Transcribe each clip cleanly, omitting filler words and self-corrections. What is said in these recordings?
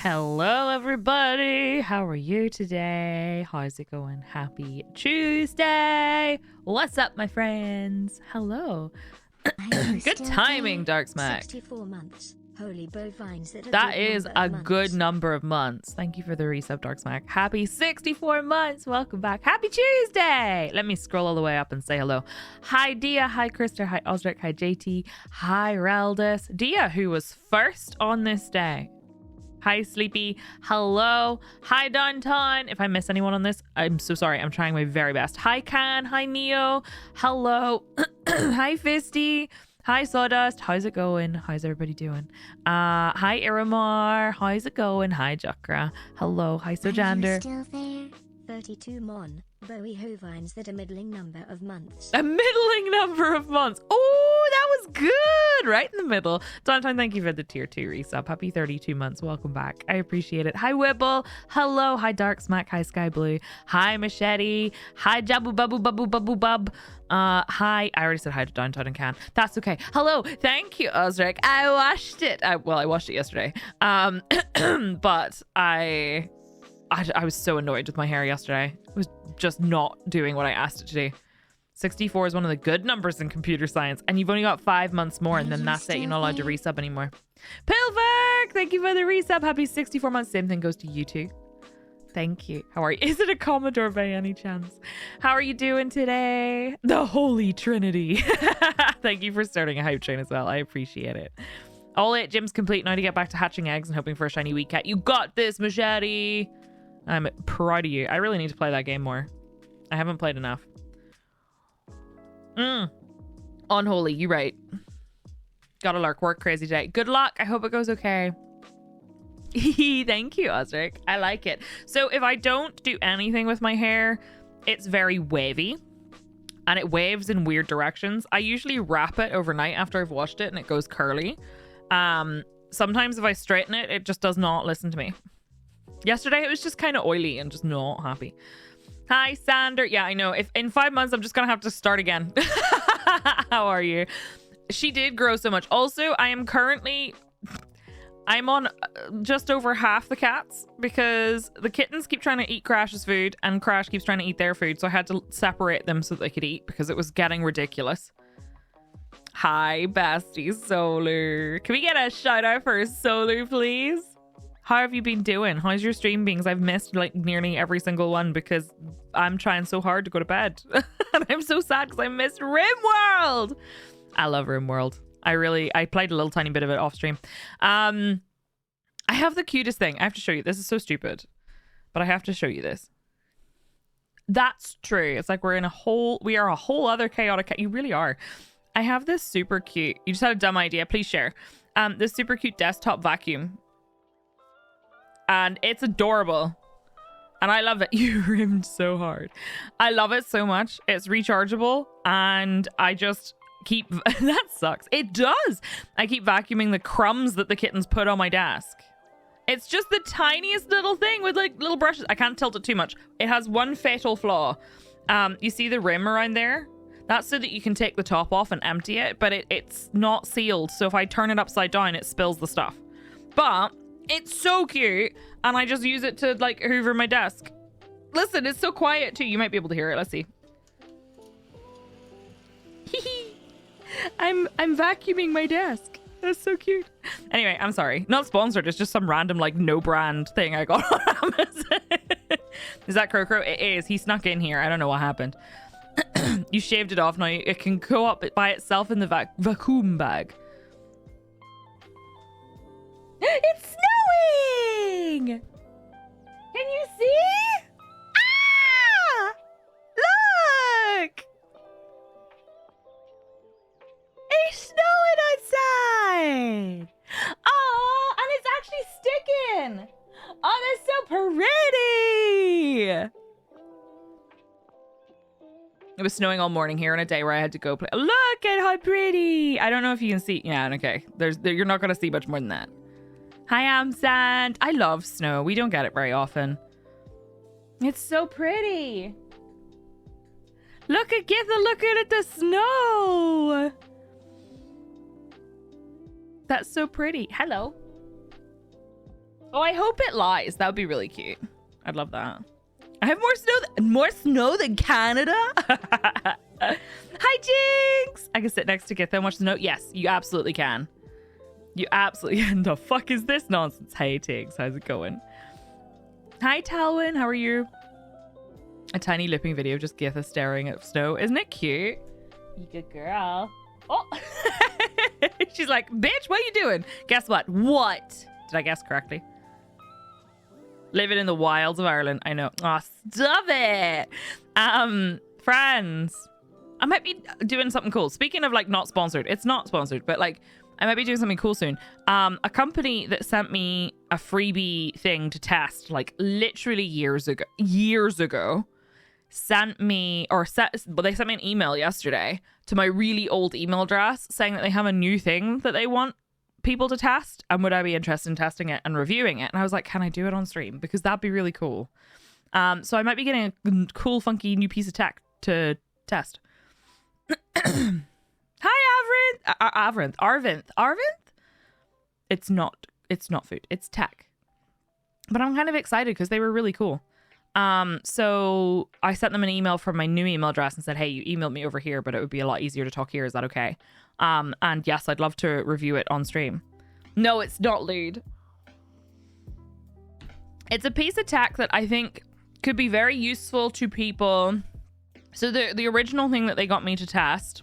Hello, everybody. How are you today? How's it going? Happy Tuesday. What's up, my friends? Hello. Good timing, Dark Smack. 64 months. Holy bovines. That is a good number of months. Thank you for the resub, Dark Smack. Happy 64 months. Welcome back. Happy Tuesday. Let me scroll all the way up and say hello. Hi, Dia. Hi, Krister. Hi, Osric. Hi, JT. Hi, Reldis. Dia, who was first on this day. Hi, Sleepy. Hello. Hi, Downtown. If I miss anyone on this, I'm so sorry. I'm trying my very best. Hi, Can. Hi, Neo. Hello. Hi, Fisty. Hi, Sawdust. How's it going? How's everybody doing? Hi, Iramar. How's it going? Hi, Jakra. Hello. Hi, Sojander. Still there? 32 mon. Bowie Hovines that a middling number of months. A middling number of months. Oh, that was good. Right in the middle. Downtown, thank you for the tier 2 resub. Happy 32 months. Welcome back. I appreciate it. Hi, Whipple. Hello. Hi, Dark Smack. Hi, Sky Blue. Hi, Machete. Hi, Jabu Babu Babu Babu Bub. Hi. I already said hi to Downtown and Can. That's okay. Hello. Thank you, Osric. I washed it. I washed it yesterday. But I was so annoyed with my hair yesterday. It was just not doing what I asked it to do. 64 is one of the good numbers in computer science, and you've only got 5 months more, and then that's it. You're not allowed to resub anymore. Pilvark, thank you for the resub. Happy 64 months. Same thing goes to you too. Thank you. How are you? Is it a Commodore by any chance? How are you doing today? The Holy Trinity. Thank you for starting a hype train as well. I appreciate it. All 8 gyms complete now to get back to hatching eggs and hoping for a shiny wee cat. You got this, Machete. I'm proud of you. I really need to play that game more. I haven't played enough. Unholy, you right. Gotta lurk, work crazy day. Good luck. I hope it goes okay. Thank you, Osric. I like it. So if I don't do anything with my hair, it's very wavy. And it waves in weird directions. I usually wrap it overnight after I've washed it and it goes curly. Sometimes if I straighten it, it just does not listen to me. Yesterday it was just kind of oily and just not happy. Hi, Sander. Yeah, I know. If in 5 months I'm just gonna have to start again. How are you? She did grow so much. Also, I'm on just over half the cats because the kittens keep trying to eat Crash's food and Crash keeps trying to eat their food, so I had to separate them so that they could eat because it was getting ridiculous. Hi, bestie Solu. Can we get a shout out for Solu, please? How have you been doing? How's your stream been? Because I've missed like nearly every single one because I'm trying so hard to go to bed. And I'm so sad because I missed RimWorld. I love RimWorld. I played a little tiny bit of it off stream. I have the cutest thing. I have to show you. This is so stupid, but I have to show you this. That's true. It's like we are a whole other chaotic cat. You really are. I have this super cute, you just had a dumb idea. Please share. This super cute desktop vacuum. And it's adorable. And I love it. You rimmed so hard. I love it so much. It's rechargeable. And I just keep... That sucks. It does. I keep vacuuming the crumbs that the kittens put on my desk. It's just the tiniest little thing with like little brushes. I can't tilt it too much. It has one fatal flaw. You see the rim around there? That's so that you can take the top off and empty it. But it's not sealed. So if I turn it upside down, it spills the stuff. But... it's so cute, and I just use it to like hoover my desk. Listen, it's so quiet too. You might be able to hear it. Let's see. I'm vacuuming my desk. That's so cute. Anyway, I'm sorry. Not sponsored. It's just some random like no brand thing I got on Amazon. Is that Crocro? It is. He snuck in here. I don't know what happened. You shaved it off now. It can go up by itself in the vacuum bag. It's snowing! Can you see? Ah! Look! It's snowing outside! Oh, and it's actually sticking! Oh, that's so pretty! It was snowing all morning here on a day where I had to go play. Look at how pretty! I don't know if you can see. Yeah, okay. You're not going to see much more than that. Hi, Amsand. I love snow. We don't get it very often. It's so pretty. Look at Githa looking at the snow. That's so pretty. Hello. Oh, I hope it lies. That would be really cute. I'd love that. I have more snow than Canada. Hi, Jinx. I can sit next to Githa and watch the snow. Yes, you absolutely can. You absolutely can. The fuck is this nonsense? Hey, Tiggs. How's it going? Hi, Talwin. How are you? A tiny lipping video of just Githa staring at snow. Isn't it cute? You good girl. Oh. She's like, bitch, what are you doing? Guess what? What? Did I guess correctly? Living in the wilds of Ireland. I know. Oh, stop it. Friends, I might be doing something cool. Speaking of like not sponsored, it's not sponsored, but like I might be doing something cool soon. A company that sent me a freebie thing to test, like literally years ago, sent me they sent me an email yesterday to my really old email address saying that they have a new thing that they want people to test, and would I be interested in testing it and reviewing it? And I was like, can I do it on stream? Because that'd be really cool. So I might be getting a cool, funky new piece of tech to test. Hi, Arvinth. It's not food. It's tech. But I'm kind of excited because they were really cool. So I sent them an email from my new email address and said, hey, you emailed me over here, but it would be a lot easier to talk here. Is that okay? And yes, I'd love to review it on stream. No, it's not lewd. It's a piece of tech that I think could be very useful to people. So the original thing that they got me to test,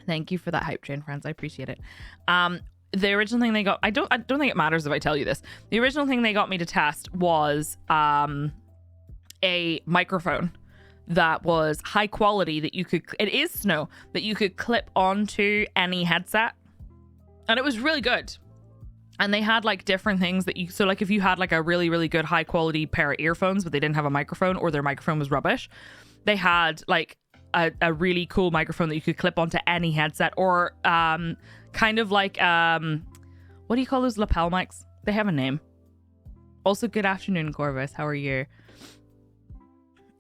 thank you for that hype train, friends. I appreciate it. The original thing they got, I don't think it matters if I tell you this. The original thing they got me to test was a microphone that was high quality that you could, it is snow, that you could clip onto any headset. And it was really good. And they had like different things that you, so like if you had like a really, really good high quality pair of earphones, but they didn't have a microphone or their microphone was rubbish, they had like a really cool microphone that you could clip onto any headset, or kind of like, what do you call those lapel mics? They have a name. Also, good afternoon, Corvus. How are you?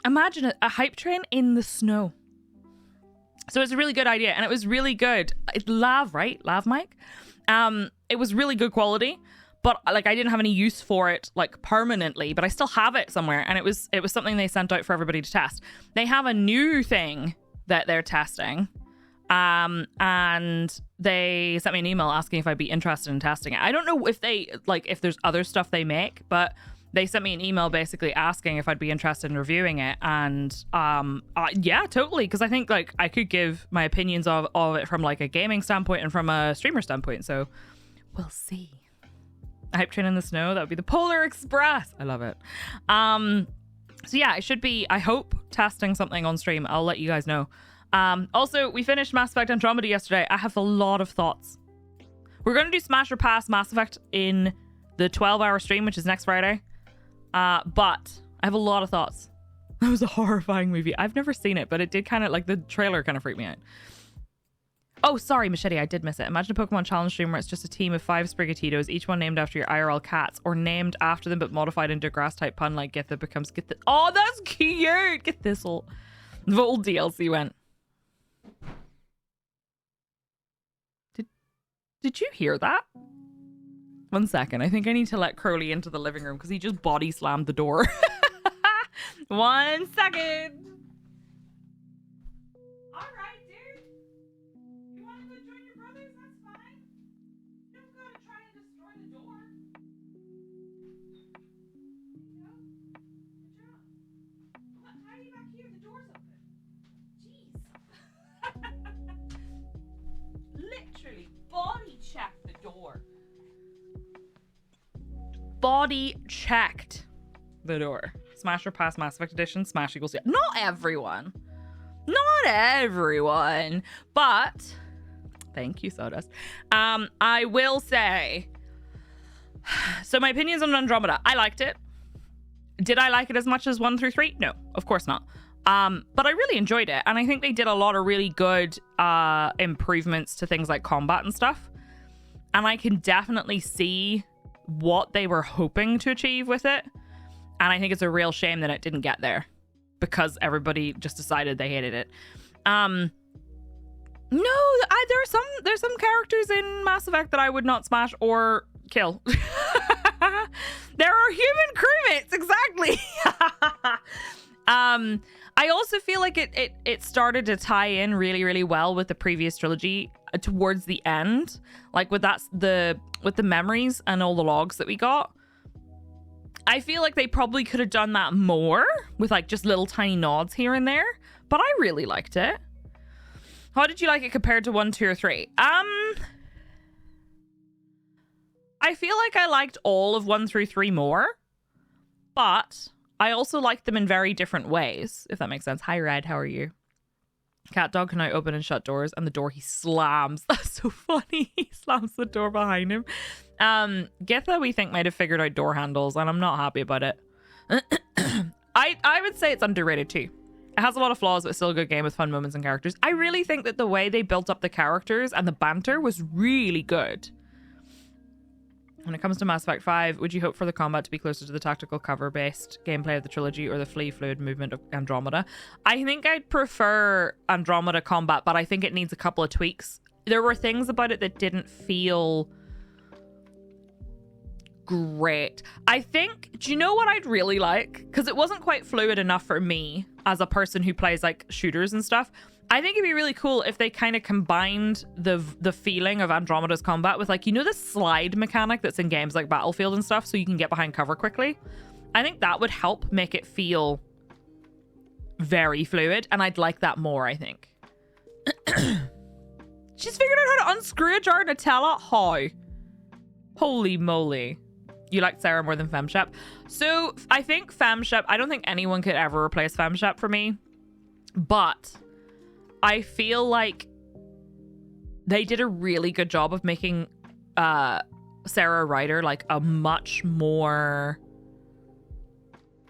Imagine a hype train in the snow. So it's a really good idea, and it was really good. It's lav, right? Lav mic. It was really good quality, but like I didn't have any use for it like permanently, but I still have it somewhere, and it was something they sent out for everybody to test. They have a new thing that they're testing, and they sent me an email asking if I'd be interested in testing it. I don't know if if there's other stuff they make, but they sent me an email basically asking if I'd be interested in reviewing it. And yeah, totally. Because I think like I could give my opinions of it from like a gaming standpoint and from a streamer standpoint. So we'll see. A hype train in the snow. That would be the Polar Express. I love it. So yeah, it should be, I hope, testing something on stream. I'll let you guys know. Also, we finished Mass Effect Andromeda yesterday. I have a lot of thoughts. We're going to do Smash or Pass Mass Effect in the 12-hour stream, which is next Friday. But I have a lot of thoughts. That was a horrifying movie. I've never seen it, but it did kind of, like, the trailer kind of freaked me out. Oh, sorry, Machete, I did miss it. Imagine a Pokemon challenge stream where it's just a team of 5 Sprigatito, each one named after your IRL cats, or named after them but modified into a grass-type pun like Githa becomes Githa. Oh, that's cute! Get Thistle. The old DLC went. Did you hear that? 1 second. I think I need to let Crowley into the living room because he just body slammed the door. 1 second. All right, dude. You want to go join your brothers? That's fine. You don't gotta try and destroy the door. You know? Good job. Look, hiding back here. The door's open. Jeez. Literally body check the door. Body checked the door. Smash or Pass Mass Effect Edition. Smash equals yeah. Not everyone. Not everyone. But thank you, Sawdust. I will say. So my opinions on Andromeda. I liked it. Did I like it as much as 1 through 3? No, of course not. But I really enjoyed it, and I think they did a lot of really good improvements to things like combat and stuff. And I can definitely see what they were hoping to achieve with it, and I think it's a real shame that it didn't get there because everybody just decided they hated it. No, there's some characters in Mass Effect that I would not smash or kill. our human crewmates, exactly. I also feel like it started to tie in really, really well with the previous trilogy towards the end, like with the memories and all the logs that we got. I feel like they probably could have done that more with like just little tiny nods here and there, but I really liked it. How did you like it compared to 1, 2, or 3? I feel like I liked all of 1 through 3 more, but I also liked them in very different ways, if that makes sense. Hi, Red. How are you? Cat dog can now open and shut doors, and the door he slams. That's so funny. He slams the door behind him. Githa, we think, might have figured out door handles, and I'm not happy about it. I would say it's underrated too. It has a lot of flaws, but it's still a good game with fun moments and characters. I really think that the way they built up the characters and the banter was really good. When it comes to Mass Effect 5, would you hope for the combat to be closer to the tactical cover-based gameplay of the trilogy or the free fluid movement of Andromeda? I think I'd prefer Andromeda combat, but I think it needs a couple of tweaks. There were things about it that didn't feel great. I think, do you know what I'd really like? Because it wasn't quite fluid enough for me as a person who plays like shooters and stuff. I think it'd be really cool if they kind of combined the feeling of Andromeda's combat with, like, you know, the slide mechanic that's in games like Battlefield and stuff, so you can get behind cover quickly. I think that would help make it feel very fluid, and I'd like that more, I think. She's figured out how to unscrew a jar of Nutella? How? Holy moly. You like Sarah more than FemShep? So I think FemShep, I don't think anyone could ever replace FemShep for me, but I feel like they did a really good job of making Sarah Ryder like a much more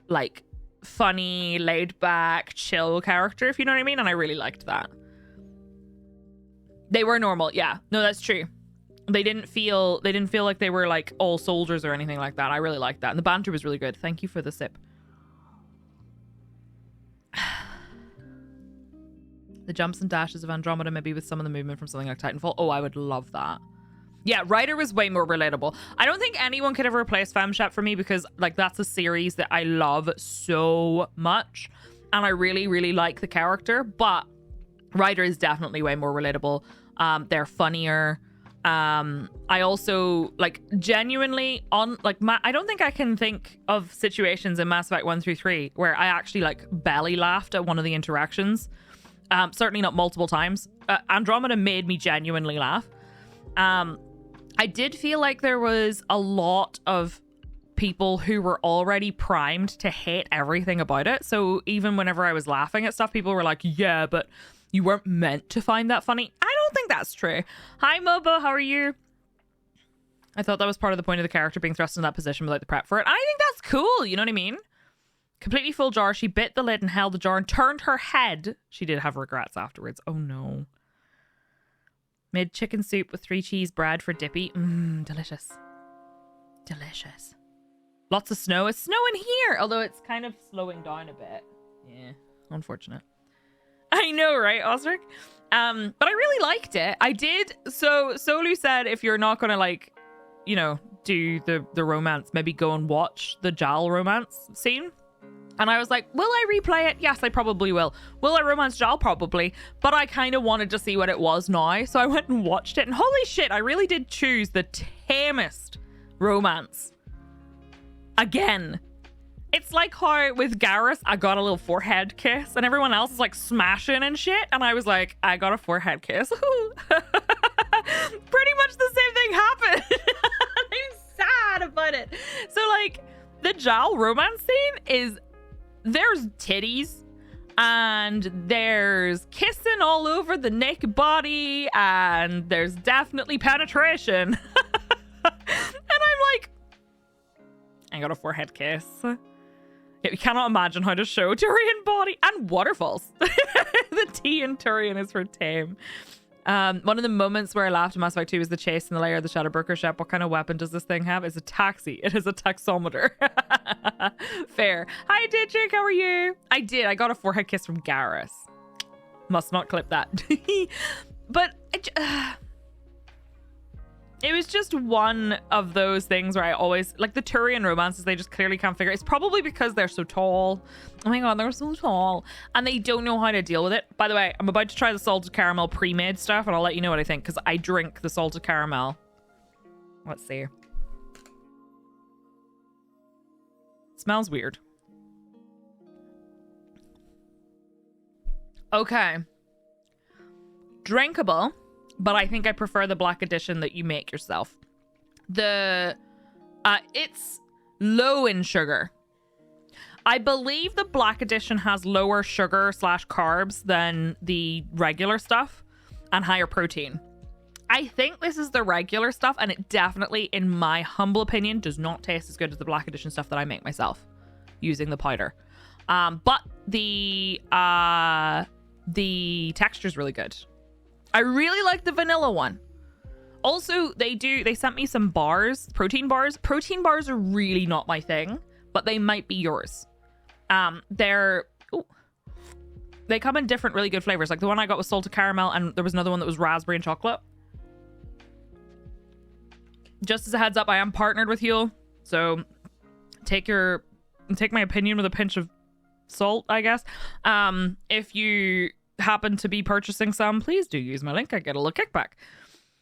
like funny, laid back, chill character, if you know what I mean. And I really liked that. They were normal. Yeah, no, that's true. They didn't feel like they were like all soldiers or anything like that. I really liked that. And the banter was really good. Thank you for the sip. The jumps and dashes of Andromeda, maybe with some of the movement from something like Titanfall. Oh, I would love that. Yeah, Ryder was way more relatable. I don't think anyone could ever replace FemShep for me because, like, that's a series that I love so much. And I really, really like the character. But Ryder is definitely way more relatable. They're funnier. I also, like, genuinely on, like, I don't think I can think of situations in Mass Effect 1 through 3 where I actually, like, belly laughed at one of the interactions. Certainly not multiple times. Andromeda made me genuinely laugh. I did feel like there was a lot of people who were already primed to hate everything about it. So even whenever I was laughing at stuff, people were like, yeah, but you weren't meant to find that funny. I don't think that's true. Hi, Mobo. How are you? I thought that was part of the point of the character being thrust in that position without the prep for it. I think that's cool. You know what I mean? Completely full jar. She bit the lid and held the jar and turned her head. She did have regrets afterwards. Oh no. Made chicken soup with 3 cheese bread for Dippy. Delicious. Delicious. Lots of snow. It's snowing here, although it's kind of slowing down a bit. Yeah, unfortunate. I know, right, Osric? But I really liked it. I did. So Solu said if you're not gonna, like, you know, do the romance, maybe go and watch the Jal romance scene. And I was like, will I replay it? Yes, I probably will. Will I romance Jal? Probably. But I kind of wanted to see what it was now. So I went and watched it. And holy shit, I really did choose the tamest romance. Again. It's like how with Garrus, I got a little forehead kiss. And everyone else is like smashing and shit. And I was like, I got a forehead kiss. Pretty much the same thing happened. I'm sad about it. So like, the Jal romance scene is... There's titties and there's kissing all over the naked body and there's definitely penetration. And I'm like, I got a forehead kiss. You cannot imagine how to show Turian body and waterfalls. The T in Turian is for tame. One of the moments where I laughed in Mass Effect 2 was the chase in the lair of the Shadowbroker ship. What kind of weapon does this thing have? It's a taxi. It is a taxometer. Fair. Hi, Dietrich. How are you? I did. I got a forehead kiss from Garrus. Must not clip that. But It was just one of those things where I always like the Turian romances. They just clearly can't figure it. It's probably because they're so tall. Oh my god, they're so tall, and they don't know how to deal with it. By the way, I'm about to try the salted caramel pre-made stuff, and I'll let you know what I think because I drink the salted caramel. Let's see. Smells weird. Okay. Drinkable. But I think I prefer the black edition that you make yourself. It's low in sugar. I believe the black edition has lower sugar / carbs than the regular stuff and higher protein. I think this is the regular stuff, and it definitely, in my humble opinion, does not taste as good as the black edition stuff that I make myself using the powder. But the texture is really good. I really like the vanilla one. Also, they sent me some bars, protein bars. Protein bars are really not my thing, but they might be yours. They come in different really good flavors. Like the one I got was salted caramel, and there was another one that was raspberry and chocolate. Just as a heads up, I am partnered with Huel, so take my opinion with a pinch of salt, I guess. If you happen to be purchasing some, please do use my link. I get a little kickback.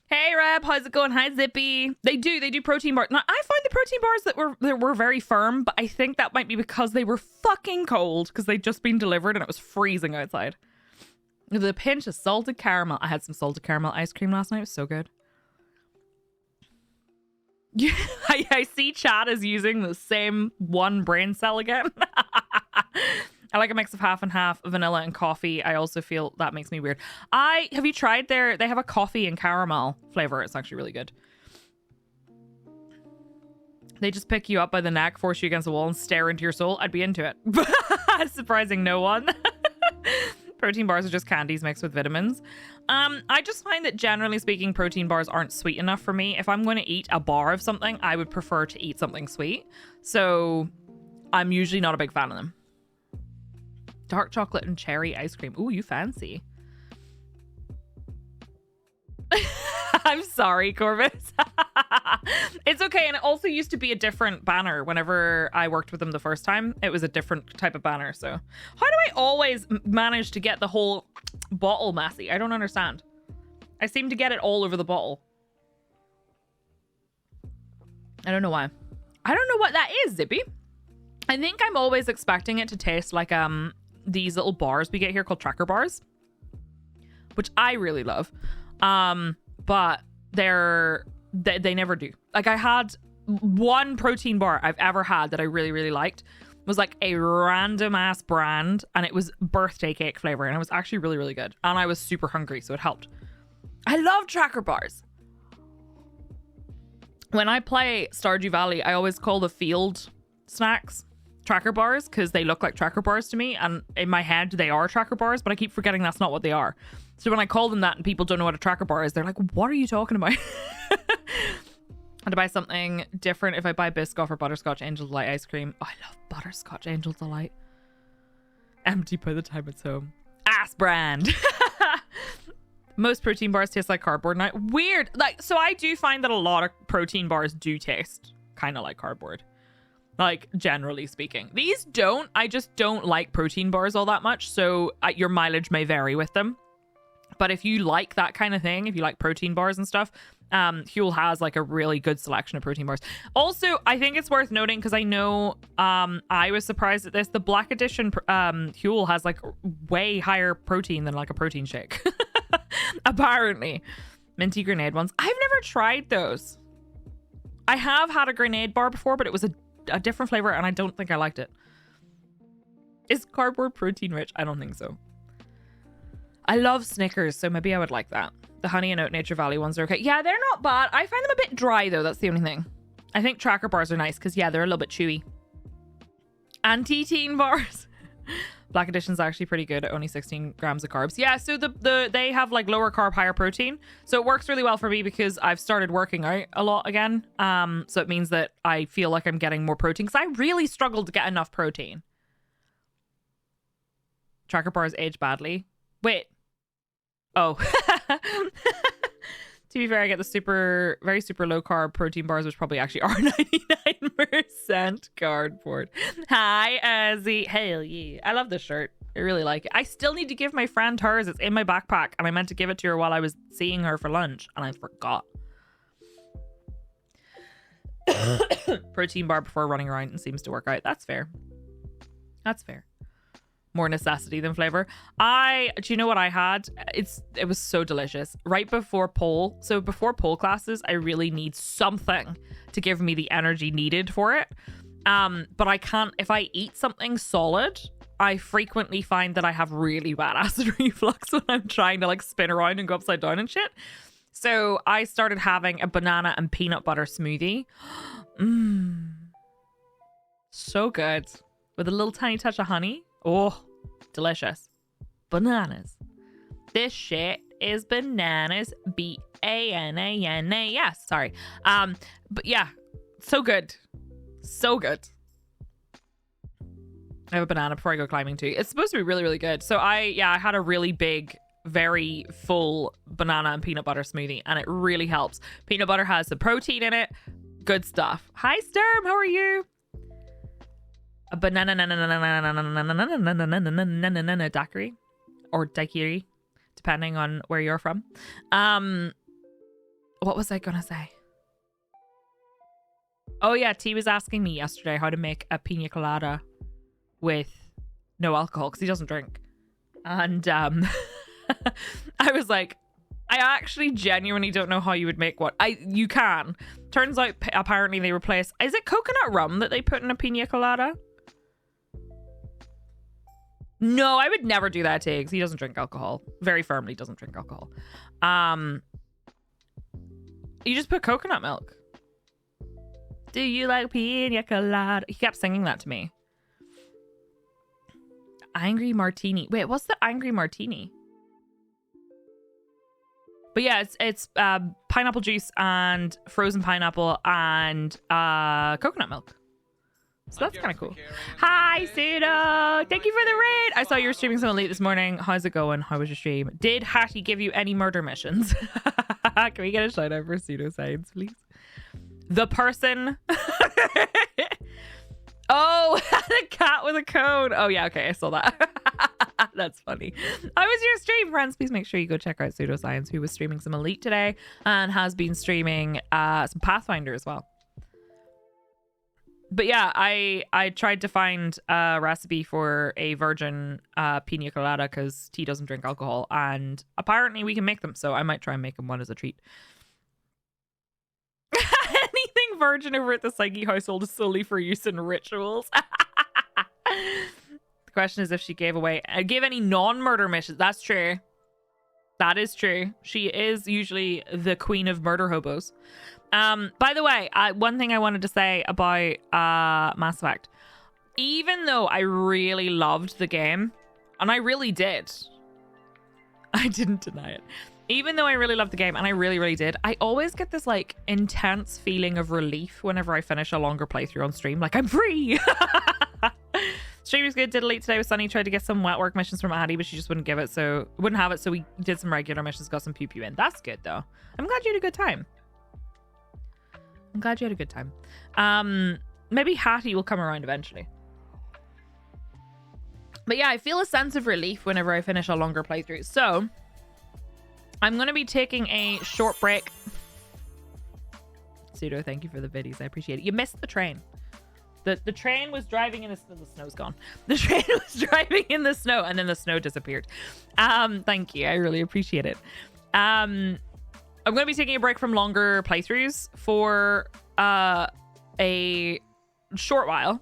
Hey Reb, how's it going? Hi Zippy. They do protein bars. Now I find the protein bars that were very firm, but I think that might be because they were fucking cold because they'd just been delivered and it was freezing outside. The pinch of salted caramel. I had some salted caramel ice cream last night. It was so good. Yeah, I see chat is using the same one brain cell again. I like a mix of half and half, vanilla and coffee. I also feel that makes me weird. Have you tried they have a coffee and caramel flavor. It's actually really good. They just pick you up by the neck, force you against the wall, and stare into your soul. I'd be into it. Surprising no one. Protein bars are just candies mixed with vitamins. I just find that generally speaking, protein bars aren't sweet enough for me. If I'm going to eat a bar of something, I would prefer to eat something sweet. So I'm usually not a big fan of them. Dark chocolate and cherry ice cream. Ooh, you fancy. I'm sorry, Corvus. It's okay. And it also used to be a different banner whenever I worked with them the first time. It was a different type of banner. So how do I always manage to get the whole bottle messy? I don't understand. I seem to get it all over the bottle. I don't know why. I don't know what that is, Zippy. I think I'm always expecting it to taste like these little bars we get here called tracker bars, which I really love. But they never do. Like I had one protein bar I've ever had that I really, really liked. It was like a random ass brand, and it was birthday cake flavor, and it was actually really, really good. And I was super hungry, so it helped. I love tracker bars. When I play Stardew Valley, I always call the field snacks tracker bars because they look like tracker bars to me, and in my head they are tracker bars, but I keep forgetting that's not what they are. So when I call them that and people don't know what a tracker bar is, they're like, what are you talking about? I had to buy something different if I buy Biscoff or Butterscotch Angel Delight ice cream. Oh, I love Butterscotch Angel Delight. Empty by the time it's home. Ass brand. Most protein bars taste like cardboard now. Weird. Like, so I do find that a lot of protein bars do taste kind of like cardboard. Like, generally speaking. These don't. I just don't like protein bars all that much. So your mileage may vary with them. But if you like that kind of thing, if you like protein bars and stuff, Huel has like a really good selection of protein bars. Also, I think it's worth noting, because I know I was surprised at this, the black edition Huel has like way higher protein than like a protein shake. Apparently. Minty grenade ones. I've never tried those. I have had a grenade bar before, but it was a different flavor, and I don't think I liked it. Is cardboard protein rich? I don't think so. I love Snickers, so maybe I would like that. The Honey and Oat Nature Valley ones are okay. Yeah, they're not bad. I find them a bit dry, though. That's the only thing. I think tracker bars are nice because, yeah, they're a little bit chewy. Anti-teen bars. Black Edition's actually pretty good at only 16 grams of carbs. Yeah, so they have like lower carb, higher protein. So it works really well for me because I've started working out a lot again. So it means that I feel like I'm getting more protein because I really struggled to get enough protein. Tracker bars age badly. Wait. Oh. To be fair, I get the very super low carb protein bars, which probably actually are 99% cardboard. Hi, Azzy. Hell yeah. I love this shirt. I really like it. I still need to give my friend hers. It's in my backpack, and I meant to give it to her while I was seeing her for lunch, and I forgot. Protein bar before running around and seems to work out. That's fair. That's fair. More necessity than flavor. Do you know what I had? It was so delicious. Right before pole. So before pole classes, I really need something to give me the energy needed for it. But I can't, if I eat something solid, I frequently find that I have really bad acid reflux when I'm trying to like spin around and go upside down and shit. So I started having a banana and peanut butter smoothie. So good. With a little tiny touch of honey. Oh, delicious. Bananas. This shit is bananas. B-A-N-A-N-A-S. Sorry. But yeah, so good. So good. I have a banana before I go climbing too. It's supposed to be really, really good. So I had a really big, very full banana and peanut butter smoothie, and it really helps. Peanut butter has the protein in it. Good stuff. Hi, Sturm. How are you? A banana daiquiri or daiquiri, depending on where you're from. What was I gonna say? Oh yeah, T was asking me yesterday how to make a pina colada with no alcohol because he doesn't drink, and I was like, I actually genuinely don't know how you would make what. You can. Turns out apparently they replace. Is it coconut rum that they put in a pina colada? No, I would never do that to Tiggs. He doesn't drink alcohol. Very firmly doesn't drink alcohol. You just put coconut milk. Do you like pina colada? He kept singing that to me. Angry martini. Wait, what's the angry martini? But yeah, it's pineapple juice and frozen pineapple and coconut milk. So that's kind of cool. Hi, Pseudo. Thank you for the raid. I saw you were streaming so late this morning. How's it going? How was your stream? Did Hattie give you any murder missions? Can we get a shout out for pseudoscience, please? The person. Oh, the cat with a cone. Oh, yeah. Okay. I saw that. That's funny. How was your stream, friends? Please make sure you go check out Pseudoscience, who was streaming some Elite today and has been streaming some Pathfinder as well. But yeah, I tried to find a recipe for a virgin pina colada because T doesn't drink alcohol, and apparently we can make them, so I might try and make him one as a treat. Anything virgin over at the Psyche household is solely for use in rituals. The question is if she gave any non-murder missions. That's true. That is true. She is usually the queen of murder hobos. By the way, one thing I wanted to say about Mass Effect. Even though I really loved the game, and I really did. I didn't deny it. Even though I really loved the game, and I really, really did, I always get this like intense feeling of relief whenever I finish a longer playthrough on stream. Like, I'm free! Stream was good. Did Elite today with Sunny. Tried to get some wet work missions from Addie, but she just wouldn't have it. So we did some regular missions, got some pew in. That's good though. I'm glad you had a good time. Maybe Hattie will come around eventually. But yeah, I feel a sense of relief whenever I finish a longer playthrough. So I'm going to be taking a short break. Pseudo, thank you for the biddies. I appreciate it. You missed the train. The train was driving in the snow's gone. The train was driving in the snow and then the snow disappeared. Thank you. I really appreciate it. I'm going to be taking a break from longer playthroughs for a short while.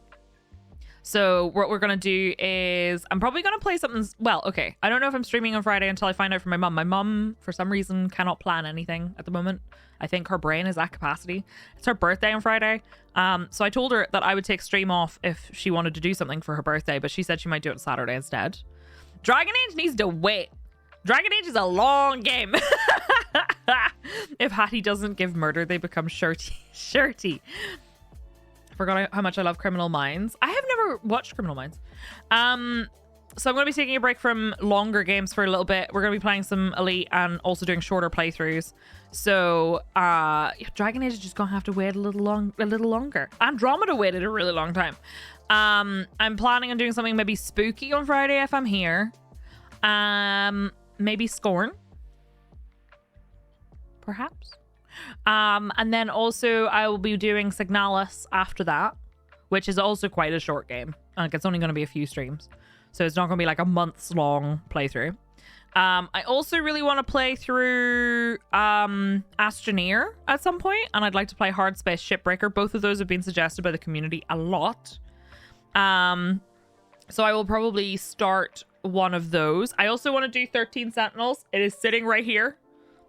So what we're going to do is I'm probably going to play something. Well, okay. I don't know if I'm streaming on Friday until I find out from my mum. My mum, for some reason, cannot plan anything at the moment. I think her brain is at capacity. It's her birthday on Friday. So I told her that I would take stream off if she wanted to do something for her birthday, but she said she might do it Saturday instead. Dragon Age needs to wait. Dragon Age is a long game. If Hattie doesn't give murder, they become shirty. Forgot how much I love Criminal Minds. I have never watched Criminal Minds. So I'm going to be taking a break from longer games for a little bit. We're going to be playing some Elite and also doing shorter playthroughs. So Dragon Age is just going to have to wait a little longer. Andromeda waited a really long time. I'm planning on doing something maybe spooky on Friday if I'm here. Maybe Scorn, perhaps. And then also I will be doing Signalis after that, which is also quite a short game. Like, it's only going to be a few streams, so it's not going to be like a months long playthrough. I also really want to play through Astroneer at some point, and I'd like to play Hard Space Shipbreaker. Both of those have been suggested by the community a lot. So I will probably start one of those. I also want to do 13 Sentinels. It is sitting right here.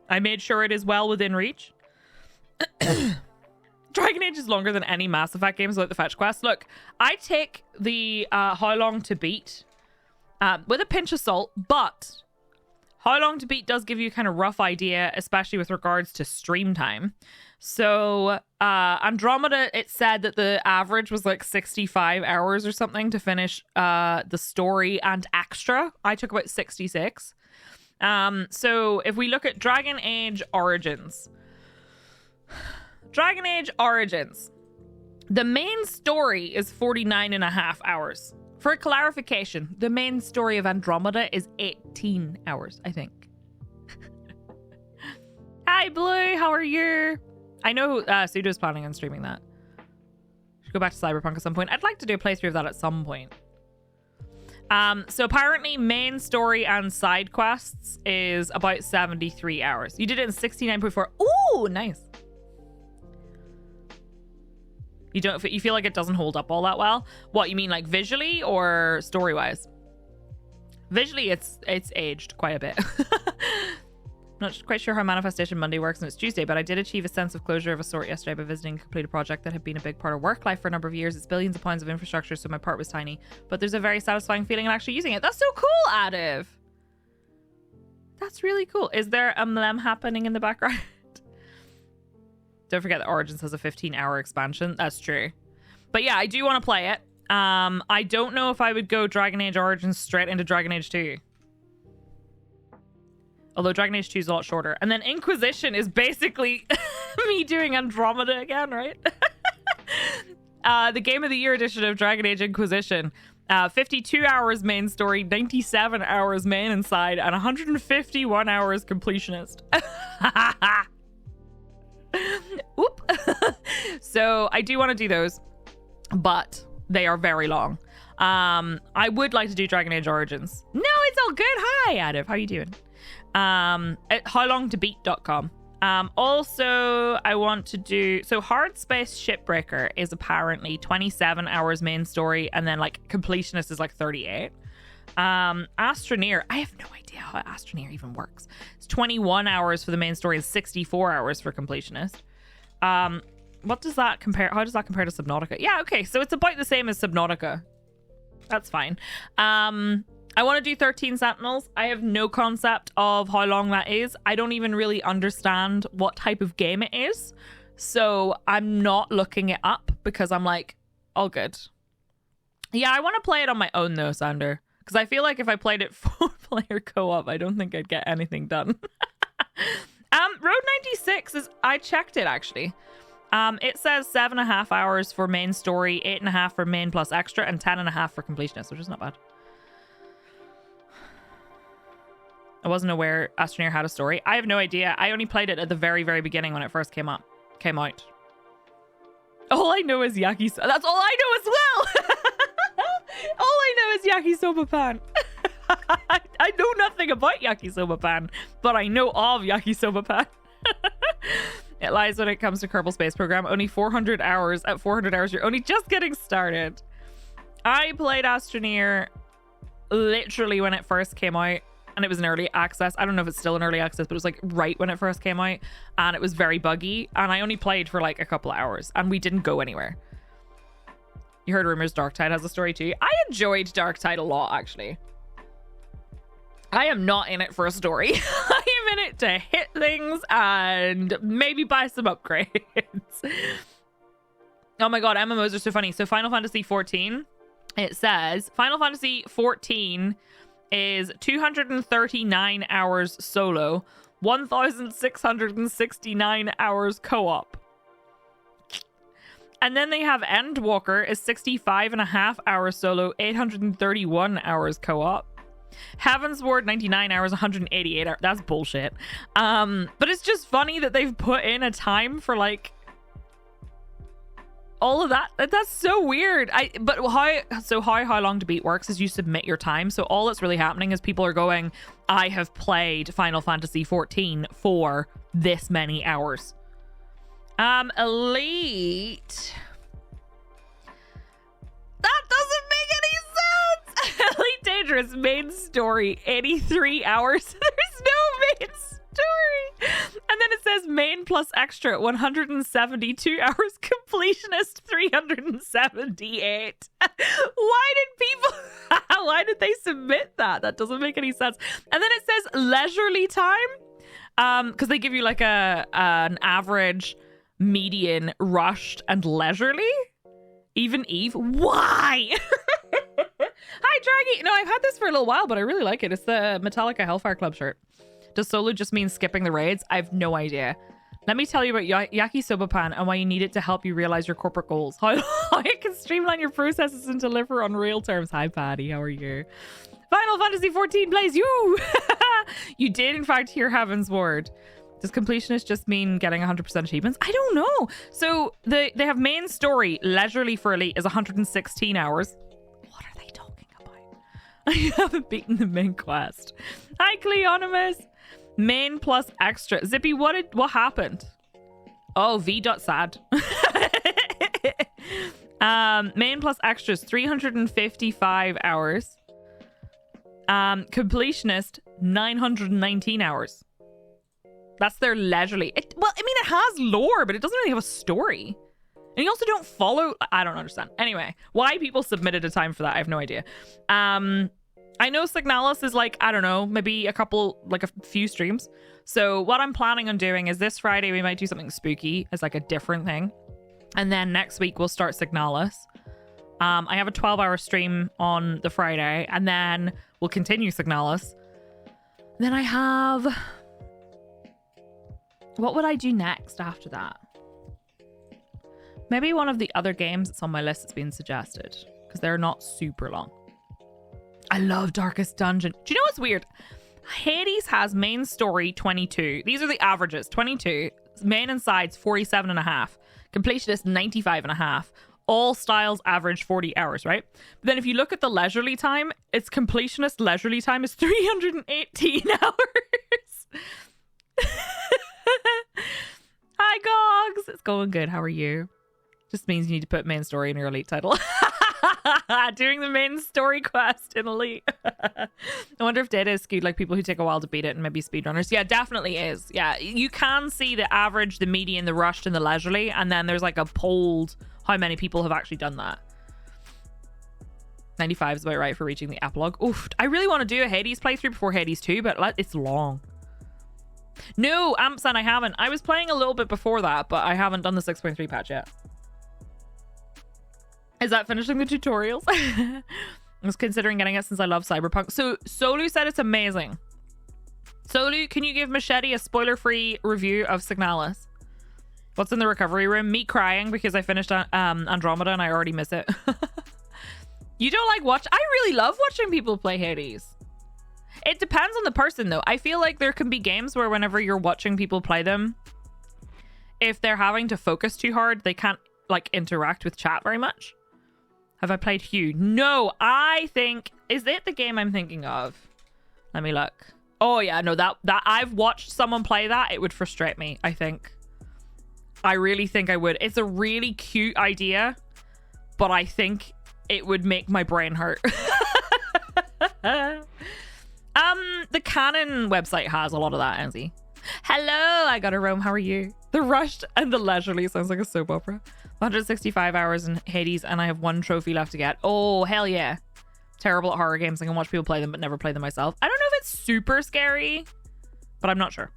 I made sure it is well within reach. Dragon Age is longer than any Mass Effect games without the fetch quest. Look, I take the how long to beat with a pinch of salt, but how long to beat does give you a kind of rough idea, especially with regards to stream time. So Andromeda, it said that the average was like 65 hours or something to finish the story and extra. I took about 66. So if we look at Dragon Age Origins, the main story is 49.5 hours. For clarification, the main story of Andromeda is 18 hours, I think. Hi, Blue. How are you? I know Sudo's planning on streaming that. Should go back to Cyberpunk at some point. I'd like to do a playthrough of that at some point. So apparently main story and side quests is about 73 hours. You did it in 69.4. Ooh, nice. You feel like it doesn't hold up all that well? What, you mean like visually or story-wise? Visually, it's aged quite a bit. Not quite sure how Manifestation Monday works and it's Tuesday, but I did achieve a sense of closure of a sort yesterday by visiting and complete a project that had been a big part of work life for a number of years. It's billions of pounds of infrastructure, so my part was tiny, but there's a very satisfying feeling in actually using it. That's so cool, Adiv. That's really cool. Is there a mlem happening in the background? Don't forget that Origins has a 15-hour expansion. That's true. But yeah, I do want to play it. I don't know if I would go Dragon Age Origins straight into Dragon Age 2. Although Dragon Age 2 is a lot shorter. And then Inquisition is basically me doing Andromeda again, right? The Game of the Year edition of Dragon Age Inquisition. 52 hours main story, 97 hours main and side, and 151 hours completionist. Oop. So I do want to do those, but they are very long. I would like to do Dragon Age Origins. No, it's all good. Hi, Adiv. How you doing? At howlongtobeat.com. Also, I want to do... So Hard Space Shipbreaker is apparently 27 hours main story, and then like completionist is like 38. Astroneer, I have no idea how Astroneer even works. It's 21 hours for the main story and 64 hours for completionist. What does that compare? How does that compare to Subnautica? Yeah, okay, so it's about the same as Subnautica. That's fine. I want to do 13 Sentinels. I have no concept of how long that is. I don't even really understand what type of game it is. So I'm not looking it up because I'm like, all good. Yeah, I want to play it on my own though, Sander. Because I feel like if I played it 4-player co-op, I don't think I'd get anything done. Road 96 is... I checked it, actually. It says 7.5 hours for main story, 8.5 for main plus extra, and 10.5 for completionist, which is not bad. I wasn't aware Astroneer had a story. I have no idea. I only played it at the very, very beginning when it first came out. All I know is yakisoba. That's all I know as well. All I know is yakisoba pan. I know nothing about yakisoba pan, but I know of yakisoba pan. It lies when it comes to Kerbal Space Program. Only 400 hours. At 400 hours, you're only just getting started. I played Astroneer literally when it first came out, and it was in early access. I don't know if it's still in early access, but it was like right when it first came out, and it was very buggy, and I only played for like a couple of hours, and we didn't go anywhere. You heard rumors Darktide has a story too. I enjoyed Darktide a lot, actually. I am not in it for a story. I am in it to hit things and maybe buy some upgrades. Oh my god, MMOs are so funny. So Final Fantasy 14 It says Final Fantasy 14 is 239 hours solo, 1,669 hours co-op. And then they have Endwalker is 65.5 hours solo, 831 hours co-op. Heaven's Ward 99 hours, 188 hours. That's bullshit. But it's just funny that they've put in a time for like all of that. That's so weird. How long to beat works is you submit your time. So all that's really happening is people are going, I have played Final Fantasy 14 for this many hours. Elite. That doesn't make any sense. Elite Dangerous main story 83 hours. There's no main story. And then it says main plus extra 172 hours, completionist 378. Why did they submit that? That doesn't make any sense. And then it says leisurely time, because they give you like an average, median, rushed, and leisurely. Even Eve. Why? Hi, Draggy. No, I've had this for a little while, but I really like it. It's the Metallica Hellfire Club shirt. Does solo just mean skipping the raids? I have no idea. Let me tell you about Yakisoba Pan and why you need it to help you realize your corporate goals. How it can streamline your processes and deliver on real terms. Hi, Patty. How are you? Final Fantasy 14 plays you. You did, in fact, hear Heaven's Ward. Does completionist just mean getting 100% achievements? I don't know. So they have main story, leisurely for Elite, is 116 hours. What are they talking about? I haven't beaten the main quest. Hi, Cleonimus. Main plus extra. Zippy, what happened? Oh, v.sad. Main plus extras, 355 hours. Completionist, 919 hours. That's their leisurely. It has lore, but it doesn't really have a story. And you also don't follow. I don't understand. Anyway, why people submitted a time for that, I have no idea. I know Signalis is like, I don't know, maybe a few streams. So what I'm planning on doing is this Friday, we might do something spooky as like a different thing. And then next week, we'll start Signalis. I have a 12-hour stream on the Friday, and then we'll continue Signalis. Then I have... What would I do next after that? Maybe one of the other games that's on my list that's been suggested, because they're not super long. I love Darkest Dungeon. Do you know what's weird? Hades has main story 22. These are the averages. 22. Main and sides 47.5. Completionist 95.5. All styles average 40 hours, right? But then if you look at the leisurely time, its completionist leisurely time is 318 hours. Hi, Gogs. It's going good. How are you? Just means you need to put main story in your Elite title. Doing the main story quest in Elite. I wonder if data is skewed like people who take a while to beat it and maybe speedrunners. Yeah, definitely is. Yeah, you can see the average, the median, the rushed, and the leisurely. And then there's like a polled how many people have actually done that. 95 is about right for reaching the epilogue. Oof, I really want to do a Hades playthrough before Hades 2, but it's long. No, Ampsan, I haven't. I was playing a little bit before that, but I haven't done the 6.3 patch yet. Is that finishing the tutorials? I was considering getting it since I love Cyberpunk. So Solu said it's amazing. Solu, can you give Machete a spoiler-free review of Signalis? What's in the recovery room? Me crying because I finished Andromeda and I already miss it. You don't like watch? I really love watching people play Hades. It depends on the person though. I feel like there can be games where whenever you're watching people play them, if they're having to focus too hard, they can't like interact with chat very much. Have I played Hue? No, I think... Is it the game I'm thinking of? Let me look. Oh yeah, no, that I've watched someone play that. It would frustrate me, I think. I really think I would. It's a really cute idea, but I think it would make my brain hurt. The Canon website has a lot of that, Enzy. Hello, I got a roam. How are you? The rushed and the leisurely sounds like a soap opera. 165 hours in Hades, and I have one trophy left to get. Oh, hell yeah. Terrible at horror games. I can watch people play them, but never play them myself. I don't know if it's super scary, but I'm not sure.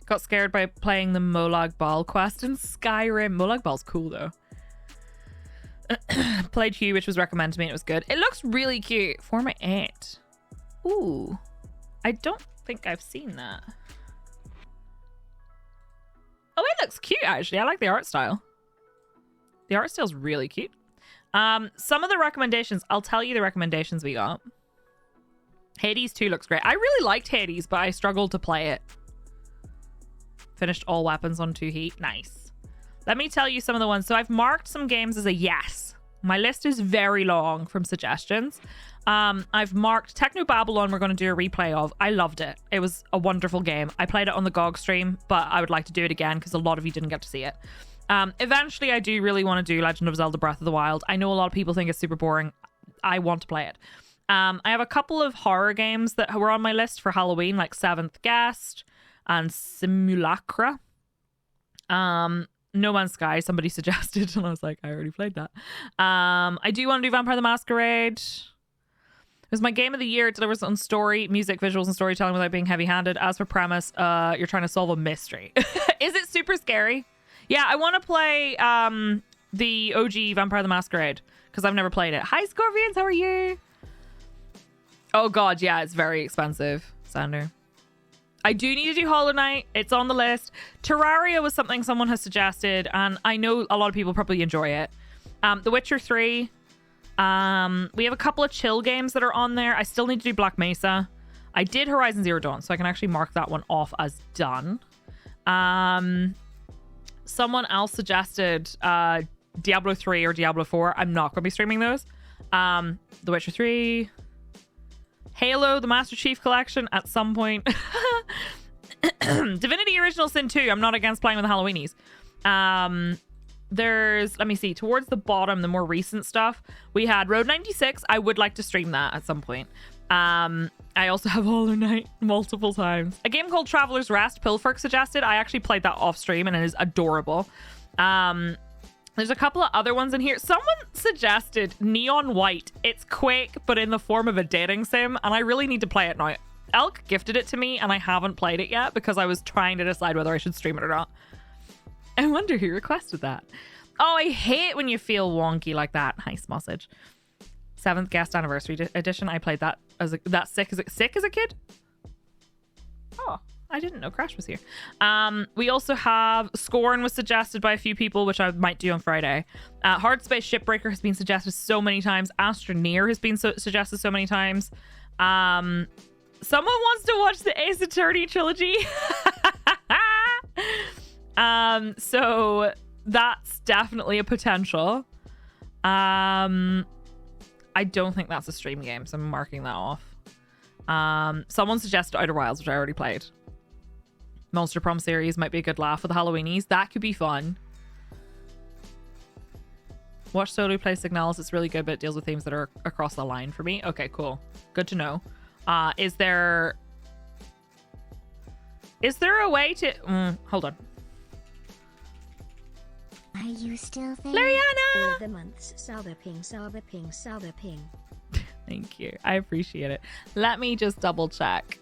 Got scared by playing the Molag Bal quest in Skyrim. Molag Bal's cool, though. Played Hue, which was recommended to me, and it was good. It looks really cute. Forma 8. Ooh. I don't think I've seen that. Oh, it looks cute, actually. I like the art style. The art style's really cute. Some of the recommendations, I'll tell you the recommendations we got. Hades 2 looks great. I really liked Hades, but I struggled to play it. Finished all weapons on 2 heat. Nice. Let me tell you some of the ones. So I've marked some games as a yes. My list is very long from suggestions. I've marked Techno Babylon we're going to do a replay of. I loved it. It was a wonderful game. I played it on the GOG stream, but I would like to do it again because a lot of you didn't get to see it. Eventually, I do really want to do Legend of Zelda Breath of the Wild. I know a lot of people think it's super boring. I want to play it. I have a couple of horror games that were on my list for Halloween, like Seventh Guest and Simulacra. No Man's Sky, somebody suggested, and I was like, I already played that. I do want to do Vampire the Masquerade. It was my game of the year. It delivers on story, music, visuals, and storytelling without being heavy-handed. As for premise, you're trying to solve a mystery. Is it super scary? Yeah, I want to play the OG Vampire the Masquerade because I've never played it. Hi, Scorpions. How are you? Oh, God. Yeah, it's very expensive, Sander. I do need to do Hollow Knight. It's on the list. Terraria was something someone has suggested, and I know a lot of people probably enjoy it. The Witcher 3. We have a couple of chill games that are on there. I still need to do Black Mesa. I did Horizon Zero Dawn, so I can actually mark that one off as done. Someone else suggested Diablo 3 or Diablo 4. I'm not going to be streaming those. The Witcher 3. Halo, the Master Chief Collection at some point. Divinity Original Sin 2. I'm not against playing with the Halloweenies. There's, let me see, towards the bottom, the more recent stuff. We had Road 96. I would like to stream that at some point. I also have Hollow Knight multiple times. A game called Traveler's Rest, Pilferk suggested. I actually played that off stream and it is adorable. There's a couple of other ones in here. Someone suggested Neon White. It's Quake, but in the form of a dating sim, and I really need to play it now. Elk gifted it to me, and I haven't played it yet because I was trying to decide whether I should stream it or not. I wonder who requested that. Oh, I hate when you feel wonky like that. Hi, Smossage. 7th Guest Anniversary Edition. I played that as that sick as a kid. Oh. I didn't know Crash was here. We also have Scorn was suggested by a few people, which I might do on Friday. Hard Space Shipbreaker has been suggested so many times. Astroneer has been suggested so many times. Someone wants to watch the Ace Attorney trilogy. So that's definitely a potential. I don't think that's a stream game, so I'm marking that off. Someone suggested Outer Wilds, which I already played. Monster Prom series might be a good laugh with the Halloweenies. That could be fun. Watch Solo play Signalis. It's really good, but it deals with themes that are across the line for me. Okay, cool. Good to know. Is there a way to... hold on. Are you still there? Lariana! All of the months. Salva ping, salva ping, salva ping. Thank you. I appreciate it. Let me just double check.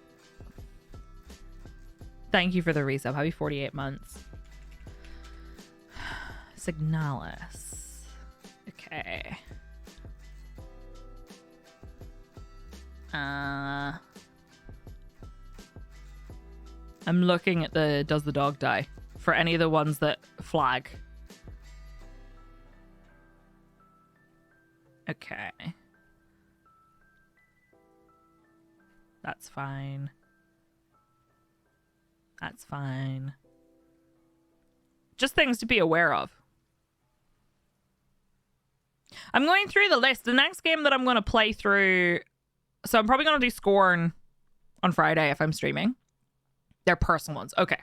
Thank you for the resub. Happy 48 months. Signalis. Okay. I'm looking at the Does the Dog Die for any of the ones that flag. Okay. That's fine. That's fine. Just things to be aware of. I'm going through the list. The next game that I'm going to play through... So I'm probably going to do Scorn on Friday if I'm streaming. They're personal ones. Okay.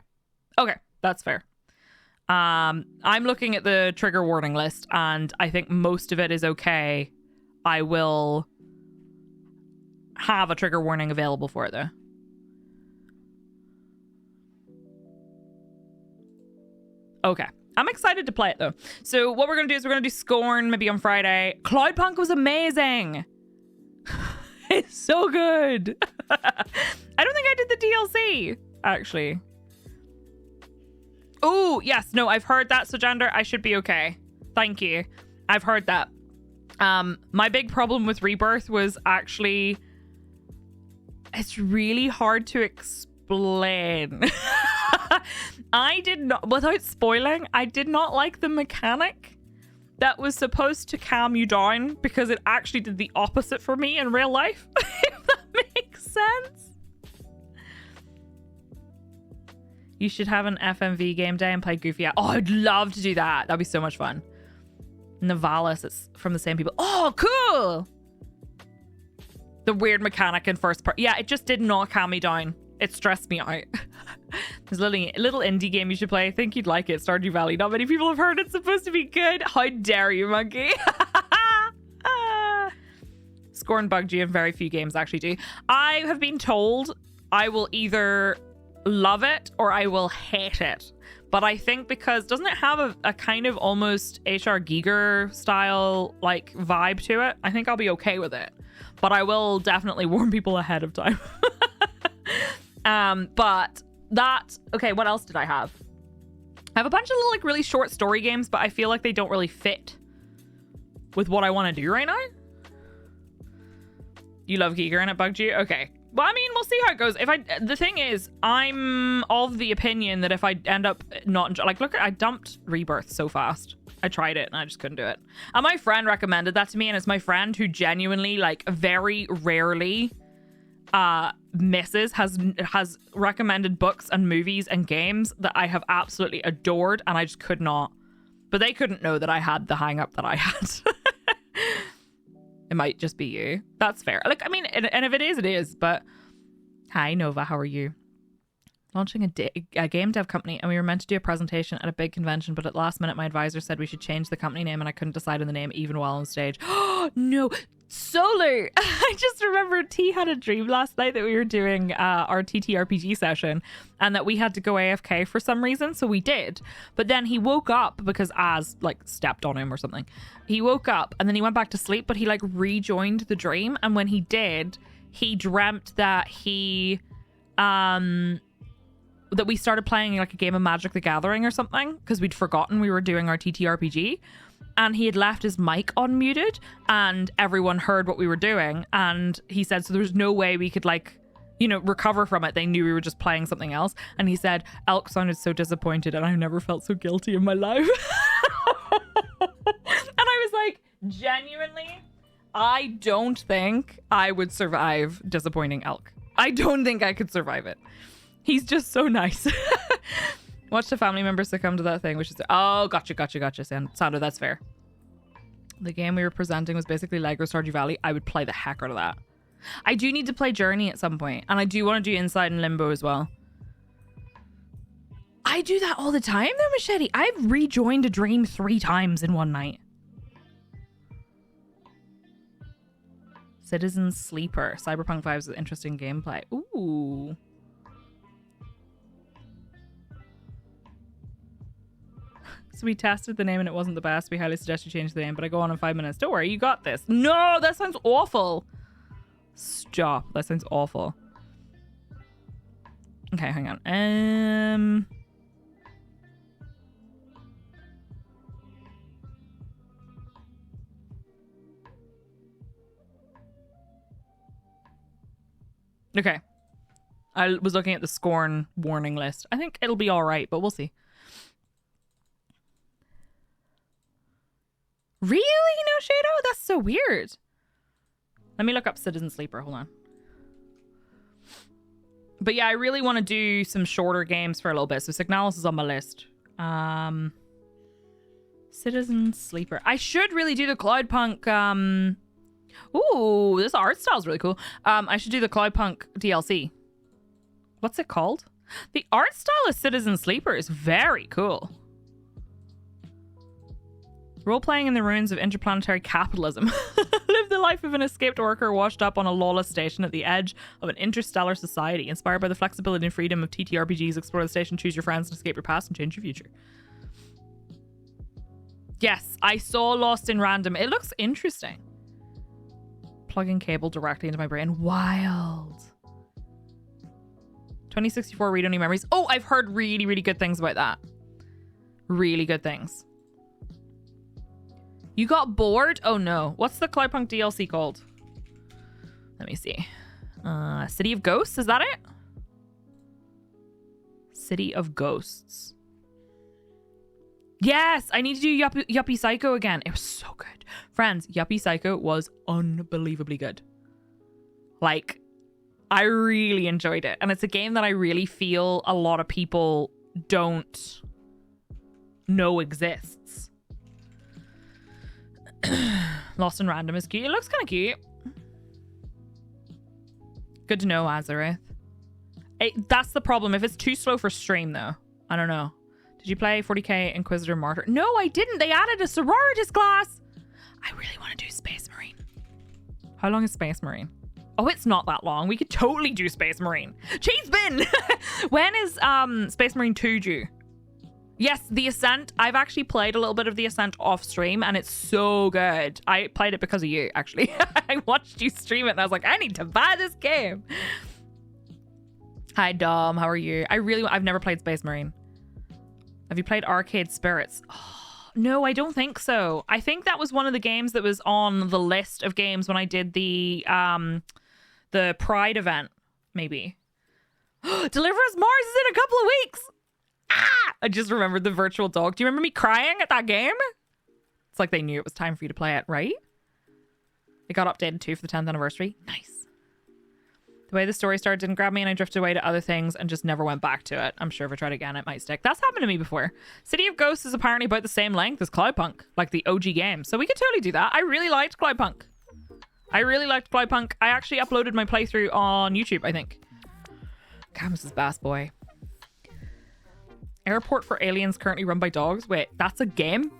Okay. That's fair. I'm looking at the trigger warning list and I think most of it is okay. I will have a trigger warning available for it though. Okay. I'm excited to play it though. So what we're going to do is we're going to do Scorn maybe on Friday. Cloudpunk was amazing. It's so good. I don't think I did the DLC actually. Oh, yes. No, I've heard that, Sojander. I should be okay. Thank you. I've heard that. My big problem with Rebirth was actually it's really hard to explain. I did not, without spoiling, I did not like the mechanic that was supposed to calm you down because it actually did the opposite for me in real life. If that makes sense. You should have an FMV game day and play Goofy out. Oh, I'd love to do that. That'd be so much fun. Navalis, it's from the same people. Oh, cool. The weird mechanic in first part. Yeah, it just did not calm me down. It stressed me out. There's a little indie game you should play. I think you'd like it. Stardew Valley. Not many people have heard it's supposed to be good. How dare you, monkey? Scorn bugged you, and very few games actually do. I have been told I will either love it or I will hate it. But I think because doesn't it have a kind of almost HR Giger style like vibe to it? I think I'll be okay with it. But I will definitely warn people ahead of time. But that, okay, what else did I have? I have a bunch of little, like, really short story games, but I feel like they don't really fit with what I want to do right now. You love Giger and it bugged you? Okay. Well, I mean, we'll see how it goes. The thing is, I'm of the opinion that if I end up not, like, look, I dumped Rebirth so fast. I tried it and I just couldn't do it. And my friend recommended that to me, and it's my friend who genuinely, like, very rarely has recommended books and movies and games that I have absolutely adored, and I just could not. But they couldn't know that I had the hang up that I had. It might just be you. That's fair. Like, I mean, and if it is, it is. But hi, Nova. How are you? Launching a game dev company, and we were meant to do a presentation at a big convention, but at last minute, my advisor said we should change the company name, and I couldn't decide on the name even while on stage. Oh, no. Solar. I just remember T had a dream last night that we were doing our TTRPG session and that we had to go AFK for some reason, so we did. But then he woke up because Az like stepped on him or something. He woke up and then he went back to sleep, but he like rejoined the dream, and when he did, he dreamt that he that we started playing like a game of Magic the Gathering or something because we'd forgotten we were doing our TTRPG. And he had left his mic unmuted and everyone heard what we were doing. And he said, so there was no way we could like, you know, recover from it. They knew we were just playing something else. And he said, Elk sounded so disappointed and I've never felt so guilty in my life. And I was like, genuinely, I don't think I would survive disappointing Elk. I don't think I could survive it. He's just so nice. Watch the family members succumb to that thing, which is... Oh, gotcha. Sandra, that's fair. The game we were presenting was basically Lego Stardew Valley. I would play the heck out of that. I do need to play Journey at some point, and I do want to do Inside and Limbo as well. I do that all the time, though, Machete. I've rejoined a dream 3 times in one night. Citizen Sleeper. Cyberpunk 5's interesting gameplay. Ooh. So we tested the name and it wasn't the best. We highly suggest you change the name, but I go on in 5 minutes. Don't worry, you got this. No, that sounds awful. Stop. That sounds awful. Okay, hang on. Okay. I was looking at the Scorn warning list. I think it'll be all right, but we'll see. Really? No Shadow? That's so weird. Let me look up Citizen Sleeper. Hold on. But yeah, I really want to do some shorter games for a little bit. So Signalis is on my list. Citizen Sleeper. I should really do the Cloudpunk. Ooh, this art style is really cool. I should do the Cloudpunk DLC. What's it called? The art style of Citizen Sleeper is very cool. Role-playing in the ruins of interplanetary capitalism. Live the life of an escaped worker washed up on a lawless station at the edge of an interstellar society. Inspired by the flexibility and freedom of TTRPGs, explore the station, choose your friends, and escape your past and change your future. Yes, I saw Lost in Random. It looks interesting. Plugging cable directly into my brain. Wild. 2064 read-only memories. Oh, I've heard really, really good things about that. Really good things. You got bored? Oh no. What's the Cloudpunk DLC called? Let me see. City of Ghosts, is that it? City of Ghosts. Yes, I need to do Yuppie Psycho again. It was so good. Friends, Yuppie Psycho was unbelievably good. Like, I really enjoyed it. And it's a game that I really feel a lot of people don't know exists. Lost in Random is cute. It looks kind of cute. Good to know, Azareth. That's the problem. If it's too slow for stream, though. I don't know. Did you play 40k Inquisitor Martyr? No, I didn't. They added a sororitas class. I really want to do Space Marine. How long is Space Marine? Oh, it's not that long. We could totally do Space Marine. Cheese bin! When is Space Marine 2 due? Yes, The Ascent. I've actually played a little bit of The Ascent off stream and it's so good. I played it because of you, actually. I watched you stream it and I was like, I need to buy this game. Hi, Dom. How are you? I've never played Space Marine. Have you played Arcade Spirits? Oh, no, I don't think so. I think that was one of the games that was on the list of games when I did the Pride event, maybe. Deliver Us Mars is in a couple of weeks. Ah! I just remembered the virtual dog. Do you remember me crying at that game? It's like they knew it was time for you to play it, right? It got updated too for the 10th anniversary. Nice. The way the story started didn't grab me and I drifted away to other things and just never went back to it. I'm sure if I tried again, it might stick. That's happened to me before. City of Ghosts is apparently about the same length as Cloudpunk, like the OG game. So we could totally do that. I really liked Cloudpunk. I actually uploaded my playthrough on YouTube, I think. Camus's Bass Boy. Airport for Aliens currently run by dogs. Wait, that's a game?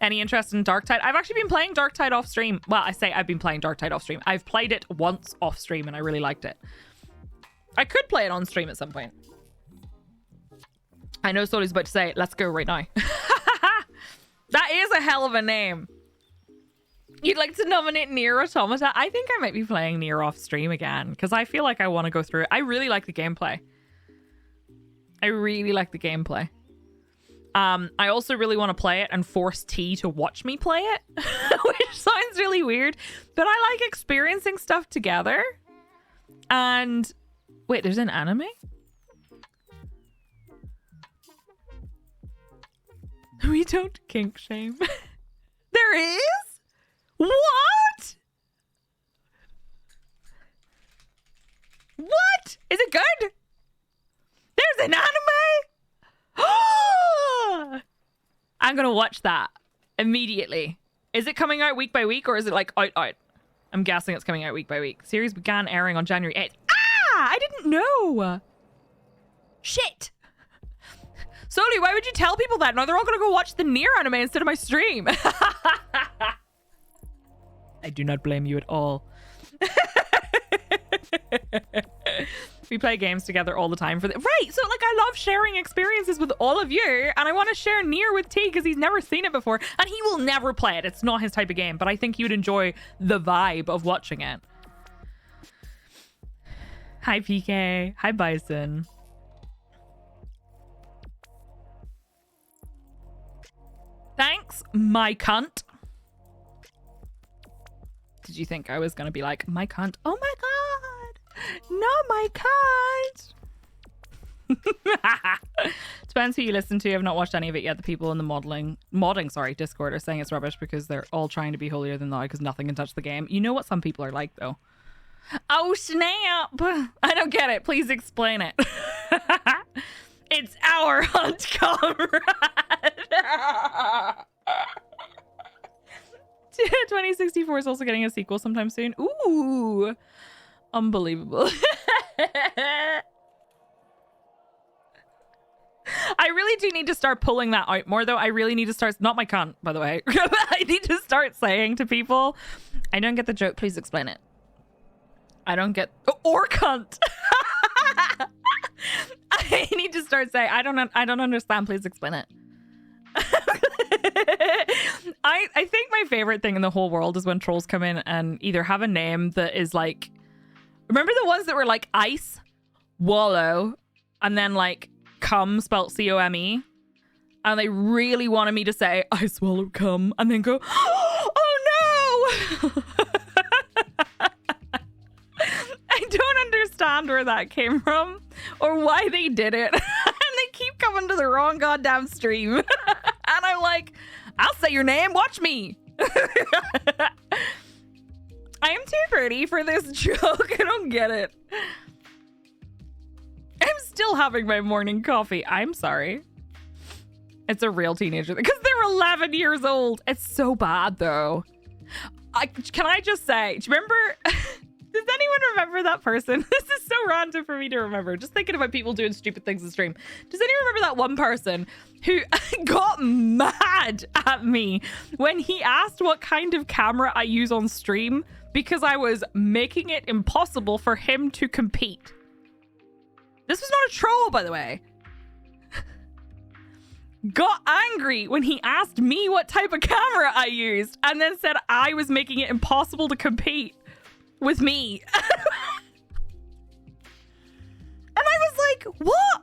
Any interest in Darktide? I've actually been playing Darktide off stream. Well, I say I've been playing Darktide off stream. I've played it once off stream and I really liked it. I could play it on stream at some point. I know Soli's about to say, let's go right now. That is a hell of a name. You'd like to nominate Nier Automata? I think I might be playing Nier off stream again because I feel like I want to go through it. I really like the gameplay. I also really want to play it and force T to watch me play it, which sounds really weird, but I like experiencing stuff together. And wait, there's an anime? We don't kink shame. There is? What? What? Is it good? There's an anime? I'm gonna watch that immediately. Is it coming out week by week or is it like out? I'm guessing it's coming out week by week. Series began airing on January 8th. Ah! I didn't know. Shit. Soli, why would you tell people that? Now they're all gonna go watch the Nier anime instead of my stream. I do not blame you at all. We play games together all the time right, so like I love sharing experiences with all of you and I want to share Nier with T because he's never seen it before and he will never play it. It's not his type of game, but I think he would enjoy the vibe of watching it. Hi PK. Hi Bison. Thanks, my cunt. Did you think I was gonna be like, my cunt? Oh my god! Not my cunt! Depends who you listen to. I've not watched any of it yet. The people in the modding, Discord are saying it's rubbish because they're all trying to be holier than thou because nothing can touch the game. You know what some people are like, though. Oh, snap! I don't get it. Please explain it. It's our hunt, comrade! 2064 is also getting a sequel sometime soon. Ooh! Unbelievable. I really do need to start pulling that out more, though. I really need to start... Not my cunt, by the way. I need to start saying to people, I don't get the joke. Please explain it. I don't get... Or cunt. I need to start saying, I don't understand. Please explain it. I think my favorite thing in the whole world is when trolls come in and either have a name that is like... Remember the ones that were like ice, wallow, and then like cum spelt C-O-M-E? And they really wanted me to say, I swallowed cum, and then go, oh no! I don't understand where that came from or why they did it. And they keep coming to the wrong goddamn stream. And I'm like, I'll say your name, watch me. I am too pretty for this joke. I don't get it. I'm still having my morning coffee. I'm sorry. It's a real teenager because they're 11 years old. It's so bad though. Can I just say, do you remember? Does anyone remember that person? This is so random for me to remember. Just thinking about people doing stupid things in stream. Does anyone remember that one person who got mad at me when he asked what kind of camera I use on stream because I was making it impossible for him to compete? This was not a troll, by the way. Got angry when he asked me what type of camera I used and then said I was making it impossible to compete with me. And I was like, what?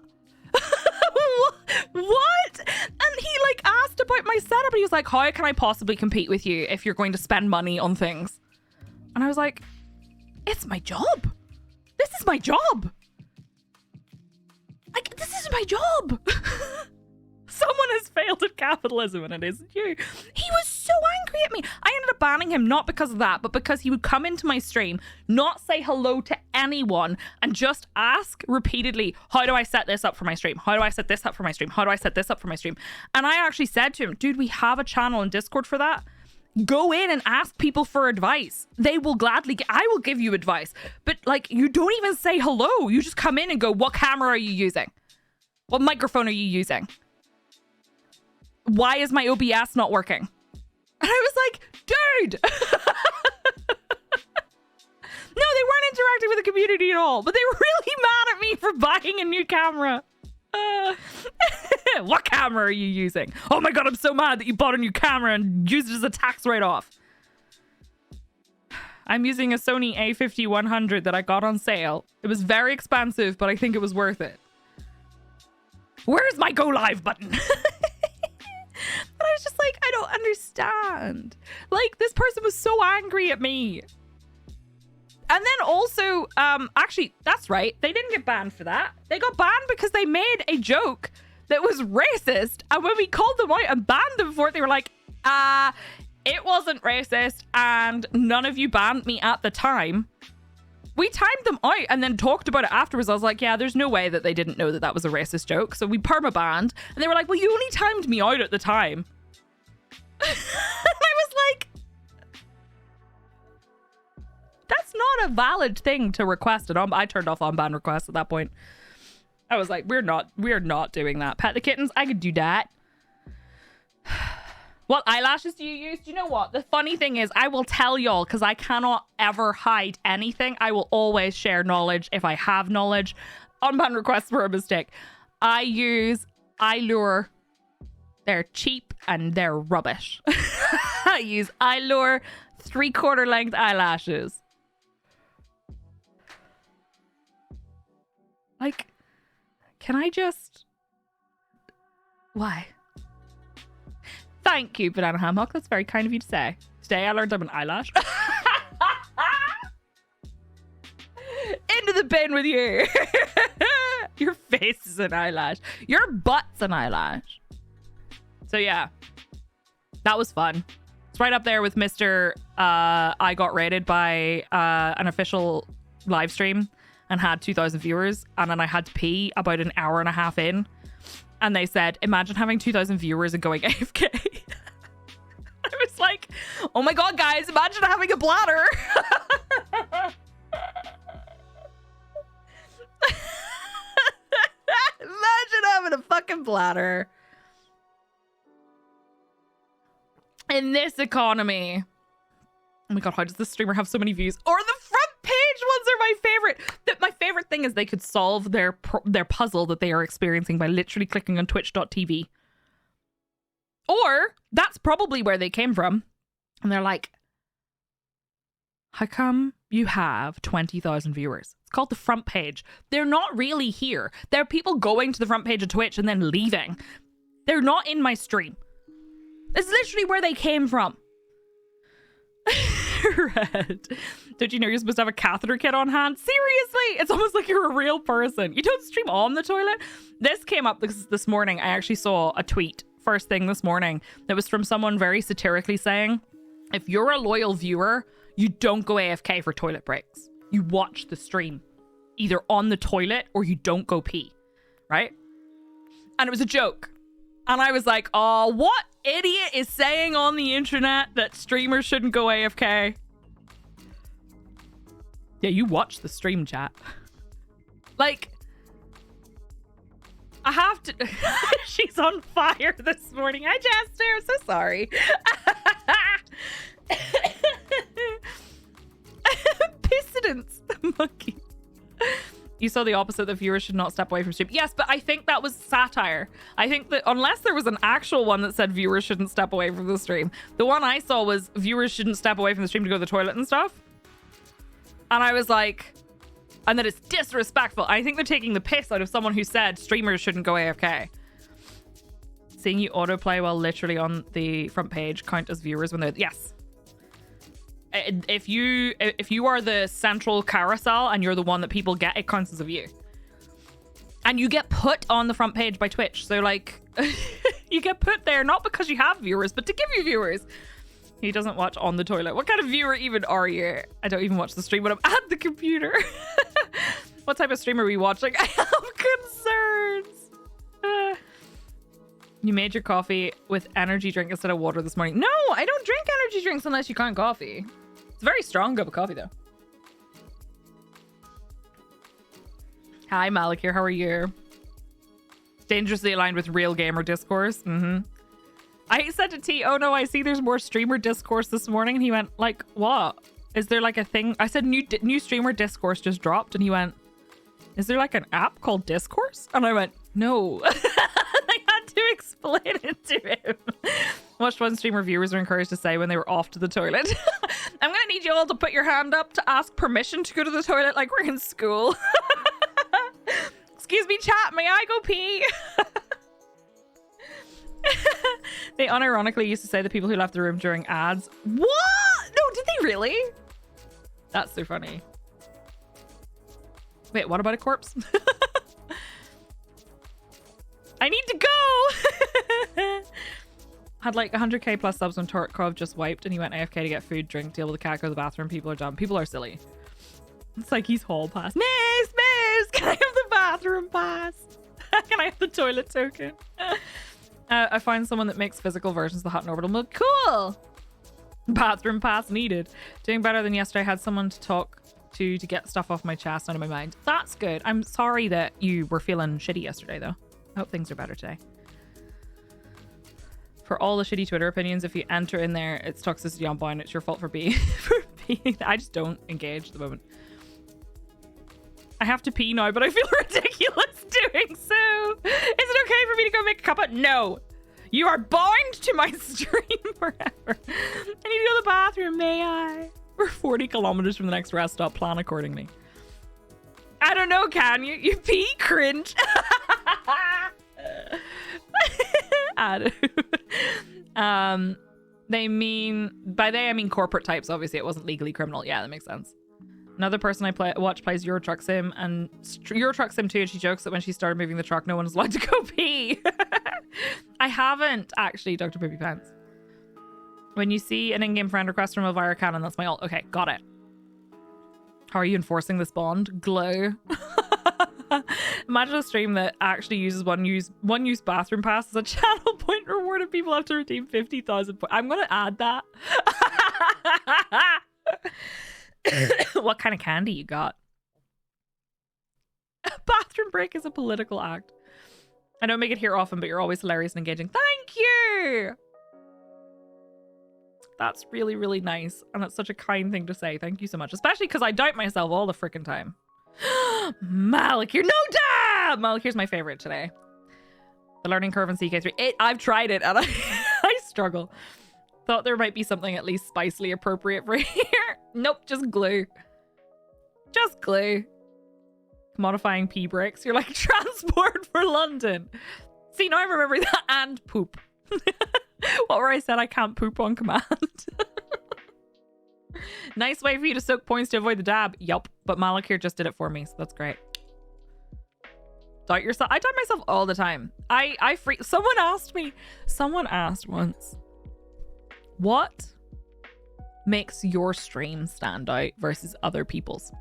What? And he like asked about my setup and he was like, how can I possibly compete with you if you're going to spend money on things? And I was like, it's my job. This is my job. Like, this is my job. Someone has failed at capitalism and it isn't you. He was so angry at me. I ended up banning him, not because of that, but because he would come into my stream, not say hello to anyone, and just ask repeatedly, how do I set this up for my stream? How do I set this up for my stream? How do I set this up for my stream? And I actually said to him, dude, we have a channel in Discord for that. Go in and ask people for advice. They will gladly, I will give you advice. But like, you don't even say hello. You just come in and go, what camera are you using? What microphone are you using? Why is my OBS not working? And I was like, dude. No, they weren't interacting with the community at all, but they were really mad at me for buying a new camera. What camera are you using? Oh my god, I'm so mad that you bought a new camera and used it as a tax write-off. I'm using a Sony A50-100 that I got on sale. It was very expensive, but I think it was worth it. Where's my go live button? And I was just like, I don't understand. Like, this person was so angry at me. And then also, actually, that's right. They didn't get banned for that. They got banned because they made a joke that was racist. And when we called them out and banned them for it, they were like, it wasn't racist. And none of you banned me at the time. We timed them out and then talked about it afterwards. I was like, yeah, there's no way that they didn't know that that was a racist joke. So we perma-banned. And they were like, well, you only timed me out at the time. And I was like, that's not a valid thing to request it on. I turned off on-ban requests at that point. I was like, we're not doing that. Pet the kittens, I could do that. What eyelashes do you use? Do you know what? The funny thing is, I will tell y'all because I cannot ever hide anything. I will always share knowledge if I have knowledge. On-ban requests were a mistake. I use Eyelure. They're cheap and they're rubbish. I use Eyelure 3/4 length eyelashes. Like, can I just... Why? Thank you, Banana Hammock. That's very kind of you to say. Today I learned I'm an eyelash. Into the bin with you. Your face is an eyelash. Your butt's an eyelash. So yeah, that was fun. It's right up there with Mr. I got rated by an official live stream and had 2,000 viewers. And then I had to pee about an hour and a half in. And they said, imagine having 2,000 viewers and going AFK. I was like, oh my god, guys, imagine having a bladder. Imagine having a fucking bladder. In this economy. Oh my god, how does this streamer have so many views? Or the front page ones are my favorite. My favorite thing is they could solve their puzzle that they are experiencing by literally clicking on twitch.tv. Or that's probably where they came from. And they're like, how come you have 20,000 viewers? It's called the front page. They're not really here. There are people going to the front page of Twitch and then leaving. They're not in my stream. It's literally where they came from. Red. Did you know you're supposed to have a catheter kit on hand? Seriously, it's almost like you're a real person. You don't stream on the toilet. This came up this morning. I actually saw a tweet first thing this morning that was from someone very satirically saying, if you're a loyal viewer, you don't go AFK for toilet breaks. You watch the stream either on the toilet or you don't go pee, right? And it was a joke. And I was like, oh, what idiot is saying on the internet that streamers shouldn't go AFK? Yeah, you watch the stream, chat. Like, I have to... She's on fire this morning. Hi, Jester. I'm so sorry. Pissidence, monkey. You saw the opposite, that viewers should not step away from stream. Yes, but I think that was satire. I think that unless there was an actual one that said viewers shouldn't step away from the stream, the one I saw was viewers shouldn't step away from the stream to go to the toilet and stuff. And I was like, and that it's disrespectful. I think they're taking the piss out of someone who said streamers shouldn't go AFK. Seeing you autoplay while literally on the front page count as viewers when they're... Yes. If you are the central carousel and you're the one that people get, it counts as a view. And you get put on the front page by Twitch. So like, you get put there not because you have viewers, but to give you viewers. He doesn't watch on the toilet. What kind of viewer even are you? I don't even watch the stream when I'm at the computer. What type of stream are we watching? I have concerns. You made your coffee with energy drink instead of water this morning. No, I don't drink energy drinks unless you count coffee. It's a very strong cup of coffee, though. Hi, Malik here. How are you? Dangerously aligned with real gamer discourse. I said to T, oh no, I see there's more streamer discourse this morning. And he went, like, what? Is there like a thing? I said, new streamer discourse just dropped. And he went, is there like an app called Discourse? And I went, no. I had to explain it to him. Watched one streamer viewers are encouraged to say when they were off to the toilet. I'm going to need you all to put your hand up to ask permission to go to the toilet like we're in school. Excuse me, chat. May I go pee? They unironically used to say the people who left the room during ads. What? No, did they really? That's so funny. Wait, what about a corpse? I need to go. Had like 100k plus subs when Tortkov just wiped and he went AFK to get food, drink, deal with the cat, go to the bathroom. People are dumb. People are silly. It's like he's hall pass. Miss, can I have the bathroom pass? Can I have the toilet token? I find someone that makes physical versions of the hot and orbital mode. Cool. Bathroom pass needed. Doing better than yesterday. I had someone to talk to get stuff off my chest, out of my mind. That's good. I'm sorry that you were feeling shitty yesterday, though. I hope things are better today. For all the shitty Twitter opinions, if you enter in there, it's toxicity on bound. It's your fault for being... I just don't engage at the moment. I have to pee now, but I feel ridiculous doing so. Is it okay for me to go make a cuppa? No. You are bound to my stream forever. I need to go to the bathroom, may I? We're 40 kilometers from the next rest stop. Plan accordingly. I don't know, can you? You pee? Cringe. They mean... By they, I mean corporate types. Obviously, it wasn't legally criminal. Yeah, that makes sense. Another person I watch plays Euro Truck Sim, and Euro Truck Sim 2, and she jokes that when she started moving the truck, no one was allowed to go pee. I haven't, actually, Dr. Poopy Pants. When you see an in-game friend request from Elvira Cannon, that's my ult. Okay, got it. How are you enforcing this bond? Glow. Imagine a stream that actually uses one use bathroom pass as a channel point reward and people have to redeem 50,000 points. I'm going to add that. What kind of candy you got? A bathroom break is a political act. I don't make it here often, but you're always hilarious and engaging. Thank you! That's really, really nice. And that's such a kind thing to say. Thank you so much. Especially because I doubt myself all the freaking time. Malakir. No, damn! Malakir's my favorite today. The learning curve in CK3. I've tried it and I struggle. Thought there might be something at least spicily appropriate for here. Nope, just glue. Just glue. Modifying pee breaks. You're like transport for London. See, now I'm remembering that. And poop. What were I said? I can't poop on command. Nice way for you to soak points to avoid the dab. Yup. But Malik here just did it for me, so that's great. Doubt yourself. I doubt myself all the time. Someone asked once, what makes your stream stand out versus other people's?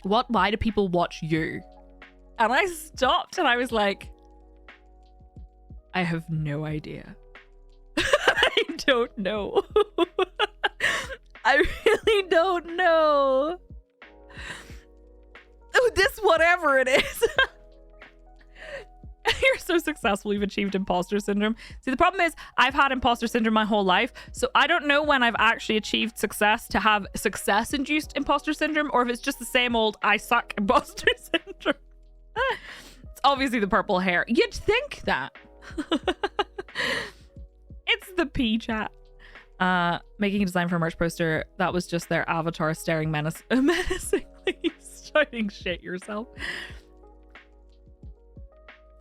Why do people watch you? And I stopped and I was like, I have no idea. I don't know. I really don't know. Oh, this whatever it is. You're so successful, you've achieved imposter syndrome. See, the problem is I've had imposter syndrome my whole life, so I don't know when I've actually achieved success to have success-induced imposter syndrome, or if it's just the same old I suck imposter syndrome. It's obviously the purple hair. You'd think that. It's the P chat. Making a design for a merch poster that was just their avatar staring menacingly, shouting shit yourself.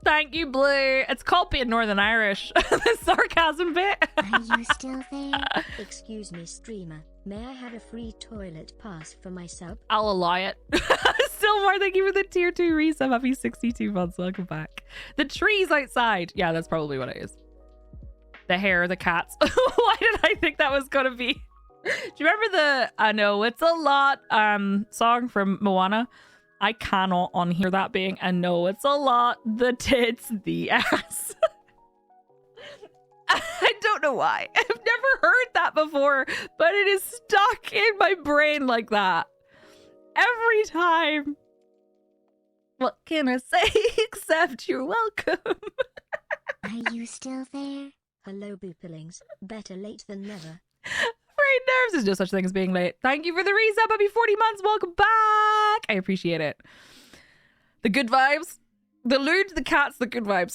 Thank you, Blue. It's called being Northern Irish. The sarcasm bit. Are you still there? Excuse me, streamer. May I have a free toilet pass for my sub? I'll allow it. Still more, thank you for the tier 2 resub. Happy 62 months. Welcome back. The trees outside. Yeah, that's probably what it is. The hair, the cats. Why did I think that was gonna be? Do you remember the I know it's a lot song from Moana? I cannot unhear that being I know it's a lot, the tits, the ass. I don't know why. I've never heard that before, but it is stuck in my brain like that. Every time. What can I say except you're welcome? Are you still there? Hello, boopalings. Better late than never. Afraid nerves. There's no such thing as being late. Thank you for the resub. Happy 40 months. Welcome back. I appreciate it. The good vibes. The lewd, the cats, the good vibes.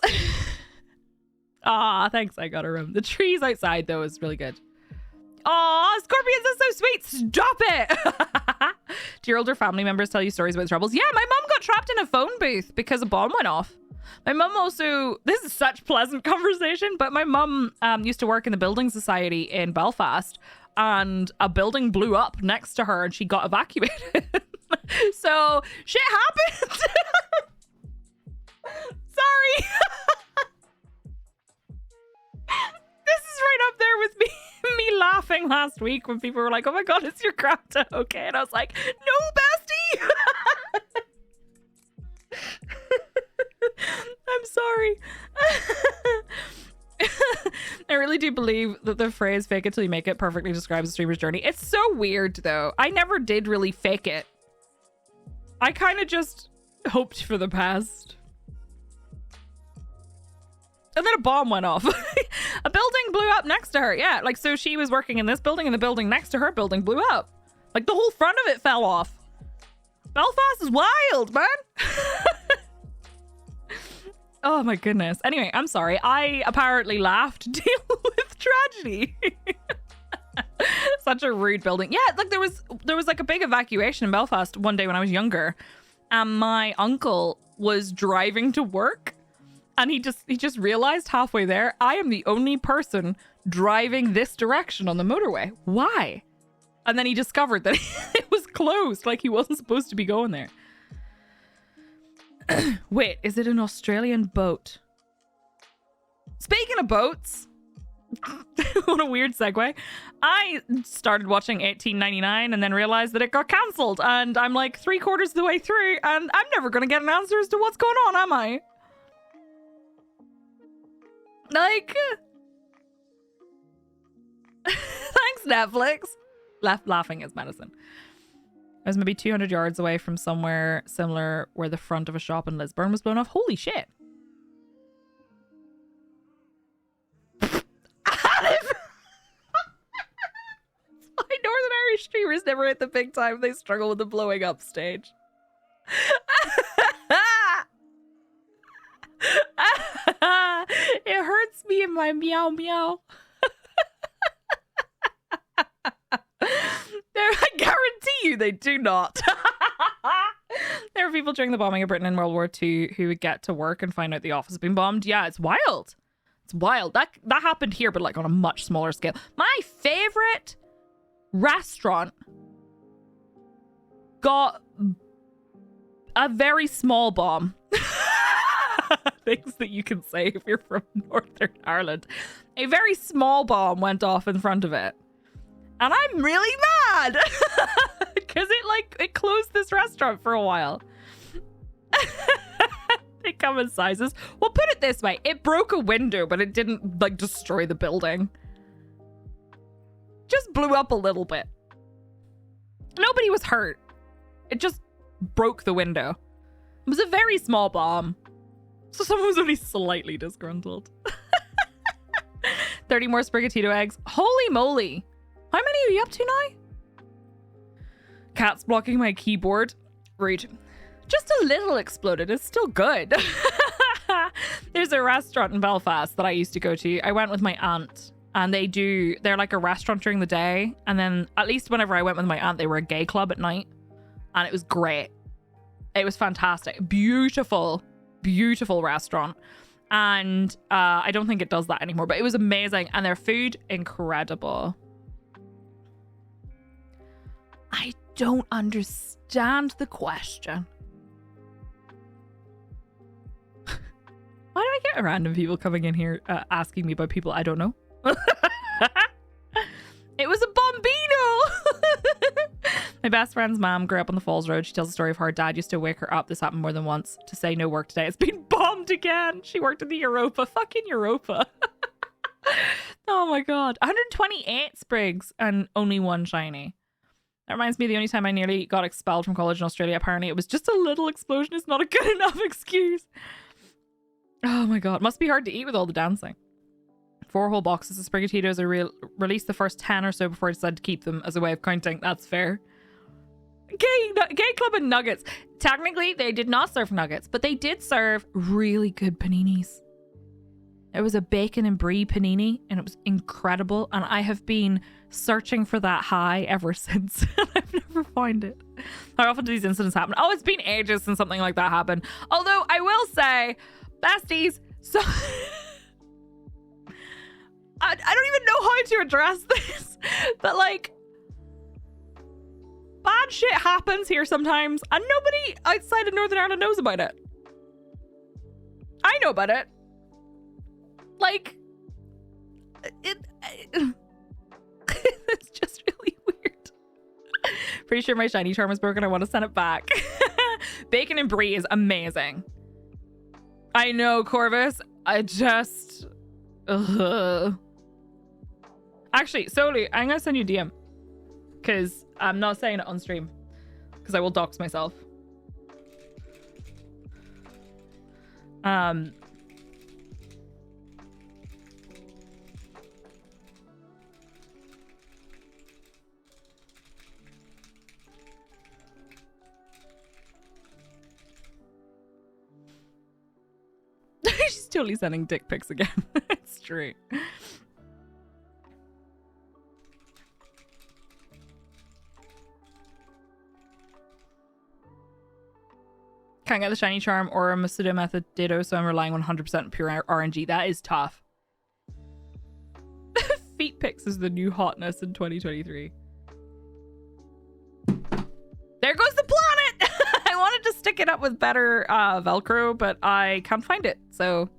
Ah, thanks. I got a room. The trees outside, though, is really good. Aw, scorpions are so sweet. Stop it. Do your older family members tell you stories about troubles? Yeah, my mom got trapped in a phone booth because a bomb went off. My mum also, this is such pleasant conversation, but my mum used to work in the building society in Belfast, and a building blew up next to her and she got evacuated. So shit happened. Sorry. This is right up there with me laughing last week when people were like, oh my god, is your grandpa okay? And I was like, no, bestie. I'm sorry. I really do believe that the phrase fake it till you make it perfectly describes a streamer's journey. It's so weird though. I never did really fake it. I kind of just hoped for the best. And then a bomb went off. A building blew up next to her. Yeah, like, so she was working in this building and the building next to her building blew up. Like, the whole front of it fell off. Belfast is wild, man. Oh my goodness. Anyway, I'm sorry. I apparently laughed to deal with tragedy. Such a rude building. Yeah, like there was like a big evacuation in Belfast one day when I was younger. And my uncle was driving to work. And he just realized halfway there, I am the only person driving this direction on the motorway. Why? And then he discovered that it was closed, like he wasn't supposed to be going there. Wait, is it an Australian boat? Speaking of boats, what a weird segue. I started watching 1899 and then realized that it got cancelled. And I'm like 3/4 of the way through and I'm never going to get an answer as to what's going on, am I? Like, thanks, Netflix. Laughing is medicine. I was maybe 200 yards away from somewhere similar where the front of a shop in Lisburn was blown off. Holy shit. Why Northern Irish streamers never hit the big time. They struggle with the blowing up stage. It hurts me in my meow meow. I guarantee you they do not. There were people during the bombing of Britain in World War II who would get to work and find out the office had been bombed. Yeah, it's wild. It's wild. That happened here, but like on a much smaller scale. My favorite restaurant got a very small bomb. Things that you can say if you're from Northern Ireland. A very small bomb went off in front of it. And I'm really mad because it closed this restaurant for a while. They come in sizes. Well, put it this way. It broke a window, but it didn't like destroy the building. Just blew up a little bit. Nobody was hurt. It just broke the window. It was a very small bomb. So someone was only slightly disgruntled. 30 more Sprigatito eggs. Holy moly. How many are you up to now? Cat's blocking my keyboard. Rude. Just a little exploded. It's still good. There's a restaurant in Belfast that I used to go to. I went with my aunt. And they're like a restaurant during the day. And then at least whenever I went with my aunt, they were a gay club at night. And it was great. It was fantastic. Beautiful, beautiful restaurant. And I don't think it does that anymore, but it was amazing. And their food, incredible. I don't understand the question. Why do I get random people coming in here asking me about people I don't know? It was a bombino. My best friend's mom grew up on the Falls Road. She tells the story of how her dad used to wake her up. This happened more than once to say no work today. It's been bombed again. She worked in the Europa. Fucking Europa. Oh my god. 128 sprigs and only one shiny. That reminds me, the only time I nearly got expelled from college in Australia, apparently it was just a little explosion. It's not a good enough excuse. Oh my god. Must be hard to eat with all the dancing. 4 whole boxes of Sprigatitos. I released the first 10 or so before I decided to keep them as a way of counting. That's fair. Gay Club and nuggets. Technically, they did not serve nuggets, but they did serve really good paninis. It was a bacon and brie panini, and it was incredible. And I have been searching for that high ever since. I've never found it. How often do these incidents happen? Oh, it's been ages since something like that happened. Although I will say, besties, so I don't even know how to address this, but like, bad shit happens here sometimes, and nobody outside of Northern Ireland knows about it. I know about it. Like, it's just really weird. Pretty sure my shiny charm is broken. I want to send it back. Bacon and brie is amazing. I know, Corvus. I just... Ugh. Actually, Soli, I'm going to send you a DM. Because I'm not saying it on stream. Because I will dox myself. She's totally sending dick pics again. It's true. Can't get the shiny charm or a Masuda method ditto, so I'm relying 100% pure RNG. That is tough. Feet pics is the new hotness in 2023. There goes the planet! I wanted to stick it up with better Velcro, but I can't find it. So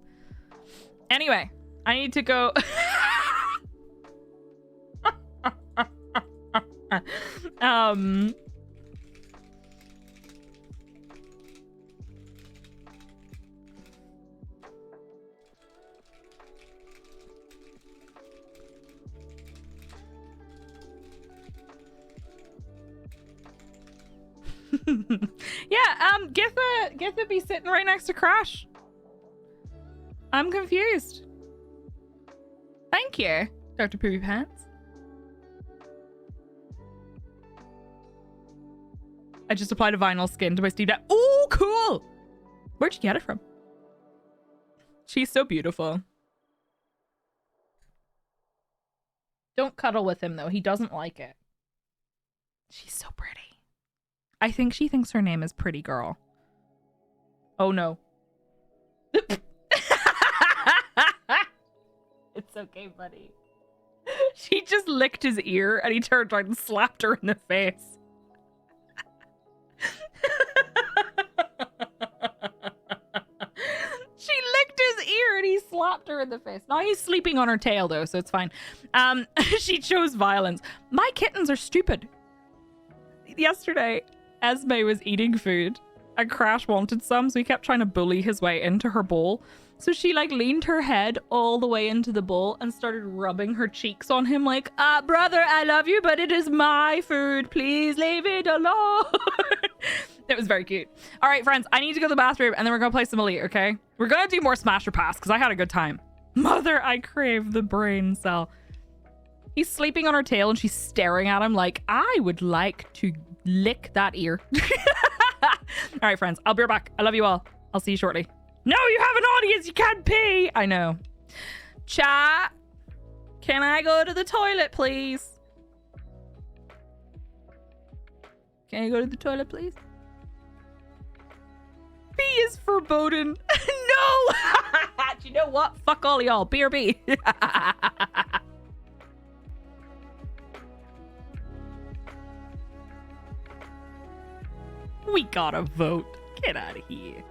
anyway, I need to go. Yeah, Githa be sitting right next to Crash. I'm confused. Thank you, Dr. Poopy Pants. I just applied a vinyl skin to my Steve Dad. Oh, cool! Where'd you get it from? She's so beautiful. Don't cuddle with him, though. He doesn't like it. She's so pretty. I think she thinks her name is Pretty Girl. Oh no. It's okay, buddy. She just licked his ear and he turned around and slapped her in the face. She licked his ear and he slapped her in the face. Now he's sleeping on her tail though, so it's fine. She chose violence. My kittens are stupid. Yesterday, Esme was eating food and Crash wanted some, so he kept trying to bully his way into her bowl. So she like leaned her head all the way into the bowl and started rubbing her cheeks on him like, brother, I love you, but it is my food. Please leave it alone. It was very cute. All right, friends, I need to go to the bathroom and then we're going to play some Elite, okay? We're going to do more Smash or Pass because I had a good time. Mother, I crave the brain cell. He's sleeping on her tail and she's staring at him like, I would like to lick that ear. All right, friends, I'll be right back. I love you all. I'll see you shortly. No, you have an audience. You can't pee. I know. Chat, can I go to the toilet, please? Can I go to the toilet, please? B is foreboding. No! Do you know what? Fuck all y'all. B or B. We gotta vote. Get out of here.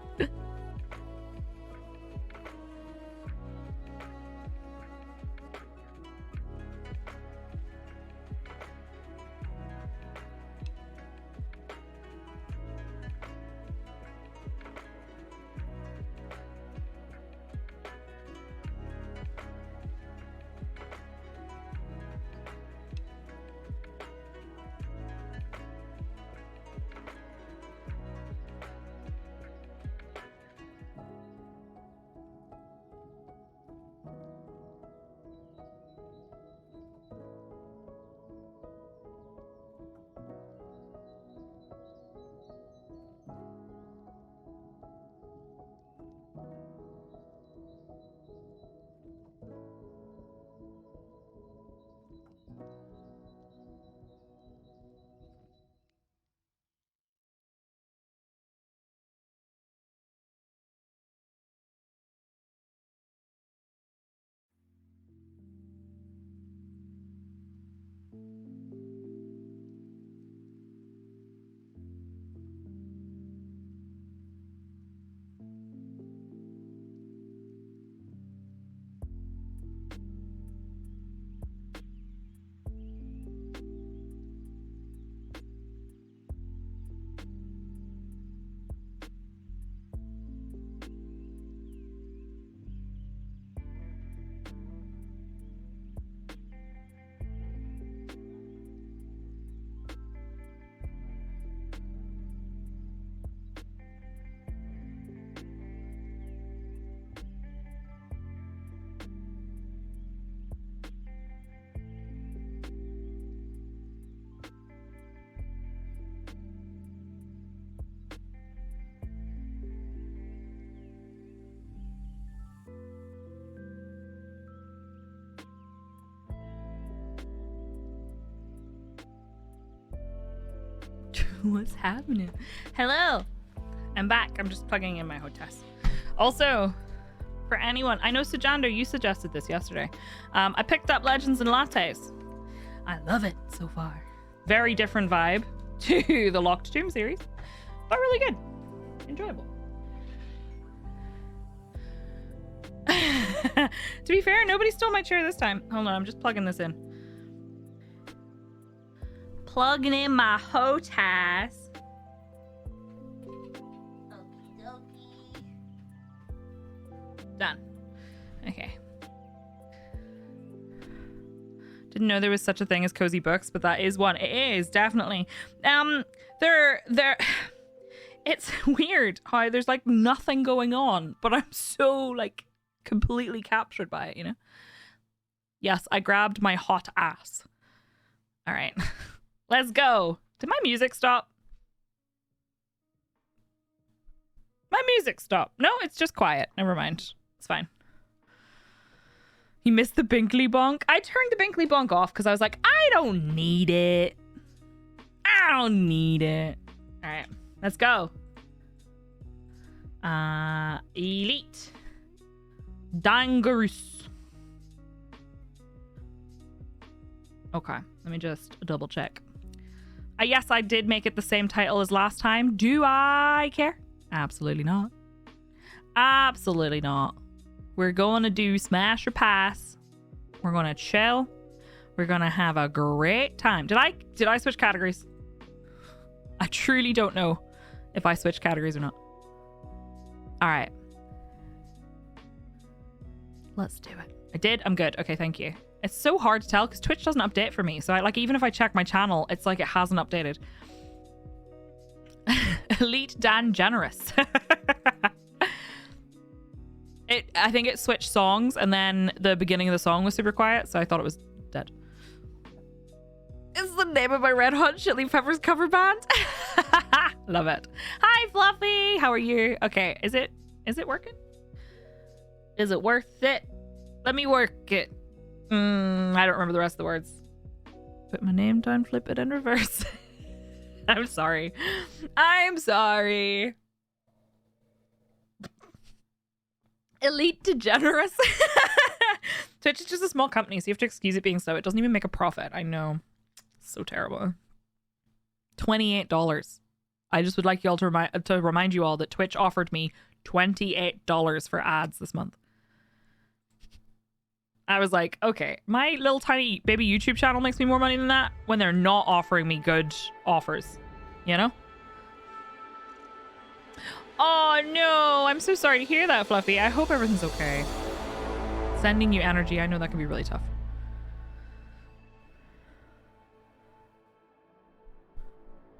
What's happening? Hello, I'm back. I'm just plugging in my hostess. Also, for anyone, I know Sujander, you suggested this yesterday. I picked up Legends and Lattes. I love it so far. Very different vibe to the Locked Tomb series, but really good, enjoyable. To be fair, nobody stole my chair this time. Hold on, I'm just plugging this in. Plugging in my hostess. Okie dokie. Done. Okay. Didn't know there was such a thing as cozy books, but that is one. It is definitely. It's weird how there's like nothing going on, but I'm so like completely captured by it, you know? Yes, I grabbed my hot ass. All right. Let's go. Did my music stop? My music stopped. No, it's just quiet. Never mind. It's fine. He missed the Binkley bonk. I turned the Binkley bonk off because I was like, I don't need it. I don't need it. All right, let's go. Elite. Dangerous. Okay, let me just double check. Yes, I did make it the same title as last time. Do I care? Absolutely not. Absolutely not. We're going to do smash or pass. We're going to chill. We're going to have a great time. Did I switch categories? I truly don't know if I switched categories or not. All right. Let's do it. I did. I'm good. Okay, thank you. It's so hard to tell because Twitch doesn't update for me. So even if I check my channel, it's like it hasn't updated. Elite Dan Generous. I think it switched songs and then the beginning of the song was super quiet, so I thought it was dead. It's the name of my Red Hot Chili Peppers cover band. Love it. Hi, Fluffy. How are you? Okay, is it working? Is it worth it? Let me work it. I don't remember the rest of the words. Put my name down, flip it, and reverse. I'm sorry. I'm sorry. Elite Degenerous. Twitch is just a small company, so you have to excuse it being slow. It doesn't even make a profit. I know. So terrible. $28. I just would like you all to remind you all that Twitch offered me $28 for ads this month. I was like, okay, my little tiny baby YouTube channel makes me more money than that when they're not offering me good offers, you know? Oh no, I'm so sorry to hear that, Fluffy. I hope everything's okay. Sending you energy, I know that can be really tough.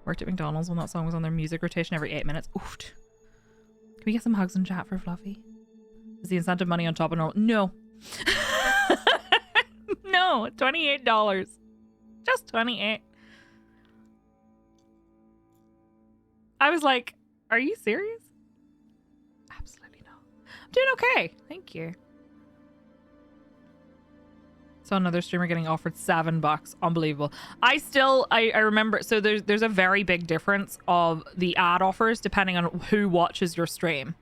Worked at McDonald's when that song was on their music rotation every 8 minutes. Oof. Can we get some hugs and chat for Fluffy? Is the incentive money on top of normal? No. No, $28. Just 28. I was like, are you serious? Absolutely not. I'm doing okay. Thank you. So another streamer getting offered $7. Unbelievable. I remember, so there's a very big difference of the ad offers depending on who watches your stream.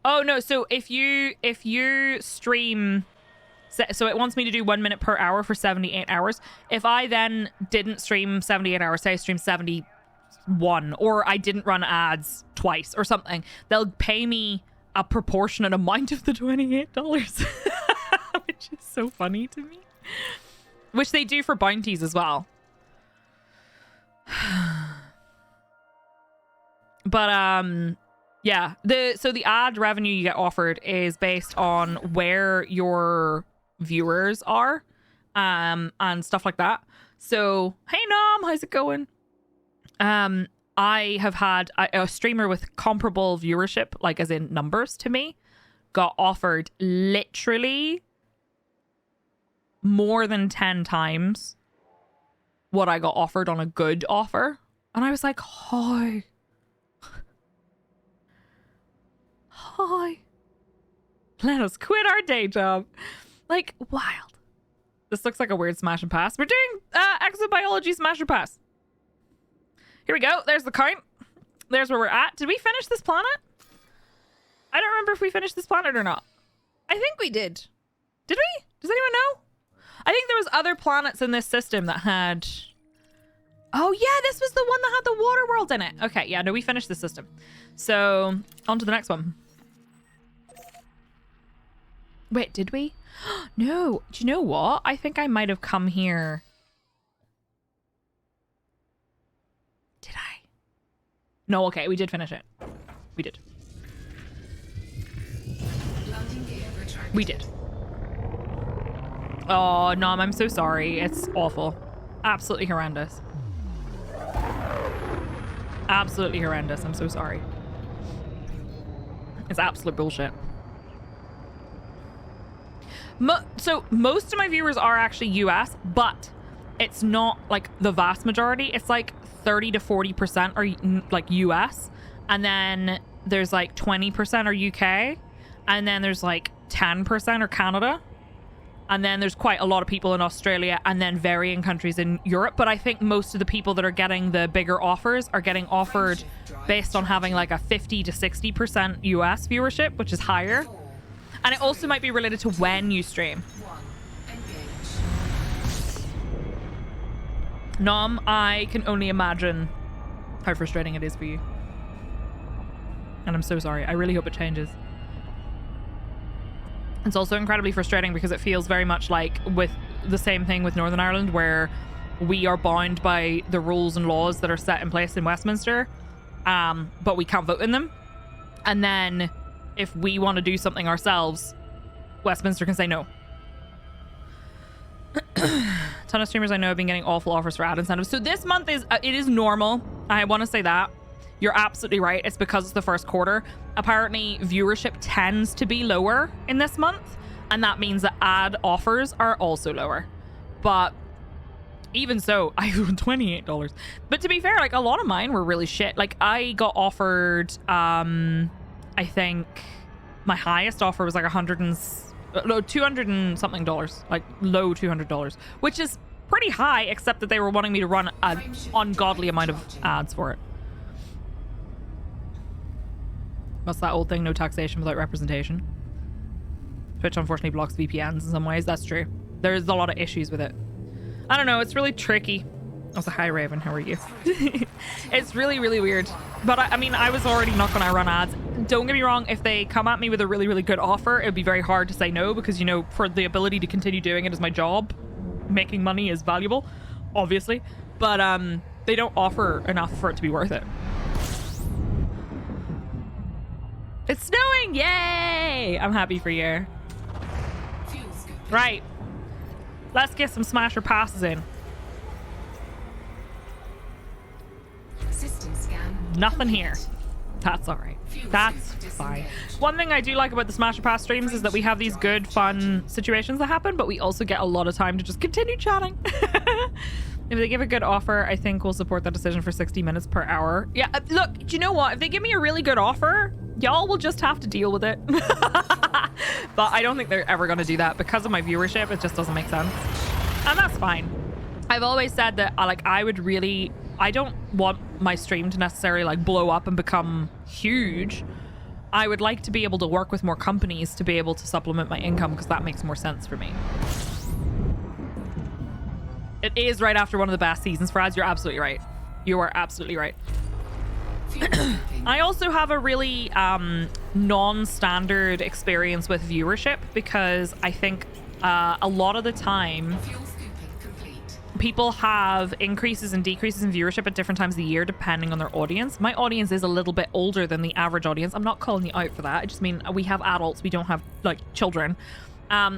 Oh no, so if you stream, so it wants me to do 1 minute per hour for 78 hours. If I then didn't stream 78 hours, say I streamed 71, or I didn't run ads twice or something, they'll pay me a proportionate amount of the $28. Which is so funny to me. Which they do for bounties as well. But yeah, the ad revenue you get offered is based on where your viewers are, and stuff like that. So, hey Nom, how's it going? I have had a streamer with comparable viewership, like as in numbers to me, got offered literally more than 10 times what I got offered on a good offer. And I was like, hi. Hi. Let us quit our day job. Like, wild. This looks like a weird smash and pass. We're doing Exobiology smash or pass. Here we go. There's the count. There's where we're at. Did we finish this planet? I don't remember if we finished this planet or not. I think we did. Did we? Does anyone know? I think there was other planets in this system that had... Oh yeah, this was the one that had the water world in it. Okay, yeah, no, we finished the system. So, on to the next one. Wait, did we? No, do you know what? I think I might have come here. Did I? No, okay, we did finish it. We did. We did. Oh, Nom, I'm so sorry. It's awful. Absolutely horrendous. Absolutely horrendous. I'm so sorry. It's absolute bullshit. So most of my viewers are actually US, but it's not like the vast majority. It's like 30 to 40% are like US, and then there's like 20% are UK, and then there's like 10% are Canada. And then there's quite a lot of people in Australia and then varying countries in Europe. But I think most of the people that are getting the bigger offers are getting offered based on having like a 50 to 60% US viewership, which is higher. And it also might be related to when you stream. Nom, I can only imagine how frustrating it is for you. And I'm so sorry. I really hope it changes. It's also incredibly frustrating because it feels very much like with the same thing with Northern Ireland, where we are bound by the rules and laws that are set in place in Westminster, but we can't vote in them. And then if we want to do something ourselves, Westminster can say no. Ton of streamers I know have been getting awful offers for ad incentives. So this month it is normal. I want to say that. You're absolutely right. It's because it's the first quarter. Apparently, viewership tends to be lower in this month, and that means that ad offers are also lower. But even so, I own $28. But to be fair, like a lot of mine were really shit. Like I got offered, I think my highest offer was like 200 and something dollars, like low $200, which is pretty high, except that they were wanting me to run an ungodly amount of ads for it. What's that old thing? No taxation without representation. Twitch unfortunately blocks VPNs in some ways. That's true. There's a lot of issues with it. I don't know. It's really tricky. Also, hi Raven. How are you? It's really, really weird. But I mean, I was already not going to run ads. Don't get me wrong. If they come at me with a really, really good offer, it'd be very hard to say no because, you know, for the ability to continue doing it as my job, making money is valuable, obviously. But they don't offer enough for it to be worth it. It's snowing! Yay! I'm happy for you. Right. Let's get some smasher passes in. Nothing here. That's all right. That's fine. One thing I do like about the smasher pass streams is that we have these good, fun situations that happen, but we also get a lot of time to just continue chatting. If they give a good offer, I think we'll support that decision for 60 minutes per hour. Yeah, look, do you know what? If they give me a really good offer, y'all will just have to deal with it. But I don't think they're ever going to do that because of my viewership. It just doesn't make sense. And that's fine. I've always said that I don't want my stream to necessarily like blow up and become huge. I would like to be able to work with more companies to be able to supplement my income because that makes more sense for me. It is right after one of the best seasons for ads. You're absolutely right. You are absolutely right. I also have a really non-standard experience with viewership because I think a lot of the time people have increases and decreases in viewership at different times of the year depending on their audience. My audience is a little bit older than the average audience. I'm not calling you out for that. I just mean we have adults. We don't have like children.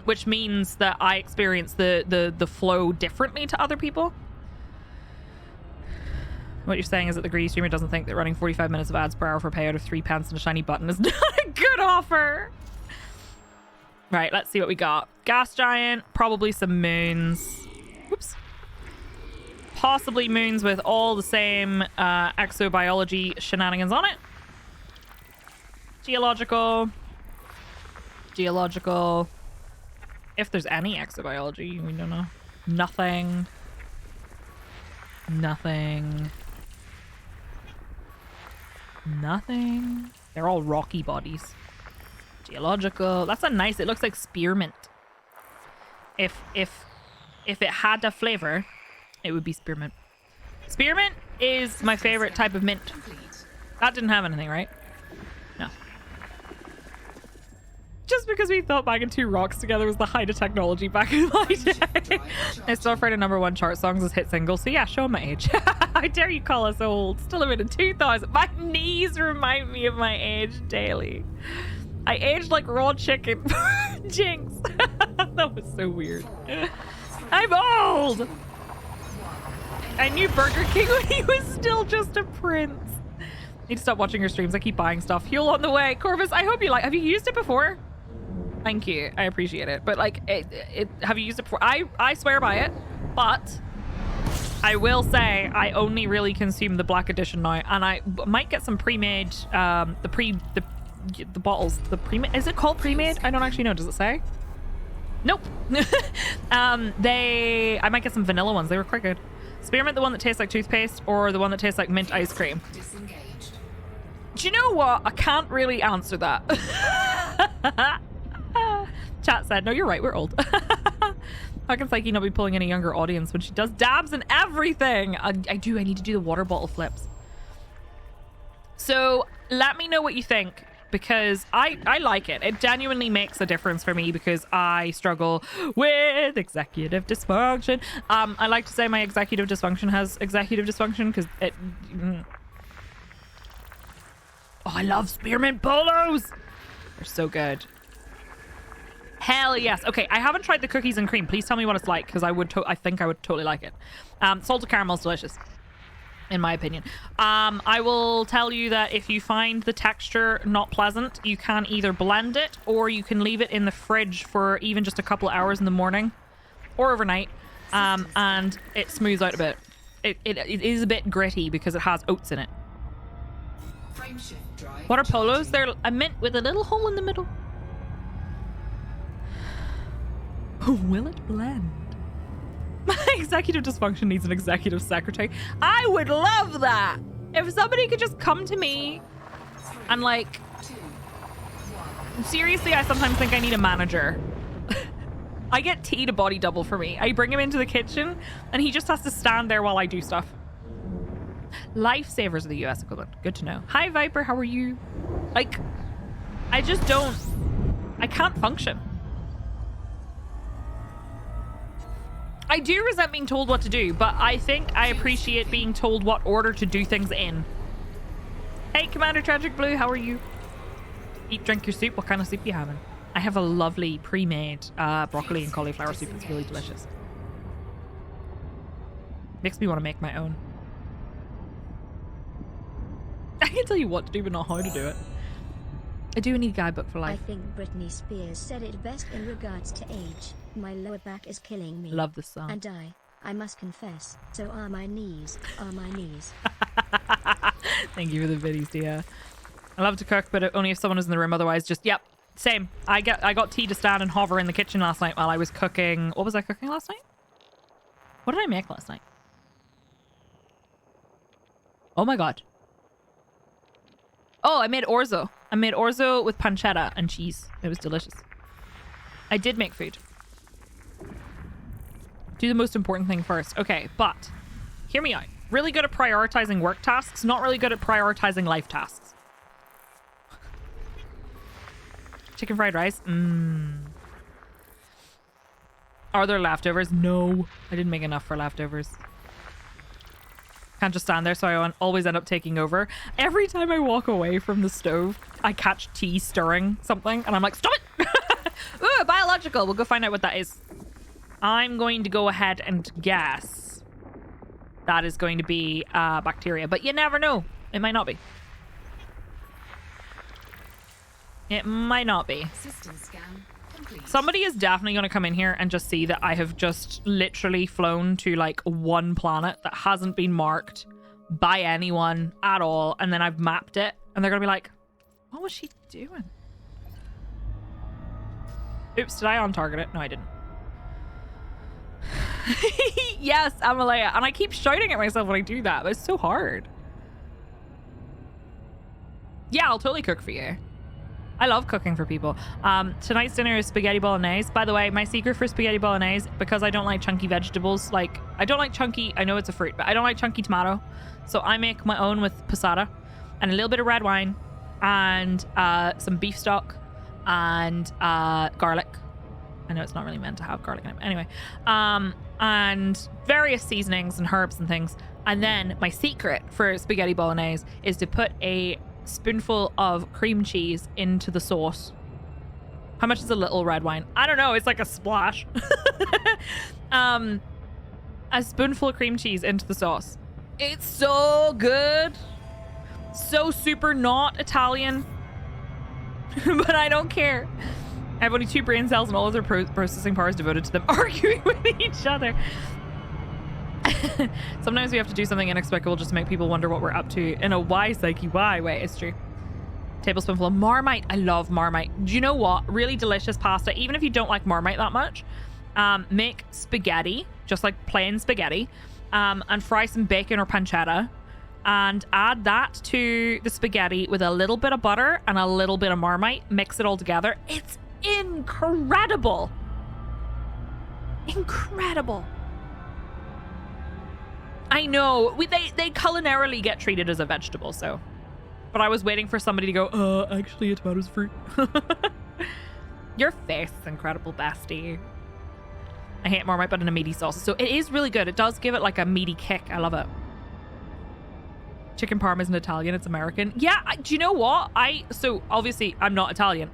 Which means that I experience the flow differently to other people. What you're saying is that the greedy streamer doesn't think that running 45 minutes of ads per hour for a payout of 3 pence and a shiny button is not a good offer. Right, let's see what we got. Gas giant, probably some moons. Whoops. Possibly moons with all the same exobiology shenanigans on it. Geological. If there's any exobiology, we don't know. Nothing. They're all rocky bodies. Geological. That's a nice. It looks like spearmint. If it had a flavor, it would be spearmint. Spearmint is my favorite type of mint. That didn't have anything, right? No. Just because we thought bagging 2 rocks together was the height of technology back in my day. I still afraid of #1 chart songs as hit singles. So yeah, show my age. How dare you call us old? Still a in 2000. My knees remind me of my age daily. I aged like raw chicken. Jinx. That was so weird. I'm old. I knew Burger King when he was still just a prince. Need to stop watching your streams. I keep buying stuff. Fuel on the way. Corvus, I hope you like. Have you used it before? Thank you. I appreciate it. But like, have you used it before? I swear by it. But I will say I only really consume the black edition now, and I might get some pre-made. The bottles. The pre-made. Is it called pre-made? I don't actually know. Does it say? Nope. I might get some vanilla ones. They were quite good. Spearmint, the one that tastes like toothpaste, or the one that tastes like mint ice cream? Disengaged. Do you know what? I can't really answer that. Chat said, no, you're right. We're old. How can Psyche not be pulling any younger audience when she does dabs and everything? I do. I need to do the water bottle flips. So let me know what you think, because I like it. It genuinely makes a difference for me because I struggle with executive dysfunction. I like to say my executive dysfunction has executive dysfunction because it... Oh, I love spearmint polos. They're so good. Hell yes. Okay, I haven't tried the cookies and cream. Please tell me what it's like, because I think I would totally like it. Salted caramel is delicious, in my opinion. I will tell you that if you find the texture not pleasant, you can either blend it or you can leave it in the fridge for even just a couple of hours in the morning or overnight, and it smooths out a bit. It is a bit gritty because it has oats in it. What are polos? They're a mint with a little hole in the middle. Will it blend? My executive dysfunction needs an executive secretary. I would love that. If somebody could just come to me and like... Seriously, I sometimes think I need a manager. I get T to body double for me. I bring him into the kitchen and he just has to stand there while I do stuff. Lifesavers are the US equivalent. Good to know. Hi, Viper. How are you? Like, I just don't... I can't function. I do resent being told what to do, but I think I appreciate being told what order to do things in. Hey, Commander Tragic Blue, how are you? Eat, drink your soup. What kind of soup you having? I have a lovely pre-made broccoli and cauliflower soup. It's really delicious. Makes me want to make my own. I can tell you what to do, but not how to do it. I do need a guidebook for life. I think Britney Spears said it best in regards to age. My lower back is killing me. Love the song. And I must confess, so are my knees, Thank you for the biddies, dear. I love to cook, but only if someone is in the room. Otherwise, just, yep, same. I got T to stand and hover in the kitchen last night while I was cooking. What was I cooking last night? What did I make last night? Oh my god. Oh, I made orzo. I made orzo with pancetta and cheese. It was delicious. I did make food. Do the most important thing first. Okay, but hear me out. Really good at prioritizing work tasks, not really good at prioritizing life tasks. Chicken fried rice? Are there leftovers? No. I didn't make enough for leftovers. Can't just stand there, so I always end up taking over. Every time I walk away from the stove, I catch tea stirring something, and I'm like, stop it! Ooh, biological. We'll go find out what that is. I'm going to go ahead and guess that is going to be bacteria, but you never know. It might not be. It might not be. System scan complete. Somebody is definitely going to come in here and just see that I have just literally flown to like one planet that hasn't been marked by anyone at all, and then I've mapped it, and they're going to be like, what was she doing? Oops, did I on-target it? No, I didn't. Yes, Amalea. And I keep shouting at myself when I do that, but it's so hard. Yeah, I'll totally cook for you. I love cooking for people. Tonight's dinner is spaghetti bolognese. By the way, my secret for spaghetti bolognese, because I don't like chunky vegetables, like, I don't like chunky, I know it's a fruit, but I don't like chunky tomato. So I make my own with passata and a little bit of red wine and some beef stock and garlic. I know it's not really meant to have garlic in it, but anyway. And various seasonings and herbs and things. And then my secret for spaghetti bolognese is to put a spoonful of cream cheese into the sauce. How much is a little red wine? I don't know. It's like a splash. A spoonful of cream cheese into the sauce. It's so good. So super not Italian. But I don't care. I have only 2 brain cells and all of their processing power is devoted to them arguing with each other. Sometimes we have to do something inexplicable just to make people wonder what we're up to. In a why, Psyche, why? Wait, it's true. tablespoonful of Marmite. I love Marmite. Do you know what? Really delicious pasta. Even if you don't like Marmite that much, make spaghetti, just like plain spaghetti, and fry some bacon or pancetta and add that to the spaghetti with a little bit of butter and a little bit of Marmite. Mix it all together. It's incredible. Incredible. I know. They culinarily get treated as a vegetable, so. But I was waiting for somebody to go, actually a tomato's fruit. Your face is incredible, bestie. I hate Marmite, but in a meaty sauce. So it is really good. It does give it like a meaty kick. I love it. Chicken parm isn't Italian, it's American. Yeah, do you know what? So obviously I'm not Italian.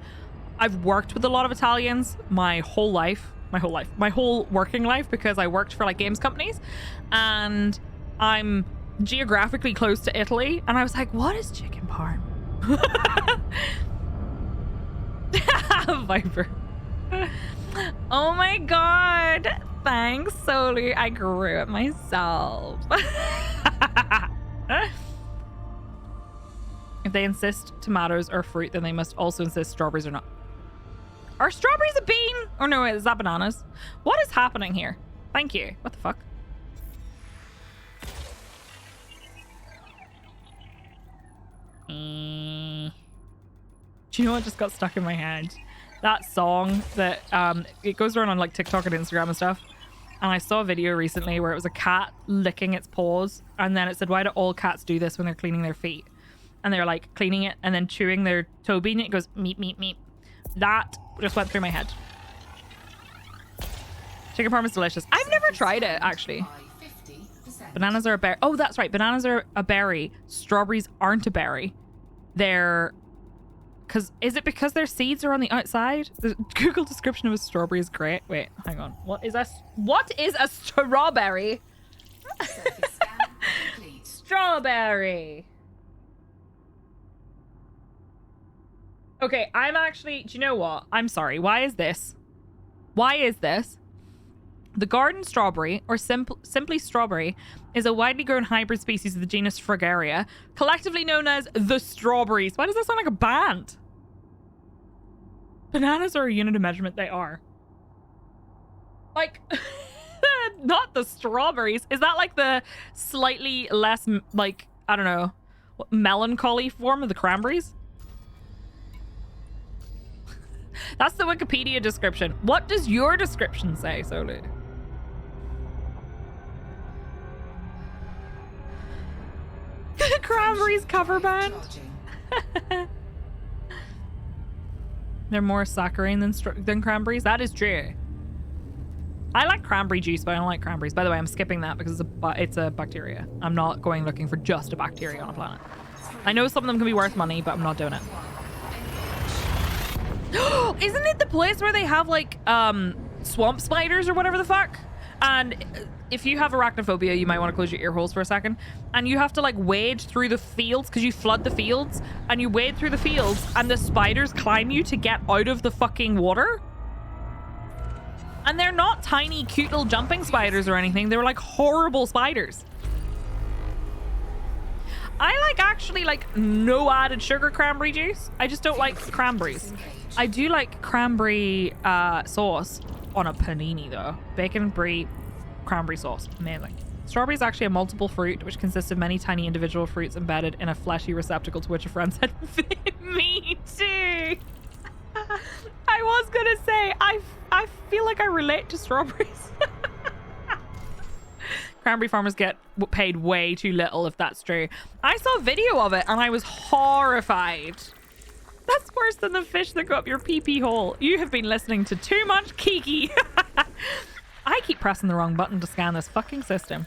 I've worked with a lot of Italians my whole working life, because I worked for like games companies, and I'm geographically close to Italy, and I was like, what is chicken parm? Viper. Oh my god. Thanks, Soli. I grew it myself. If they insist tomatoes are fruit, then they must also insist strawberries are not. Are strawberries a bean? Or no, is that bananas? What is happening here? Thank you. What the fuck? Do you know what just got stuck in my head? That song that it goes around on like TikTok and Instagram and stuff. And I saw a video recently where it was a cat licking its paws, and then it said, why do all cats do this when they're cleaning their feet? And they're like cleaning it and then chewing their toe bean, and it goes meep meep meep. That just went through my head. Chicken parm is delicious. I've never tried it, actually. Bananas are a berry. Oh, that's right. Bananas are a berry. Strawberries aren't a berry. They're... Is it because their seeds are on the outside? The Google description of a strawberry is great. Wait, hang on. What is a strawberry? Strawberry. Okay, I'm actually... Do you know what? I'm sorry. Why is this? The garden strawberry, or simply strawberry, is a widely grown hybrid species of the genus Fragaria, collectively known as the strawberries. Why does that sound like a band? Bananas are a unit of measurement. They are. Like, not the strawberries. Is that like the slightly less, like, I don't know, melancholy form of the cranberries? That's the Wikipedia description. What does your description say, Solu? Cranberries cover band. They're more saccharine than cranberries. That is true. I like cranberry juice, but I don't like cranberries. By the way, I'm skipping that because it's a bacteria. I'm not going looking for just a bacteria on a planet. I know some of them can be worth money, but I'm not doing it. Isn't it the place where they have like swamp spiders or whatever the fuck? And if you have arachnophobia, you might want to close your ear holes for a second. And you have to like wade through the fields because you flood the fields, and you wade through the fields and the spiders climb you to get out of the fucking water. And they're not tiny cute little jumping spiders or anything. They're like horrible spiders. I like actually like no added sugar cranberry juice. I just don't like cranberries. I do like cranberry sauce on a panini though. Bacon, brie, cranberry sauce. Amazing. Strawberry is actually a multiple fruit which consists of many tiny individual fruits embedded in a fleshy receptacle to which a friend said, me too. I was gonna say, I feel like I relate to strawberries. Cranberry farmers get paid way too little if that's true. I saw a video of it and I was horrified. That's worse than the fish that go up your pee-pee hole. You have been listening to too much Kiki. I keep pressing the wrong button to scan this fucking system.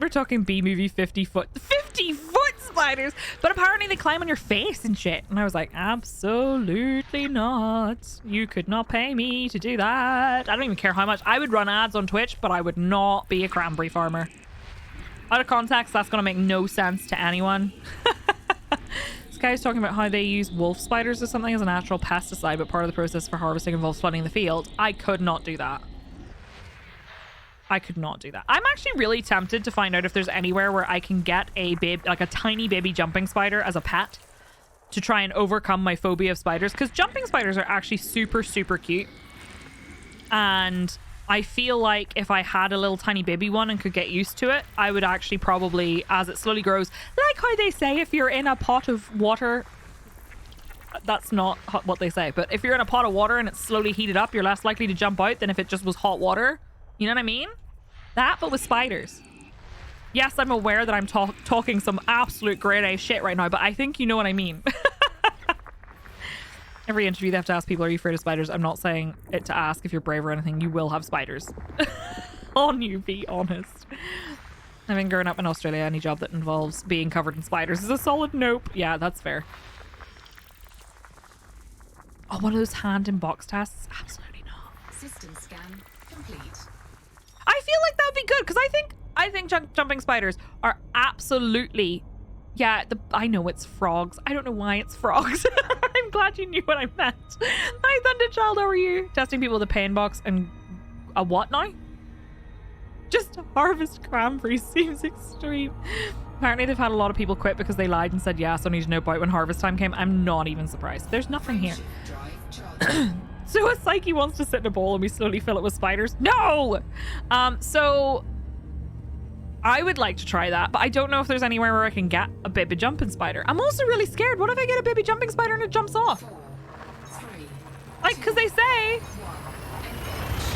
We're talking B-movie 50-foot spiders, but apparently they climb on your face and shit. And I was like, absolutely not. You could not pay me to do that. I don't even care how much. I would run ads on Twitch, but I would not be a cranberry farmer. Out of context, that's going to make no sense to anyone. This guy's talking about how they use wolf spiders or something as a natural pesticide, but part of the process for harvesting involves flooding the field. I could not do that. I could not do that. I'm actually really tempted to find out if there's anywhere where I can get a like a tiny baby jumping spider as a pet to try and overcome my phobia of spiders, because jumping spiders are actually super, super cute. And I feel like if I had a little tiny baby one and could get used to it, I would actually probably, as it slowly grows, like how they say if you're in a pot of water, that's not what they say, but if you're in a pot of water and it's slowly heated up, you're less likely to jump out than if it just was hot water. You know what I mean? That, but with spiders. Yes, I'm aware that I'm talking some absolute grade A shit right now, but I think you know what I mean. Every interview they have to ask people, are you afraid of spiders? I'm not saying it to ask if you're brave or anything. You will have spiders on you, be honest. Having grown up in Australia, any job that involves being covered in spiders is a solid nope. Yeah, that's fair. Oh, one of those hand and box tests? Absolutely not. System scan complete. I feel like that would be good, because I think jumping spiders are absolutely... Yeah, I know it's frogs. I don't know why it's frogs. I'm glad you knew what I meant. Hi, Thunderchild, how are you? Testing people with a pain box and a what now? Just harvest cranberries seems extreme. Apparently they've had a lot of people quit because they lied and said yes, only to know about when harvest time came. I'm not even surprised. There's nothing here. So a Psyche wants to sit in a bowl and we slowly fill it with spiders. No! So I would like to try that, but I don't know if there's anywhere where I can get a baby jumping spider. I'm also really scared. What if I get a baby jumping spider and it jumps off? 4, 3, Like, because they say,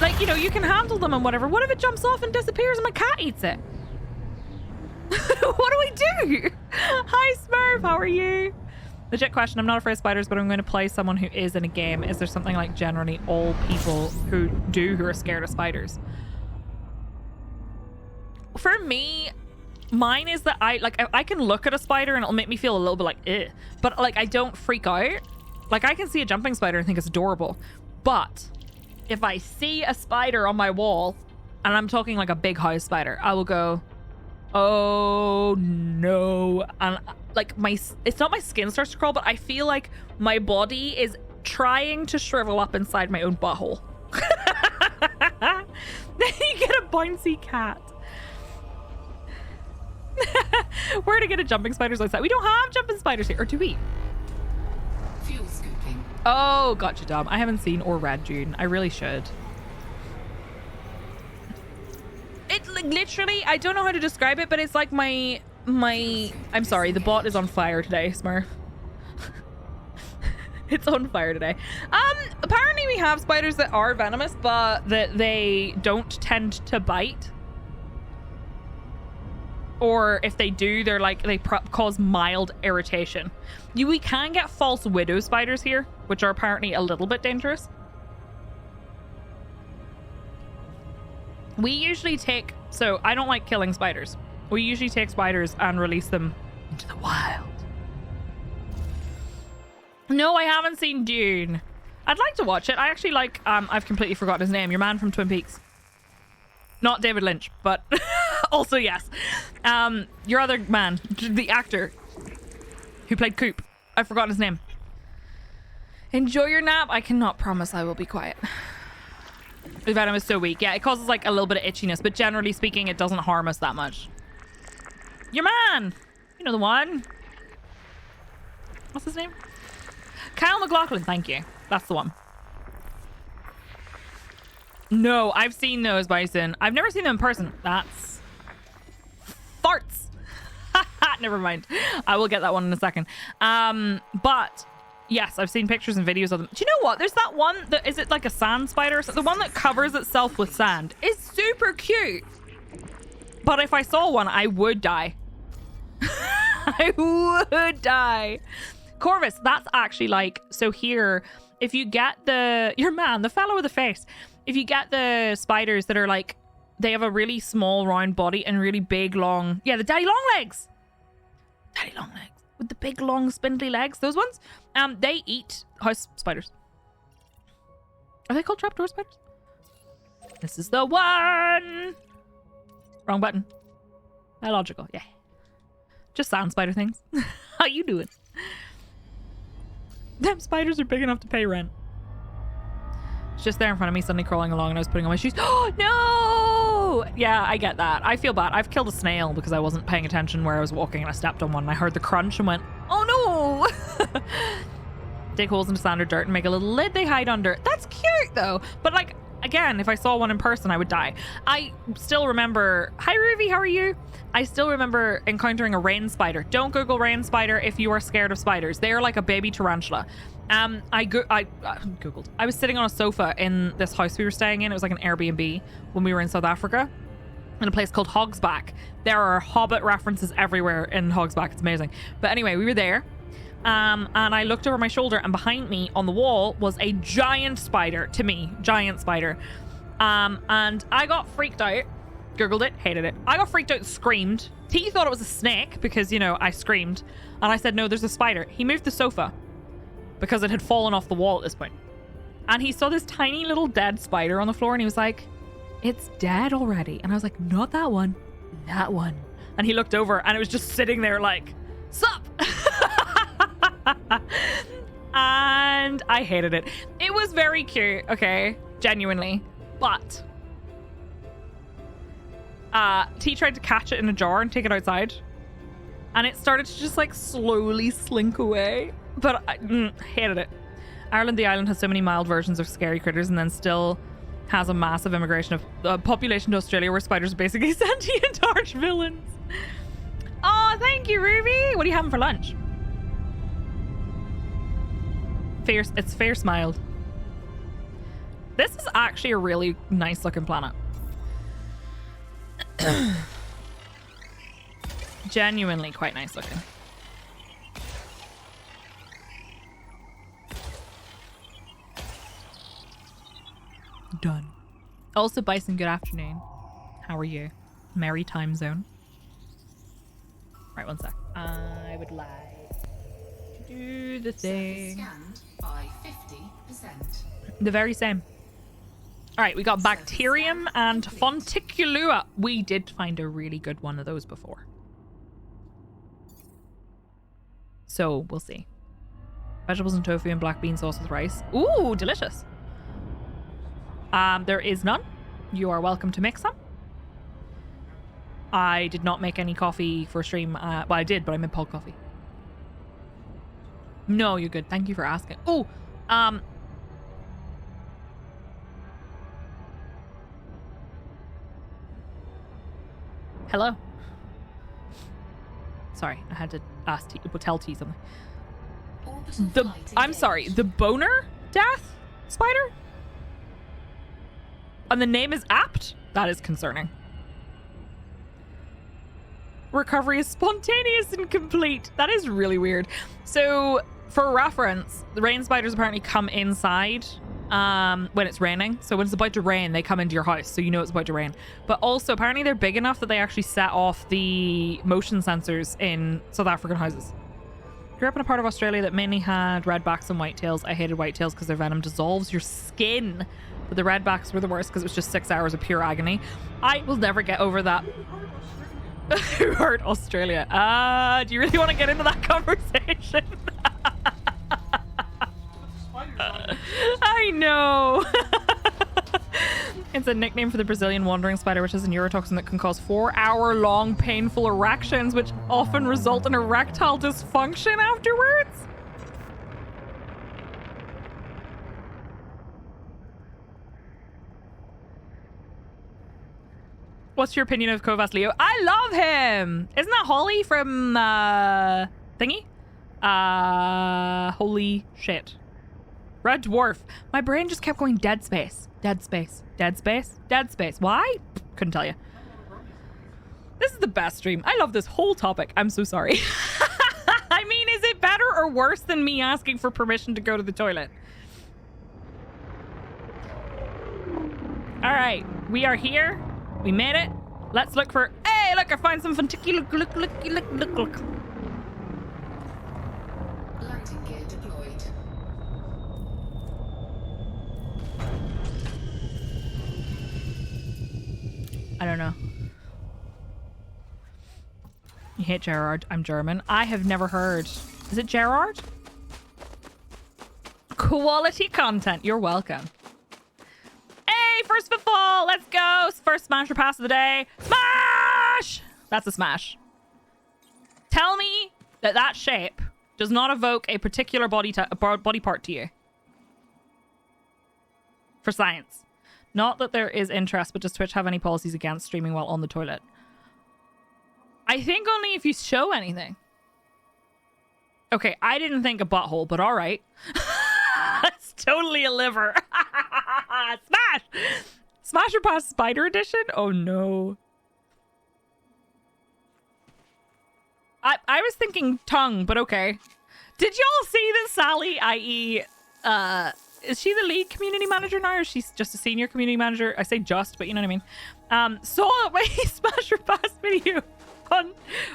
like, you know, you can handle them and whatever. What if it jumps off and disappears and my cat eats it? What do we do? Hi, Smurf. How are you? Legit question. I'm not afraid of spiders, but I'm going to play someone who is in a game. Is there something like generally all people who are scared of spiders? For me, mine is that I can look at a spider and it'll make me feel a little bit like eh, but like I don't freak out. Like I can see a jumping spider and think it's adorable, but if I see a spider on my wall, and I'm talking like a big house spider, I will go, oh no, and like it's not my skin starts to crawl, but I feel like my body is trying to shrivel up inside my own butthole. Then you get a bouncy cat. Where to get a jumping spiders outside? We don't have jumping spiders here, or do we? Fuel scooping. Oh, gotcha, Dom. I haven't seen or read June. I really should. It like literally, I don't know how to describe it, but it's like my. I'm sorry, the bot is on fire today, Smurf. It's on fire today. Apparently we have spiders that are venomous, but that they don't tend to bite. Or if they do, they're like, they cause mild irritation. We can get false widow spiders here, which are apparently a little bit dangerous. We usually take, so I don't like killing spiders. We usually take spiders and release them into the wild. No, I haven't seen Dune. I'd like to watch it. I actually like, I've completely forgotten his name. Your man from Twin Peaks. Not David Lynch, but also yes. Your other man, the actor who played Coop. I've forgotten his name. Enjoy your nap. I cannot promise I will be quiet. The venom is so weak. Yeah, it causes like a little bit of itchiness, but generally speaking, it doesn't harm us that much. Your man! You know the one. What's his name? Kyle MacLachlan, thank you. That's the one. No, I've seen those, Bison. I've never seen them in person. That's farts. Never mind. I will get that one in a second. But yes, I've seen pictures and videos of them. Do you know what? There's that one that is it like a sand spider? The one that covers itself with sand is super cute. But if I saw one, I would die. I would die. Corvus, that's actually like, so here, if you get your man, the fellow with the face, if you get the spiders that are like, they have a really small round body and really big long, yeah, the daddy long legs. Daddy long legs. With the big long spindly legs, those ones, they eat house spiders. Are they called trapdoor spiders? This is the one. Wrong button. Illogical, yeah. Just sand spider things. How you doing? Them spiders are big enough to pay rent. It's just there in front of me, suddenly crawling along, and I was putting on my shoes. Oh, no! no! Yeah, I get that. I feel bad. I've killed a snail because I wasn't paying attention where I was walking and I stepped on one and I heard the crunch and went, oh no! Dig holes into sand or dirt and make a little lid they hide under. That's cute though. But like, again, if I saw one in person, I would die. I still remember, hi Ruby, how are you? I still remember encountering a rain spider. Don't Google rain spider if you are scared of spiders. They are like a baby tarantula. I Googled. I was sitting on a sofa in this house we were staying in. It was like an Airbnb when we were in South Africa in a place called Hogsback. There are Hobbit references everywhere in Hogsback. It's amazing. But anyway, we were there. And I looked over my shoulder and behind me on the wall was a giant spider. To me, giant spider. And I got freaked out. Googled it, hated it. I got freaked out and screamed. T thought it was a snake because, you know, I screamed. And I said, no, there's a spider. He moved the sofa because it had fallen off the wall at this point. And he saw this tiny little dead spider on the floor and he was like, it's dead already. And I was like, not that one, that one. And he looked over and it was just sitting there like, sup? And I hated it. It was very cute, okay, genuinely. But T tried to catch it in a jar and take it outside. And it started to just like slowly slink away. But I hated it. Ireland, the island, has so many mild versions of scary critters and then still has a massive immigration of population to Australia where spiders are basically sentient arch villains. Oh, thank you, Ruby. What are you having for lunch? It's fair smiled. This is actually a really nice looking planet. Genuinely quite nice looking. Done. Also, Bison, good afternoon. How are you? Merry time zone. Right, one sec. I would like to do the thing. Scanned by 50%. The very same. All right, we got Bacterium and Fonticulua. We did find a really good one of those before. So, we'll see. Vegetables and tofu and black bean sauce with rice. Ooh, delicious. There is none. You are welcome to make some. I did not make any coffee for stream. Well, I did, but I made pod coffee. No, you're good. Thank you for asking. Oh, hello. Sorry, I had to ask T, tell T something. I'm sorry, the boner death spider? And the name is apt? That is concerning. Recovery is spontaneous and complete. That is really weird. So, for reference, the rain spiders apparently come inside when it's raining. So when it's about to rain, they come into your house, so you know it's about to rain. But also, apparently they're big enough that they actually set off the motion sensors in South African houses. Grew up in a part of Australia that mainly had redbacks and whitetails. I hated whitetails because their venom dissolves your skin. But the redbacks were the worst because it was just 6 hours of pure agony. I will never get over that. Who hurt Australia? Do you really want to get into that conversation? I know. It's a nickname for the Brazilian wandering spider, which is a neurotoxin that can cause 4-hour-long painful erections, which often result in erectile dysfunction afterwards. What's your opinion of Kovas Leo? I love him. Isn't that Holly from thingy? Holy shit. Red Dwarf. My brain just kept going dead space. Dead space. Dead space. Dead space. Why? Couldn't tell you. This is the best stream. I love this whole topic. I'm so sorry. I mean, is it better or worse than me asking for permission to go to the toilet? All right. We are here. We made it. Let's look for... Hey, look, I find some look. Landing gear deployed. I don't know. You hate Gerard. I'm German. I have never heard. Is it Gerard? Quality content. You're welcome. Hey, first football. Let's go. first smasher pass of the day. Smash! That's a smash. Tell me that that shape does not evoke a particular body part to you. For science. Not that there is interest, but does Twitch have any policies against streaming while on the toilet? I think only if you show anything. Okay, I didn't think a butthole, but all right. It's totally a liver. Smash! Smasher Pass Spider Edition? Oh no. I was thinking tongue, but okay. Did y'all see that Sally, i.e. Is she the lead community manager now, or is she just a senior community manager? I say just, but you know what I mean. Saw my Smasher Pass video on...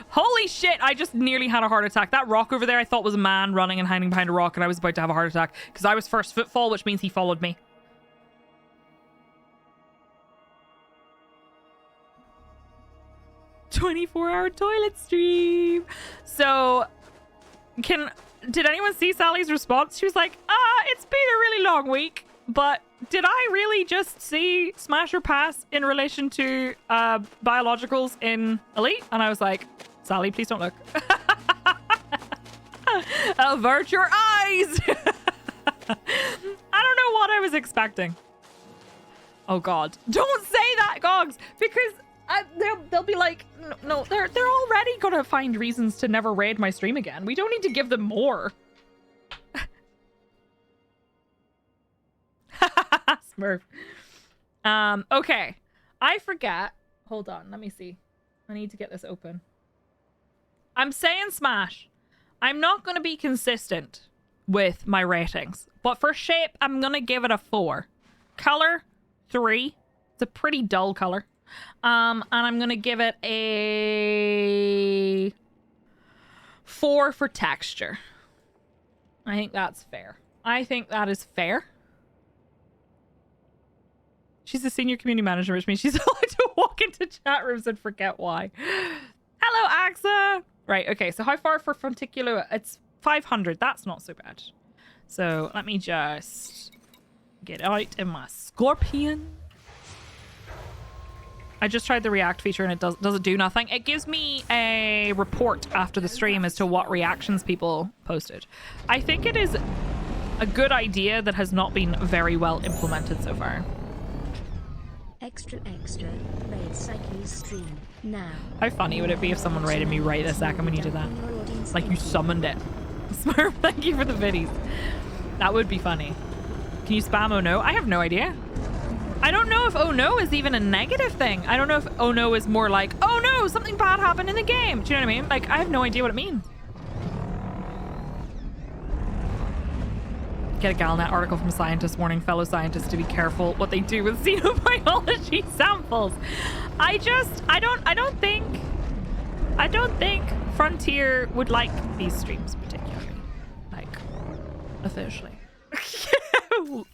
Holy shit, I just nearly had a heart attack. That rock over there I thought was a man running and hiding behind a rock, and I was about to have a heart attack because I was first footfall, which means he followed me. "24-hour toilet stream." So, did anyone see Sally's response? She was like, it's been a really long week, but did I really just see Smasher Pass in relation to biologicals in Elite? And I was like, Sally, please don't look. Avert your eyes. I don't know what I was expecting. Oh God, don't say that, Gogs, because they'll be like, no, they're already gonna find reasons to never raid my stream again. We don't need to give them more. Smurf. Okay. I forget. Hold on, let me see. I need to get this open. I'm saying smash. I'm not gonna be consistent with my ratings, but for shape, I'm gonna give it a 4. Color, 3. It's a pretty dull color. And I'm gonna give it a 4 for texture. I think that's fair. I think that is fair. She's a senior community manager, which means she's allowed to walk into chat rooms and forget why. Hello, Axa. Right, okay, so how far for Fronticular? It's 500. That's not so bad. So let me just get out in my Scorpion. I just tried the react feature and it doesn't do nothing. It gives me a report after the stream as to what reactions people posted. I think it is a good idea that has not been very well implemented so far. Extra, raid Psyche's stream now. How funny would it be if someone raided me right this second when you did that? Like you summoned it. Smurf, thank you for the biddies. That would be funny. Can you spam oh no? I have no idea. I don't know if oh no is even a negative thing. I don't know if oh no is more like, oh no, something bad happened in the game. Do you know what I mean? Like, I have no idea what it means. Get a Galnet article from scientists warning fellow scientists to be careful what they do with xenobiology samples. I don't think Frontier would like these streams particularly. Like, officially.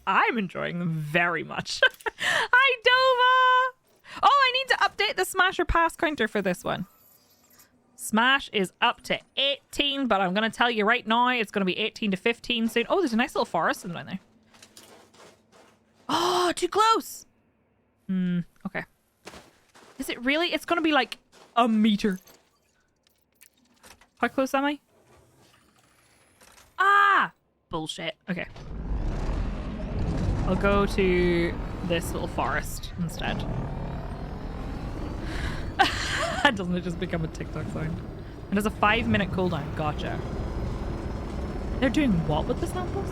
I'm enjoying them very much. Hi, Dova! Oh, I need to update the Smasher Pass counter for this one. Smash is up to 18, but I'm going to tell you right now, it's going to be 18 to 15 soon. Oh, there's a nice little forest down there. Oh, too close! Okay. Is it really? It's going to be like a meter. How close am I? Ah! Bullshit. Okay. I'll go to this little forest instead. Doesn't it just become a TikTok sound? It has a 5-minute cooldown. Gotcha. They're doing what with the samples?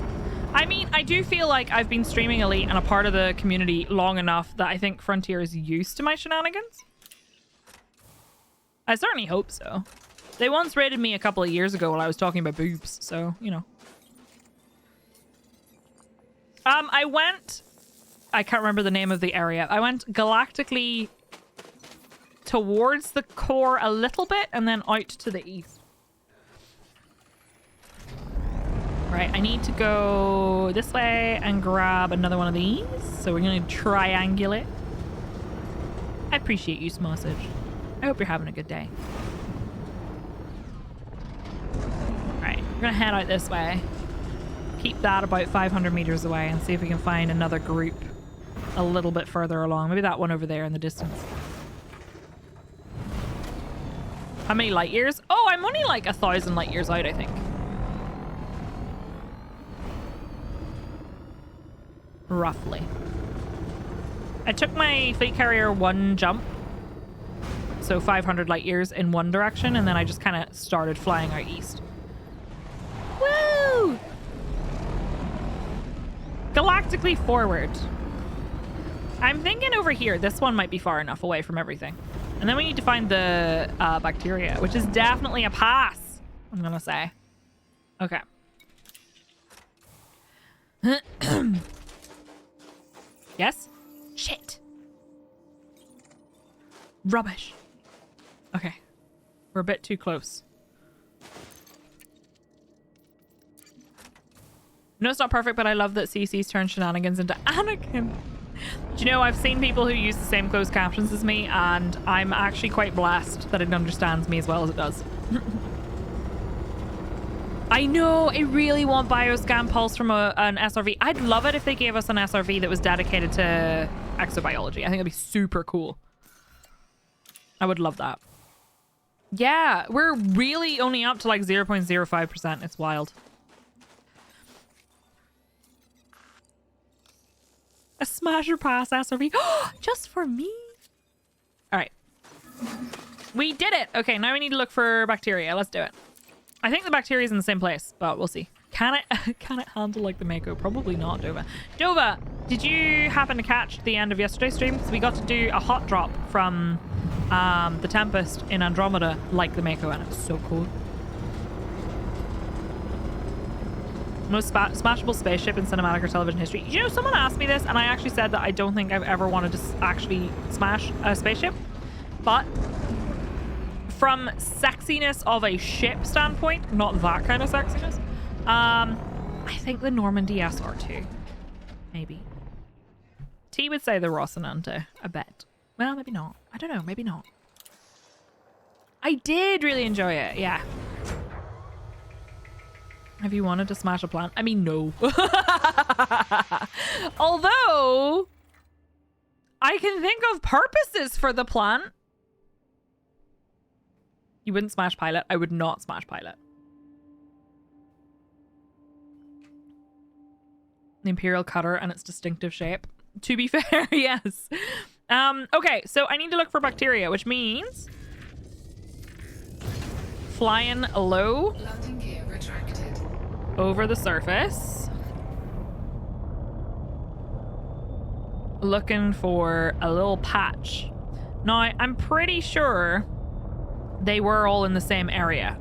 I mean, I do feel like I've been streaming Elite and a part of the community long enough that I think Frontier is used to my shenanigans. I certainly hope so. They once raided me a couple of years ago while I was talking about boobs, so, you know. I can't remember the name of the area. I went galactically towards the core a little bit and then out to the east. Right, I need to go this way and grab another one of these. So we're going to triangulate. I appreciate you, Smossage. I hope you're having a good day. Right, we're going to head out this way. Keep that about 500 meters away and see if we can find another group a little bit further along. Maybe that one over there in the distance. How many light years? Oh, I'm only like 1,000 light years out, I think. Roughly. I took my fleet carrier one jump. So 500 light years in one direction, and then I just kind of started flying out east. Woo! Galactically forward. I'm thinking over here. This one might be far enough away from everything. And then we need to find the bacteria, which is definitely a pass, I'm gonna say. Okay. Yes? Shit. Rubbish. Okay. We're a bit too close. No, it's not perfect, but I love that CC's turned shenanigans into Anakin. Do you know, I've seen people who use the same closed captions as me, and I'm actually quite blessed that it understands me as well as it does. I know, I really want Bioscan Pulse from an SRV. I'd love it if they gave us an SRV that was dedicated to exobiology. I think it'd be super cool. I would love that. Yeah, we're really only up to like 0.05%. It's wild. A smasher pass SRV. Just for me. All right. We did it. Okay, now we need to look for bacteria. Let's do it. I think the bacteria is in the same place, but we'll see. Can it handle like the Mako? Probably not, Dova. Dova, did you happen to catch the end of yesterday's stream? Because we got to do a hot drop from the Tempest in Andromeda like the Mako, and it's so cool. Most smashable spaceship in cinematic or television history. You know, someone asked me this, and I actually said that I don't think I've ever wanted to actually smash a spaceship. But from sexiness of a ship standpoint, not that kind of sexiness, I think the Normandy SR2. Maybe. T would say the Rocinante, I bet. Well, maybe not. I don't know, maybe not. I did really enjoy it, yeah. Have you wanted to smash a plant? I mean, no. Although, I can think of purposes for the plant. You wouldn't smash Pilot? I would not smash Pilot. The Imperial Cutter and its distinctive shape. To be fair, yes. Okay, so I need to look for bacteria, which means flying low. Landing gear retracted. Over the surface. Looking for a little patch. Now, I'm pretty sure they were all in the same area.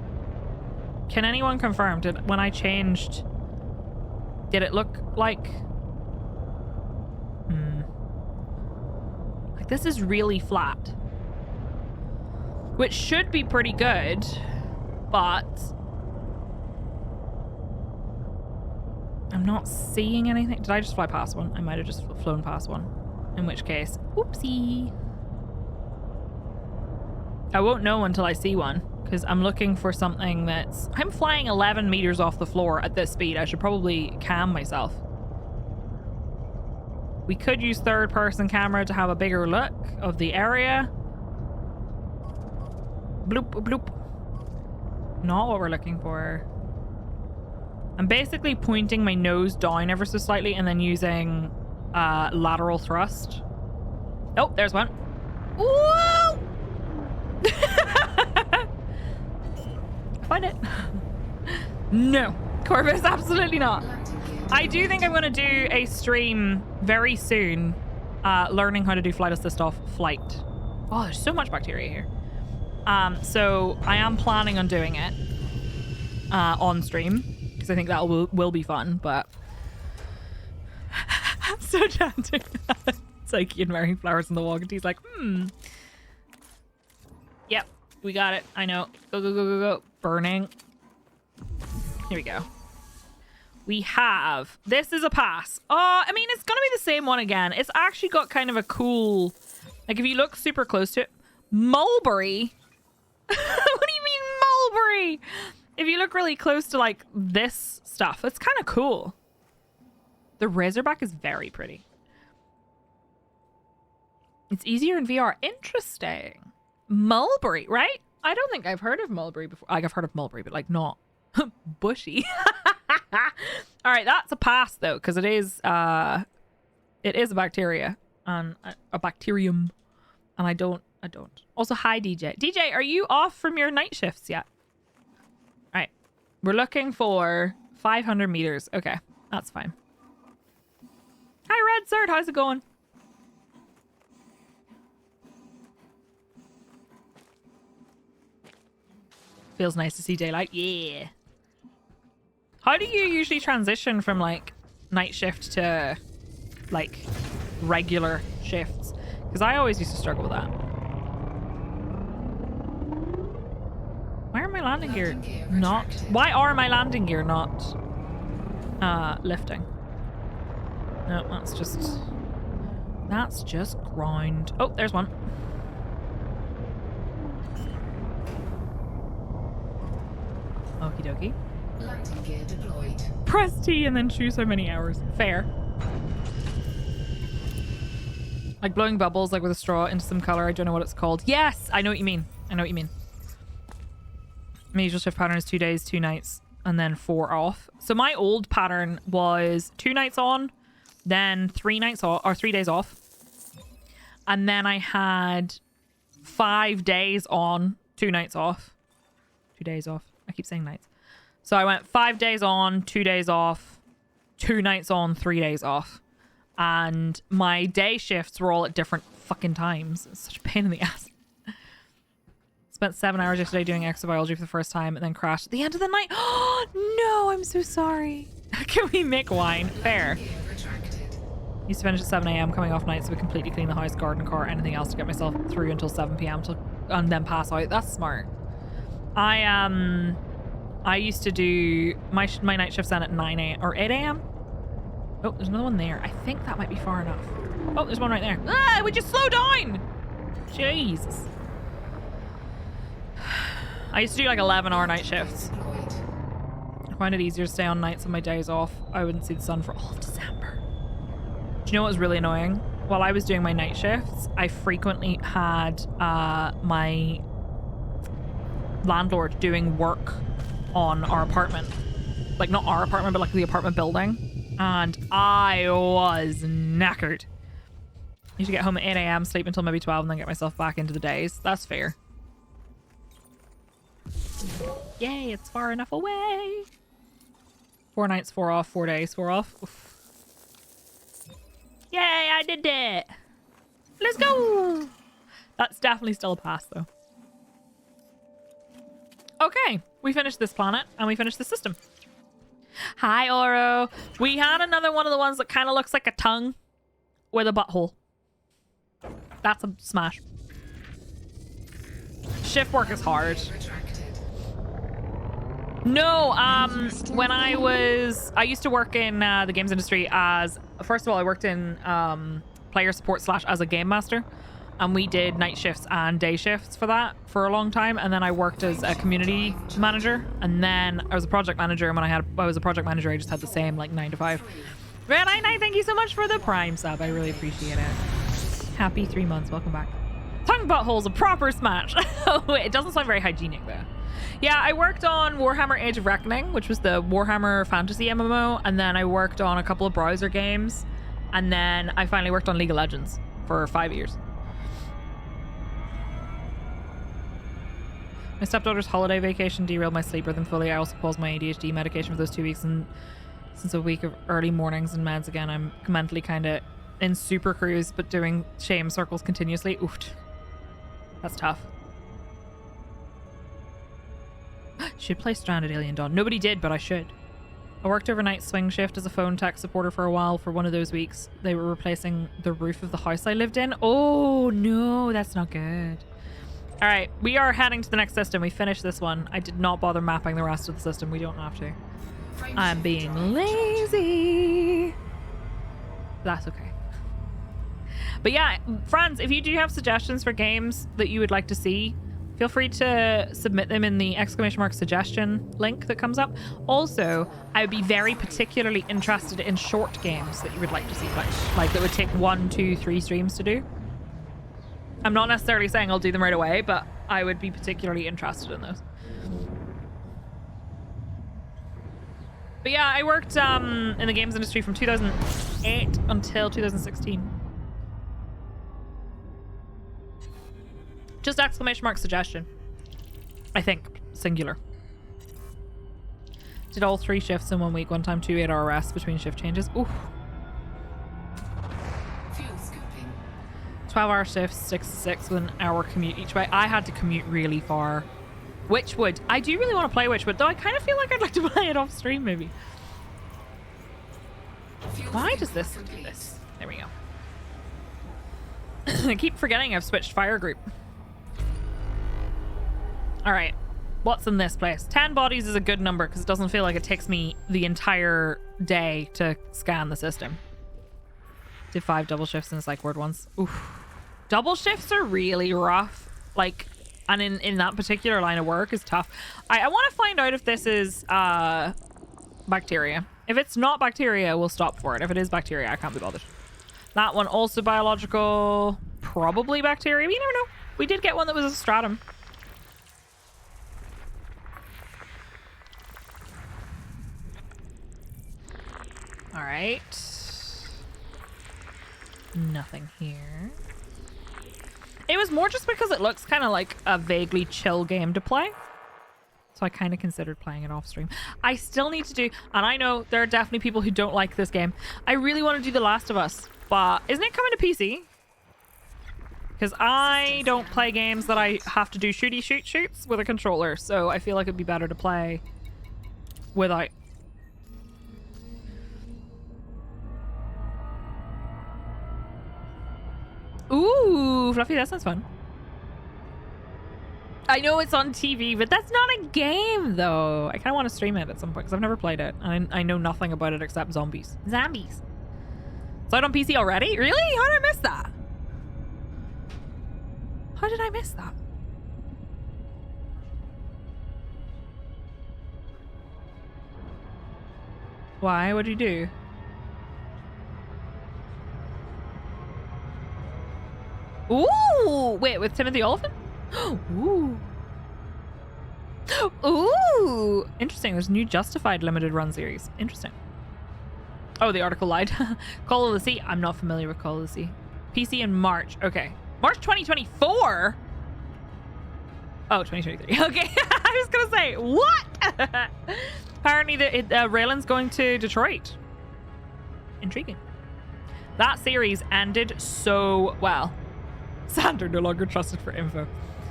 Can anyone confirm? When I changed, did it look like... Like, this is really flat. Which should be pretty good, but... I'm not seeing anything. Did I just fly past one? I might have just flown past one. In which case, oopsie. I won't know until I see one, because I'm looking for something that's... I'm flying 11 meters off the floor at this speed. I should probably cam myself. We could use third-person camera to have a bigger look of the area. Bloop, bloop. Not what we're looking for. I'm basically pointing my nose down ever so slightly and then using lateral thrust. Oh, there's one. Whoa! Find it. No. Corvus, absolutely not. I do think I'm going to do a stream very soon learning how to do flight assist off flight. Oh, there's so much bacteria here. So I am planning on doing it on stream. Because I think that will be fun, but I'm so chanting. Psyche and wearing flowers in the walk, and he's like, Yep, we got it. I know. Go, go, go, go, go. Burning. Here we go. We have... This is a pass. Oh, I mean, it's going to be the same one again. It's actually got kind of a cool... Like, if you look super close to it... Mulberry? What do you mean, mulberry? If you look really close to, like, this stuff, it's kind of cool. The Razorback is very pretty. It's easier in VR. Interesting. Mulberry, right? I don't think I've heard of mulberry before. Like, I've heard of mulberry, but like not bushy. All right, that's a pass though, because it is a bacteria and a bacterium, and I don't. Also, hi DJ. DJ, are you off from your night shifts yet? All right, we're looking for 500 meters. Okay, that's fine. Hi, Red Sword. How's it going? Feels nice to see daylight. Yeah. How do you usually transition from like night shift to like regular shifts? Because I always used to struggle with that. Why are my landing gear not? Why are my landing gear not lifting? No, that's just grind. Oh, there's one. Okie dokie. Landing gear deployed. Press T and then choose how many hours. Fair. Like blowing bubbles like with a straw into some color. I don't know what it's called. Yes, I know what you mean. My usual shift pattern is 2 days, 2 nights, and then 4 off. So my old pattern was 2 nights on, then 3 nights off, or 3 days off. And then I had 5 days on, 2 nights off. 2 days off. I keep saying nights. So I went 5 days on, 2 days off, 2 nights on, 3 days off. And my day shifts were all at different fucking times. It's such a pain in the ass. Spent 7 hours yesterday doing exobiology for the first time and then crashed at the end of the night. Oh, no, I'm so sorry. Can we make wine? Fair. Used to finish at 7 a.m. coming off nights, so we completely clean the house, garden, car, anything else to get myself through until 7 p.m. and then pass out. That's smart. I used to do my night shifts end at 9 a.m. or 8 a.m. Oh, there's another one there. I think that might be far enough. Oh, there's one right there. Ah, would you slow down? Jesus. I used to do like 11-hour night shifts. I find it easier to stay on nights on my days off. I wouldn't see the sun for all of December. Do you know what was really annoying? While I was doing my night shifts, I frequently had my landlord doing work on our apartment. Like not our apartment, but like the apartment building. And I was knackered. I used to get home at 8 a.m., sleep until maybe 12, and then get myself back into the days. That's fair. Yay, it's far enough away. 4 nights, 4 off, 4 days, 4 off. Oof. Yay, I did it. Let's go. That's definitely still a pass, though. Okay, we finished this planet, and we finished the system. Hi, Oro. We had another one of the ones that kind of looks like a tongue with a butthole. That's a smash. Shift work is hard. No, when I used to work in the games industry as, first of all, I worked in player support / as a game master. And we did night shifts and day shifts for that for a long time. And then I worked as a community manager. And then I was a project manager. And when I was a project manager, I just had the same like 9 to 5. Red Eye Night, thank you so much for the Prime sub. I really appreciate it. Happy 3 months. Welcome back. Tongue butthole's a proper smash. It doesn't sound very hygienic though. Yeah, I worked on Warhammer Age of Reckoning, which was the Warhammer Fantasy MMO. And then I worked on a couple of browser games. And then I finally worked on League of Legends for 5 years. My stepdaughter's holiday vacation derailed my sleep rhythm fully. I also paused my ADHD medication for those 2 weeks, and since a week of early mornings and meds again, I'm mentally kind of in super cruise, but doing shame circles continuously. Oofed. That's tough. Should play Stranded Alien Dawn. Nobody did, but I should. I worked overnight swing shift as a phone tech supporter for a while. For one of those weeks, they were replacing the roof of the house I lived in. Oh no, that's not good. All right, we are heading to the next system. We finished this one. I did not bother mapping the rest of the system. We don't have to. I'm being lazy. That's okay. But yeah, friends, if you do have suggestions for games that you would like to see, feel free to submit them in the ! suggestion link that comes up. Also, I would be very particularly interested in short games that you would like to see played. Like that would take 1, 2, 3 streams to do. I'm not necessarily saying I'll do them right away, but I would be particularly interested in those. But yeah, I worked in the games industry from 2008 until 2016. Just exclamation mark suggestion. I think. Singular. Did all 3 shifts in 1 week. One time 2 8-hour rests between shift changes. Oof. Fuel scooping. 12-hour shifts, 6 to 6 with an hour commute each way. I had to commute really far. Witchwood. I do really want to play Witchwood, though I kind of feel like I'd like to play it off stream, maybe. Why does this do this? There we go. I keep forgetting I've switched fire group. All right. What's in this place? 10 bodies is a good number because it doesn't feel like it takes me the entire day to scan the system. Did 5 double shifts in the psych ward once. Oof. Double shifts are really rough. Like, and in that particular line of work is tough. I want to find out if this is bacteria. If it's not bacteria, we'll stop for it. If it is bacteria, I can't be bothered. That one also biological. Probably bacteria. We never know. We did get one that was a stratum. All right. Nothing here. It was more just because it looks kind of like a vaguely chill game to play. So I kind of considered playing it off stream. I still need to do, and I know there are definitely people who don't like this game. I really want to do The Last of Us, but isn't it coming to PC? Because I don't play games that I have to do shoots with a controller. So I feel like it'd be better to play without. Ooh, Fluffy, that sounds fun. I know it's on TV, but that's not a game, though. I kind of want to stream it at some point, because I've never played it. And I know nothing about it except zombies. Zombies. It's out on PC already? Really? How did I miss that? How did I miss that? Why? What'd you do? Ooh! Wait, with Timothy Olyphant? Ooh. Ooh! Interesting. There's a new Justified limited run series. Interesting. Oh, the article lied. Call of the Sea. I'm not familiar with Call of the Sea. PC in March. Okay. March 2024? Oh, 2023. Okay. I was going to say, what? Apparently, Raylan's going to Detroit. Intriguing. That series ended so well. Sander no longer trusted for info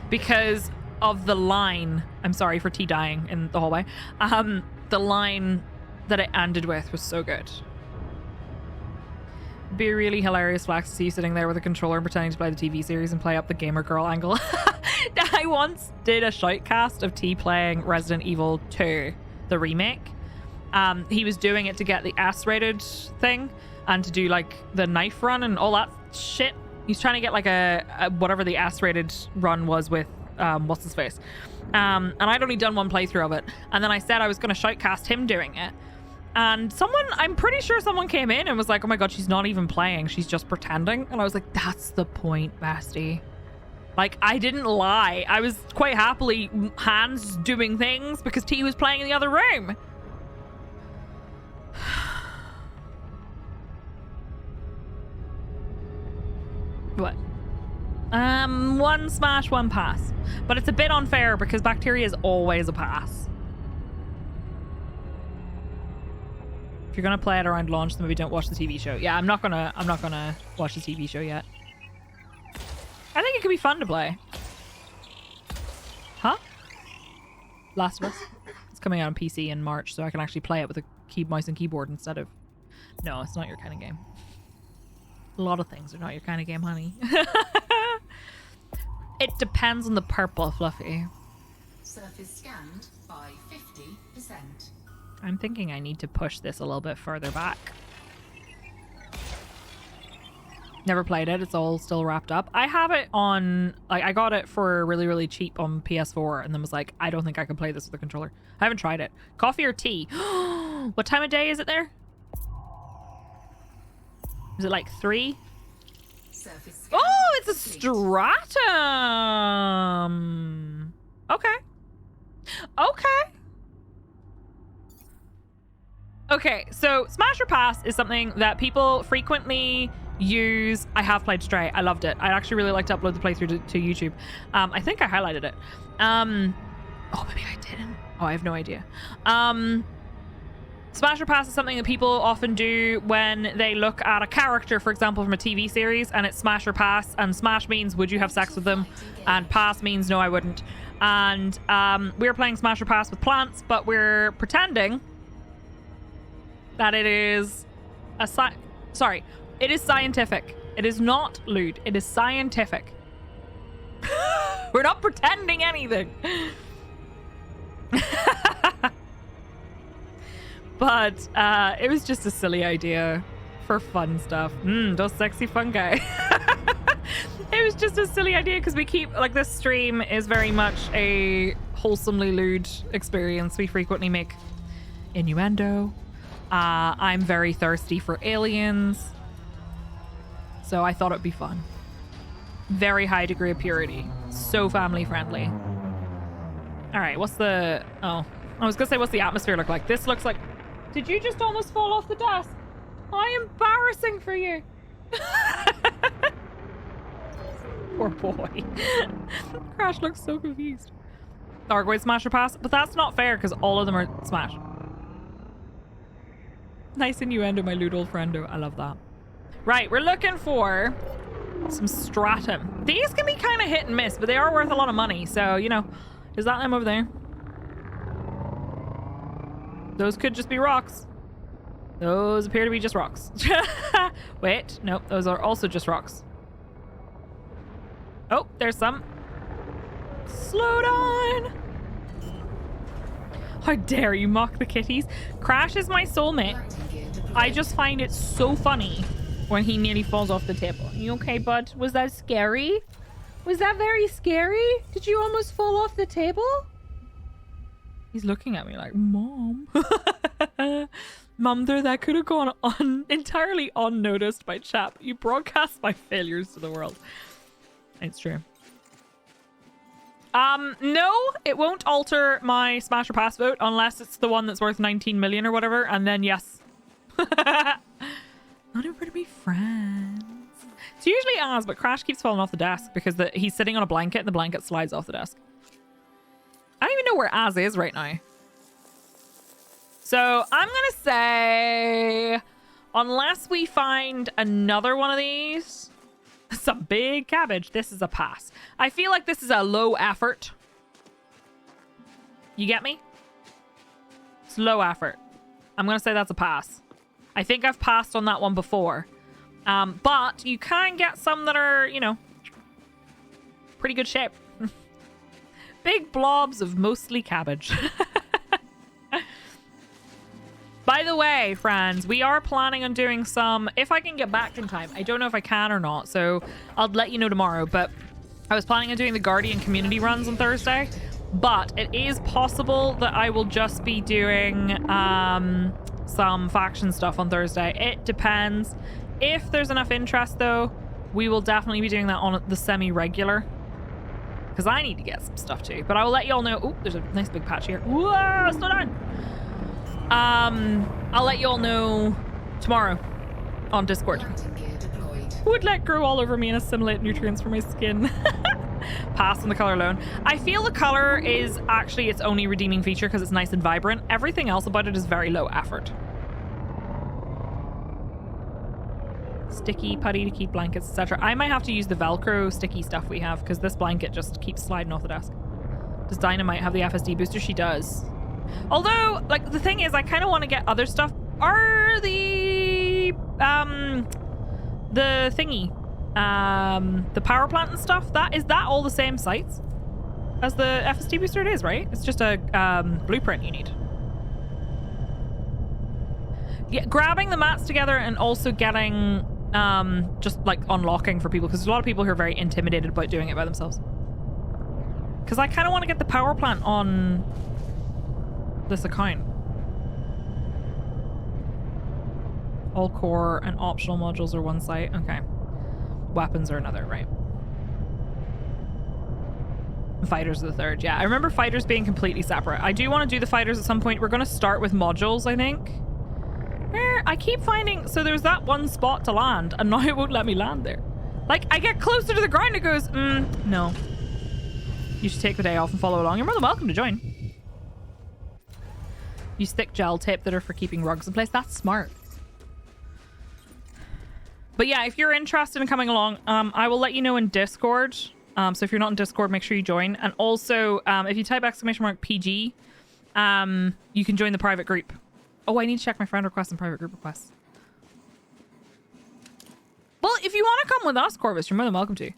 because of the line. I'm sorry for T dying in the hallway. The line that it ended with was so good. Be really hilarious, Flax, to see you sitting there with a controller and pretending to play the TV series and play up the gamer girl angle. I once did a shoutcast of T playing Resident Evil 2, the remake. He was doing it to get the S-rated thing and to do like the knife run and all that shit. He's trying to get like a whatever the S-rated run was with what's his face. And I'd only done one playthrough of it. And then I said I was going to shoutcast him doing it. And I'm pretty sure someone came in and was like, oh my god, she's not even playing. She's just pretending. And I was like, that's the point, bestie. Like, I didn't lie. I was quite happily hands doing things because T was playing in the other room. What? 1 smash, 1 pass. But it's a bit unfair because bacteria is always a pass. If you're gonna play it around launch, then maybe don't watch the TV show. Yeah, I'm not gonna watch the TV show yet. I think it could be fun to play. Huh? Last of Us. It's coming out on PC in March, so I can actually play it with a mouse and keyboard instead of. No, it's not your kind of game. A lot of things are not your kind of game, honey. It depends on the purple, Fluffy. Surface scanned by 50%. I'm thinking I need to push this a little bit further back. Never played it. It's all still wrapped up. I have it on, like, I got it for really, really cheap on PS4 and then was like, I don't think I can play this with a controller. I haven't tried it. Coffee or tea? What time of day is it there? Is it like 3? Surface scan Oh, it's a complete. stratum. Okay. Okay. Okay, so Smash or Pass is something that people frequently use. I have played Stray. I loved it. I actually really like to upload the playthrough to YouTube. I think I highlighted it. Oh, maybe I didn't. Oh, I have no idea. Smash or Pass is something that people often do when they look at a character, for example, from a TV series, and it's Smash or Pass. And Smash means, would you have sex with them? And Pass means, no, I wouldn't. And we're playing Smash or Pass with plants, but we're pretending that it is it is scientific. It is not lewd. It is scientific. We're not pretending anything. But it was just a silly idea for fun stuff. Those sexy fungi. It was just a silly idea because we keep, like, this stream is very much a wholesomely lewd experience. We frequently make innuendo. I'm very thirsty for aliens. So I thought it'd be fun. Very high degree of purity. So family friendly. All right, what's the... Oh, I was going to say, what's the atmosphere look like? This looks like... Did you just almost fall off the desk? How embarrassing for you. Poor boy. Crash looks so confused. Argoid Smash or Pass? But that's not fair because all of them are Smash. Nice innuendo, my lewd old friendo. I love that. Right, we're looking for some stratum. These can be kind of hit and miss, but they are worth a lot of money. So, you know, is that them over there? Those could just be rocks. Those appear to be just rocks. Wait, nope, those are also just rocks. Oh, there's some. Slow down. How dare you mock the kitties? Crash is my soulmate. I just find it so funny when he nearly falls off the table. You okay, bud? Was that scary? Was that very scary? Did you almost fall off the table? He's looking at me like, Mom. Mum, there, that could have gone on entirely unnoticed by Chap. You broadcast my failures to the world. It's true. No, it won't alter my Smash or Pass vote unless it's the one that's worth 19 million or whatever, and then yes. Not over to be friends. It's usually Az, but Crash keeps falling off the desk because he's sitting on a blanket and the blanket slides off the desk. I don't even know where Az is right now. So I'm gonna say, unless we find another one of these, some big cabbage, this is a pass. I feel like this is a low effort. You get me? It's low effort. I'm gonna say that's a pass. I think I've passed on that one before. But you can get some that are, you know, pretty good shape. Big blobs of mostly cabbage. By the way, friends, we are planning on doing some, if I can get back in time. I don't know if I can or not, so I'll let you know tomorrow. But I was planning on doing the Guardian community runs on Thursday. But it is possible that I will just be doing some faction stuff on Thursday. It depends. If there's enough interest, though, we will definitely be doing that on the semi-regular. Because I need to get some stuff too. But I will let you all know. Oh, there's a nice big patch here. Whoa, slow down. I'll let you all know tomorrow on Discord. Would let grow all over me and assimilate nutrients for my skin. Pass on the color alone. I feel the color is actually its only redeeming feature because it's nice and vibrant. Everything else about it is very low effort. Sticky putty to keep blankets, etc. I might have to use the Velcro sticky stuff we have because this blanket just keeps sliding off the desk. Does Dynamite have the FSD booster? She does. Although, like, the thing is, I kind of want to get other stuff. Are the thingy, the power plant and stuff, is that all the same sites as the FSD booster? It is, right? It's just a blueprint you need. Yeah, grabbing the mats together and also getting just like unlocking for people, because there's a lot of people who are very intimidated about doing it by themselves. Because I kind of want to get the power plant on this account. All core and optional modules are one site. Okay. weapons are another, right? Fighters are the third. Yeah, I remember fighters being completely separate. I do want to do the fighters at some point. We're going to start with modules, I think. I keep finding... So there's that one spot to land, and now it won't let me land there. Like, I get closer to the ground, it goes, no. You should take the day off and follow along. You're more than welcome to join. Use thick gel tape that are for keeping rugs in place. That's smart. But yeah, if you're interested in coming along, I will let you know in Discord. So if you're not in Discord, make sure you join. And also, if you type !PG, you can join the private group. Oh, I need to check my friend requests and private group requests. Well, if you want to come with us, Corvus, you're more than welcome to.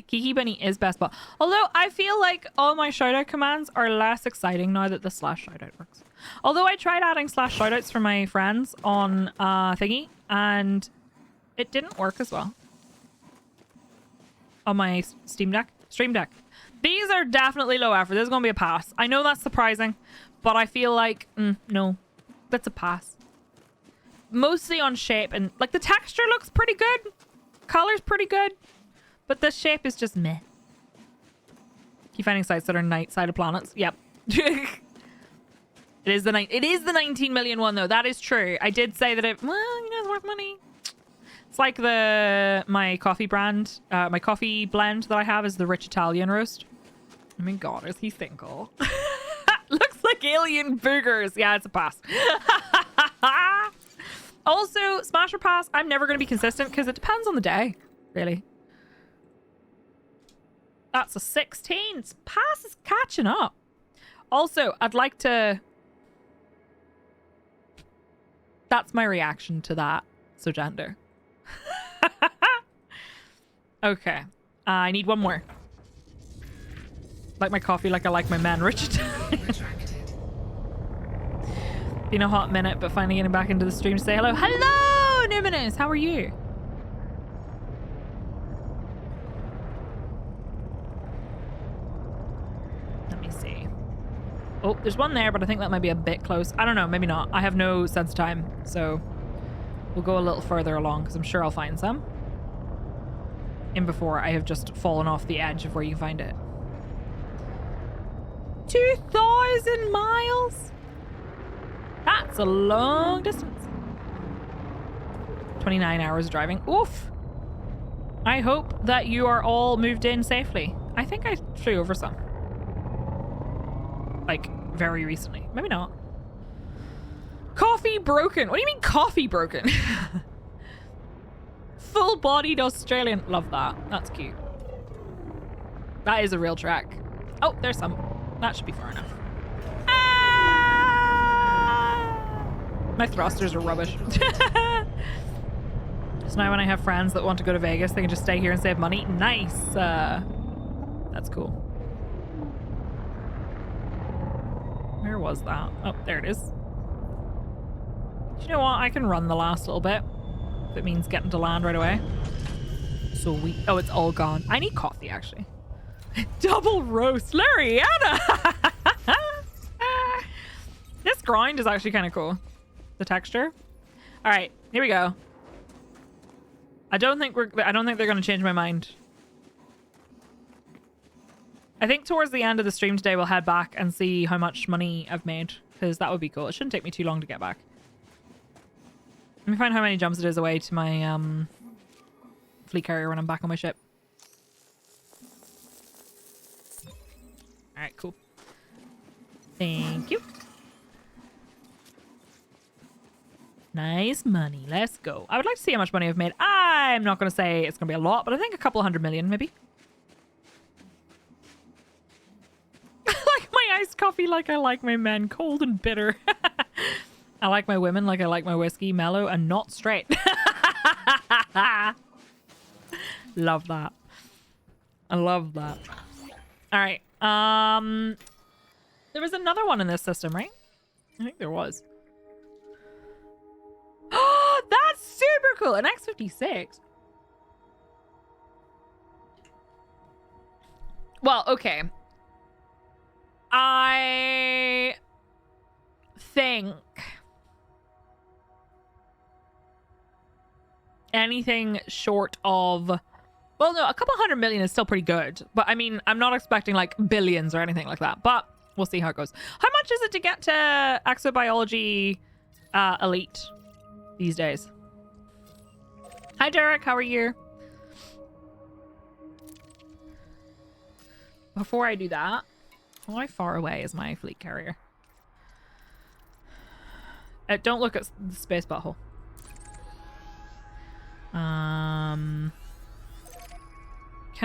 Kiki Bunny is best bot. Although I feel like all my shoutout commands are less exciting now that the slash shoutout works. Although I tried adding slash shoutouts for my friends on thingy and it didn't work as well. On my Stream Deck. These are definitely low effort. This is going to be a pass. I know that's surprising, but I feel like, no, that's a pass. Mostly on shape and like the texture looks pretty good. Color's pretty good. But the shape is just meh. Keep finding sites that are night-sided planets. Yep. It is the 19 million one though. That is true. I did say that it, well, you know, it's worth money. It's like my coffee brand, my coffee blend that I have is the Rich Italian roast. Oh my god, is he single? Looks like alien boogers. Yeah, it's a pass. Also, smash or pass, I'm never going to be consistent because it depends on the day, really. That's a 16. Pass is catching up. Also, I'd like to... That's my reaction to that. So gender. Okay. I need one more. Like my coffee, like I like my man, Richard. Been a hot minute, but finally getting back into the stream to say hello. Hello, Numinous! How are you? Let me see. Oh, there's one there, but I think that might be a bit close. I don't know, maybe not. I have no sense of time, so we'll go a little further along because I'm sure I'll find some. In before I have just fallen off the edge of where you find it. 2,000 miles? That's a long distance. 29 hours of driving. Oof. I hope that you are all moved in safely. I think I flew over some. Like, very recently. Maybe not. Coffee broken. What do you mean coffee broken? Full-bodied Australian. Love that. That's cute. That is a real track. Oh, there's some. That should be far enough. My thrusters are rubbish. So now when I have friends that want to go to Vegas, they can just stay here and save money. Nice. That's cool. Where was that? Oh, there it is. Do you know what? I can run the last little bit. If it means getting to land right away. So oh, it's all gone. I need coffee, actually. Double roast. Lariana! This grind is actually kind of cool. The texture. All right, here we go. I don't think they're going to change my mind. I think towards the end of the stream today, we'll head back and see how much money I've made, because that would be cool. It shouldn't take me too long to get back. Let me find how many jumps it is away to my fleet carrier when I'm back on my ship. All right, cool. Thank you. Nice money. Let's go. I would like to see how much money I've made. I'm not going to say it's going to be a lot, but I think a couple 100 million, maybe. Like my iced coffee, like I like my men, cold and bitter. I like my women like I like my whiskey, mellow and not straight. Love that. I love that. All right. There was another one in this system, right? I think there was. Oh, that's super cool. An X56. Well, okay. I think anything short of, well, no, a couple 100 million is still pretty good. But I mean, I'm not expecting like billions or anything like that. But we'll see how it goes. How much is it to get to Exobiology Elite these days? Hi, Derek. How are you? Before I do that, how far away is my fleet carrier? Don't look at the space butthole. Can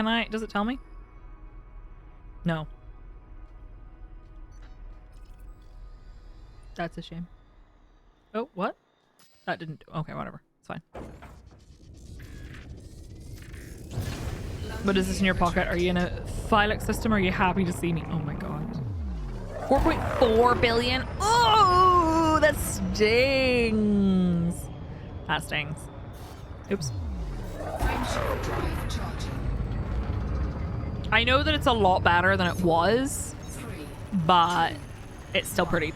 I? Does it tell me? No. That's a shame. Oh, what? That didn't. Okay, whatever. It's fine. What is this in your pocket? Are you in a Thylex system? Or are you happy to see me? Oh my god. 4.4 billion. Oh, that stings. That stings. Oops. I know that it's a lot better than it was, but it's still pretty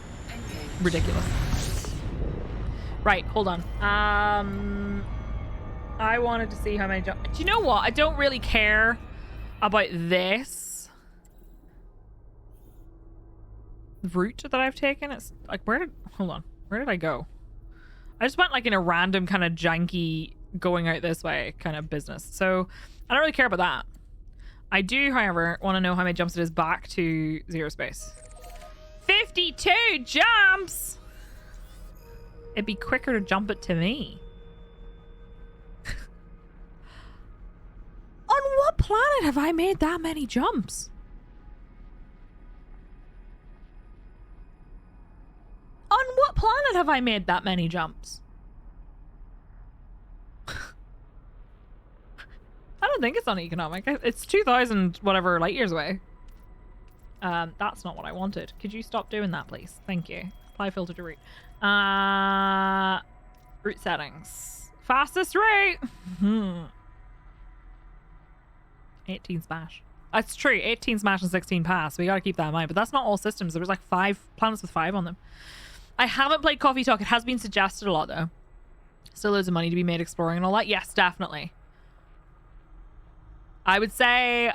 ridiculous. Right, hold on. I wanted to see how many jumps. Do you know what? I don't really care about this route that I've taken. It's like, hold on. Where did I go? I just went like in a random kind of janky going out this way kind of business. So I don't really care about that. I do, however, want to know how many jumps it is back to zero space. 52 jumps! It'd be quicker to jump it to me. On what planet have I made that many jumps? On what planet have I made that many jumps? I don't think it's uneconomic. It's 2,000 whatever light years away. That's not what I wanted. Could you stop doing that, please? Thank you. Apply filter to route. Route settings. Fastest route. 18 smash. That's true. 18 smash and 16 pass. We gotta keep that in mind. But that's not all systems. There was like 5 planets with 5 on them. I haven't played Coffee Talk. It has been suggested a lot though. Still loads of money to be made exploring and all that. Yes, definitely. I would say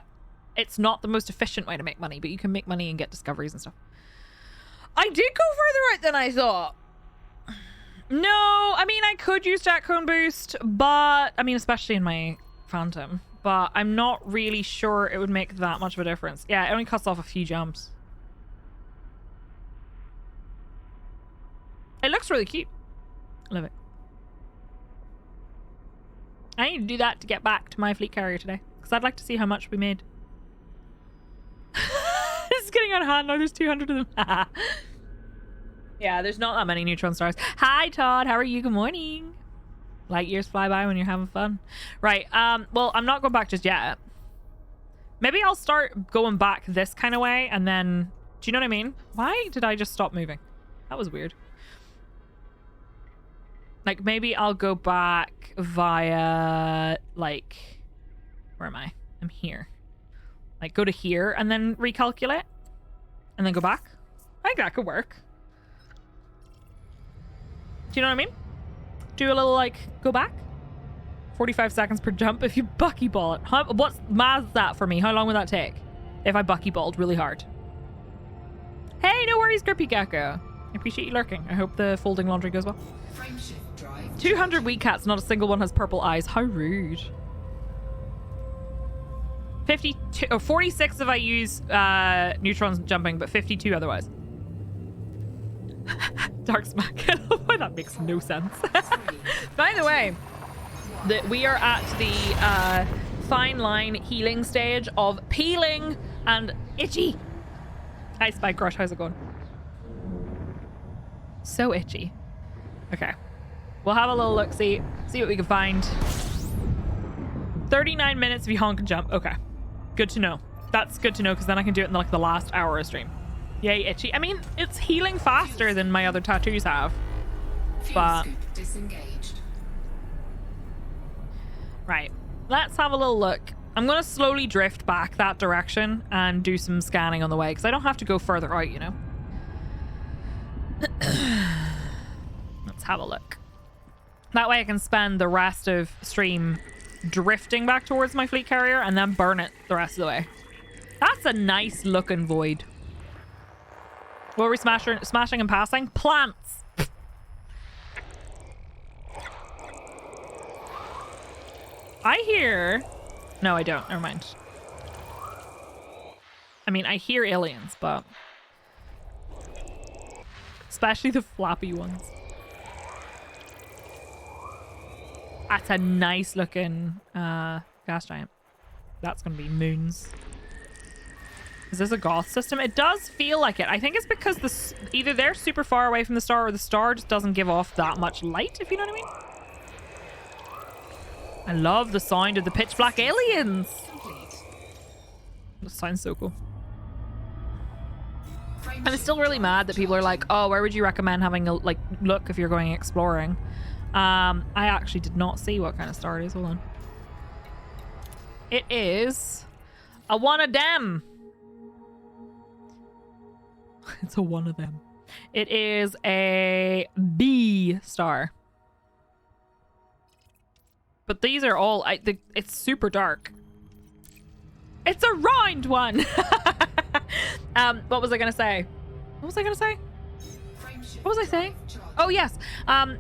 it's not the most efficient way to make money, but you can make money and get discoveries and stuff. I did go further out than I thought. No, I mean, I could use Jack Cone Boost, but I mean, especially in my Phantom, but I'm not really sure it would make that much of a difference. Yeah, it only cuts off a few jumps. It looks really cute. Love it. I need to do that to get back to my fleet carrier today. Because I'd like to see how much we made. It's getting out of hand now. There's 200 of them. Yeah, there's not that many neutron stars. Hi, Todd. How are you? Good morning. Light years fly by when you're having fun. Right. Well, I'm not going back just yet. Maybe I'll start going back this kind of way. And then... Do you know what I mean? Why did I just stop moving? That was weird. Like, maybe I'll go back via... Like... Where am I? I'm here. Like, go to here and then recalculate. And then go back. I think that could work. Do you know what I mean? Do a little, like, go back. 45 seconds per jump if you buckyball it. What's math's that for me? How long would that take? If I buckyballed really hard. Hey, no worries, Grippy Gecko. I appreciate you lurking. I hope the folding laundry goes well. 200 wee cats, not a single one has purple eyes. How rude. 52 or 46 if I use neutrons jumping, but 52 otherwise. Dark smack. That makes no sense. By the way, we are at the fine line healing stage of peeling and itchy. Hi, Spike Crush. How's it going? So itchy. Okay. We'll have a little look, see what we can find. 39 minutes if you honk and jump. Okay. Good to know. That's good to know because then I can do it in like the last hour of stream. Yay, itchy. I mean, it's healing faster than my other tattoos have. But... disengaged. Right. Let's have a little look I'm going to slowly drift back that direction and do some scanning on the way because I don't have to go further out, you know. Let's have a look. That way I can spend the rest of stream drifting back towards my fleet carrier and then burn it the rest of the way. That's a nice looking void. What were we smashing and passing? Plants. I hear... No, I don't. Never mind. I mean, I hear aliens, but... Especially the flappy ones. That's a nice looking gas giant. That's going to be moons. Is this a goth system? It does feel like it. I think it's because either they're super far away from the star or the star just doesn't give off that much light, if you know what I mean. I love the sound of the pitch black aliens. This sounds so cool. I'm still really mad that people are like, oh, where would you recommend having a look if you're going exploring? I actually did not see what kind of star it is. Hold on. It is a one of them. It's a one of them. It is a B star. But these are all... it's super dark. It's a round one! What was I going to say? What was I going to say? What was I saying? Oh, yes.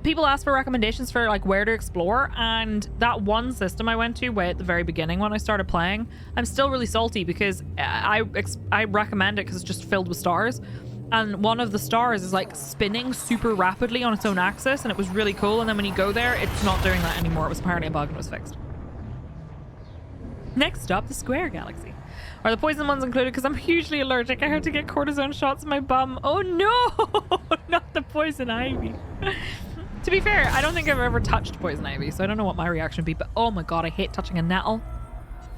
People asked for recommendations for like where to explore. And that one system I went to way at the very beginning when I started playing, I'm still really salty because I recommend it because it's just filled with stars. And one of the stars is like spinning super rapidly on its own axis, and it was really cool. And then when you go there, it's not doing that anymore. It was apparently a bug and it was fixed. Next up, the square galaxy. Are the poison ones included? Because I'm hugely allergic. I had to get cortisone shots in my bum. Oh no! Not the poison ivy. To be fair, I don't think I've ever touched poison ivy, so I don't know what my reaction would be. But oh my god, I hate touching a nettle.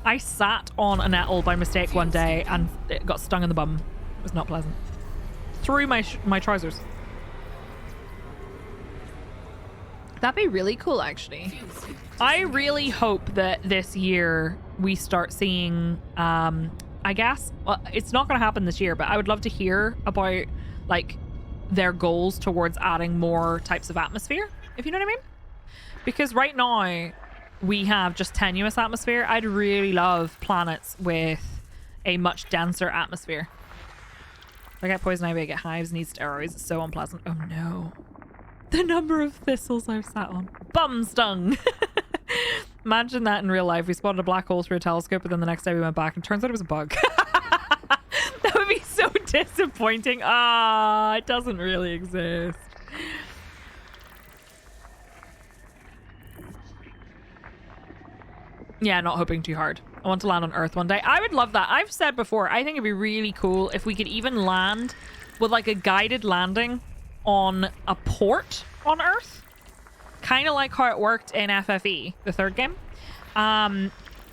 I sat on a nettle by mistake one day and it got stung in the bum. It was not pleasant. Through my trousers. That'd be really cool, actually. I really hope that this year we start seeing, I guess, well, it's not going to happen this year, but I would love to hear about, like, their goals towards adding more types of atmosphere, if you know what I mean? Because right now, we have just tenuous atmosphere. I'd really love planets with a much denser atmosphere. If I get poison ivy, I get hives, need steroids. It's so unpleasant. Oh no. The number of thistles I've sat on. Bum stung. Imagine that in real life. We spotted a black hole through a telescope, and then the next day we went back and it turns out it was a bug. That would be so disappointing. Ah, it doesn't really exist. Yeah, not hoping too hard. I want to land on Earth one day. I would love that. I've said before, I think it'd be really cool if we could even land with like a guided landing on a port on Earth. Kind of like how it worked in FFE, the third game.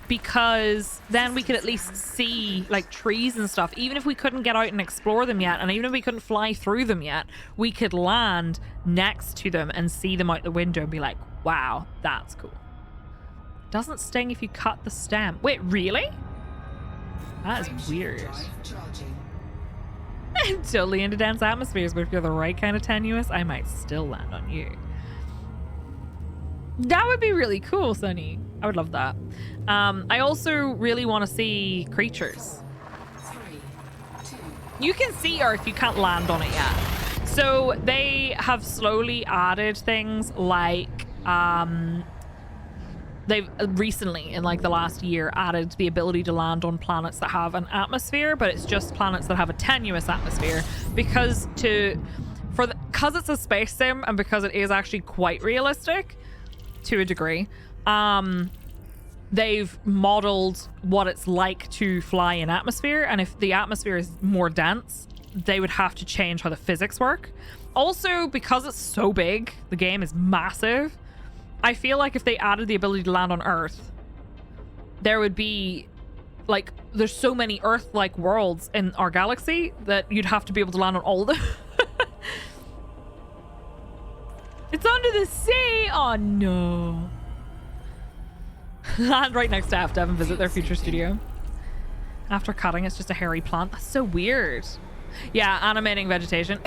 Because then we could at least see like trees and stuff. Even if we couldn't get out and explore them yet, and even if we couldn't fly through them yet, we could land next to them and see them out the window and be like, wow, that's cool. Doesn't sting if you cut the stem. Wait, really? That is weird. Totally into dense atmospheres, but if you're the right kind of tenuous, I might still land on you. That would be really cool, Sunny. I would love that. I also really want to see creatures. 3, 2. You can see Earth, you can't land on it yet. So they have slowly added things like they've recently, in like the last year, added the ability to land on planets that have an atmosphere, but it's just planets that have a tenuous atmosphere because it's a space sim and because it is actually quite realistic to a degree. They've modeled what it's like to fly in atmosphere, and if the atmosphere is more dense, they would have to change how the physics work. Also, because it's so big, the game is massive. I feel like if they added the ability to land on Earth, there would be, like, there's so many Earth-like worlds in our galaxy that you'd have to be able to land on all of them. It's under the sea! Oh, no. Land right next to FDev and visit their future studio. After cutting, it's just a hairy plant. That's so weird. Yeah, animating vegetation.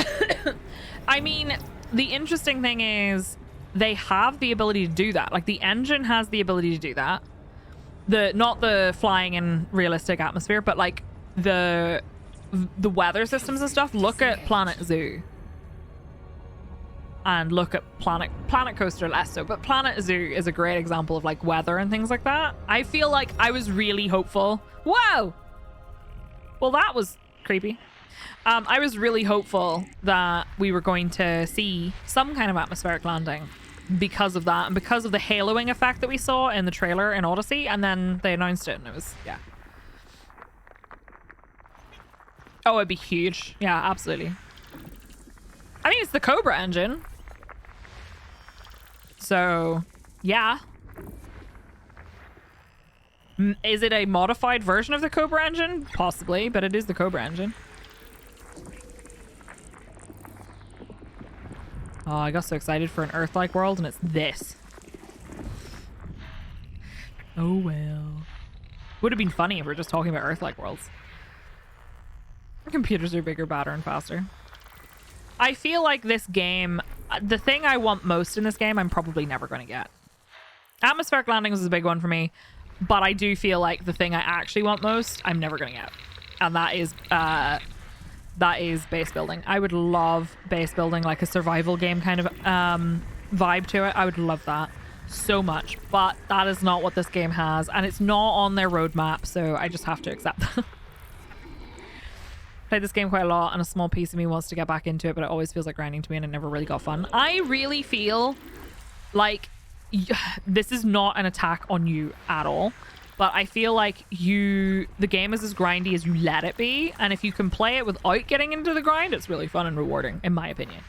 I mean, the interesting thing is they have the ability to do that. Like, the engine has the ability to do that. Not the flying in realistic atmosphere, but like the weather systems and stuff. Look at Planet Zoo. And look at Planet Coaster less so, but Planet Zoo is a great example of like weather and things like that. I feel like I was really hopeful. Whoa! Well, that was creepy. I was really hopeful that we were going to see some kind of atmospheric landing because of that and because of the haloing effect that we saw in the trailer in Odyssey, and then they announced it and it was, yeah. Oh, it'd be huge. Yeah, absolutely. I mean, it's the Cobra engine. So, yeah. Is it a modified version of the Cobra engine? Possibly, but it is the Cobra engine. Oh, I got so excited for an Earth-like world, and it's this. Oh, well. Would have been funny if we were just talking about Earth-like worlds. Our computers are bigger, badder, and faster. I feel like this game, the thing I want most in this game, I'm probably never going to get. Atmospheric landings is a big one for me, but I do feel like the thing I actually want most, I'm never going to get. And that is base building. I would love base building, like a survival game kind of vibe to it. I would love that so much, but that is not what this game has, and it's not on their roadmap, so I just have to accept that. Played this game quite a lot, and a small piece of me wants to get back into it, but it always feels like grinding to me, and it never really got fun. I really feel like this is not an attack on you at all, but I feel like the game is as grindy as you let it be, and if you can play it without getting into the grind, it's really fun and rewarding, in my opinion.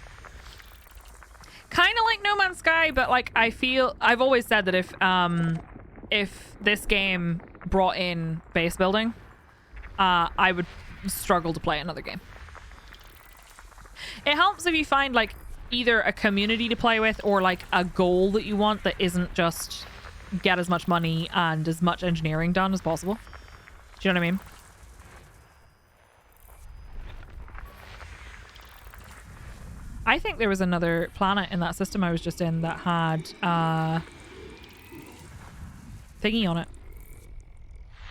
Kind of like No Man's Sky, but like I've always said that if this game brought in base building, I would struggle to play another game. It helps if you find like either a community to play with or like a goal that you want that isn't just get as much money and as much engineering done as possible. Do you know what I mean? I think there was another planet in that system I was just in that had thingy on it.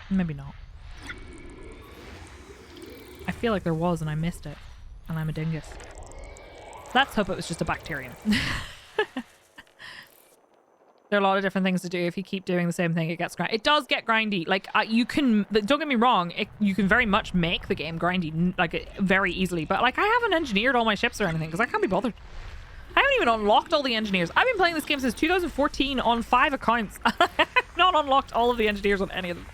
Maybe not. I feel like there was and I missed it. And I'm a dingus. Let's hope it was just a bacterium. There are a lot of different things to do. If you keep doing the same thing, it gets grindy. It does get grindy. Like, you can... Don't get me wrong. You can very much make the game grindy, like, very easily. But, like, I haven't engineered all my ships or anything because I can't be bothered. I haven't even unlocked all the engineers. I've been playing this game since 2014 on 5 accounts. I've not unlocked all of the engineers on any of them.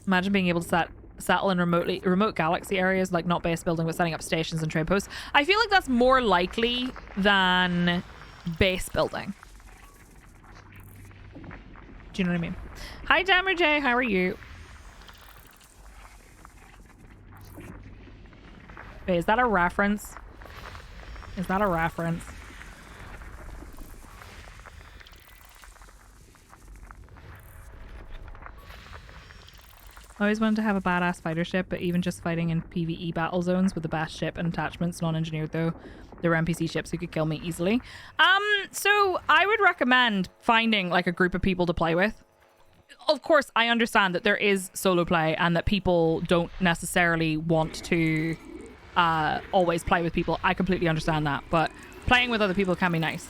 Imagine being able to settle in remote galaxy areas, like not base building, but setting up stations and trade posts. I feel like that's more likely than base building. Do you know what I mean? Hi, Dammer J. How are you? Wait, is that a reference? Is that a reference? I always wanted to have a badass fighter ship, but even just fighting in PvE battle zones with the best ship and attachments, non-engineered though, there were NPC ships who could kill me easily. So I would recommend finding like a group of people to play with. Of course, I understand that there is solo play and that people don't necessarily want to always play with people. I completely understand that, but playing with other people can be nice.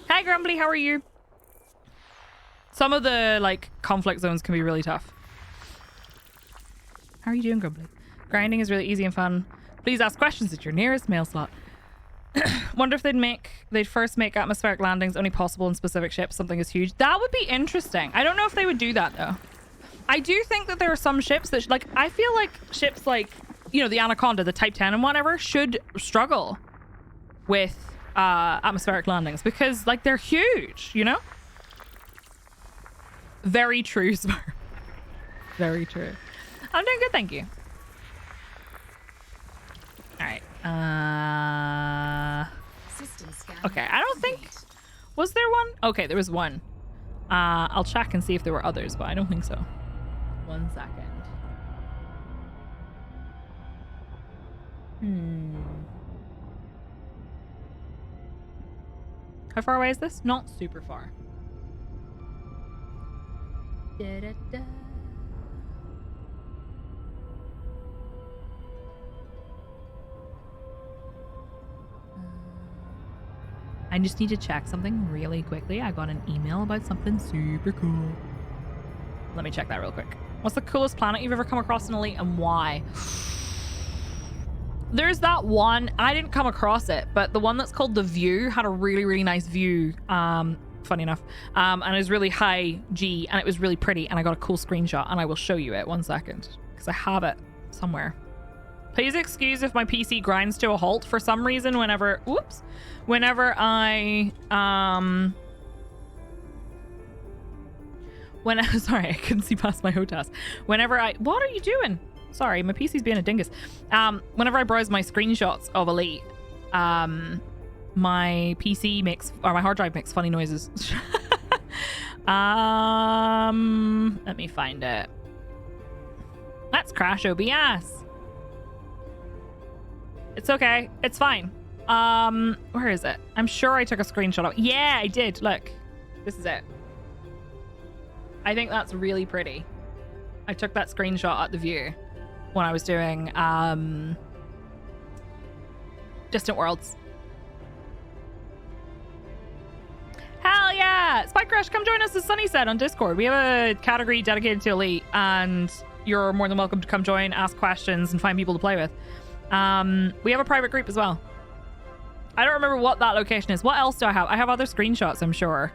Hi, Grumbly, how are you? Some of the like conflict zones can be really tough. How are you doing, Grumbly? Grinding is really easy and fun. Please ask questions at your nearest mail slot. Wonder if they'd first make atmospheric landings only possible in specific ships, something as huge. That would be interesting. I don't know if they would do that though. I do think that there are some ships that like, I feel like ships like, you know, the Anaconda, the Type 10 and whatever should struggle with atmospheric landings because like they're huge, you know? Very true, Smurf. Very true. I'm doing good, thank you. Alright. Okay, I don't think... Was there one? Okay, there was one. I'll check and see if there were others, but I don't think so. 1 second. How far away is this? Not super far. Da-da-da. I just need to check something really quickly. I got an email about something super cool. Let me check that real quick. What's the coolest planet you've ever come across in Elite and why? There's that one. I didn't come across it, but the one that's called The View had a really, really nice view. Funny enough. And it was really high G and it was really pretty. And I got a cool screenshot and I will show you it 1 second because I have it somewhere. Please excuse if my PC grinds to a halt for some reason whenever I sorry, I couldn't see past my HOTAS. What are you doing? Sorry, my PC's being a dingus. Whenever I browse my screenshots of Elite, my PC makes, or my hard drive makes funny noises. Let me find it. Let's crash OBS. It's okay. It's fine. Where is it? I'm sure I took a screenshot of it. Yeah, I did. Look. This is it. I think that's really pretty. I took that screenshot at The View when I was doing Distant Worlds. Hell yeah! Spike Crush, come join us, as Sunny said, on Discord. We have a category dedicated to Elite, and you're more than welcome to come join, ask questions, and find people to play with. We have a private group as well. I don't remember what that location is. What else do I have? I have other screenshots, I'm sure,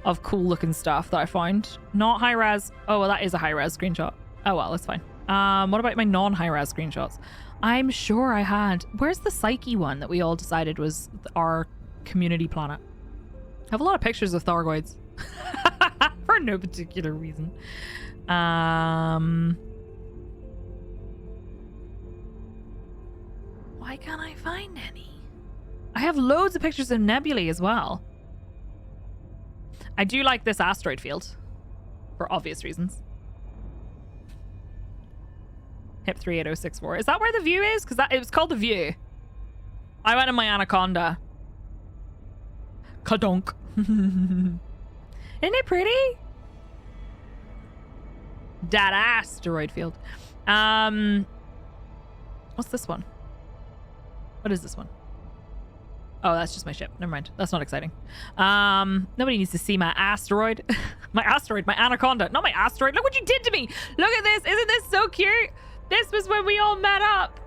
of cool looking stuff that I found. Not high res. Oh, well, that is a high res screenshot. Oh, well, that's fine. What about my non high res screenshots? I'm sure I had. Where's the Psyche one that we all decided was our community planet? I have a lot of pictures of Thargoids for no particular reason. Why can't I find any? I have loads of pictures of nebulae as well. I do like this asteroid field for obvious reasons. HIP 38064. Is that where The View is? Because it was called The View. I went in my Anaconda. Kadonk. Isn't it pretty? That asteroid field. What's this one? What is this one? Oh, that's just my ship. Never mind. That's not exciting. Nobody needs to see my asteroid. My Anaconda. Not my asteroid. Look what you did to me. Look at this. Isn't this so cute? This was when we all met up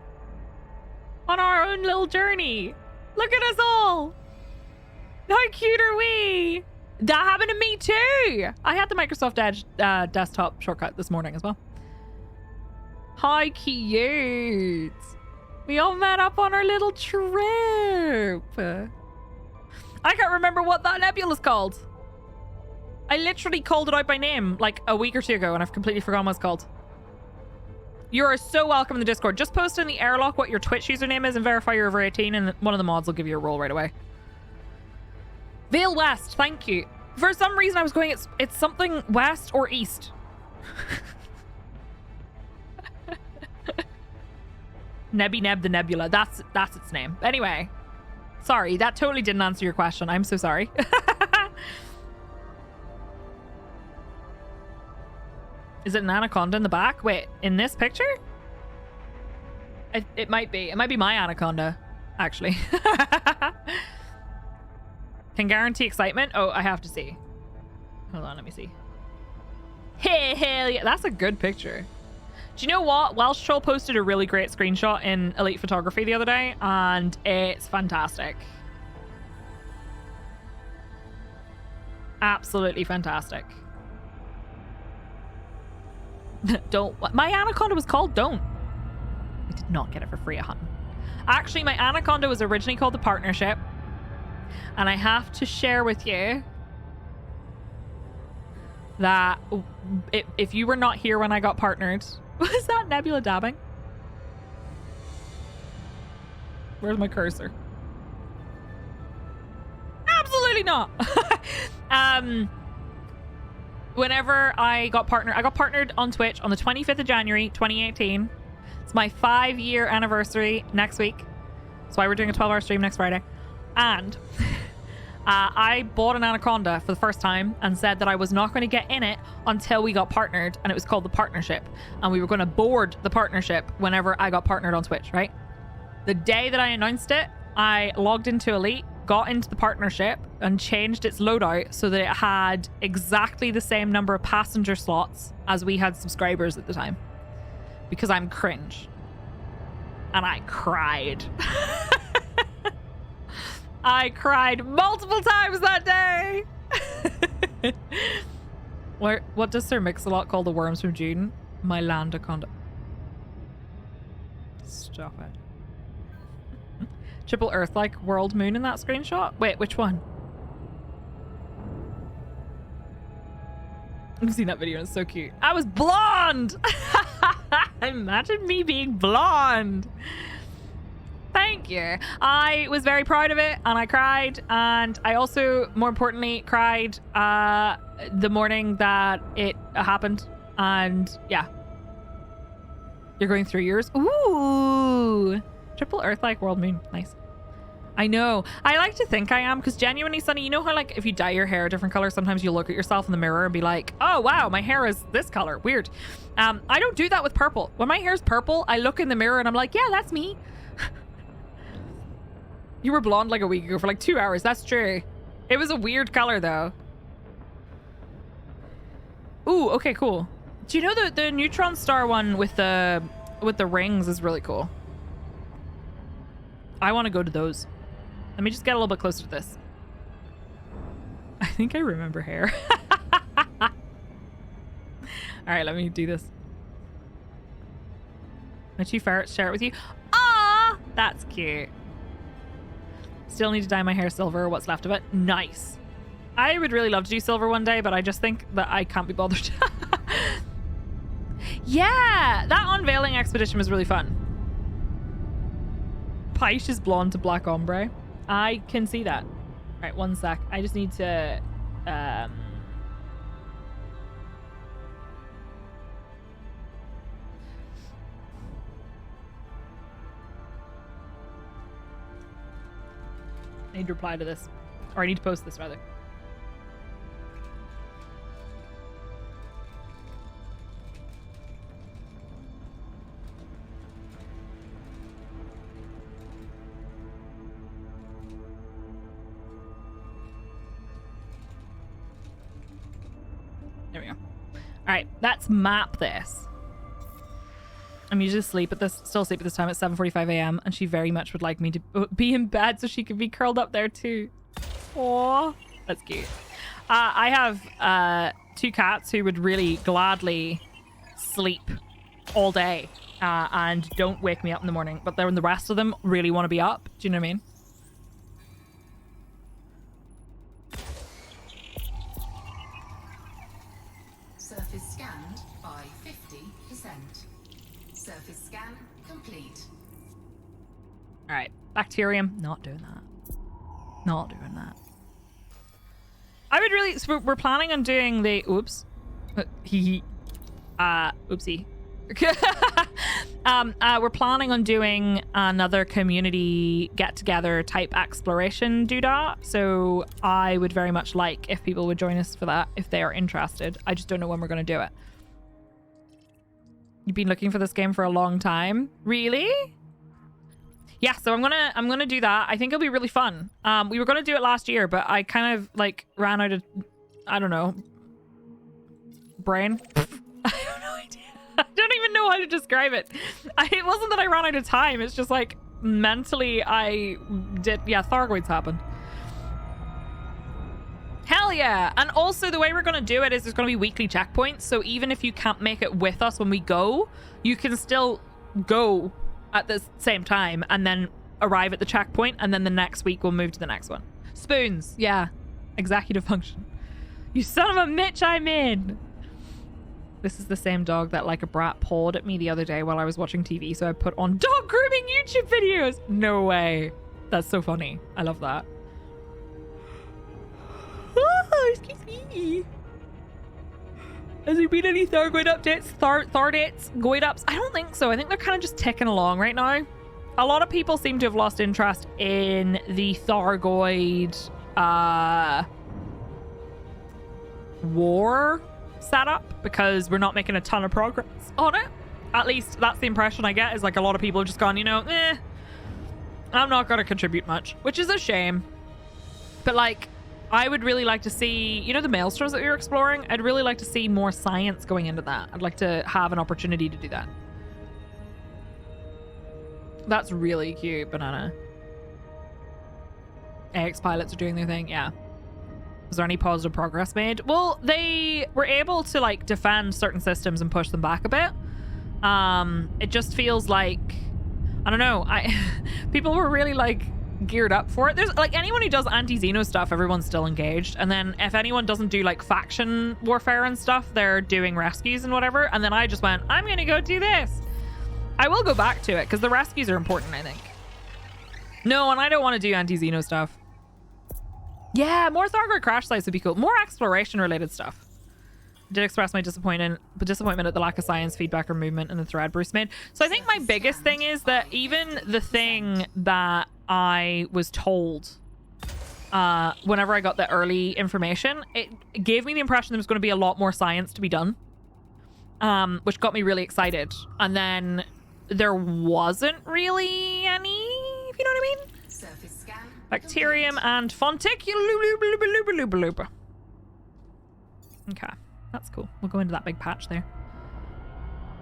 on our own little journey. Look at us all. How cute are we? That happened to me too. I had the Microsoft Edge desktop shortcut this morning as well. How cute. We all met up on our little trip. I can't remember what that nebula's called. I literally called it out by name like a week or two ago and I've completely forgotten what it's called. You are so welcome in the Discord. Just post in the airlock what your Twitch username is and verify you're over 18 and one of the mods will give you a role right away. Vale West, thank you. For some reason I was going, it's something west or east. Nebby Neb the Nebula. That's its name. Anyway, sorry, that totally didn't answer your question. I'm so sorry. Is it an anaconda in the back? Wait, in this picture? It might be. It might be my anaconda, actually. Can guarantee excitement? Oh, I have to see. Hold on, let me see. Hey, hell yeah. That's a good picture. Do you know what? Welsh Troll posted a really great screenshot in Elite Photography the other day, and it's fantastic. Absolutely fantastic. Don't. My anaconda was called Don't. I did not get it for free at hunting. Actually, my anaconda was originally called the Partnership, and I have to share with you that if you were not here when I got partnered, was that Nebula dabbing? Where's my cursor? Absolutely not. whenever I got partnered on Twitch on the 25th of January, 2018. It's my 5-year anniversary next week. That's why we're doing a 12-hour stream next Friday. And I bought an anaconda for the first time and said that I was not going to get in it until we got partnered, and it was called the partnership. And we were going to board the partnership whenever I got partnered on Twitch, right? The day that I announced it, I logged into Elite, got into the partnership, and changed its loadout so that it had exactly the same number of passenger slots as we had subscribers at the time. Because I'm cringe. And I cried. I cried multiple times that day. What does Sir Mix-a-Lot call the worms from June? My landaconda. Stop it. Triple Earth like world moon in that screenshot? Wait, which one? I've seen that video and it's so cute. I was blonde! Imagine me being blonde. Thank you. I was very proud of it and I cried, and I also, more importantly, cried the morning that it happened. And yeah. You're going through yours? Ooh. Triple Earth like world moon. Nice. I know. I like to think I am, because genuinely, Sunny, you know how like if you dye your hair a different color, sometimes you look at yourself in the mirror and be like, oh wow, my hair is this color. Weird. I don't do that with purple. When my hair's purple, I look in the mirror and I'm like, yeah, that's me. You were blonde like a week ago for like 2 hours. That's true. It was a weird color though. Ooh, okay, cool. Do you know the neutron star one with the rings is really cool? I want to go to those. Let me just get a little bit closer to this. I think I remember hair. All right, let me do this. My two ferrets share it with you. Ah, that's cute. Still need to dye my hair silver, what's left of it. Nice. I would really love to do silver one day, but I just think that I can't be bothered. Yeah, that unveiling expedition was really fun. Paish is blonde to black ombre. I can see that. All right, one sec. I just need to... I need to reply to this. Or I need to post this, rather. There we go. All right, let's map this. I'm usually still asleep at this time at 7:45 a.m. and she very much would like me to be in bed so she could be curled up there too. Aww, that's cute. I have 2 cats who would really gladly sleep all day and don't wake me up in the morning, but then the rest of them really want to be up. Do you know what I mean? Surface scanned by 50%. Surface scan complete. All right, bacterium. Not doing that. Not doing that. I would really... So we're planning on doing the... Oops. Oopsie. We're planning on doing another community get-together type exploration doodah. So I would very much like if people would join us for that if they are interested. I just don't know when we're going to do it. You've been looking for this game for a long time. Really? Yeah, so I'm gonna do that. I think it'll be really fun. We were gonna do it last year, but I kind of like ran out of, I don't know, brain. I have no idea. I don't even know how to describe it. It wasn't that I ran out of time. It's just like mentally I did. Yeah, Thargoids happened. Hell yeah. And also the way we're going to do it is there's going to be weekly checkpoints. So even if you can't make it with us when we go, you can still go at the same time and then arrive at the checkpoint, and then the next week we'll move to the next one. Spoons. Yeah. Executive function. You son of a Mitch, I'm in. This is the same dog that like a brat pawed at me the other day while I was watching TV, so I put on dog grooming YouTube videos. No way. That's so funny. I love that. Oh, excuse me. Has there been any Thargoid updates? Thardates? Goid ups? I don't think so. I think they're kind of just ticking along right now. A lot of people seem to have lost interest in the Thargoid war setup because we're not making a ton of progress on it. At least that's the impression I get, is like a lot of people have just gone, you know, I'm not going to contribute much, which is a shame. But like, I would really like to see, you know, the maelstroms that we were exploring. I'd really like to see more science going into that. I'd like to have an opportunity to do that. That's really cute, Banana. AX pilots are doing their thing. Yeah. Was there any positive progress made? Well, they were able to like defend certain systems and push them back a bit. It just feels like, I don't know. People were really like geared up for it. There's like anyone who does anti-Xeno stuff, everyone's still engaged. And then if anyone doesn't do like faction warfare and stuff, they're doing rescues and whatever. And then I just went, I'm gonna go do this. I will go back to it because the rescues are important, I think. No, and I don't want to do anti-Xeno stuff. Yeah, more Thargoid crash sites would be cool. More exploration related stuff. I did express my disappointment at the lack of science, feedback, or movement in the thread Bruce made. So I think my biggest thing is that even the thing that I was told whenever I got the early information, it gave me the impression there was going to be a lot more science to be done, which got me really excited. And then there wasn't really any, if you know what I mean? Surface scan. Bacterium and fonticulum. Okay, that's cool. We'll go into that big patch there.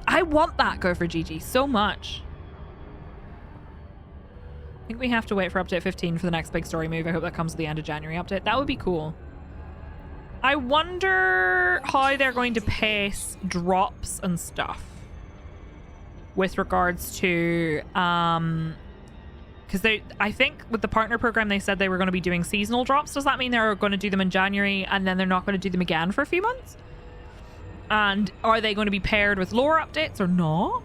I want that Go for GG so much. I think we have to wait for update 15 for the next big story move. I hope that comes at the end of January update. That would be cool. I wonder how they're going to pace drops and stuff with regards to because I think with the partner program they said they were going to be doing seasonal drops. Does that mean they're going to do them in January and then they're not going to do them again for a few months? And are they going to be paired with lore updates or not?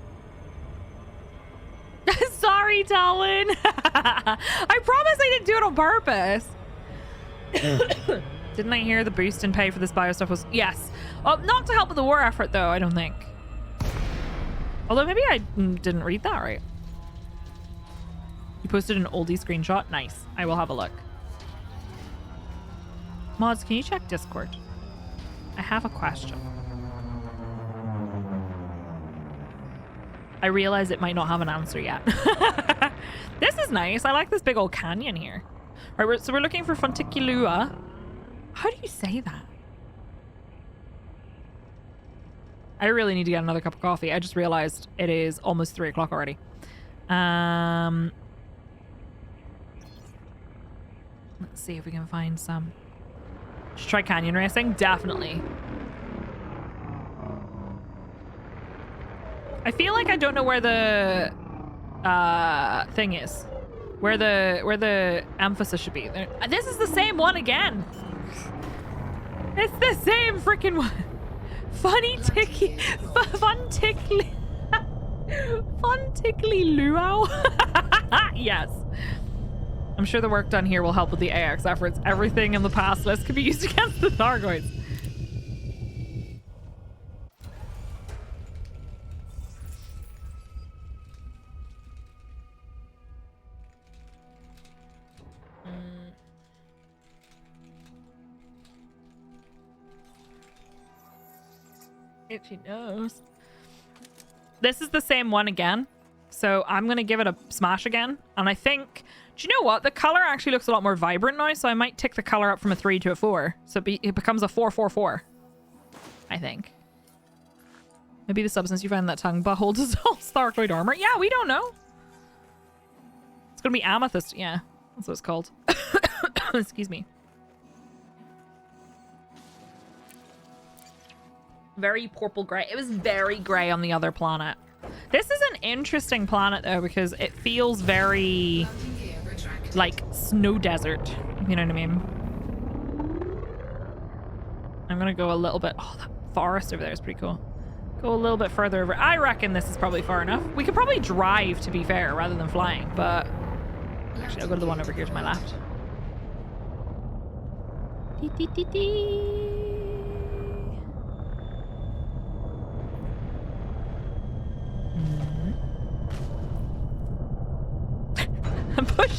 Sorry, Talon. I promise I didn't do it on purpose. Didn't I hear the boost in pay for this bio stuff was... Yes. Not to help with the war effort, though, I don't think. Although maybe I didn't read that right. You posted an oldie screenshot? Nice. I will have a look. Mods, can you check Discord? I have a question. I realize it might not have an answer yet. This is nice. I like this big old canyon here. All right, so we're looking for Fonticulua. How do you say that? I really need to get another cup of coffee. I just realized it is almost 3 o'clock already. Let's see if we can find some. Should try canyon racing? Definitely. I feel like I don't know where the thing is. Where the emphasis should be. This is the same one again. It's the same freaking one. Funny ticky. Fun tickly. Fun tickly luau. Yes. I'm sure the work done here will help with the AX efforts. Everything in the pass list can be used against the Thargoids. Itchy nose. This is the same one again. So I'm going to give it a smash again. And I think... Do you know what? The color actually looks a lot more vibrant now, so I might tick the color up from a 3 to a 4. So it becomes a 444. I think. Maybe the substance you find in that tongue butthole dissolves Thargoid armor. Yeah, we don't know. It's going to be amethyst. Yeah, that's what it's called. Excuse me. Very purple gray. It was very gray on the other planet. This is an interesting planet, though, because it feels very... like snow desert, you know what I mean? I'm gonna go a little bit. Oh, that forest over there is pretty cool. Go a little bit further over. I reckon this is probably far enough. We could probably drive, to be fair, rather than flying, but actually I'll go to the one over here to my left.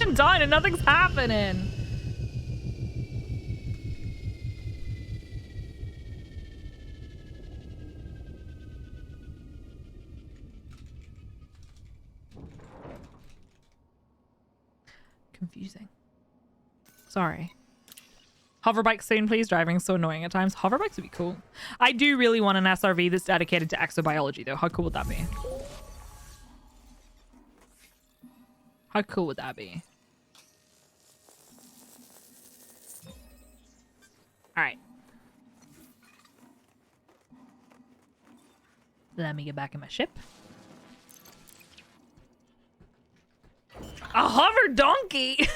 slowing down and nothing's happening. Confusing. Sorry. Hoverbike soon, please. Driving is so annoying at times. Hoverbikes would be cool. I do really want an SRV that's dedicated to exobiology, though. How cool would that be? How cool would that be? All right. Let me get back in my ship. A hover donkey!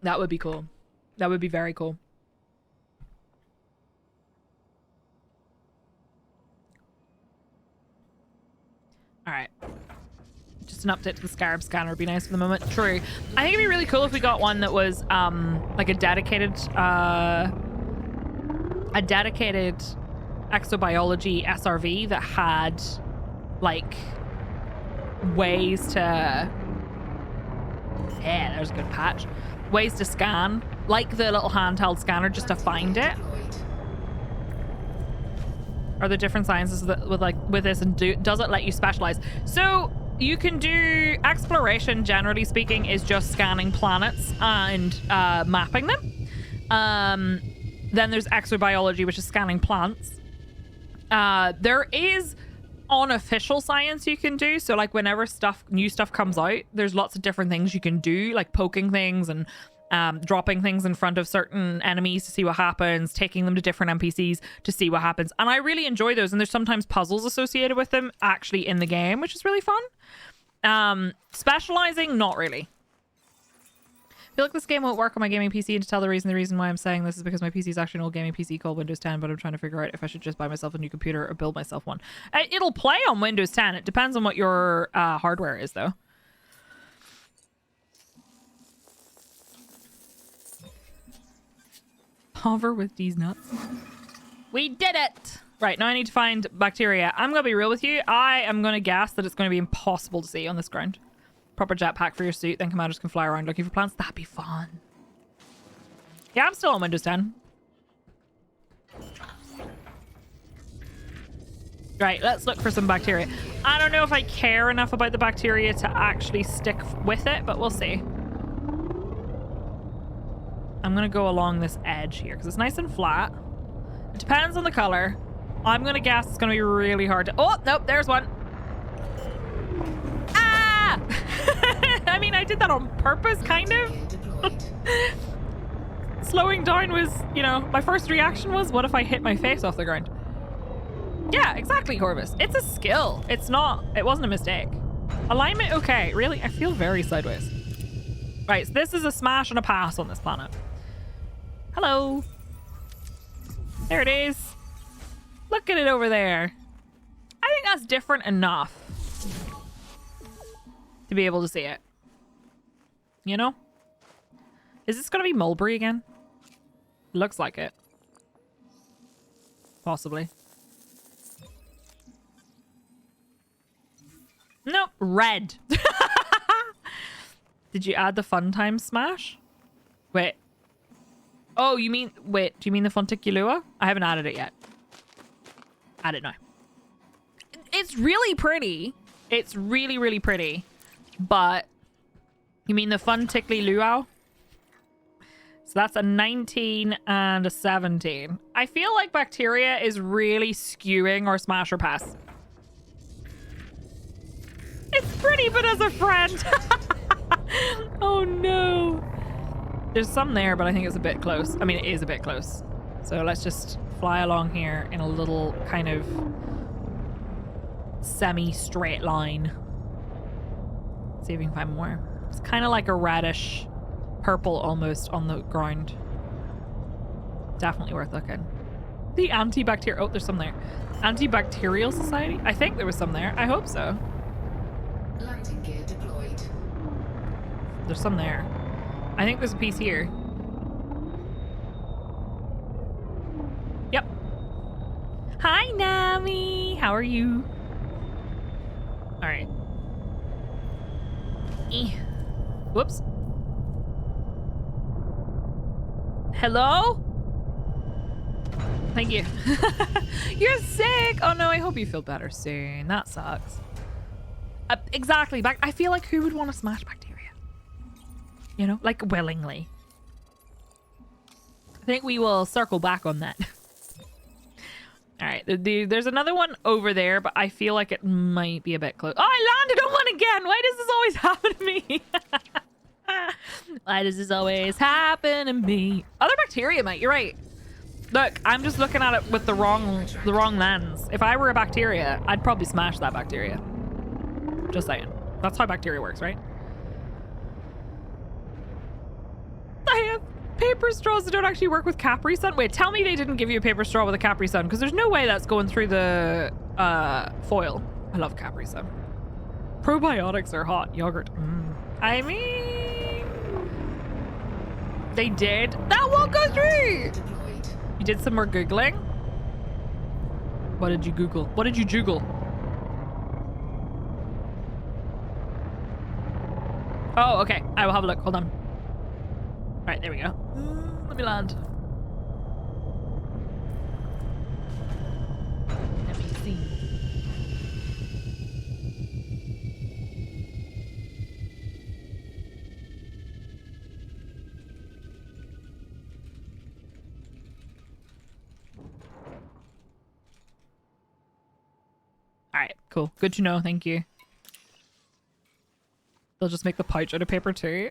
That would be cool. That would be very cool. All right. Just an update to the Scarab scanner would be nice for the moment. True. I think it'd be really cool if we got one that was like a dedicated exobiology SRV that had like ways to there's a good patch. Ways to scan, like the little handheld scanner, just to find it. Are there different sciences that with this, and does it let you specialize? So you can do exploration, generally speaking, is just scanning planets and mapping them. Then there's exobiology, which is scanning plants. There is unofficial science you can do, so like whenever new stuff comes out, there's lots of different things you can do, like poking things and dropping things in front of certain enemies to see what happens, taking them to different NPCs to see what happens, and I really enjoy those. And there's sometimes puzzles associated with them actually in the game, which is really fun. Specializing, not really. I feel like this game won't work on my gaming PC, and to tell the reason why I'm saying this is because my PC is actually an old gaming PC called Windows 10, but I'm trying to figure out if I should just buy myself a new computer or build myself one. It'll play on Windows 10. It depends on what your hardware is, though. Hover with these nuts. We did it! Right, now I need to find bacteria. I'm going to be real with you. I am going to guess that it's going to be impossible to see on this ground. Proper jetpack for your suit, then commanders can fly around looking for plants. That'd be fun. Yeah, I'm still on Windows 10. Right, let's look for some bacteria. I don't know if I care enough about the bacteria to actually stick with it, but we'll see. I'm going to go along this edge here because it's nice and flat. It depends on the color. I'm going to guess it's going to be really hard to... Oh, nope, there's one. Ah! I mean, I did that on purpose, kind of. Slowing down was, you know, my first reaction was, what if I hit my face off the ground? Yeah, exactly, Corvus. It's a skill. It's not... It wasn't a mistake. Alignment, okay. Really? I feel very sideways. Right, so this is a smash and a pass on this planet. Hello. There it is. Look at it over there. I think that's different enough to be able to see it. You know? Is this going to be mulberry again? Looks like it. Possibly. Nope. Red. Did you add the fun time smash? Wait. Oh, you mean... Wait, do you mean the Fonticulua? I haven't added it yet. Add it now. It's really pretty. It's really, really pretty. But... You mean the Funticly Luau? So that's a 19 and a 17. I feel like bacteria is really skewing our smash or pass. It's pretty, but as a friend. Oh no. There's some there, but I think it's a bit close. I mean, it is a bit close. So let's just fly along here in a little kind of semi-straight line. See if we can find more. It's kind of like a reddish purple almost on the ground. Definitely worth looking. The antibacterial... Oh, there's some there. Antibacterial Society? I think there was some there. I hope so. Landing gear deployed. There's some there. I think there's a piece here. Yep. Hi, Nami. How are you? All right. Whoops. Hello? Thank you. You're sick. Oh no, I hope you feel better soon. That sucks. Exactly. I feel like who would want to smash bacteria? You know, like willingly. I think we will circle back on that. All right, there's another one over there, but I feel like it might be a bit close. Oh, I landed on one again. Why does this always happen to me? Why does this always happen to me? Other bacteria, mate. You're right. Look, I'm just looking at it with the wrong lens. If I were a bacteria, I'd probably smash that bacteria. Just saying. That's how bacteria works, right? I have paper straws that don't actually work with Capri Sun. Wait, tell me they didn't give you a paper straw with a Capri Sun, because there's no way that's going through the foil. I love Capri Sun. Probiotics are hot. Yogurt. I mean, they did. That won't go through. You did some more Googling? What did you Google? What did you Joogle? Oh, okay. I will have a look. Hold on. All right, there we go. Let me land. Let me see. All right, cool. Good to know. Thank you. They'll just make the pouch out of paper too.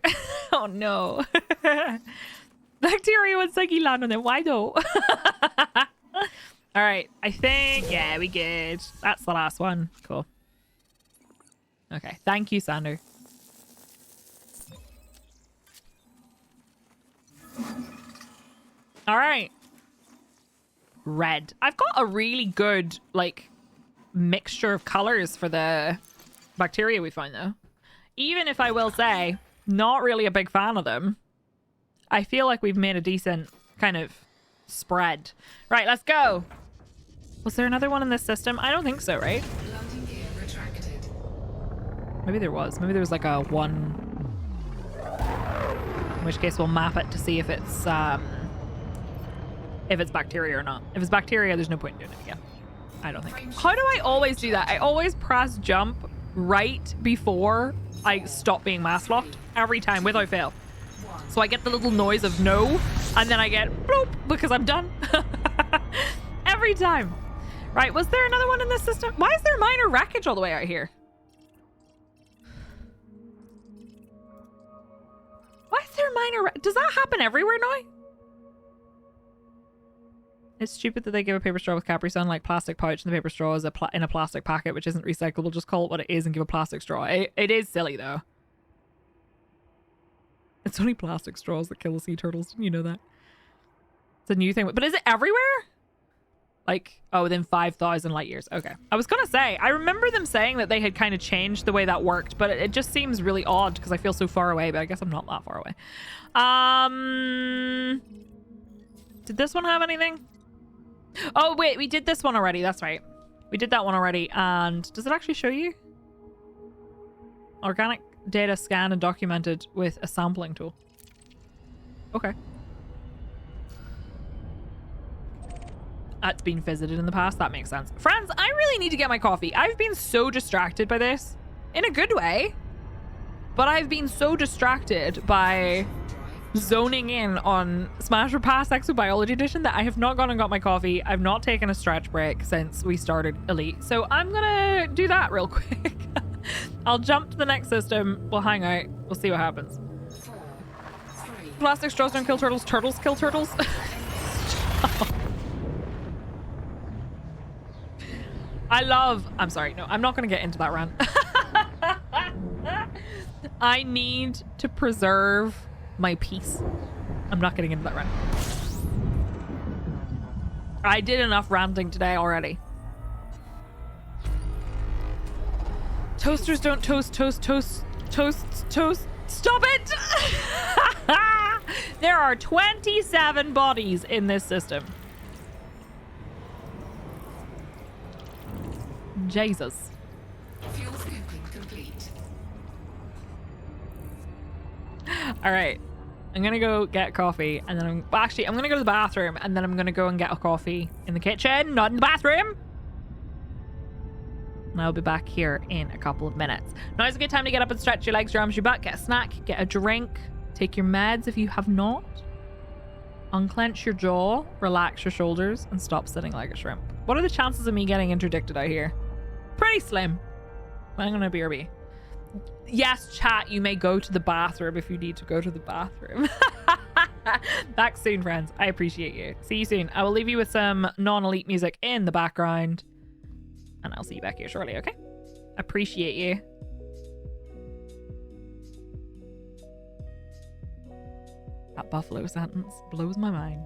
Oh no. Bacteria and Psyche land on them. Why though? All right. I think, yeah, we good. That's the last one. Cool. Okay. Thank you, Sander. All right. Red. I've got a really good, like, mixture of colors for the bacteria we find though. Even if I will say, not really a big fan of them, I feel like we've made a decent kind of spread. Right, let's go. Was there another one in this system? I don't think so, right? Landing gear retracted. Maybe there was. Maybe there was like a one. In which case we'll map it to see if it's bacteria or not. If it's bacteria, there's no point in doing it again. I don't think. How do I always do that? I always press jump right before I stop being mass locked every time without fail. So I get the little noise of no, and then I get bloop because I'm done. Every time. Right, was there another one in this system? Why is there minor wreckage all the way out here? Why is there minor does that happen everywhere now? It's stupid that they give a paper straw with Capri Sun, like plastic pouch, and the paper straw is in a plastic packet, which isn't recyclable. Just call it what it is and give a plastic straw. It is silly, though. It's only plastic straws that kill the sea turtles. Didn't you know that? It's a new thing. But is it everywhere? Like, oh, within 5,000 light years. Okay. I was going to say, I remember them saying that they had kind of changed the way that worked, but it just seems really odd because I feel so far away, but I guess I'm not that far away. Did this one have anything? Oh, wait, we did this one already. That's right. We did that one already. And does it actually show you? Organic data scanned and documented with a sampling tool. Okay. That's been visited in the past. That makes sense. Friends, I really need to get my coffee. I've been so distracted by this. In a good way. But I've been so distracted by zoning in on Smash or Pass Exobiology Edition that I have not gone and got my coffee. I've not taken a stretch break since we started Elite. So I'm gonna do that real quick. I'll jump to the next system. We'll hang out. We'll see what happens. 4, 3. Plastic straws don't kill turtles. Turtles kill turtles. I'm sorry. No, I'm not gonna get into that rant. I need to preserve my peace. I'm not getting into that rant. I did enough ranting today already. Toasters don't toast. Stop it! There are 27 bodies in this system. Jesus. Fuels complete. All right. I'm going to go get coffee and then I'm going to go to the bathroom and then I'm going to go and get a coffee in the kitchen, not in the bathroom. And I'll be back here in a couple of minutes. Now is a good time to get up and stretch your legs, your arms, your butt, get a snack, get a drink, take your meds if you have not. Unclench your jaw, relax your shoulders, and stop sitting like a shrimp. What are the chances of me getting interdicted out here? Pretty slim. I'm going to BRB. Yes, chat, you may go to the bathroom if you need to go to the bathroom. Back soon, friends. I appreciate you. See you soon. I will leave you with some non-elite music in the background. And I'll see you back here shortly, okay? Appreciate you. That buffalo sentence blows my mind.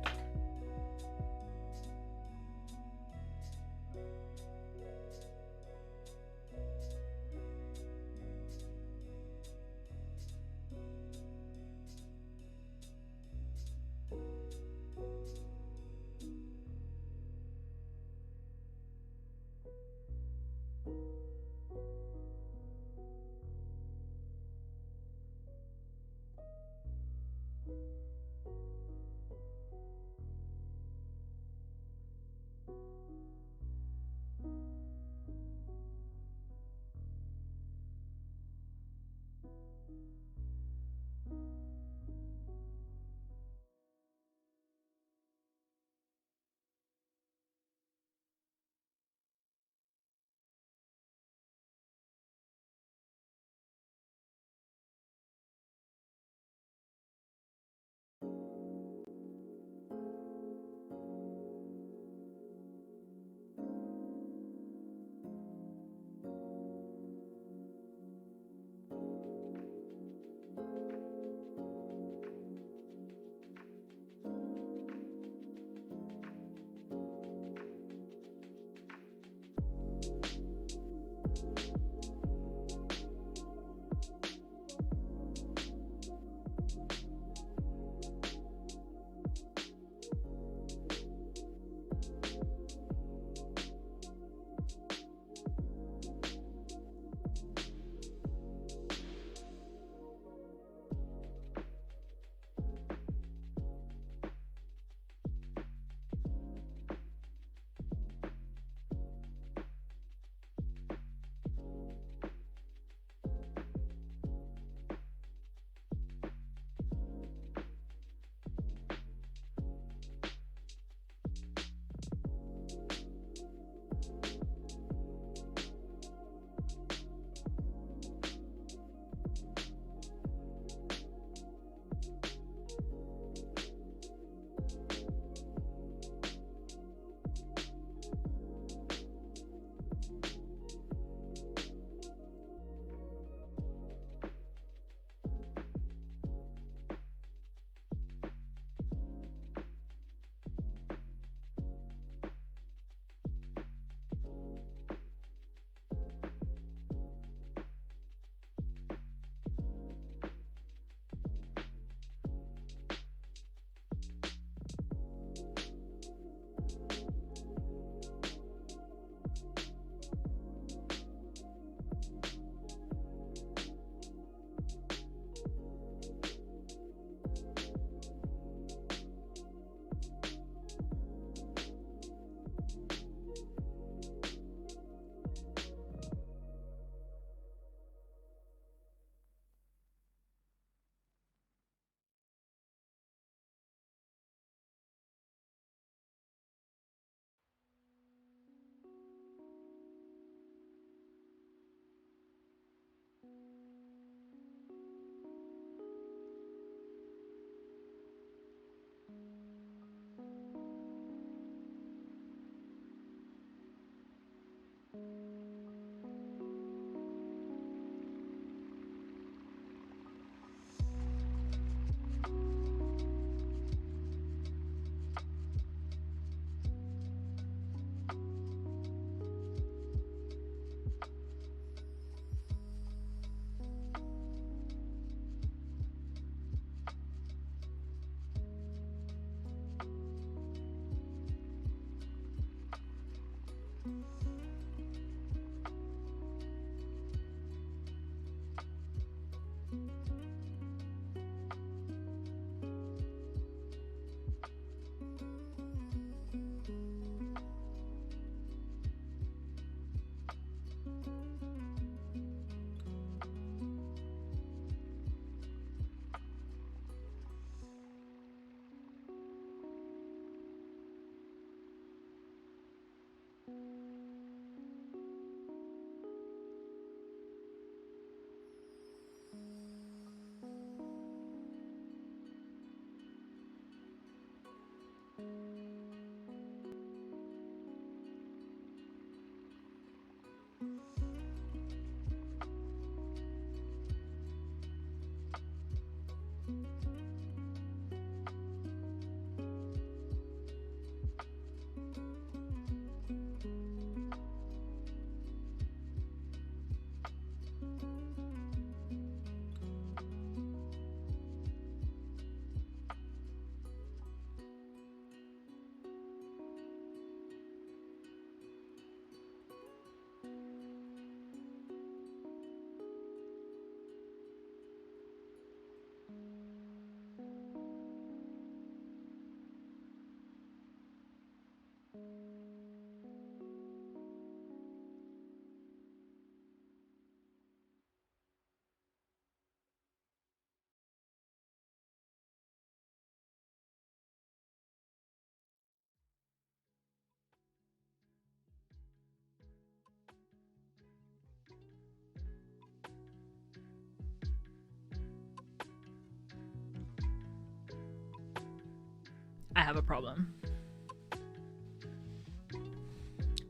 I have a problem.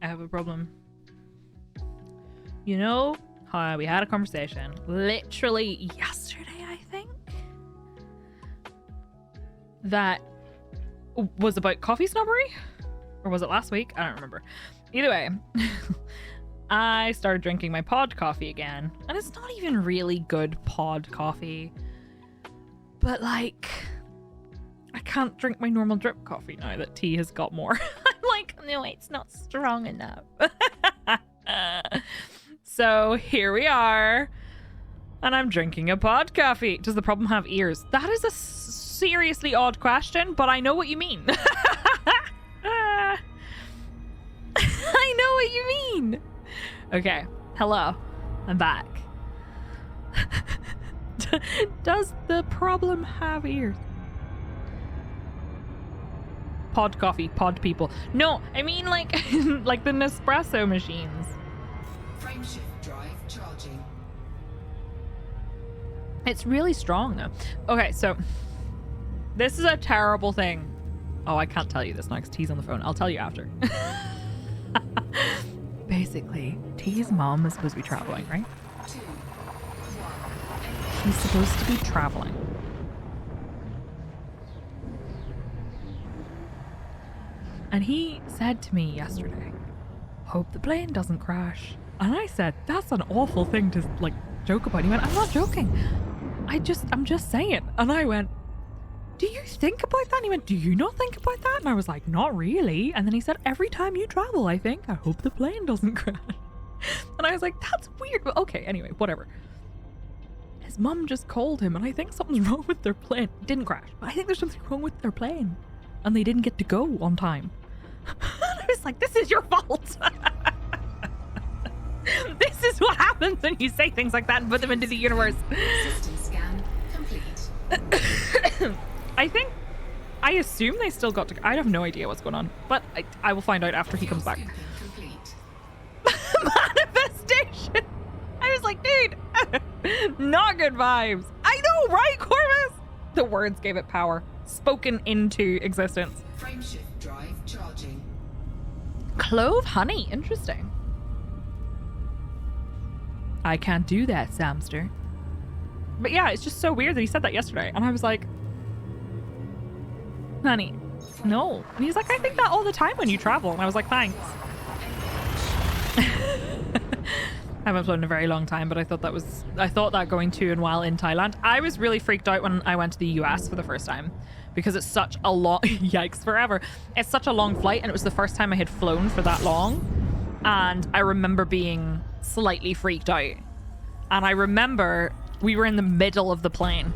I have a problem. You know how we had a conversation literally yesterday, I think, that was about coffee snobbery? Or was it last week? I don't remember. Either way, I started drinking my pod coffee again. And it's not even really good pod coffee. But like, I can't drink my normal drip coffee now that tea has got more. I'm like, no, it's not strong enough. So here we are. And I'm drinking a pod coffee. Does the problem have ears? That is a seriously odd question, but I know what you mean. I know what you mean. Okay. Hello. I'm back. Does the problem have ears? Pod coffee, pod people. No, I mean like like the Nespresso machines. Frameshift drive charging. It's really strong though. Okay, so this is a terrible thing. Oh, I can't tell you this now because T's on the phone. I'll tell you after. Basically, T's mom is supposed to be traveling, right? 2, 1. He's supposed to be traveling. And he said to me yesterday, hope the plane doesn't crash. And I said, that's an awful thing to like joke about. And he went, I'm not joking. I'm just saying. And I went, do you think about that? And he went, do you not think about that? And I was like, not really. And then he said, every time you travel, I hope the plane doesn't crash. And I was like, that's weird. But okay, anyway, whatever. His mum just called him and I think something's wrong with their plane. It didn't crash, but I think there's something wrong with their plane. And they didn't get to go on time. I was like, this is your fault. This is what happens when you say things like that and put them into the universe. System scan complete. I assume they still got to. I have no idea what's going on, but I will find out after he comes back. Scooping complete. Manifestation. I was like, dude, not good vibes. I know, right, Corvus? The words gave it power, spoken into existence. Frameshift drive charging. Clove honey, interesting. I can't do that, Samster. But yeah, it's just so weird that he said that yesterday. And I was like, honey, no. And he's like, I think that all the time when you travel. And I was like, thanks. I haven't flown in a very long time, but I thought that going to and while in Thailand. I was really freaked out when I went to the US for the first time because it's such a long, yikes, forever. It's such a long flight and it was the first time I had flown for that long. And I remember being slightly freaked out. And I remember we were in the middle of the plane.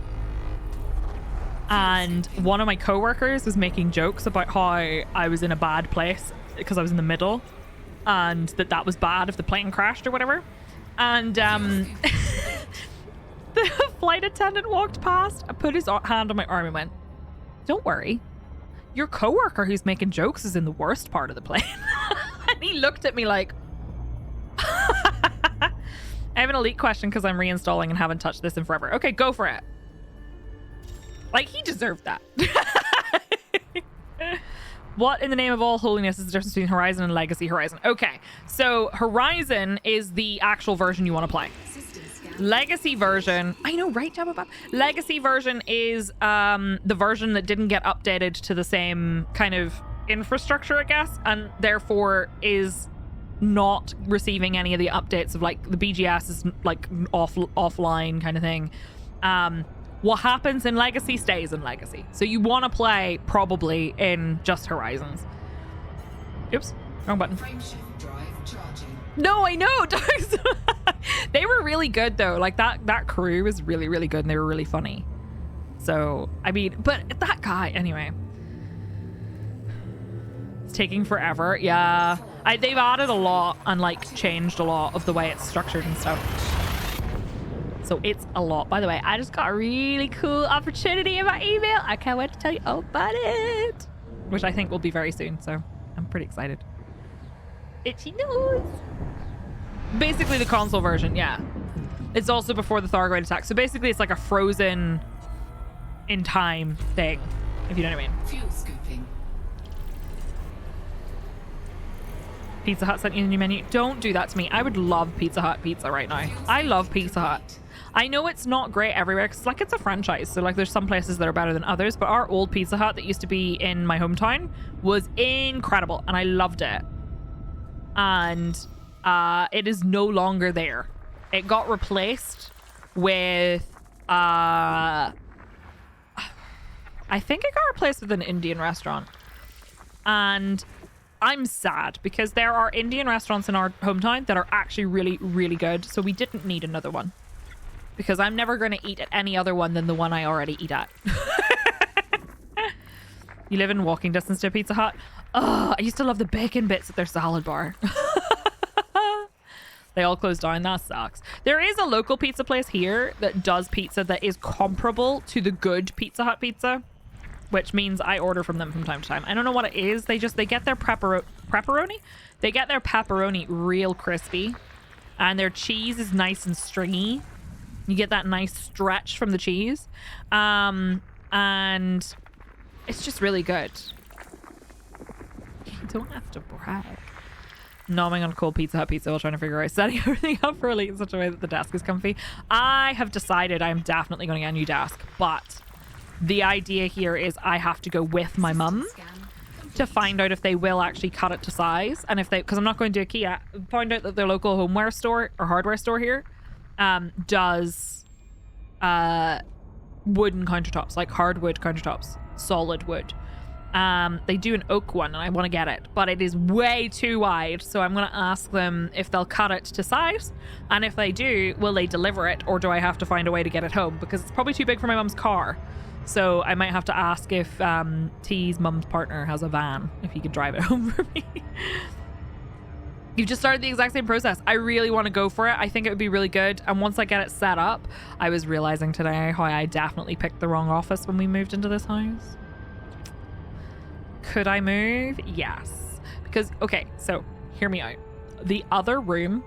And one of my coworkers was making jokes about how I was in a bad place because I was in the middle. And that was bad if the plane crashed or whatever. And the flight attendant walked past. I put his hand on my arm and went, don't worry. Your coworker who's making jokes is in the worst part of the plane. And he looked at me like, I have an elite question because I'm reinstalling and haven't touched this in forever. Okay, go for it. Like, he deserved that. What in the name of all holiness is the difference between Horizon and Legacy Horizon? Okay, so Horizon is the actual version you want to play. Legacy version, I know, right, Jabba? Legacy version is the version that didn't get updated to the same kind of infrastructure, I guess, and therefore is not receiving any of the updates of like the BGS is like offline kind of thing. What happens in Legacy stays in Legacy. So you want to play probably in just Horizons. Oops, wrong button. Frameshift drive charging. No, I know. They were really good though. Like that crew was really, really good and they were really funny. So, I mean, but that guy, anyway. It's taking forever. Yeah. They've added a lot and like changed a lot of the way it's structured and stuff. So it's a lot. By the way, I just got a really cool opportunity in my email. I can't wait to tell you all about it. Which I think will be very soon. So I'm pretty excited. Itchy nose. Basically the console version, yeah. It's also before the Thargoid attack. So basically it's like a frozen in time thing, if you know what I mean. Fuel scooping Typing. Pizza Hut sent you the new menu. Don't do that to me. I would love Pizza Hut pizza right now. I love Pizza Hut. I know it's not great everywhere because like it's a franchise, so like there's some places that are better than others, but our old Pizza Hut that used to be in my hometown was incredible and I loved it. And it is no longer there. It got replaced with I think it got replaced with an Indian restaurant. And I'm sad because there are Indian restaurants in our hometown that are actually really, really good. So we didn't need another one. Because I'm never going to eat at any other one than the one I already eat at. You live in walking distance to a Pizza Hut? Oh, I used to love the bacon bits at their salad bar. They all closed down. That sucks. There is a local pizza place here that does pizza that is comparable to the good Pizza Hut pizza, which means I order from them from time to time. I don't know what it is. They get their pepperoni. They get their pepperoni real crispy, and their cheese is nice and stringy. You get that nice stretch from the cheese, and it's just really good. You don't have to brag. Nomming on a cold Pizza Hut pizza while trying to figure out setting everything up early in such a way that the desk is comfy. I have decided I'm definitely going to get a new desk, but the idea here is I have to go with my mum to find out if they will actually cut it to size, and if they, because I'm not going to IKEA, find out that their local homeware store or hardware store here does wooden countertops, like hardwood countertops, solid wood. They do an oak one and I want to get it, but it is way too wide, so I'm going to ask them if they'll cut it to size, and if they do, will they deliver it, or do I have to find a way to get it home, because it's probably too big for my mum's car. So I might have to ask if T's mum's partner has a van, if he could drive it home for me. You've just started the exact same process. I really want to go for it. I think it would be really good. And once I get it set up, I was realizing today how I definitely picked the wrong office when we moved into this house. Could I move? Yes. Because, okay, so hear me out. The other room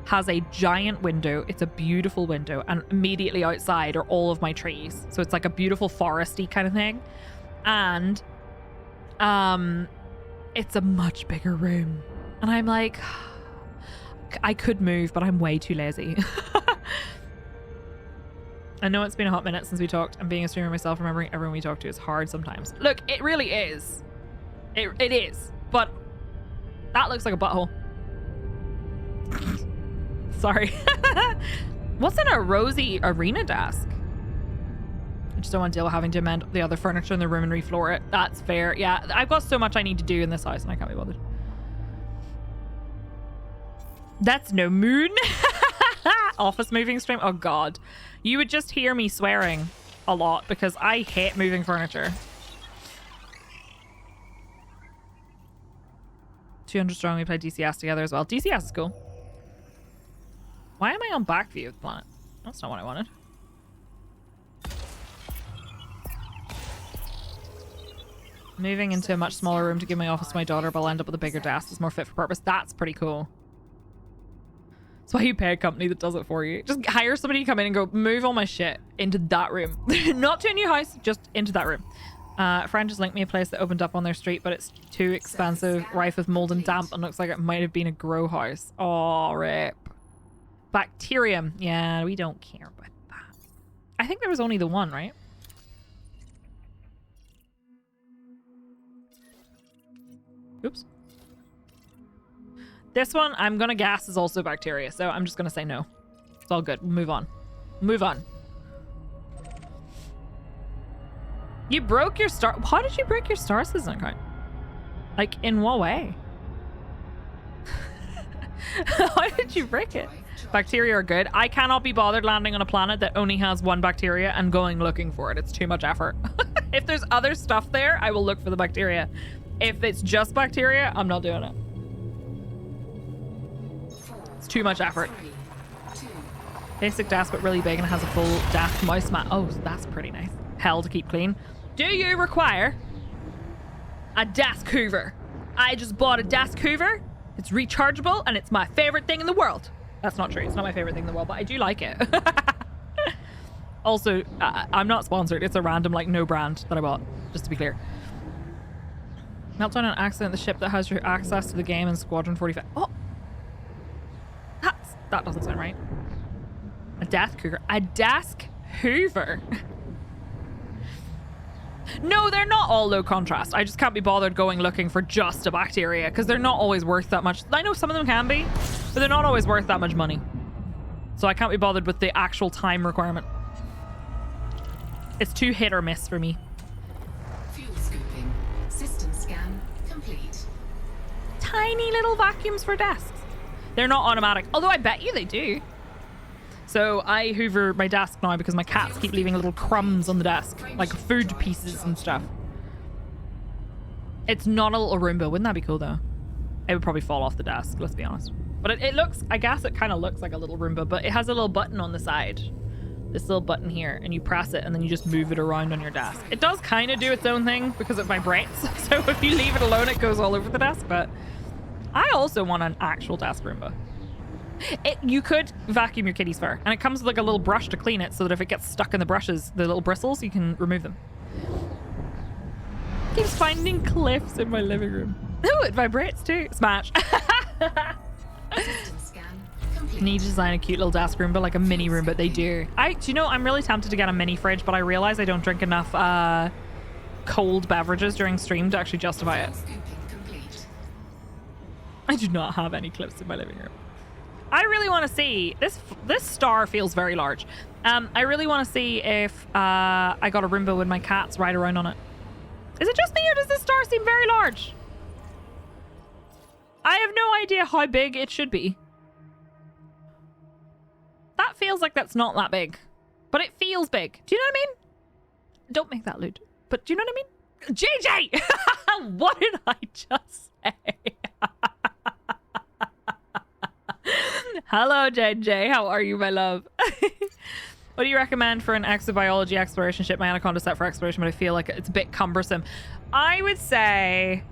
has a giant window. It's a beautiful window. And immediately outside are all of my trees. So it's like a beautiful foresty kind of thing. And it's a much bigger room. And I'm like, I could move, but I'm way too lazy. I know it's been a hot minute since we talked, and being a streamer myself, remembering everyone we talk to is hard sometimes. Look, it really is. It is. But that looks like a butthole. Sorry. What's in a rosy arena desk? I just don't want to deal with having to amend the other furniture in the room and refloor it. That's fair. Yeah, I've got so much I need to do in this house and I can't be bothered. That's no moon. Office moving stream. Oh god, you would just hear me swearing a lot because I hate moving furniture. 200 strong. We played DCS together as well. DCS is cool. Why am I on back view of the planet? That's not what I wanted. Moving into a much smaller room to give my office to my daughter, but I'll end up with a bigger desk. It's more fit for purpose. That's pretty cool. That's why you pay a company that does it for you. Just hire somebody to come in and go, move all my shit into that room. Not to a new house, just into that room. A friend just linked me a place that opened up on their street, but it's too expensive, rife with mold and damp, and looks like it might have been a grow house. Oh, rip. Bacterium. Yeah, we don't care about that. I think there was only the one, right? Oops. This one, I'm going to guess, is also bacteria, so I'm just going to say no. It's all good. We'll move on. Move on. You broke your star... How did you break your star system account? Like, in what way? How did you break it? Bacteria are good. I cannot be bothered landing on a planet that only has one bacteria and going looking for it. It's too much effort. If there's other stuff there, I will look for the bacteria. If it's just bacteria, I'm not doing it. It's too much effort. Basic desk, but really big, and it has a full desk mouse mat. Oh, that's pretty nice. Hell to keep clean. Do you require a desk hoover? I just bought a desk hoover. It's rechargeable, and it's my favorite thing in the world. That's not true. It's not my favorite thing in the world, but I do like it. Also, I'm not sponsored. It's a random, like, no brand that I bought, just to be clear. Meltdown on accident, the ship that has your access to the game in Squadron 45. Oh! That doesn't sound right. A desk hoover. A desk hoover? No, they're not all low contrast. I just can't be bothered going looking for just a bacteria because they're not always worth that much. I know some of them can be, but they're not always worth that much money. So I can't be bothered with the actual time requirement. It's too hit or miss for me. Fuel scooping. System scan complete. Tiny little vacuums for desks. They're not automatic, although I bet you they do. So I hoover my desk now because my cats keep leaving little crumbs on the desk, like food pieces and stuff. It's not a little Roomba. Wouldn't that be cool though? It would probably fall off the desk, let's be honest. But it looks, I guess it kind of looks like a little Roomba, but it has a little button on the side. This little button here, and you press it and then you just move it around on your desk. It does kind of do its own thing because it vibrates. So if you leave it alone, it goes all over the desk, but I also want an actual desk Roomba. You could vacuum your kitty's fur, and it comes with like a little brush to clean it so that if it gets stuck in the brushes, the little bristles, you can remove them. Keeps finding cliffs in my living room. Oh, it vibrates too. Smash. System scan complete. Need to design a cute little desk Roomba, like a mini room, but they do. Do you know, I'm really tempted to get a mini fridge, but I realize I don't drink enough cold beverages during stream to actually justify it. Scooping complete. I do not have any clips in my living room. I really want to see this star feels very large. I really want to see if I got a Roomba with my cats ride around on it. Is it just me or does this star seem very large? I have no idea how big it should be. That feels like that's not that big, but it feels big. Do you know what I mean? Don't make that lewd. But do you know what I mean? JJ! What did I just say? Hello, JJ. How are you, my love? What do you recommend for an exobiology exploration ship? My Anaconda set for exploration, but I feel like it's a bit cumbersome. I would say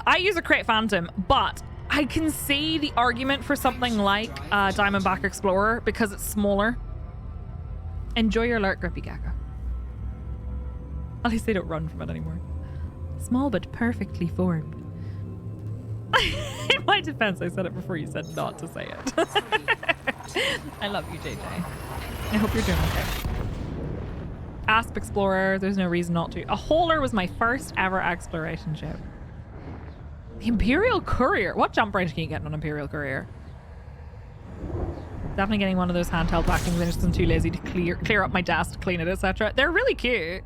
I use a Crate Phantom, but I can see the argument for something like Diamondback Explorer because it's smaller. Enjoy your alert, Grippy Gecko. At least they don't run from it anymore. Small but perfectly formed. In my defense, I said it before you said not to say it. I love you, JJ. I hope you're doing okay. Asp Explorer, there's no reason not to. A Hauler was my first ever exploration ship. The Imperial Courier. What jump range can you get on an Imperial Courier? Definitely getting one of those handheld vacuums. I'm just too lazy to clear up my desk, clean it, etc. They're really cute.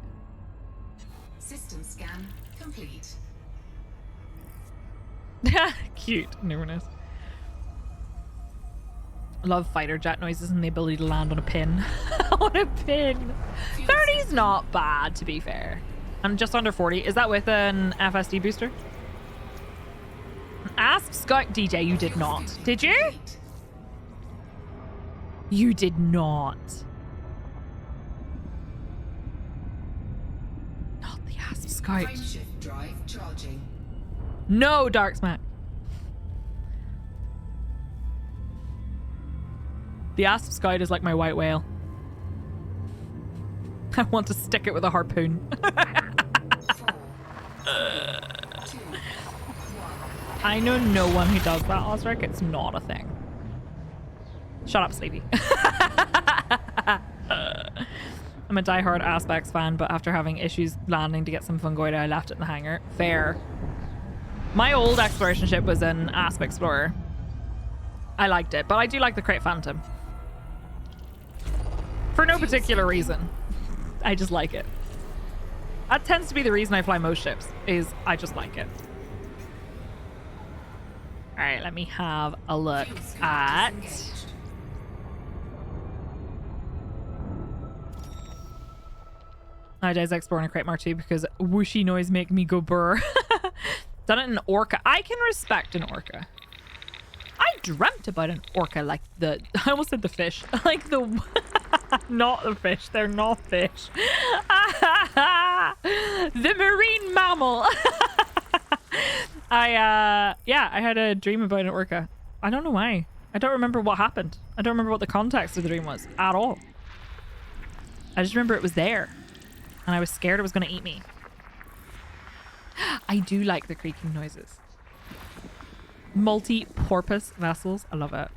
System scan complete. Cute newness. Love fighter jet noises and the ability to land on a pin. On a pin. 30's not bad, to be fair. I'm just under 40. Is that with an FSD booster? Ask Scout DJ. You did not. Did you? You did not. Not the Asp Scout. Frameshift drive charging. No, Dark Smack. The Asp Scout is like my white whale. I want to stick it with a harpoon. 4, 3, 2, 1. I know no one who does that, Osric. It's not a thing. Shut up, Sleepy. I'm a diehard Aspects fan, but after having issues landing to get some Fungoida, I left it in the hangar. Fair. My old exploration ship was an Asp Explorer. I liked it, but I do like the Crate Phantom. For no particular reason. I just like it. That tends to be the reason I fly most ships, is I just like it. Alright, let me have a look at... Nowadays exploring a Crate Mark II because whooshy noise make me go burr. Done it in Orca. I can respect an Orca. I dreamt about an Orca like the... I almost said the fish. Like the... Not the fish. They're not fish. The marine mammal. I had a dream about an Orca. I don't know why. I don't remember what happened. I don't remember what the context of the dream was at all. I just remember it was there. And I was scared it was going to eat me. I do like the creaking noises. Multi-porpoise vessels. I love it.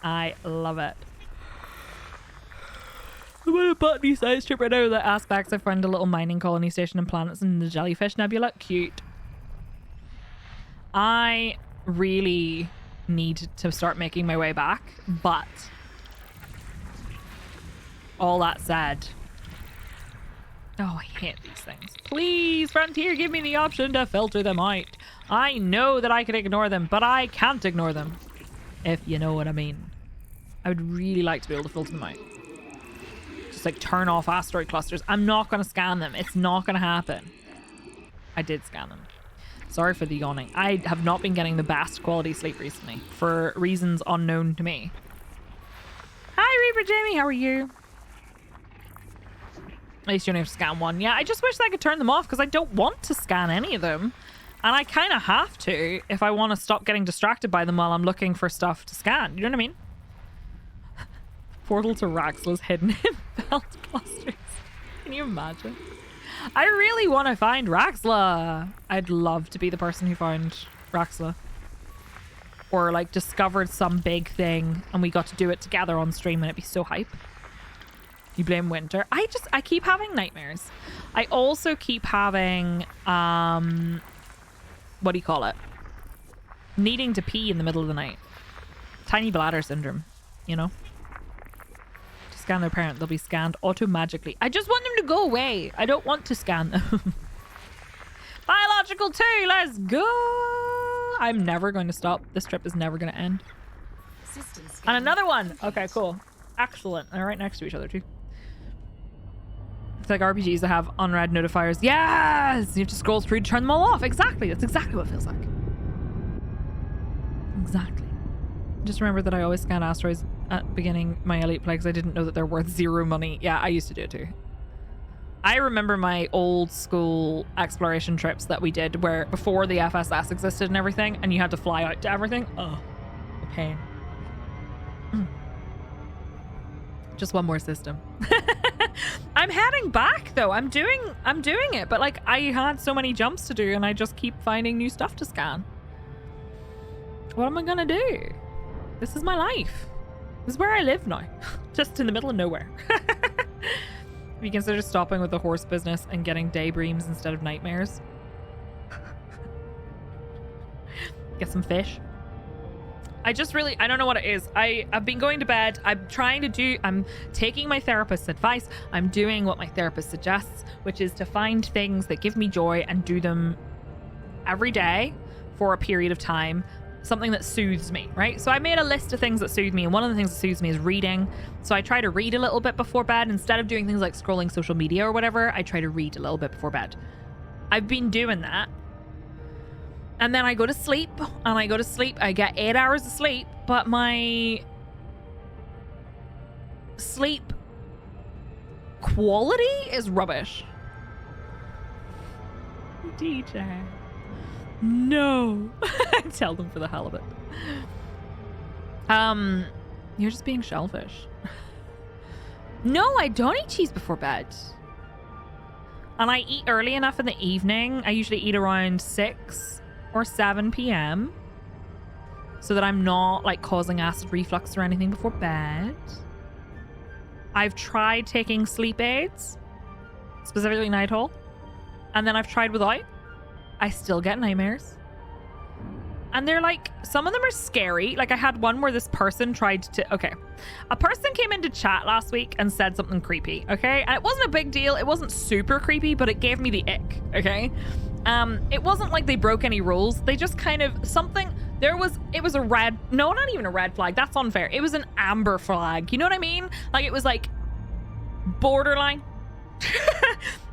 I love it. I'm on a botany science trip right now with the aspects. I found a little mining colony station and planets in the Jellyfish Nebula. Cute. I really need to start making my way back, but all that said, oh, I hate these things. Please, Frontier, give me the option to filter them out. I know that I can ignore them, but I can't ignore them, if you know what I mean. I would really like to be able to filter them out. Just like turn off asteroid clusters. I'm not going to scan them. It's not going to happen. I did scan them. Sorry for the yawning. I have not been getting the best quality sleep recently for reasons unknown to me. Hi, Reaper Jamie. How are you? At least you only have to scan one. Yeah, I just wish I could turn them off because I don't want to scan any of them. And I kind of have to if I want to stop getting distracted by them while I'm looking for stuff to scan. You know what I mean? Portal to Raxla's hidden in belt clusters. Can you imagine? I really want to find Raxla. I'd love to be the person who found Raxla. Or like discovered some big thing and we got to do it together on stream and it'd be so hype. You blame winter. I keep having nightmares. I also keep having what do you call it? Needing to pee in the middle of the night. Tiny bladder syndrome, you know? To scan their parent, they'll be scanned auto-magically. I just want them to go away. I don't want to scan them. Biological 2, let's go! I'm never going to stop. This trip is never going to end. And another one! Okay, cool. Excellent. They're right next to each other too. It's like RPGs that have unread notifiers. Yes! You have to scroll through to turn them all off. Exactly. That's exactly what it feels like. Exactly. Just remember that I always scan asteroids at beginning my elite play because I didn't know that they're worth 0 money. Yeah, I used to do it too. I remember my old school exploration trips that we did where before the FSS existed and everything and you had to fly out to everything. Oh, the pain. Just one more system. I'm heading back though. I'm doing it, but like I had so many jumps to do and I just keep finding new stuff to scan. What am I gonna do? This is my life. This is where I live now. Just in the middle of nowhere. If you consider stopping with the horse business and getting daydreams instead of nightmares. Get some fish. I don't know what it is. I've been going to bed. I'm taking my therapist's advice. I'm doing what my therapist suggests, which is to find things that give me joy and do them every day for a period of time. Something that soothes me, right? So I made a list of things that soothe me, and one of the things that soothes me is reading. So I try to read a little bit before bed. Instead of doing things like scrolling social media or whatever, I try to read a little bit before bed. I've been doing that. And then I go to sleep, and I get 8 hours of sleep, but my sleep quality is rubbish. DJ. No. I tell them for the hell of it. You're just being shellfish. No, I don't eat cheese before bed. And I eat early enough in the evening. I usually eat around 6 or 7 p.m. so that I'm not like causing acid reflux or anything before bed. I've tried taking sleep aids, specifically Nighthold, and then I've tried without. I still get nightmares. And they're like, some of them are scary. Like I had one where this person tried to, a person came into chat last week and said something creepy, okay? And it wasn't a big deal. It wasn't super creepy, but it gave me the ick, okay? It wasn't like they broke any rules. They just kind of, it was a red, no, not even a red flag. That's unfair. It was an amber flag. You know what I mean? Like it was like borderline.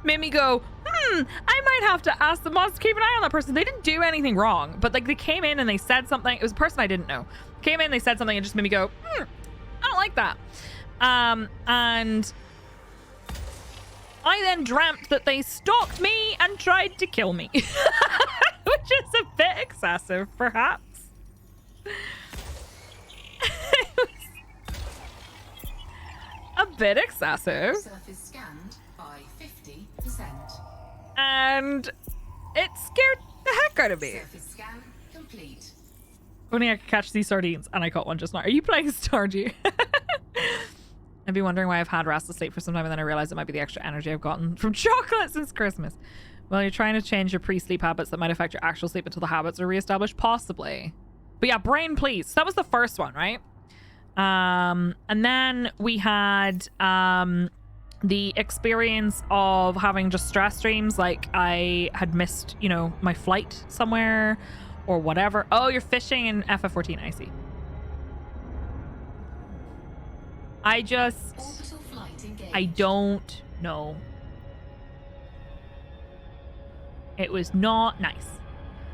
Made me go, I might have to ask the mods to keep an eye on that person. They didn't do anything wrong, but like they came in and they said something. It was a person I didn't know. Came in, they said something and just made me go, I don't like that. And I then dreamt that they stalked me and tried to kill me. Which is a bit excessive, perhaps. A bit excessive. Surface scanned by 50%. And it scared the heck out of me. Surface scan complete. Only I could catch these sardines, and I caught one just now. Are you playing Stardew? I'd be wondering why I've had restless sleep for some time, and then I realized it might be the extra energy I've gotten from chocolate since Christmas. Well, you're trying to change your pre-sleep habits that might affect your actual sleep until the habits are reestablished, possibly. But yeah, brain please. That was the first one, right? And then we had the experience of having just stress dreams, like I had missed, you know, my flight somewhere or whatever. Oh, you're fishing in FF14, I see. Orbital flight engaged. I don't know. It was not nice.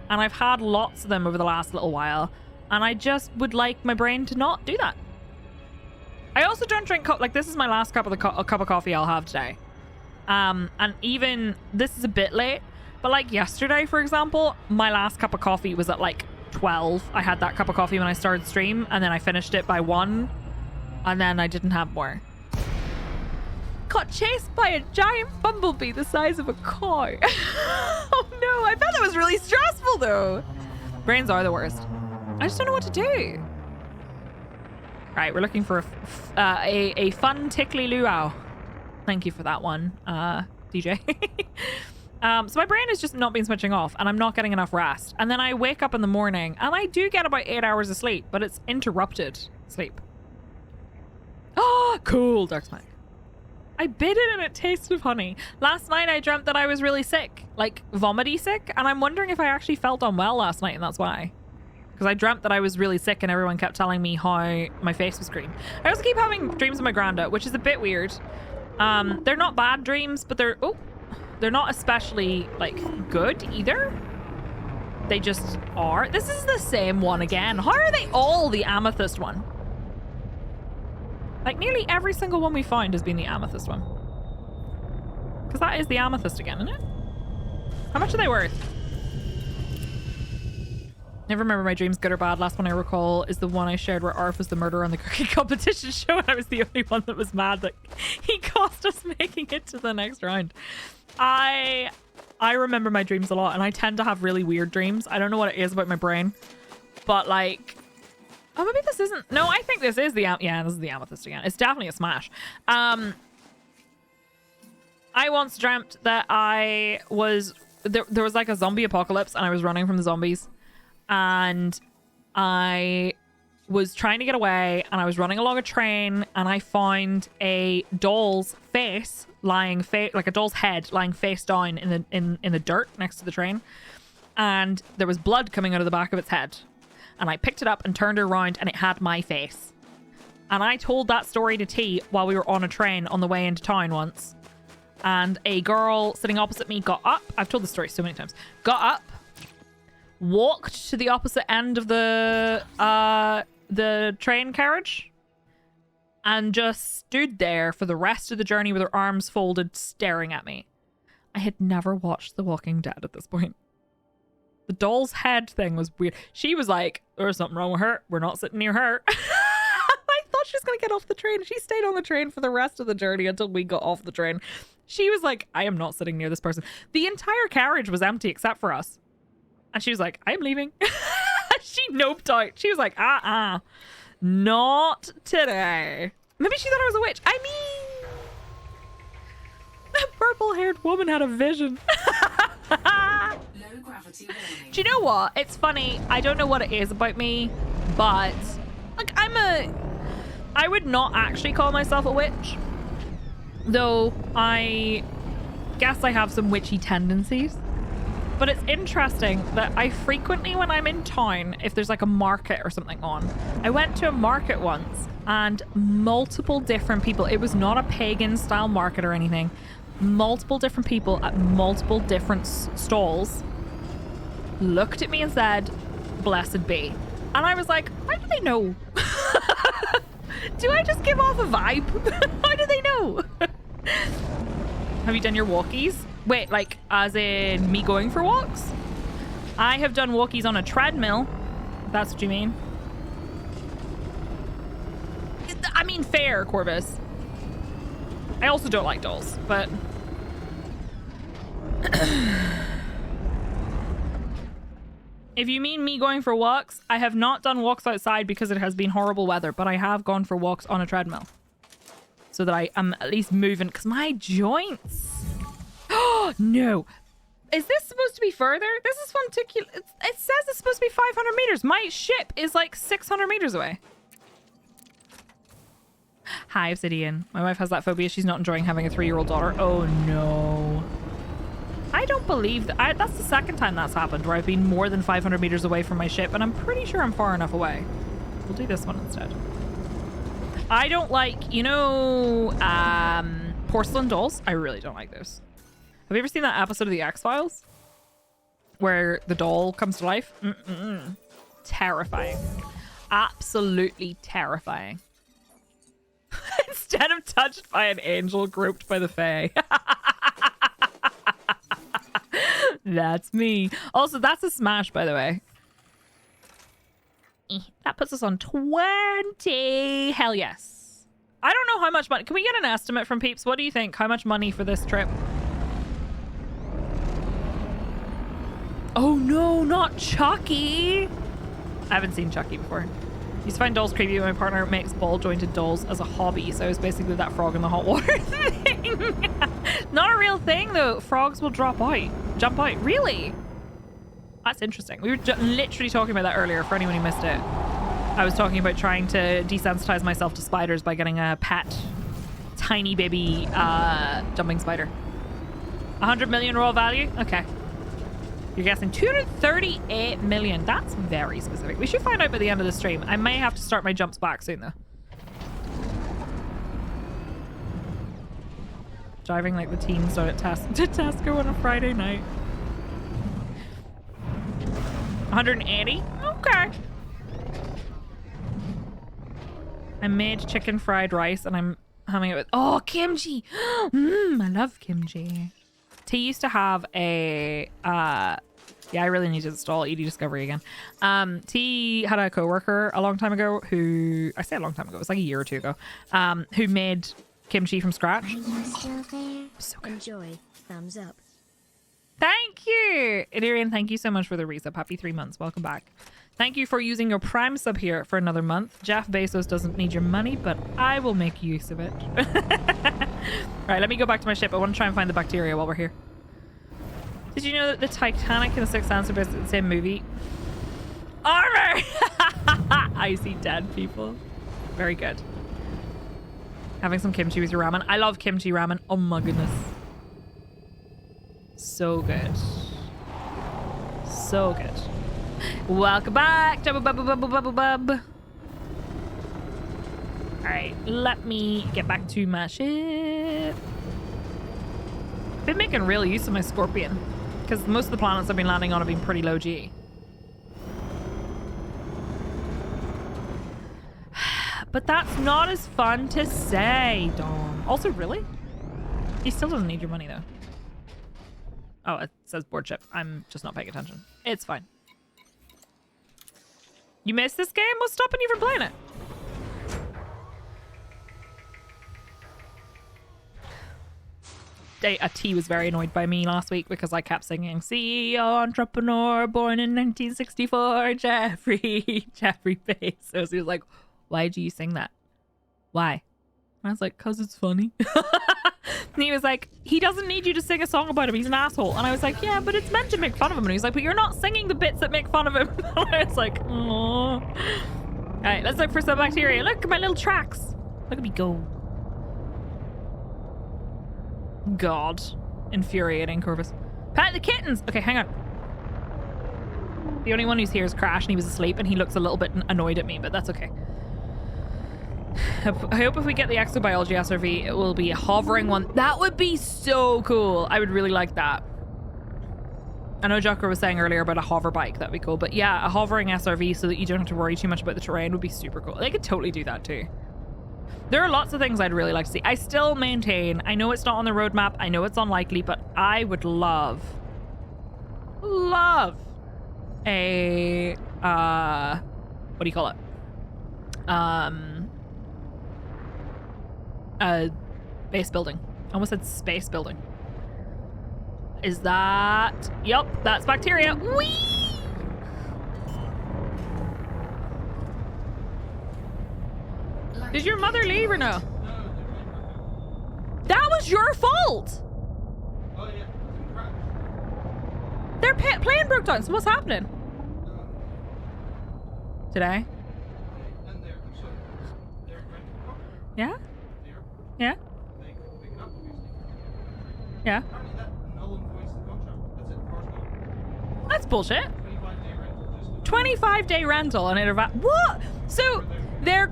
And I've had lots of them over the last little while, and I just would like my brain to not do that. I also don't drink like this is my last cup of coffee I'll have today. And even this is a bit late, but like yesterday, for example, my last cup of coffee was at like 12. I had that cup of coffee when I started stream, and then I finished it by 1, and then I didn't have more. Got chased by a giant bumblebee the size of a car. Oh no, I bet that was really stressful though. Brains are the worst. I just don't know what to do. Right, we're looking for a fun tickly luau. Thank you for that one, DJ. So my brain has just not been switching off, and I'm not getting enough rest. And then I wake up in the morning, and I do get about 8 hours of sleep, but it's interrupted sleep. Oh, cool, Dark Smack. I bit it and it tasted of honey. Last night I dreamt that I was really sick, like vomity sick, and I'm wondering if I actually felt unwell last night, and that's why. Because I dreamt that I was really sick and everyone kept telling me how my face was green. I also keep having dreams of my granda, which is a bit weird. They're not bad dreams, but they're not especially like good either. They just are. This is the same one again. How are they all the amethyst one? Like nearly every single one we found has been the amethyst one. Because that is the amethyst again, isn't it? How much are they worth? Never remember my dreams, good or bad. Last one I recall is the one I shared where Arf was the murderer on the cooking competition show, and I was the only one that was mad that he cost us making it to the next round. I remember my dreams a lot, and I tend to have really weird dreams. I don't know what it is about my brain, but like, oh, maybe this isn't. No, I think this is the yeah, this is the amethyst again. It's definitely a smash. I once dreamt that I was there was like a zombie apocalypse, and I was running from the zombies. And I was trying to get away, and I was running along a train, and I found a doll's face lying like a doll's head lying face down in the dirt next to the train, and there was blood coming out of the back of its head, and I picked it up and turned it around, and it had my face. And I told that story to T while we were on a train on the way into town once, and a girl sitting opposite me got up. I've told this story so many times. Got up, walked to the opposite end of the train carriage, and just stood there for the rest of the journey with her arms folded, staring at me. I had never watched The Walking Dead at this point. The doll's head thing was weird. She was like, there's something wrong with her. We're not sitting near her. I thought she was going to get off the train. She stayed on the train for the rest of the journey until we got off the train. She was like, I am not sitting near this person. The entire carriage was empty except for us. And she was like, I'm leaving. She noped out. She was like, not today. Maybe she thought I was a witch. I mean, that purple-haired woman had a vision. Low gravity warning. Do you know what? It's funny. I don't know what it is about me, but like I would not actually call myself a witch. Though I guess I have some witchy tendencies. But it's interesting that I frequently, when I'm in town, if there's like a market or something on, I went to a market once and multiple different people, it was not a pagan style market or anything, multiple different people at multiple different stalls looked at me and said, blessed be. And I was like, how do they know? Do I just give off a vibe? How do they know? Have you done your walkies? Wait, like, as in me going for walks? I have done walkies on a treadmill. If that's what you mean. I mean, fair, Corvus. I also don't like dolls, but... If you mean me going for walks, I have not done walks outside because it has been horrible weather, but I have gone for walks on a treadmill. So that I am at least moving, because my joints. Oh, no. Is this supposed to be further? This is funticular. It says it's supposed to be 500 meters. My ship is like 600 meters away. Hi, Obsidian. My wife has that phobia. She's not enjoying having a 3-year-old daughter. Oh, no. I don't believe that. That's the second time that's happened where I've been more than 500 meters away from my ship, and I'm pretty sure I'm far enough away. We'll do this one instead. I don't like, you know, porcelain dolls. I really don't like those. Have you ever seen that episode of the X-Files where the doll comes to life? Terrifying. Absolutely terrifying. Instead of touched by an angel, groped by the fae. That's me. Also, that's a smash, by the way. That puts us on 20. Hell yes. I don't know how much money. Can we get an estimate from peeps? What do you think? How much money for this trip? Oh no, not Chucky. I haven't seen Chucky before. Used to find dolls creepy. My partner makes ball jointed dolls as a hobby, so it's basically that frog in the hot water thing. Not a real thing though. Frogs will jump out. Really? That's interesting. We were literally talking about that earlier for anyone who missed it. I was talking about trying to desensitize myself to spiders by getting a pet tiny baby jumping spider. 100 million raw value? Okay. You're guessing 238 million. That's very specific. We should find out by the end of the stream. I may have to start my jumps back soon though. Driving like the teens down at Tesco on a Friday night. 180? Okay. I made chicken fried rice and I'm having it with... Oh, kimchi! I love kimchi. T used to have a... yeah, I really need to install ED Discovery again. T had a coworker a long time ago who... I say a long time ago. It was like a year or two ago. Who made kimchi from scratch. Are you still there? So good. Enjoy. Thumbs up. Thank you! Idirian, thank you so much for the resub. Happy 3 months. Welcome back. Thank you for using your Prime sub here for another month. Jeff Bezos doesn't need your money, but I will make use of it. Right, let me go back to my ship. I want to try and find the bacteria while we're here. Did you know that the Titanic and the Sixth Sense are basically the same movie? Armor! I see dead people. Very good. Having some kimchi with your ramen. I love kimchi ramen. Oh my goodness. So good. So good. Welcome back. Alright, let me get back to my ship. I've been making real use of my Scorpion because most of the planets I've been landing on have been pretty low G. But that's not as fun to say, Dom. Also, really? He still doesn't need your money, though. Oh, it says board ship. I'm just not paying attention. It's fine. You missed this game? What's stopping you from playing it? A T was very annoyed by me last week because I kept singing CEO entrepreneur born in 1964 Jeffrey Bezos. He was like, why did you sing that? Why? And I was like, cause it's funny. And he was like, he doesn't need you to sing a song about him, he's an asshole. And I was like, yeah, but it's meant to make fun of him. And he's like, but you're not singing the bits that make fun of him. And I was like, oh. Alright, let's look for some bacteria. Look at my little tracks. Look at me go. God. Infuriating, Corvus. Pet the kittens! Okay, hang on. The only one who's here is Crash, and he was asleep, and he looks a little bit annoyed at me, but that's okay. I hope if we get the Exobiology SRV, it will be a hovering one. That would be so cool. I would really like that. I know Joker was saying earlier about a hover bike. That'd be cool. But yeah, a hovering SRV so that you don't have to worry too much about the terrain would be super cool. They could totally do that too. There are lots of things I'd really like to see. I still maintain, I know it's not on the roadmap. I know it's unlikely, but I would love a, what do you call it? Base building. I almost said space building. is that? Yup, that's bacteria. Whee! Did your mother leave or no? That was your fault. Oh yeah, Their plane broke down. So what's happening today? and they're renting a car Yeah, at the airport. yeah, They couldn't pick it up, obviously. yeah. Apparently that null and voids the contract. That's it, car's gone. That's bullshit. 25-day rental, just 25-day rental and it what? So their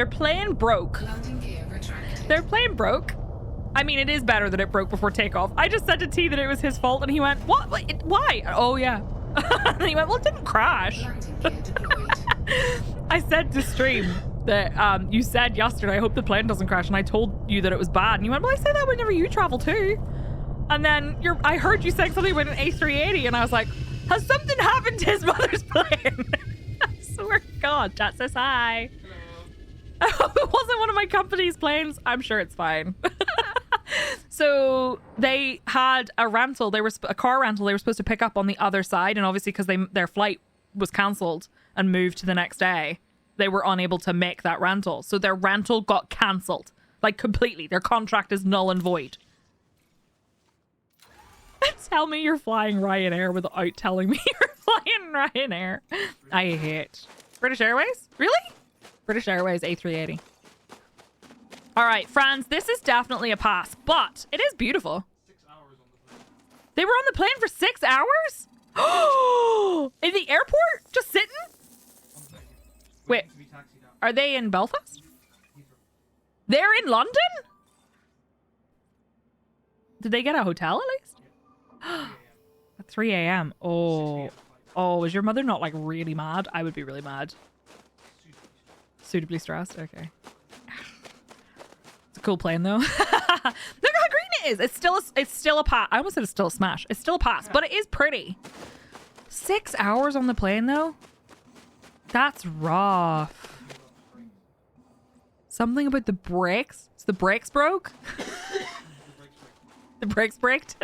plane broke. Landing gear retracted. Their plane broke. I mean, it is better that it broke before takeoff. I just said to T that it was his fault, and he went, "What? Why? Oh yeah." And he went, "Well, it didn't crash." Landing gear deployed. I said to stream that you said yesterday, "I hope the plane doesn't crash," and I told you that it was bad, and you went, "Well, I say that whenever you travel too." And then I heard you saying something about an A380, and I was like, "Has something happened to his mother's plane?" I swear to God, chat says hi. I hope it wasn't one of my company's planes. I'm sure it's fine. So they had a rental. They were a car rental. They were supposed to pick up on the other side, and obviously because their flight was cancelled and moved to the next day, they were unable to make that rental. So their rental got cancelled, like completely. Their contract is null and void. Tell me you're flying Ryanair without telling me you're flying Ryanair. I hate British Airways. Really? British Airways A380. All right, Franz, this is definitely a pass, but it is beautiful. 6 hours on the plane. They were on the plane for 6 hours? In the airport? Just sitting? On the plane. Wait, To be taxied out. are they in Belfast? Heathrow. They're in London? Did they get a hotel at least? 3 a.m. At 3 a.m. Oh. 6 a.m. flight. Oh, was your mother not like really mad? I would be really mad. Suitably. Suitably stressed? Okay. It's a cool plane though. Look how green it is. It's still a pass. I almost said it's still a smash. It's still a pass, but it is pretty. 6 hours on the plane though? That's rough. Something about the brakes? So the brakes broke? The brakes braked?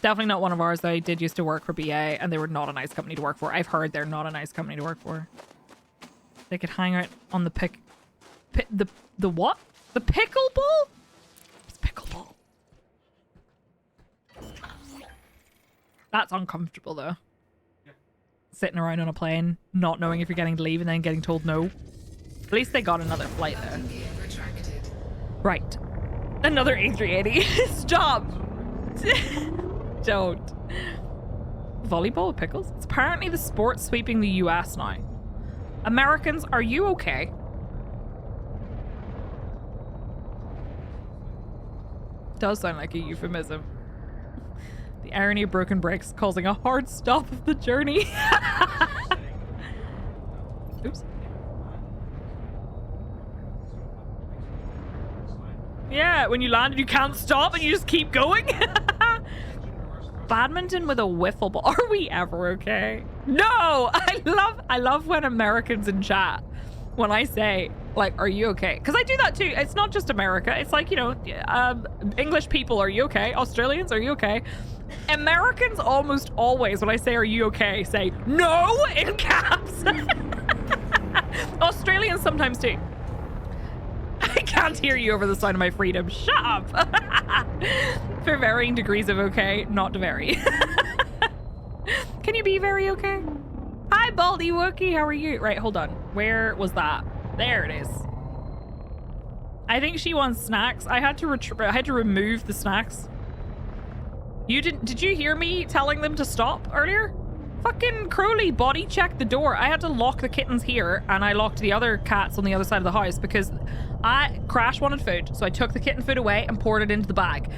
Definitely not one of ours though. I did used to work for BA and they were not a nice company to work for. I've heard they're not a nice company to work for. They could hang out on the the what? The pickleball? It's pickleball. That's uncomfortable though. Yeah. Sitting around on a plane, not knowing if you're getting to leave and then getting told no. At least they got another flight though. Landing gear retracted. Right. Another A380. Stop. Don't. Volleyball with pickles? It's apparently the sport sweeping the US now. Americans, are you okay? Does sound like a euphemism. The irony of broken brakes causing a hard stop of the journey. Oops. Yeah, when you land and you can't stop and you just keep going. Badminton with a wiffle ball. Are we ever okay? No! I love when Americans in chat, when I say, like, are you okay? Because I do that too. It's not just America. It's like, you know, English people, are you okay? Australians, are you okay? Americans almost always, when I say, are you okay, say, no, in caps. Australians sometimes too. I can't hear you over the sound of my freedom. Shut up. For varying degrees of okay, not to vary. Can you be very okay? Hi, Baldy Wookie. How are you? Right, hold on. Where was that? There it is. I think she wants snacks. I had to remove the snacks. You did you hear me telling them to stop earlier? Fucking Crowley body checked the door. I had to lock the kittens here and I locked the other cats on the other side of the house because Crash wanted food. So I took the kitten food away and poured it into the bag.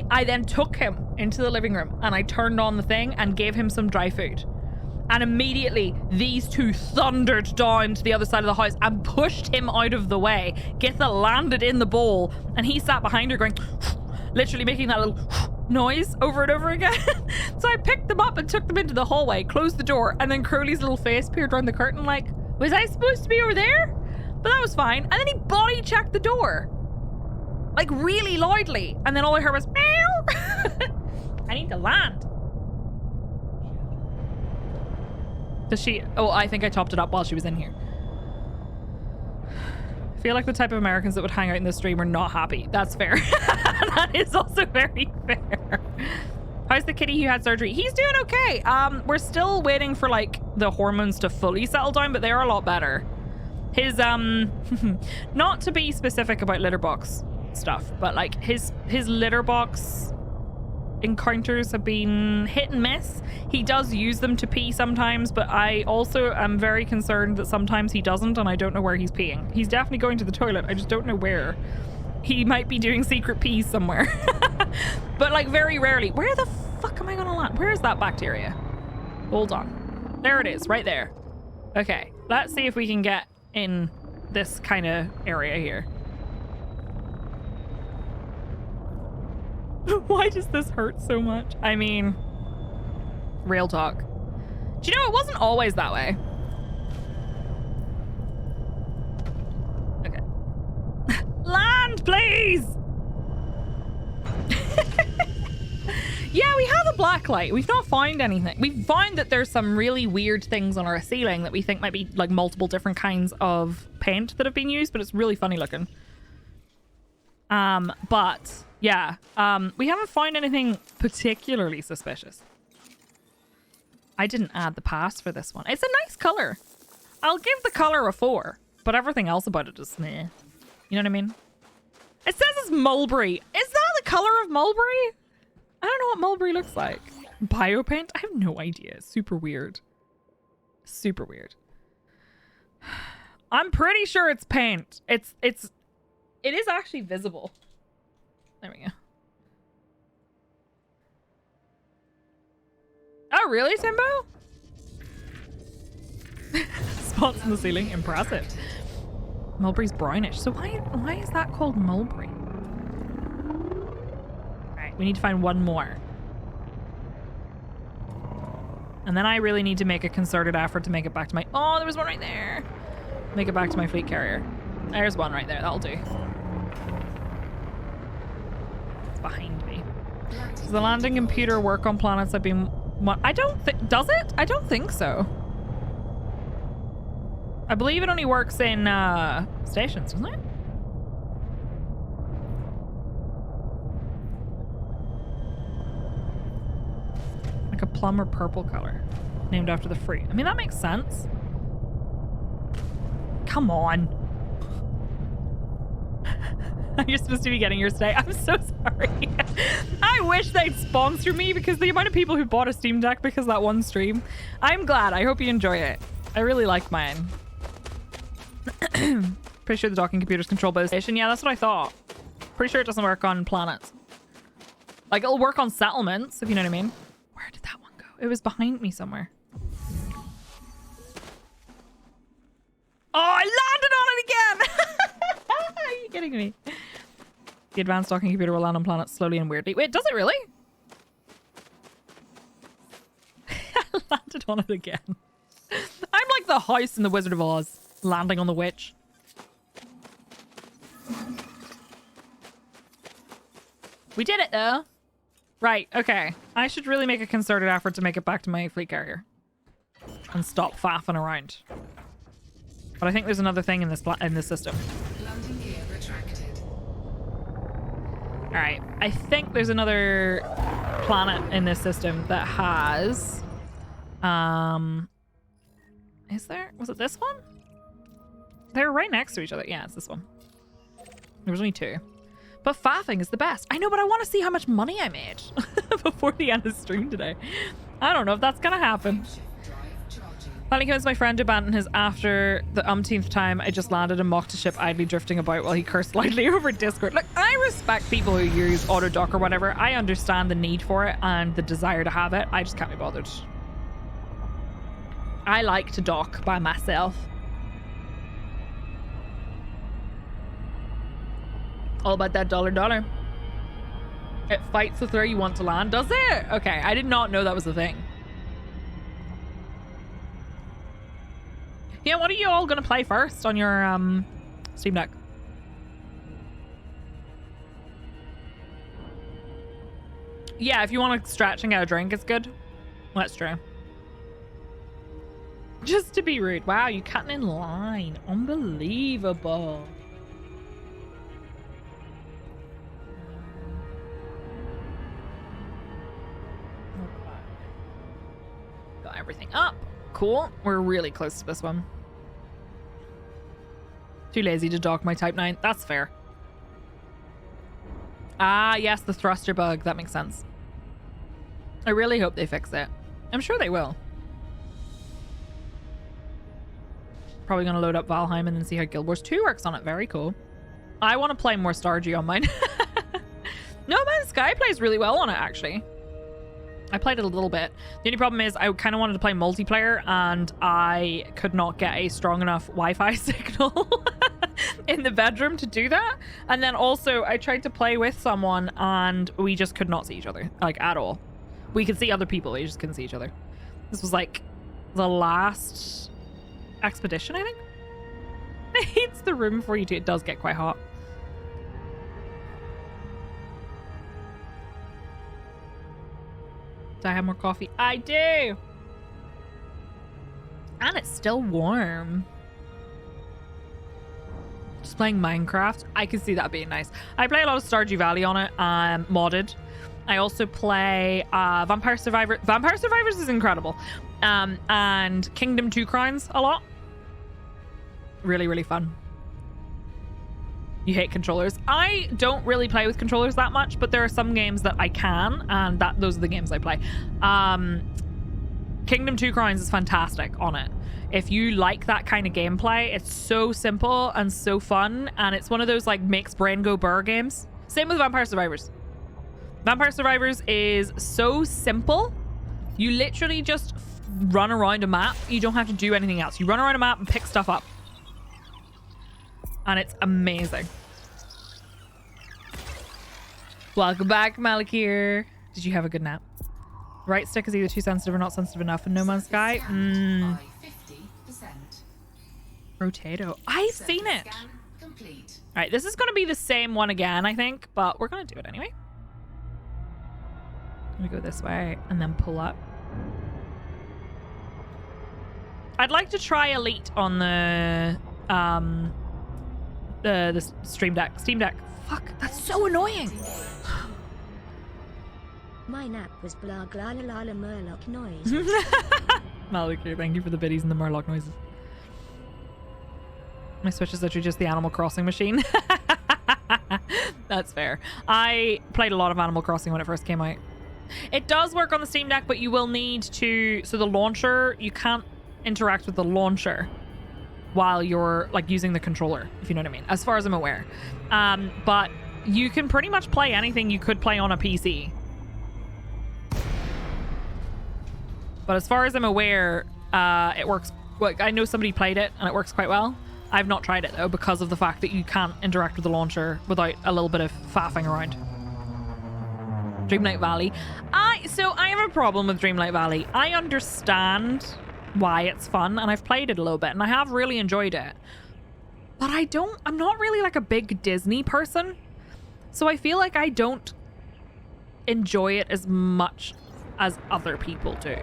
I then took him into the living room and I turned on the thing and gave him some dry food. And immediately these two thundered down to the other side of the house and pushed him out of the way. Githa landed in the bowl and he sat behind her going, literally making that little noise over and over again. So I picked them up and took them into the hallway, closed the door, and then Crowley's little face peered around the curtain like, was I supposed to be over there? But that was fine. And then he body checked the door. Like really loudly. And then all I heard was, meow. I need to land. Does she? Oh, I think I topped it up while she was in here. I feel like the type of Americans that would hang out in this stream are not happy. That's fair. That is also very fair. How's the kitty who had surgery? He's doing okay. We're still waiting for like the hormones to fully settle down, but they are a lot better. His not to be specific about litter box stuff, but like his litter box encounters have been hit and miss. He does use them to pee sometimes, but I also am very concerned that sometimes he doesn't, and I don't know where he's peeing. He's definitely going to the toilet. I just don't know where. He might be doing secret pees somewhere. But like very rarely. Where the fuck am I gonna land? Where is that bacteria? Hold on. There it is, right there. Okay, let's see if we can get in this kind of area here. Why does this hurt so much? I mean, real talk. Do you know it wasn't always that way? Okay. Land, please! Yeah, we have a black light. We've not found anything. We've found that there's some really weird things on our ceiling that we think might be like multiple different kinds of paint that have been used, but it's really funny looking. But yeah, we haven't found anything particularly suspicious. I didn't add the pass for this one. It's a nice color. I'll give the color a 4, but everything else about it is meh. You know what I mean? It says it's mulberry. Is that the color of mulberry? I don't know what mulberry looks like. Biopaint? I have no idea. It's super weird. Super weird. I'm pretty sure it's paint. It is actually visible. There we go. Oh, really, Timbo? Spots in the ceiling. Impressive. Mulberry's brownish. So why is that called mulberry? Alright, we need to find one more. And then I really need to make a concerted effort to make it back to my... Oh, there was one right there. Make it back to my fleet carrier. There's one right there. That'll do. It's behind me. Does the landing computer work on planets I've been... I don't think... Does it? I don't think so. I believe it only works in stations, doesn't it? Like a plum or purple color. Named after the fruit. I mean, that makes sense. Come on. You're supposed to be getting yours today. I'm so sorry. I wish they'd sponsor me because the amount of people who bought a Steam Deck because of that one stream. I'm glad. I hope you enjoy it. I really like mine. Pretty sure the docking computer's controlled by the station. Yeah, that's what I thought. Pretty sure it doesn't work on planets. Like, it'll work on settlements, if you know what I mean. Where did that one go? It was behind me somewhere. Oh, I landed on it again! Are you kidding me? The advanced docking computer will land on planets slowly and weirdly. Wait, does it really? I landed on it again. I'm like the house in the Wizard of Oz. Landing on the witch. We did it though. Right, okay. I should really make a concerted effort to make it back to my fleet carrier. And stop faffing around. But I think there's another thing in this system. Landing gear retracted. Alright, I think there's another planet in this system that has... Is there? Was it this one? They're right next to each other. Yeah, it's this one. There was only 2. But faffing is the best. I know, but I want to see how much money I made before the end of the stream today. I don't know if that's gonna happen. Finally convinced my friend to abandon his after the umpteenth time I just landed and mocked a ship idly drifting about while he cursed loudly over Discord. Look, I respect people who use auto dock or whatever. I understand the need for it and the desire to have it. I just can't be bothered. I like to dock by myself. All about that dollar. It fights with where you want to land, does it? Okay, I did not know that was a thing. Yeah, what are you all gonna play first on your Steam Deck? Yeah, if you want to stretch and get a drink, it's good. That's true. Just to be rude. Wow, you cutting in line. Unbelievable. Got everything up. Cool. We're really close to this one. Too lazy to dock my Type 9. That's fair. Ah, yes, the thruster bug. That makes sense. I really hope they fix it. I'm sure they will. Probably going to load up Valheim and then see how Guild Wars 2 works on it. Very cool. I want to play more Stardew on mine. No Man's Sky plays really well on it, actually. I played it a little bit. The only problem is I kind of wanted to play multiplayer and I could not get a strong enough Wi-Fi signal in the bedroom to do that. And then also I tried to play with someone and we just could not see each other, like, at all. We could see other people, we just couldn't see each other. This was like the last expedition, I think. It heats the room for you too. It does get quite hot. Do I have more coffee? I do! And it's still warm. Just playing Minecraft. I can see that being nice. I play a lot of Stardew Valley on it, modded. I also play Vampire Survivors. Vampire Survivors is incredible. And Kingdom 2 Crowns a lot. Really, really fun. You hate controllers. I don't really play with controllers that much, but there are some games that I can, and those are the games I play. Kingdom 2 Crowns is fantastic on it. If you like that kind of gameplay, it's so simple and so fun, and it's one of those like makes brain go burr games. Same with Vampire Survivors. Vampire Survivors is so simple. You literally just run around a map. You don't have to do anything else. You run around a map and pick stuff up. And it's amazing. Welcome back, Malakir. Did you have a good nap? Right stick is either too sensitive or not sensitive enough in No Man's Sky. Rotato. I've seen it. Alright, this is going to be the same one again, I think. But we're going to do it anyway. I'm going to go this way and then pull up. I'd like to try Elite on the Stream Deck. Steam Deck. Fuck, that's so annoying. My nap was blah blah la la la Murloc noise. Malakir, thank you for the biddies and the Murloc noises. My Switch is literally just the Animal Crossing machine. That's fair. I played a lot of Animal Crossing when it first came out. It does work on the Steam Deck, but you will need to... So the launcher, you can't interact with the launcher while you're like using the controller, if you know what I mean, as far as I'm aware. But you can pretty much play anything you could play on a PC. But as far as I'm aware, it works. Well, I know somebody played it and it works quite well. I've not tried it though because of the fact that you can't interact with the launcher without a little bit of faffing around. Dreamlight Valley. So I have a problem with Dreamlight Valley. I understand why it's fun and I've played it a little bit and I have really enjoyed it. But I'm not really like a big Disney person. So I feel like I don't enjoy it as much as other people do.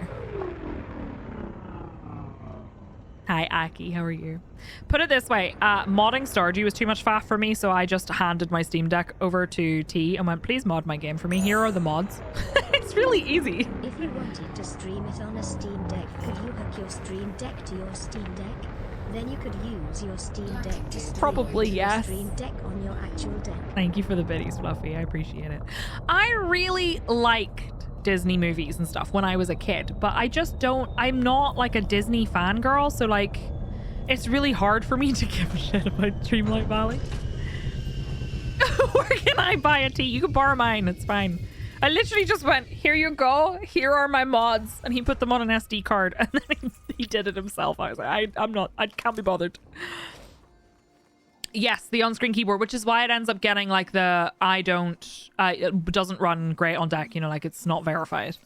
Hi, Aki. How are you? Put it this way. Modding Stardew was too much faff for me, so I just handed my Steam Deck over to T and went, please mod my game for me. Here are the mods. It's really easy. If you wanted to stream it on a Steam Deck, could you hook your Stream Deck to your Steam Deck? Then you could use your Steam Deck to stream Probably, to yes. Stream Deck on your actual deck. Thank you for the biddies, Fluffy. I appreciate it. I really liked Disney movies and stuff when I was a kid, but I just don't... I'm not like a Disney fangirl, so like it's really hard for me to give a shit about Dreamlight Valley. Where can I buy a tea? You can borrow mine, it's fine. I literally just went, here you go, here are my mods, and he put them on an SD card and then he did it himself. I was like, I can't be bothered. Yes, the on-screen keyboard, which is why it ends up getting like the it doesn't run great on deck, you know, like it's not verified.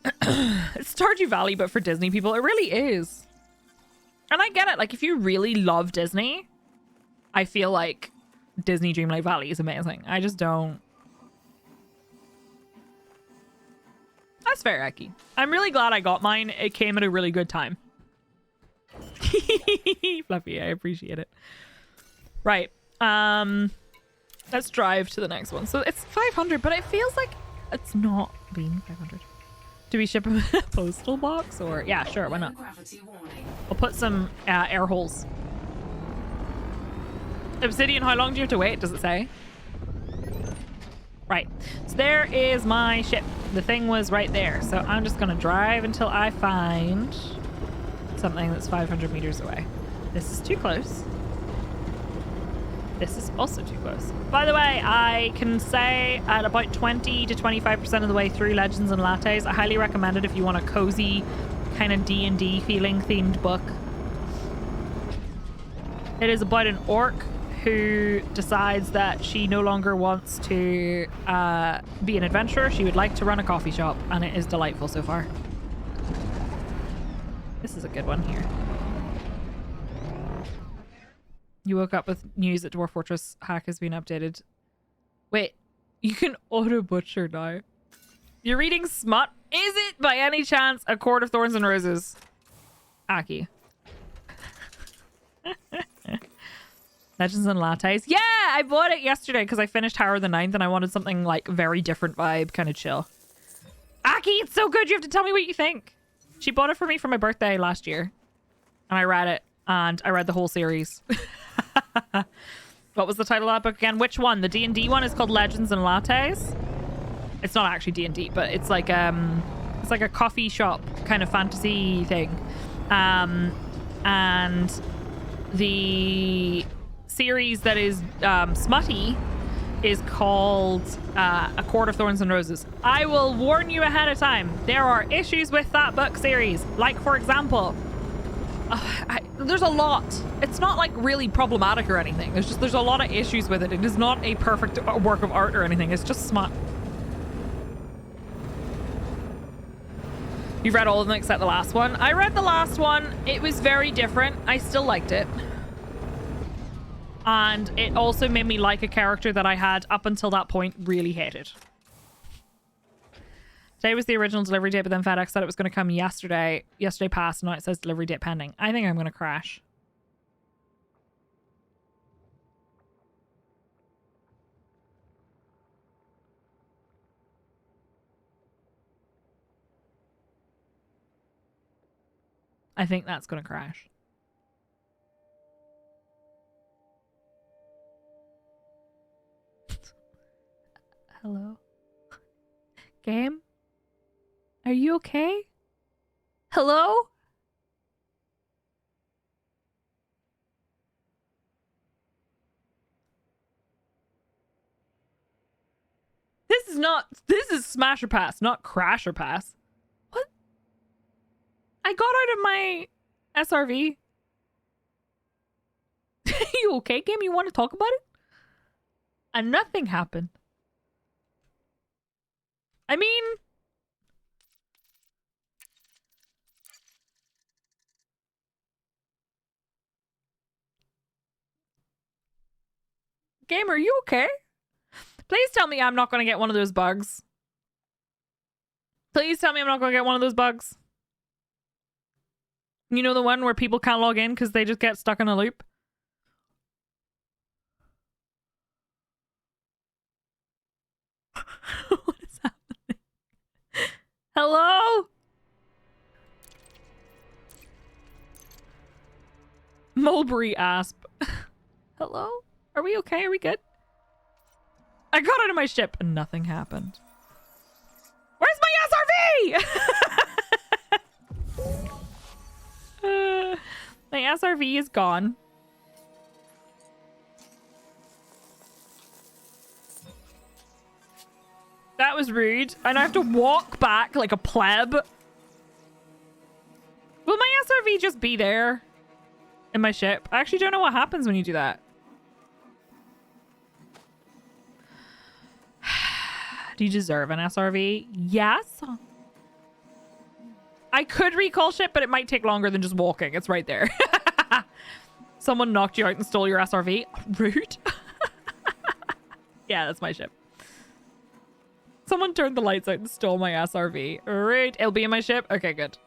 It's Stardew Valley, but for Disney people, it really is. And I get it, like if you really love Disney, I feel like Disney Dreamlight Valley is amazing. I just don't. That's fair, Eki. I'm really glad I got mine. It came at a really good time. Fluffy, I appreciate it. Right. Let's drive to the next one. So it's 500, but it feels like it's not been 500. Do we ship a postal box or? Yeah, sure. Why not? Gravity warning. I'll put some air holes. Obsidian, how long do you have to wait? Does it say? Right. So there is my ship. The thing was right there. So I'm just going to drive until I find something that's 500 meters away. This is too close. This is also too close. By the way, I can say at about 20 to 25% of the way through Legends and Lattes, I highly recommend it if you want a cozy kind of D&D feeling themed book. It is about an orc who decides that she no longer wants to be an adventurer. She would like to run a coffee shop, and it is delightful so far. This is a good one here. You woke up with news that Dwarf Fortress hack has been updated. Wait, you can auto butcher now. You're reading smut? Is it by any chance A Court of Thorns and Roses? Aki. Legends and Lattes. Yeah, I bought it yesterday because I finished Tower of the Ninth and I wanted something like very different vibe, kind of chill. Aki, it's so good. You have to tell me what you think. She bought it for me for my birthday last year. And I read it. And I read the whole series. What was the title of that book again? Which one? The D&D one is called Legends and Lattes. It's not actually D&D, but it's like a coffee shop kind of fantasy thing. And the series that is smutty is called A Court of Thorns and Roses. I will warn you ahead of time. There are issues with that book series. Like, for example, there's a lot. It's not like really problematic or anything. There's a lot of issues with it. It is not a perfect work of art or anything. It's just smut. You've read all of them except the last one. I read the last one. It was very different. I still liked it. And it also made me like a character that I had up until that point really hated. Today was the original delivery date, but then FedEx said it was going to come yesterday. Yesterday passed, and now it says delivery date pending. I think I'm going to crash. I think that's going to crash. Hello? Game? Are you okay? Hello? This is smash or pass, not crash or pass. What? I got out of my SRV. You okay, game? You want to talk about it? And nothing happened. I mean... Game, are you okay? Please tell me I'm not going to get one of those bugs. Please tell me I'm not going to get one of those bugs. You know, the one where people can't log in because they just get stuck in a loop? What is happening? Hello? Mulberry Asp. Hello? Are we okay? Are we good? I got out of my ship and nothing happened. Where's my SRV? My SRV is gone. That was rude. And I have to walk back like a pleb. Will my SRV just be there in my ship? I actually don't know what happens when you do that. Do you deserve an SRV? Yes. I could recall ship, but it might take longer than just walking. It's right there. Someone knocked you out and stole your SRV. Rude. Yeah, that's my ship. Someone turned the lights out and stole my SRV. Right, it'll be in my ship. Okay, good.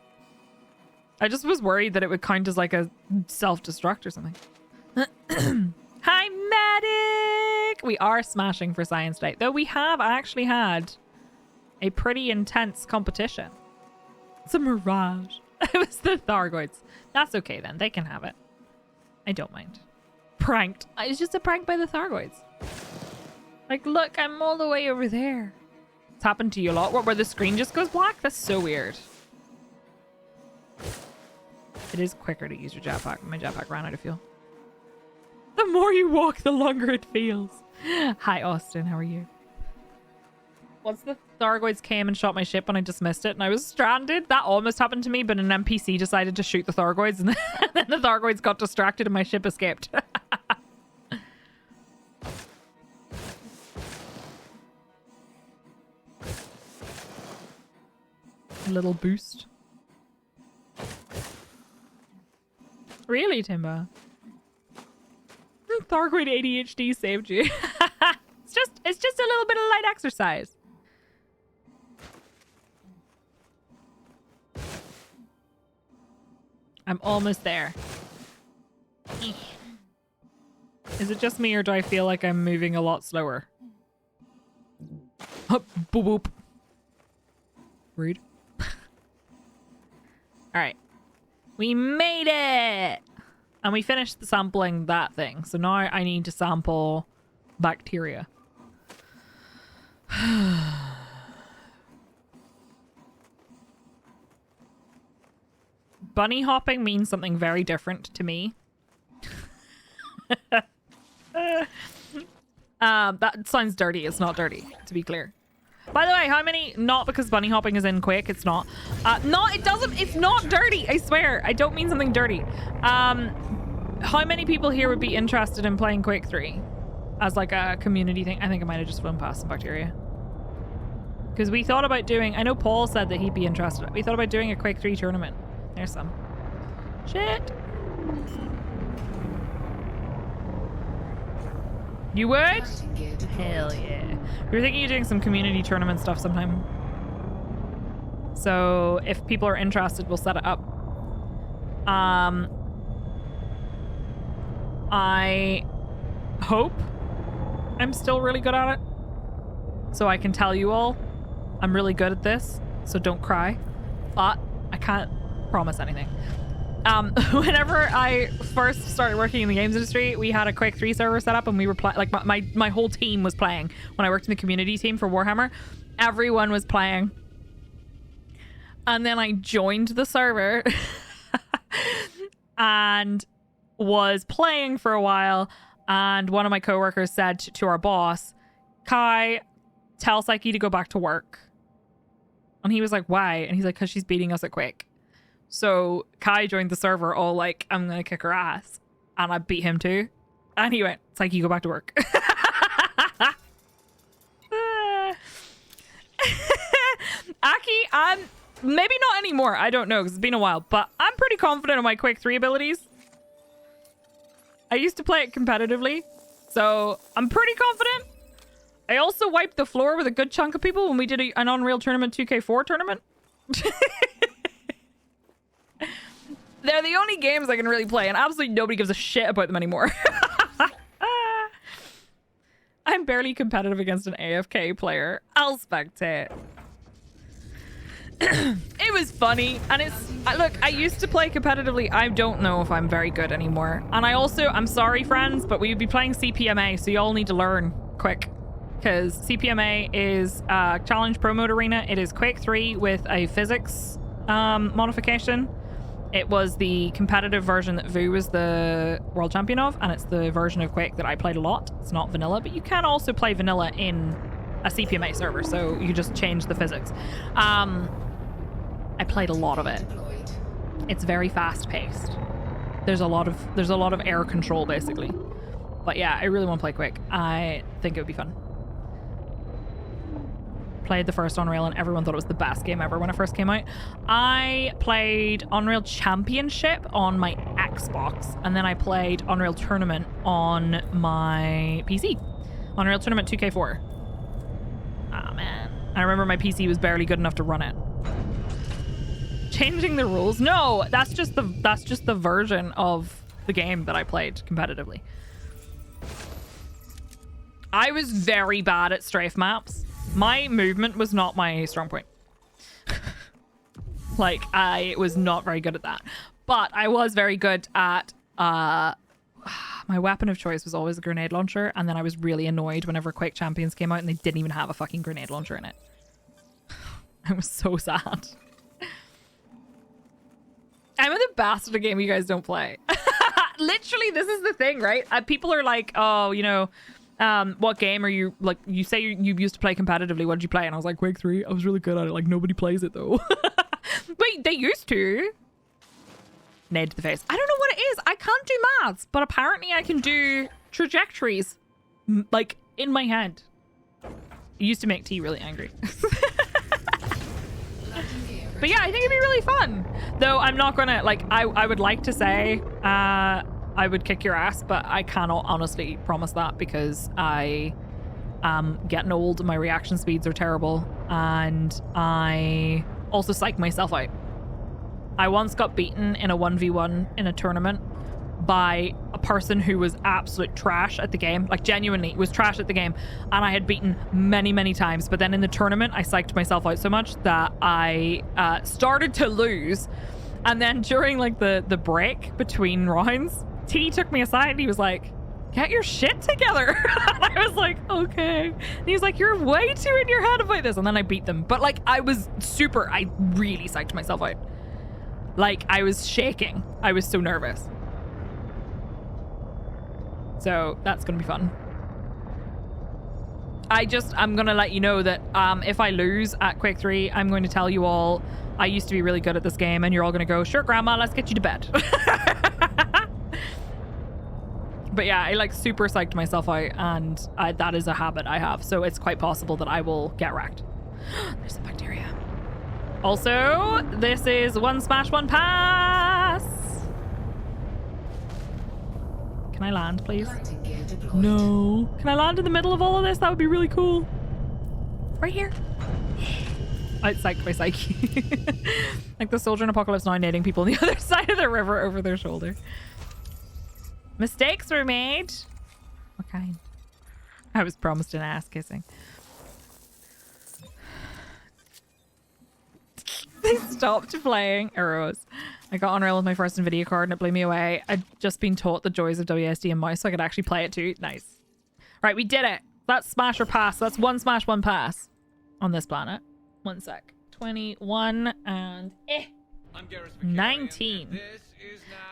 I just was worried that it would count as like a self-destruct or something. Hi, Medic! We are smashing for Science Day, though we have actually had a pretty intense competition. It's a mirage. It was the Thargoids. That's okay then. They can have it. I don't mind. Pranked. It's just a prank by the Thargoids. Like, look, I'm all the way over there. It's happened to you a lot. What, where the screen just goes black? That's so weird. It is quicker to use your jetpack. My jetpack ran out of fuel. The more you walk, the longer it feels. Hi, Austin. How are you? Once the Thargoids came and shot my ship when I dismissed it and I was stranded, that almost happened to me, but an NPC decided to shoot the Thargoids and then the Thargoids got distracted and my ship escaped. A little boost. Really, Timber? Thargoid ADHD saved you. It's just a little bit of light exercise. I'm almost there. Is it just me or do I feel like I'm moving a lot slower? Boop boop. Rude. Alright. We made it! And we finished sampling that thing. So now I need to sample bacteria. Bunny hopping means something very different to me. That sounds dirty. It's not dirty, to be clear. By the way, how many... Not because bunny hopping is in Quake. It's not. No, it doesn't... It's not dirty. I swear. I don't mean something dirty. How many people here would be interested in playing Quake 3? As like a community thing? I think I might have just flown past some bacteria. Because we thought about doing... I know Paul said that he'd be interested. We thought about doing a Quake 3 tournament. There's some. Shit. You would? Hell yeah. We were thinking of doing some community tournament stuff sometime. So if people are interested, we'll set it up. I hope I'm still really good at it. So I can tell you all I'm really good at this. So don't cry. But I can't promise anything. Whenever I first started working in the games industry, we had a Quake 3 server set up and we were like my whole team was playing. When I worked in the community team for Warhammer, everyone was playing. And then I joined the server and was playing for a while, and one of my coworkers said to our boss, Kai, tell Psyche to go back to work. And he was like, why? And he's like, because she's beating us at Quake. So Kai joined the server all like, I'm gonna kick her ass. And I beat him too. And he went, Psyche, go back to work. Aki, I'm maybe not anymore. I don't know because it's been a while, but I'm pretty confident in my Quake 3 abilities. I used to play it competitively, so I'm pretty confident. I also wiped the floor with a good chunk of people when we did an Unreal Tournament 2K4 tournament. They're the only games I can really play, and absolutely nobody gives a shit about them anymore. I'm barely competitive against an AFK player. I'll spectate. It was funny, and it's... Look, I used to play competitively. I don't know if I'm very good anymore. And I'm sorry, friends, but we would be playing CPMA, so you all need to learn quick. Because CPMA is Challenge Pro Mode Arena. It is Quake 3 with a physics modification. It was the competitive version that Vu was the world champion of, and it's the version of Quake that I played a lot. It's not vanilla, but you can also play vanilla in a CPMA server, so you just change the physics. I played a lot of it. It's very fast-paced. There's a lot of air control, basically. But yeah, I really want to play Quake. I think it would be fun. Played the first Unreal and everyone thought it was the best game ever when it first came out. I played Unreal Championship on my Xbox, and then I played Unreal Tournament on my PC. Unreal Tournament 2K4. Oh man, I remember my PC was barely good enough to run it. Changing the rules? No, that's just the version of the game that I played competitively. I was very bad at strafe maps. My movement was not my strong point. Like, I was not very good at that. But I was very good at... my weapon of choice was always a grenade launcher, and then I was really annoyed whenever Quake Champions came out and they didn't even have a fucking grenade launcher in it. I was so sad. I'm the best at a game you guys don't play. Literally, this is the thing, right? People are like, oh, you know... what game are you, like, you say you used to play competitively, what did you play? And I was like, Quake 3. I was really good at it. Like, nobody plays it though. But they used to. Nade to the face. I don't know what it is. I can't do maths, but apparently I can do trajectories, like, in my head. It used to make T really angry. But yeah, I think it'd be really fun. Though I'm not gonna, like, I would like to say, I would kick your ass, but I cannot honestly promise that because I am getting old and my reaction speeds are terrible, and I also psych myself out. I once got beaten in a 1v1 in a tournament by a person who was absolute trash at the game, like genuinely was trash at the game, and I had beaten many times, but then in the tournament I psyched myself out so much that I started to lose, and then during like the break between rounds, T took me aside and he was like, get your shit together. And I was like, okay. And he was like, you're way too in your head about this. And then I beat them. But like, I really psyched myself out. Like, I was shaking. I was so nervous. So that's going to be fun. I'm going to let you know that if I lose at Quake 3, I'm going to tell you all I used to be really good at this game, and you're all going to go, sure, Grandma, let's get you to bed. But yeah, I like super psyched myself out, and that is a habit I have. So it's quite possible that I will get wrecked. There's some bacteria. Also, this is one smash, one pass. Can I land, please? No. Can I land in the middle of all of this? That would be really cool. Right here. I psyched my Psyche. Like the soldier in Apocalypse Now nading people on the other side of the river over their shoulder. Mistakes were made. What kind? I was promised an ass kissing. They stopped playing arrows. I got on rail with my first NVIDIA card and it blew me away. I'd just been taught the joys of WSD and mouse so I could actually play it too. Nice. Right, we did it. That's smash or pass. That's one smash, one pass on this planet. One sec. 21 and 19.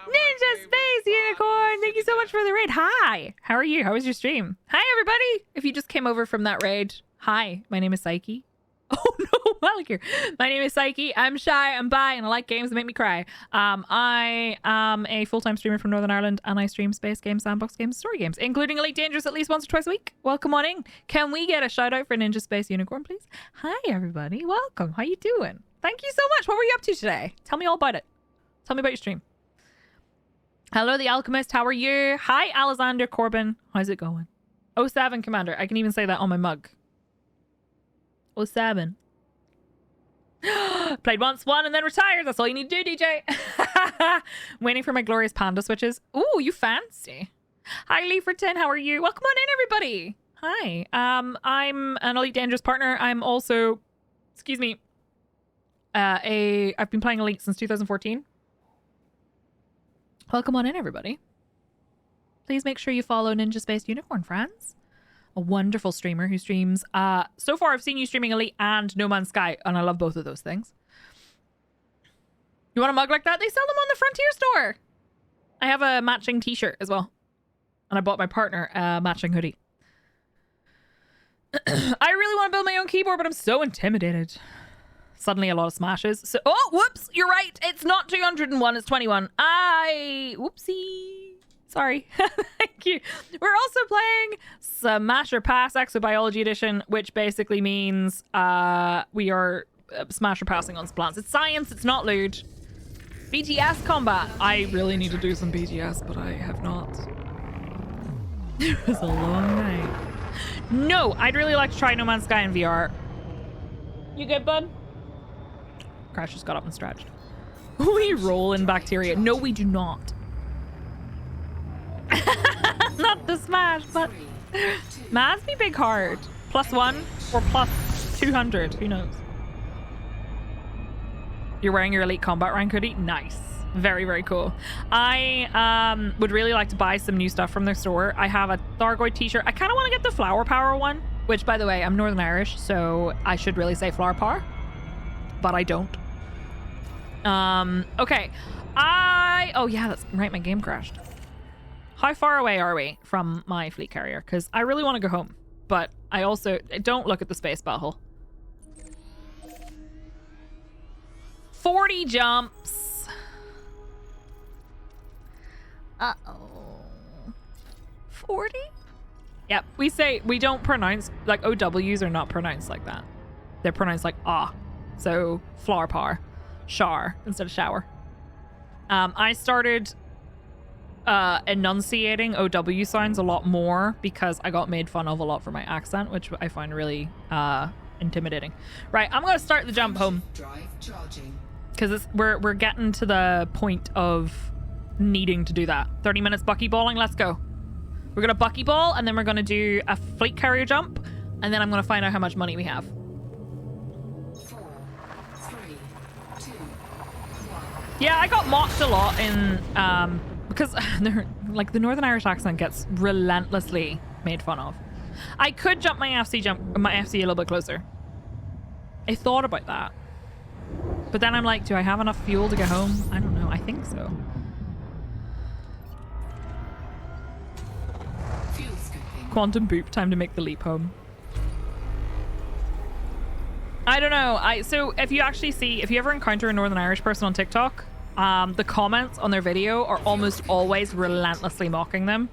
Ninja Space Unicorn, thank you so much for the raid. Hi, how are you? How was your stream? Hi, everybody. If you just came over from that raid, hi, my name is Psyche. Oh no, Malakir. My name is Psyche. I'm shy, I'm bi, and I like games that make me cry. I am a full-time streamer from Northern Ireland, and I stream space games, sandbox games, story games, including Elite Dangerous at least once or twice a week. Welcome on in. Can we get a shout out for Ninja Space Unicorn, please? Hi, everybody. Welcome. How you doing? Thank you so much. What were you up to today? Tell me all about it. Tell me about your stream. Hello, The Alchemist. How are you? Hi, Alexander Corbin. How's it going? 07, Commander. I can even say that on my mug. 07. Played once, won, and then retired. That's all you need to do, DJ. Waiting for my glorious panda switches. Ooh, you fancy. Hi, Leaferton. How are you? Welcome on in, everybody. Hi. I'm an Elite Dangerous partner. I'm also, excuse me, I've been playing Elite since 2014. Welcome on in, everybody. Please make sure you follow Ninja Space Unicorn, friends. A wonderful streamer who streams, so far I've seen you streaming Elite and No Man's Sky, and I love both of those things. You want a mug like that? They sell them on the Frontier store. I have a matching t-shirt as well. And I bought my partner a matching hoodie. I really want to build my own keyboard, but I'm so intimidated. Suddenly a lot of smashes. So, oh, whoops, you're right. It's not 201, it's 21. Whoopsie. Sorry. Thank you. We're also playing Smash or Pass Exobiology Edition, which basically means we are smash or passing on plants. It's science, it's not lewd. BTS combat. I really need to do some BTS, but I have not. It was a long night. No, I'd really like to try No Man's Sky in VR. You good, bud? Crash just got up and stretched. We roll in bacteria. No, we do not. Not the smash, but Mads be big hard. +1 or +200. Who knows? You're wearing your elite combat rank hoodie? Nice. Very, very cool. I would really like to buy some new stuff from their store. I have a Thargoid t-shirt. I kind of want to get the Flower Power one, which, by the way, I'm Northern Irish, so I should really say Flower Power, but I don't. Okay. Oh yeah, that's right. My game crashed. How far away are we from my fleet carrier? Because I really want to go home, but I also don't look at the space battle. 40 jumps. Uh-oh. 40? Yep. We don't pronounce, like, OWs are not pronounced like that. They're pronounced like ah. So flower power. Shower instead of shower. I started enunciating OW signs a lot more because I got made fun of a lot for my accent, which I find really intimidating. Right, I'm gonna start the jump home because we're getting to the point of needing to do that. 30 minutes buckyballing. Let's go. We're gonna buckyball and then we're gonna do a fleet carrier jump, and then I'm gonna find out how much money we have. 4, 3, 2, 1. Yeah, I got mocked a lot in because they're like the Northern Irish accent gets relentlessly made fun of. I could jump my FC a little bit closer. I thought about that, but then I'm like, do I have enough fuel to get home? I don't know. I think so. Fuel scooping. Quantum boop, time to make the leap home. I don't know. So if you ever encounter a Northern Irish person on TikTok, the comments on their video are almost always relentlessly mocking them.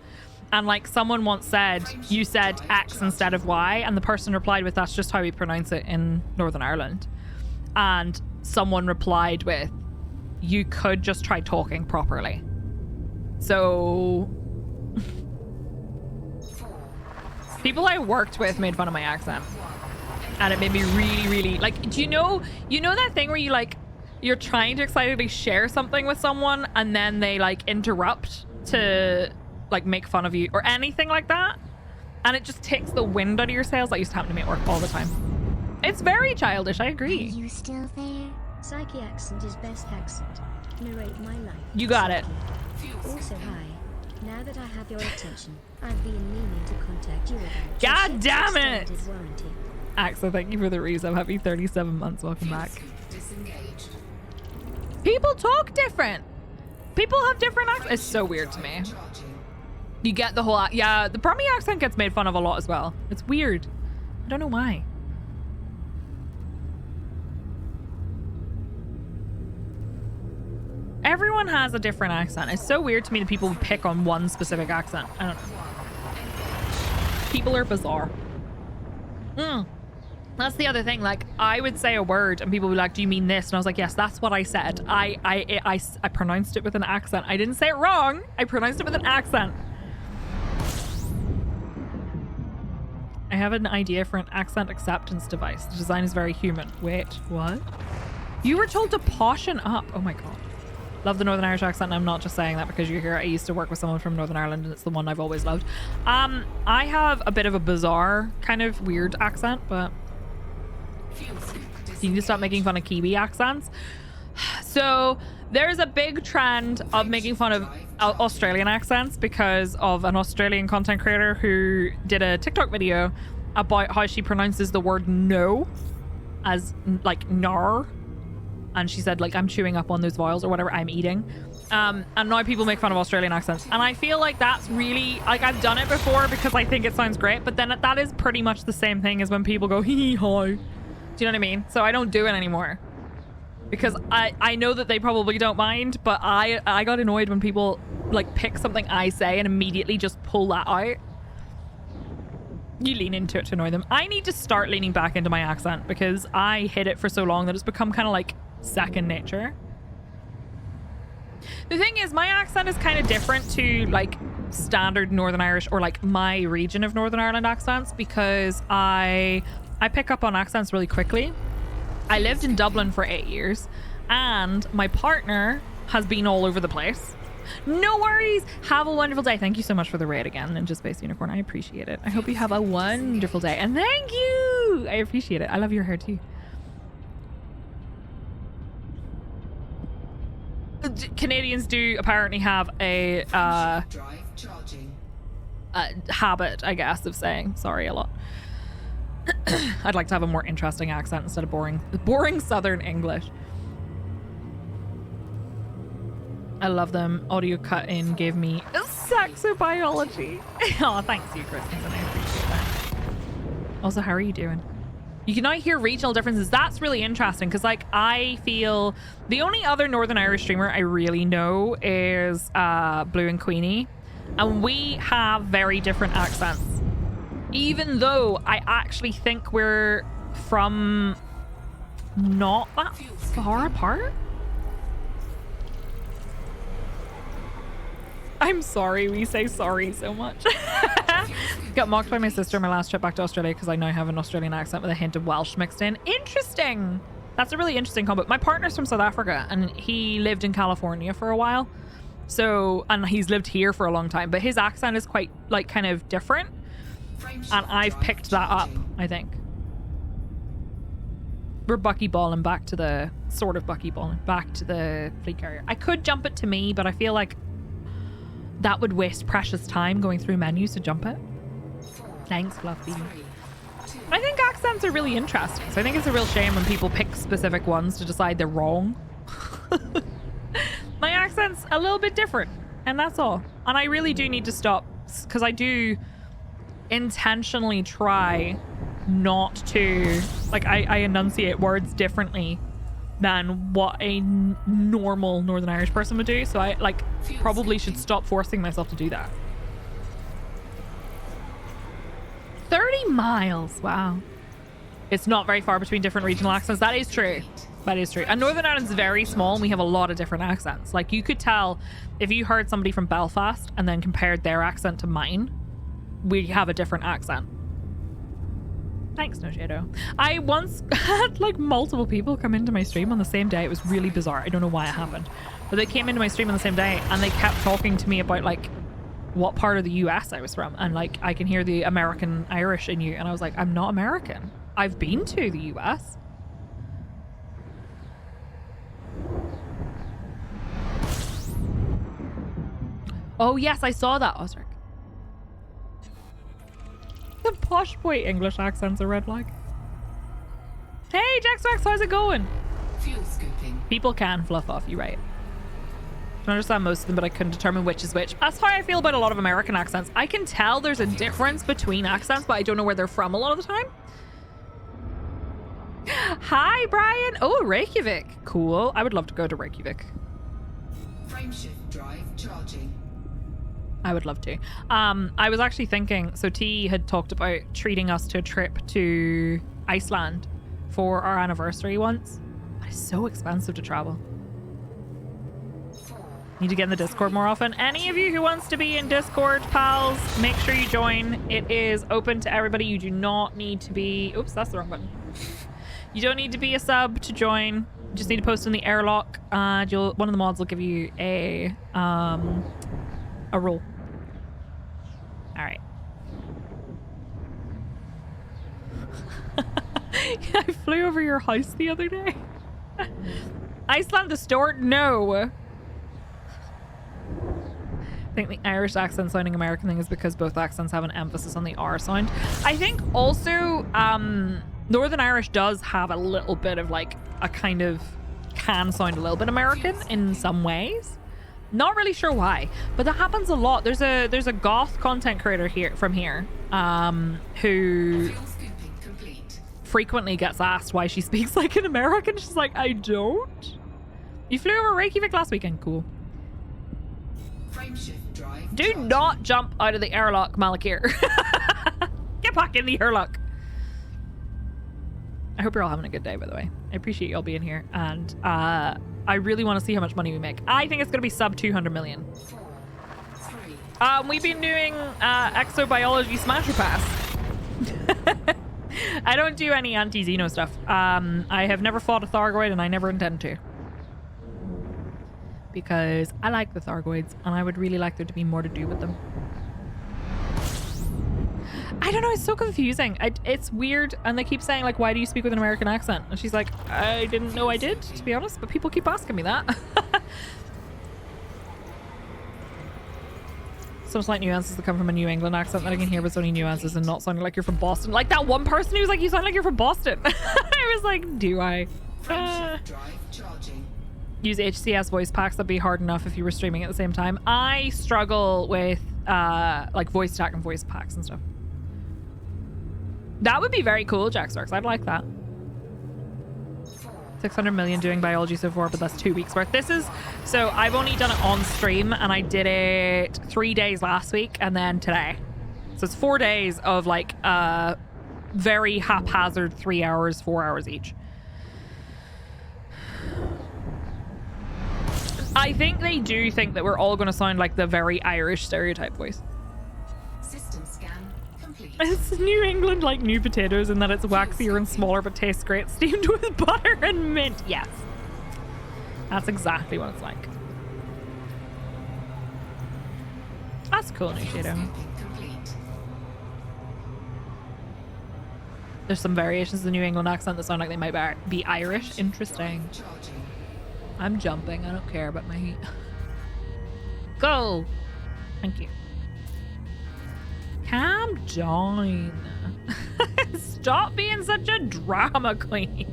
And like someone once said, you said X instead of Y, and the person replied with, that's just how we pronounce it in Northern Ireland. And someone replied with, you could just try talking properly. So people I worked with made fun of my accent. And it made me really, really like, do you know that thing where you're trying to excitedly share something with someone and then they like interrupt to like make fun of you or anything like that, and it just takes the wind out of your sails? That used to happen to me at work all the time. It's very childish, I agree. Are you still there? Psyche accent is best accent. Narrate my life. You got it. Also, hi. Now that I have your attention, I've been meaning to contact you about God your damn it! extended warranty. Axel, thank you for the resub. Happy 37 months. Welcome Fuel back. scoop disengaged. People talk different. People have different accents. It's so weird to me. Charging. You get the whole... Yeah, the Brummie accent gets made fun of a lot as well. It's weird. I don't know why. Everyone has a different accent. It's so weird to me that people pick on one specific accent. I don't know. People are bizarre. That's the other thing. Like, I would say a word and people would be like, do you mean this? And I was like, yes, that's what I said. I pronounced it with an accent. I didn't say it wrong. I pronounced it with an accent. I have an idea for an accent acceptance device. The design is very human. Wait, what? You were told to poshen up. Oh my God. Love the Northern Irish accent, and I'm not just saying that because you're here. I used to work with someone from Northern Ireland, and it's the one I've always loved. I have a bit of a bizarre, kind of weird accent, but Fuel scoop you need to stop making fun of Kiwi accents. So there's a big trend of making fun of Australian accents because of an Australian content creator who did a TikTok video about how she pronounces the word no as like nar. And she said, like, I'm chewing up on those vowels or whatever I'm eating. And now people make fun of Australian accents. And I feel like that's really, like, I've done it before because I think it sounds great. But then that is pretty much the same thing as when people go, hee hi. Do you know what I mean? So I don't do it anymore. Because I know that they probably don't mind. But I got annoyed when people, like, pick something I say and immediately just pull that out. You lean into it to annoy them. I need to start leaning back into my accent because I hid it for so long that it's become kind of like second nature. The thing is, my accent is kind of different to like standard Northern Irish or like my region of Northern Ireland accents because I pick up on accents really quickly. I lived in Dublin for 8 years, and my partner has been all over the place. No worries. Have a wonderful day. Thank you so much for the raid again, Ninja Space Unicorn. I appreciate it. I hope you have a wonderful day. And thank you. I appreciate it. I love your hair too. Canadians do apparently have a Drive charging. habit, I guess, of saying sorry a lot. I'd like to have a more interesting accent instead of boring Southern English. I love them. Audio cut in gave me Exobiology. Oh, thanks you, Kristen. I appreciate that. Also, how are you doing? You can now hear regional differences. That's really interesting because, like, I feel the only other Northern Irish streamer I really know is Blue and Queenie, and we have very different accents. Even though I actually think we're from not that far apart. I'm sorry, we say sorry so much. Got mocked by my sister on my last trip back to Australia because I now have an Australian accent with a hint of Welsh mixed in. Interesting. That's a really interesting combo. My partner's from South Africa and he lived in California for a while. So, and he's lived here for a long time, but his accent is quite, like, kind of different. And I've picked that up, I think. We're buckyballing back to the, sort of buckyballing back to the fleet carrier. I could jump it to me, but I feel like that would waste precious time going through menus to jump it. Thanks, Fluffy. I think accents are really interesting. So I think it's a real shame when people pick specific ones to decide they're wrong. My accent's a little bit different, and that's all. And I really do need to stop, because I do intentionally try not to, like, I enunciate words differently than what a normal Northern Irish person would do. So I, like, probably should stop forcing myself to do that. 30 miles. Wow. It's not very far between different regional accents. That is true. That is true. And Northern Ireland's very small and we have a lot of different accents. Like, you could tell if you heard somebody from Belfast and then compared their accent to mine, we have a different accent. Thanks, No Shadow. I once had, like, multiple people come into my stream on the same day. It was really bizarre. I don't know why it happened. But they came into my stream on the same day and they kept talking to me about, like, what part of the US I was from. And, like, I can hear the American Irish in you. And I was like, I'm not American. I've been to the US. Oh, yes, I saw that, Osric. The posh boy English accent's a red flag. Hey, Jaxwax, how's it going? Fuel scooping. People can fluff off, you're right. I understand most of them, but I couldn't determine which is which. That's how I feel about a lot of American accents. I can tell there's a difference between accents, but I don't know where they're from a lot of the time. Hi, Brian. Oh, Reykjavik. Cool. I would love to go to Reykjavik. Frameshift drive charging. I would love to. I was actually thinking, so T had talked about treating us to a trip to Iceland for our anniversary once. But it's so expensive to travel. Need to get in the Discord more often. Any of you who wants to be in Discord, pals, make sure you join. It is open to everybody. You do not need to be... Oops, that's the wrong button. You don't need to be a sub to join. You just need to post in the airlock. One of the mods will give you a role. All right. I flew over your house the other day. Iceland distort? No. I think the Irish accent sounding American thing is because both accents have an emphasis on the R sound. I think also Northern Irish does have a little bit of, like, a kind of can sound a little bit American in some ways. Not really sure why, but that happens a lot. There's a goth content creator here who frequently gets asked why she speaks like an American. She's like, I don't. You flew over Reykjavik last weekend. Cool. Do not jump out of the airlock, Malakir. Get back in the airlock. I hope you're all having a good day, by the way. I appreciate you all being here, and I really want to see how much money we make. I think it's going to be sub 200 million. We've been doing Exobiology Smasher Pass. I don't do any anti-Xeno stuff. I have never fought a Thargoid and I never intend to. Because I like the Thargoids and I would really like there to be more to do with them. I don't know, it's so confusing. It's weird, and they keep saying, like, why do you speak with an American accent? And she's like, I didn't know I did, to be honest, but people keep asking me that. Some slight nuances that come from a New England accent that I can hear, but it's only nuances and not sounding like you're from Boston. Like that one person who's like, you sound like you're from Boston. I was like, do I? Drive charging. Use HCS voice packs. That'd be hard enough if you were streaming at the same time. I struggle with like voice stack and voice packs and stuff. That would be very cool, Jack Starks. I'd like that. 600 million doing biology so far, but that's 2 weeks worth. This is, so I've only done it on stream and I did it 3 days last week and then today. So it's 4 days of like very haphazard 3 hours, 4 hours each. I think they do think that we're all going to sound like the very Irish stereotype voice. System scan complete. It's New England like new potatoes in that it's waxier and smaller but tastes great steamed with butter and mint. Yes. That's exactly what it's like. That's cool, New Shadow. Complete. There's some variations of the New England accent that sound like they might be Irish. Interesting. Charging. I'm jumping. I don't care about my heat. Go. Thank you. Calm down. Stop being such a drama queen.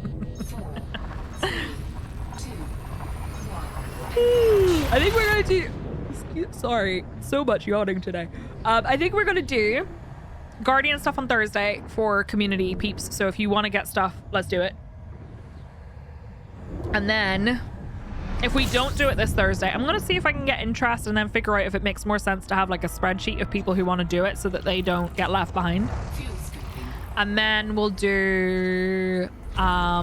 4, 3, 2, 1. I think we're gonna do. Sorry, so much yawning today. I think we're gonna do Guardian stuff on Thursday for community peeps. So if you want to get stuff, let's do it. And then if we don't do it this Thursday, I'm going to see if I can get interest and then figure out if it makes more sense to have like a spreadsheet of people who want to do it so that they don't get left behind. Fuel scooping. And then we'll do, I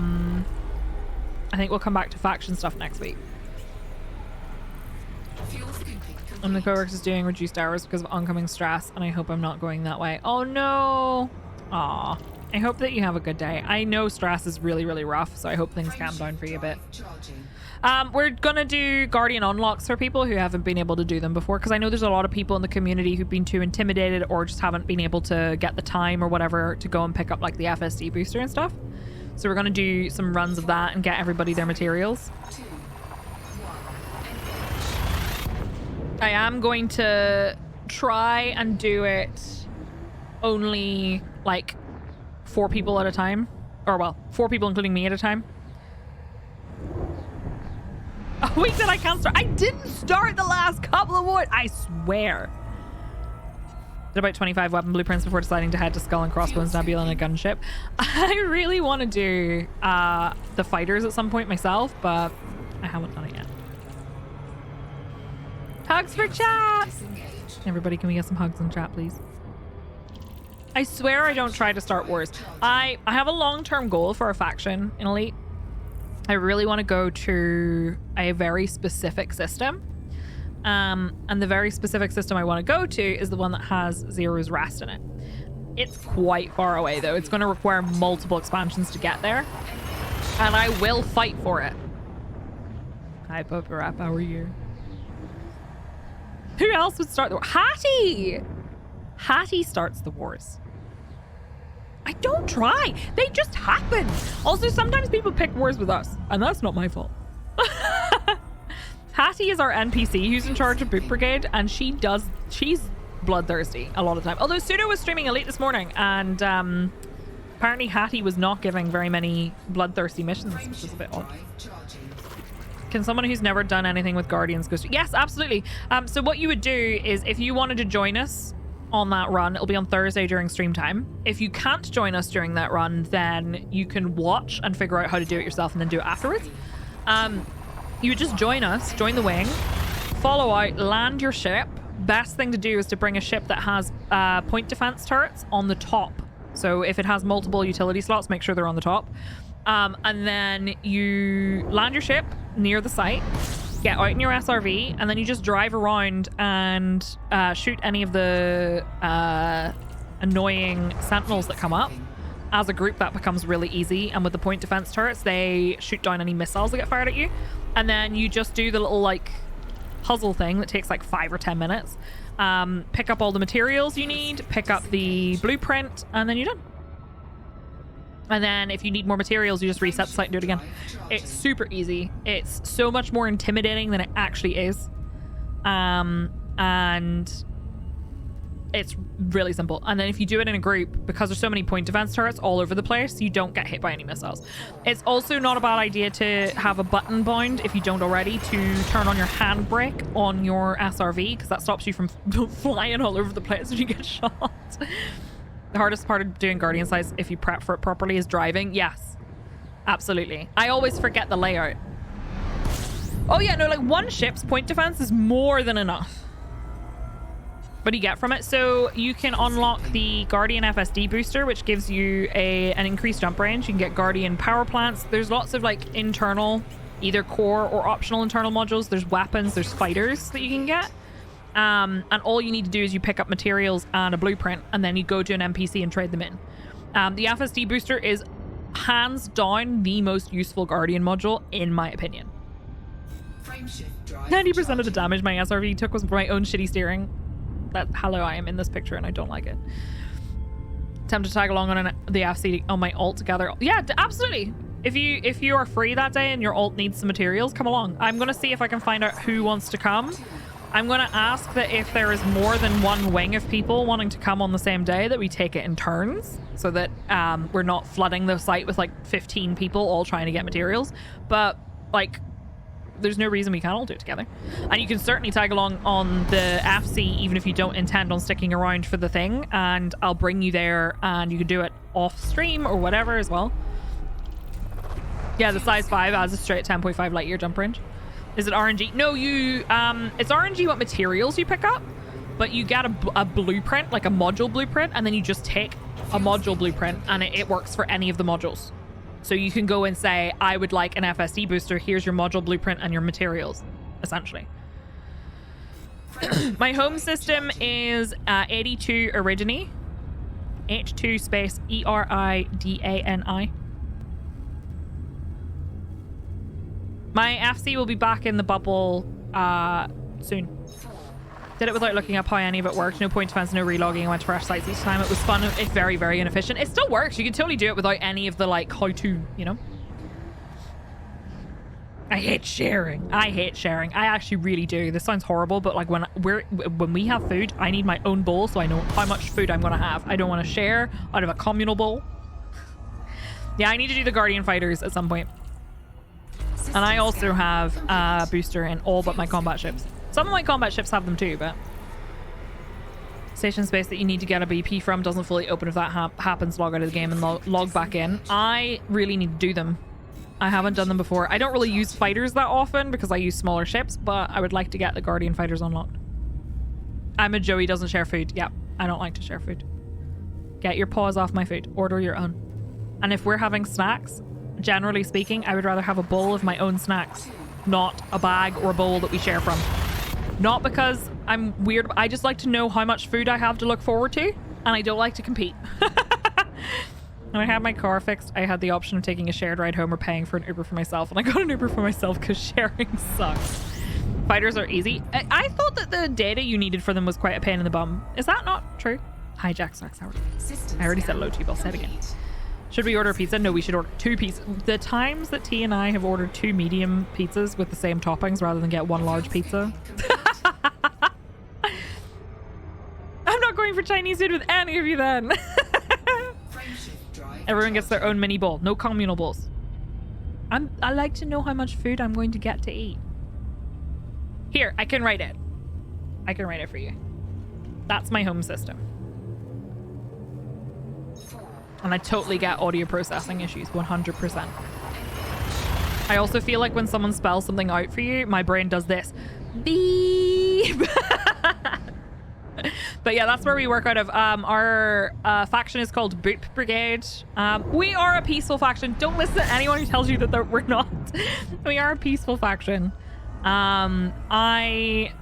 think we'll come back to faction stuff next week. Fuel scooping complete. And the coworkers is doing reduced hours because of oncoming stress, and I hope I'm not going that way. Oh no. Aw. I hope that you have a good day. I know stress is really, really rough, so I hope things calm down for you a bit. Charging. We're gonna do Guardian unlocks for people who haven't been able to do them before, because I know there's a lot of people in the community who've been too intimidated or just haven't been able to get the time or whatever to go and pick up like the FSD booster and stuff. So we're gonna do some runs of that and get everybody their materials. 2, 1. Engage. I am going to try and do it only like 4 people at a time, or well, 4 people including me at a time. A week that I can't start. I didn't start the last couple of wars. I swear. Did about 25 weapon blueprints before deciding to head to Skull and Crossbones Nebula and a gunship. I really want to do the fighters at some point myself, but I haven't done it yet. Hugs for chat. Disengage. Everybody, can we get some hugs in chat, please? I swear I don't try to start wars. I have a long-term goal for a faction in Elite. I really want to go to a very specific system. And the very specific system I want to go to is the one that has Zero's Rest in it. It's quite far away, though. It's going to require multiple expansions to get there. And I will fight for it. Hi, Papa Rap. How are you? Who else would start the war? Hattie! Hattie starts the wars. I don't try. They just happen. Also, sometimes people pick wars with us, and that's not my fault. Hattie is our NPC who's in charge of Boot Brigade, and she's bloodthirsty a lot of the time. Although Pseudo was streaming Elite this morning, and apparently Hattie was not giving very many bloodthirsty missions, which is a bit odd. Can someone who's never done anything with Guardians go stream? Yes, absolutely. So what you would do is if you wanted to join us on that run, it'll be on Thursday during stream time. If you can't join us during that run, then you can watch and figure out how to do it yourself and then do it afterwards. You would just join us, join the wing, follow out, land your ship. Best thing to do is to bring a ship that has point defense turrets on the top. So if it has multiple utility slots, make sure they're on the top. And then you land your ship near the site, get out in your SRV, and then you just drive around and shoot any of the annoying sentinels that come up. as a group, that becomes really easy. And with the point defense turrets, they shoot down any missiles that get fired at you. And then you just do the little like puzzle thing that takes like 5 or 10 minutes. Pick up all the materials you need, pick up the blueprint, and then you're done. And then if you need more materials, you just reset the site and do it again. It's super easy. It's so much more intimidating than it actually is. And it's really simple. And then if you do it in a group, because there's so many point defense turrets all over the place, you don't get hit by any missiles. It's also not a bad idea to have a button bound, if you don't already, to turn on your handbrake on your SRV, because that stops you from flying all over the place when you get shot. The hardest part of doing Guardian sites, if you prep for it properly, is driving. Yes, absolutely. I always forget the layout. Oh yeah, no, like one ship's point defense is more than enough. What do you get from it? So you can unlock the Guardian FSD booster, which gives you an increased jump range. You can get Guardian power plants. There's lots of like internal, either core or optional internal modules. There's weapons, there's fighters that you can get. And all you need to do is you pick up materials and a blueprint, and then you go to an NPC and trade them in. The FSD booster is hands down the most useful Guardian module, in my opinion. 90% of the damage my SRV took was from my own shitty steering. Hello, I am in this picture and I don't like it. Time to tag along on the FC on my alt together. Yeah, absolutely. If you are free that day and your alt needs some materials, come along. I'm gonna see if I can find out who wants to come. I'm gonna ask that if there is more than one wing of people wanting to come on the same day, that we take it in turns, so that we're not flooding the site with like 15 people all trying to get materials. But like, there's no reason we can't all do it together. And you can certainly tag along on the FC even if you don't intend on sticking around for the thing, and I'll bring you there and you can do it off stream or whatever as well. Yeah, the size 5 adds a straight 10.5 light year jump range. Is it RNG? No, you it's RNG what materials you pick up, but you get a blueprint, like a module blueprint, and then you just take a module blueprint and it works for any of the modules. So you can go and say, I would like an FSD booster, here's your module blueprint and your materials, essentially. My home system is 82 Eridani. H2 space ERIDANI. My FC will be back in the bubble soon. Did it without looking up how any of it worked. No point defense, no relogging. I went to fresh sites each time. It was fun. It's very, very inefficient. It still works. You can totally do it without any of the like how to, you know. I hate sharing. I hate sharing. I actually really do. This sounds horrible, but like when we have food, I need my own bowl so I know how much food I'm gonna have. I don't want to share out of a communal bowl. Yeah, I need to do the Guardian fighters at some point. And I also have a booster in all but my combat ships. Some of my combat ships have them too, but station space that you need to get a BP from doesn't fully open. If that happens, log out of the game and log back in. I really need to do them. I haven't done them before. I don't really use fighters that often because I use smaller ships, but I would like to get the Guardian fighters unlocked. I'm a Joey doesn't share food. Yeah, I don't like to share food. Get your paws off my food. Order your own. And if we're having snacks, generally speaking, I would rather have a bowl of my own snacks, not a bag or a bowl that we share from. Not because I'm weird, I just like to know how much food I have to look forward to, and I don't like to compete. When I had my car fixed, I had the option of taking a shared ride home or paying for an Uber for myself, and I got an Uber for myself because sharing sucks. Fighters are easy. I thought that the data you needed for them was quite a pain in the bum. Is that not true? Hijack sucks, Howard. I already said hello to you, but I'll say it again. Should we order a pizza? No, we should order 2 pizzas. The times that T and I have ordered 2 medium pizzas with the same toppings rather than get 1 large pizza. I'm not going for Chinese food with any of you then. Everyone gets their own mini bowl. No communal bowls. I like to know how much food I'm going to get to eat. Here, I can write it. I can write it for you. That's my home system. And I totally get audio processing issues, 100%. I also feel like when someone spells something out for you, my brain does this. Beep. But yeah, that's where we work out of. Our faction is called Boop Brigade. We are a peaceful faction. Don't listen to anyone who tells you that we're not. We are a peaceful faction. I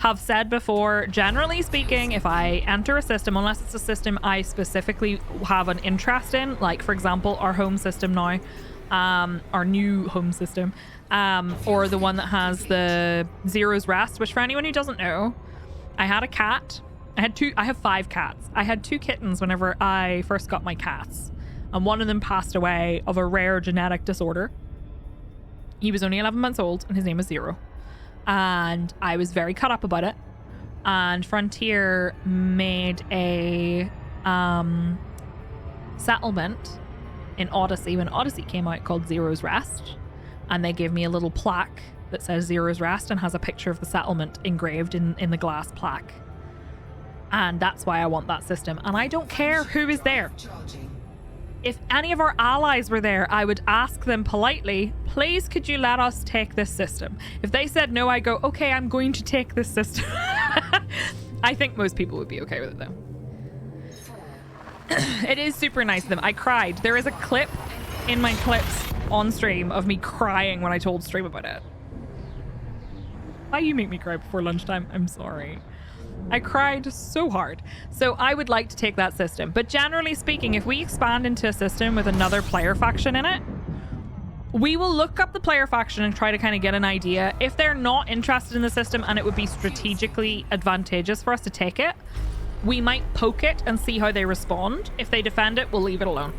have said before, generally speaking, if I enter a system, unless it's a system I specifically have an interest in, like for example, our home system now, our new home system, or the one that has the Zero's Rest, which for anyone who doesn't know, I had a cat. I have 5 cats. I had 2 kittens whenever I first got my cats, and one of them passed away of a rare genetic disorder. He was only 11 months old, and his name was Zero. And I was very cut up about it. And Frontier made a settlement in Odyssey when Odyssey came out called Zero's Rest. And they gave me a little plaque that says Zero's Rest and has a picture of the settlement engraved in the glass plaque. And that's why I want that system. And I don't care who is there. Charging. If any of our allies were there, I would ask them politely, please could you let us take this system? If they said no, I go, okay, I'm going to take this system. I think most people would be okay with it though. It is super nice of them. I cried. There is a clip in my clips on stream of me crying when I told stream about it. Why you make me cry before lunchtime? I'm sorry. I cried so hard. So I would like to take that system. But generally speaking, if we expand into a system with another player faction in it, we will look up the player faction and try to kind of get an idea. If they're not interested in the system and it would be strategically advantageous for us to take it, we might poke it and see how they respond. If they defend it, we'll leave it alone.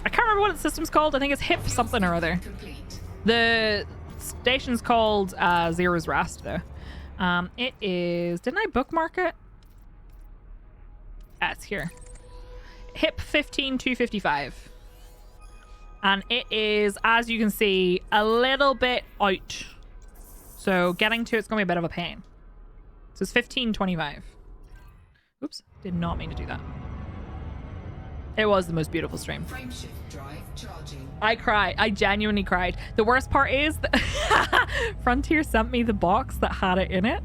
I can't remember what the system's called. I think it's HIP something or other. Complete. The station's called Zero's Rest though. It is, didn't I bookmark it? It's here. HIP 15255. And it is, as you can see, a little bit out. So getting to it's gonna be a bit of a pain. So it's 1525. Oops, did not mean to do that. It was the most beautiful stream. Frameshift drive charging. I cried. I genuinely cried. The worst part is that Frontier sent me the box that had it in it.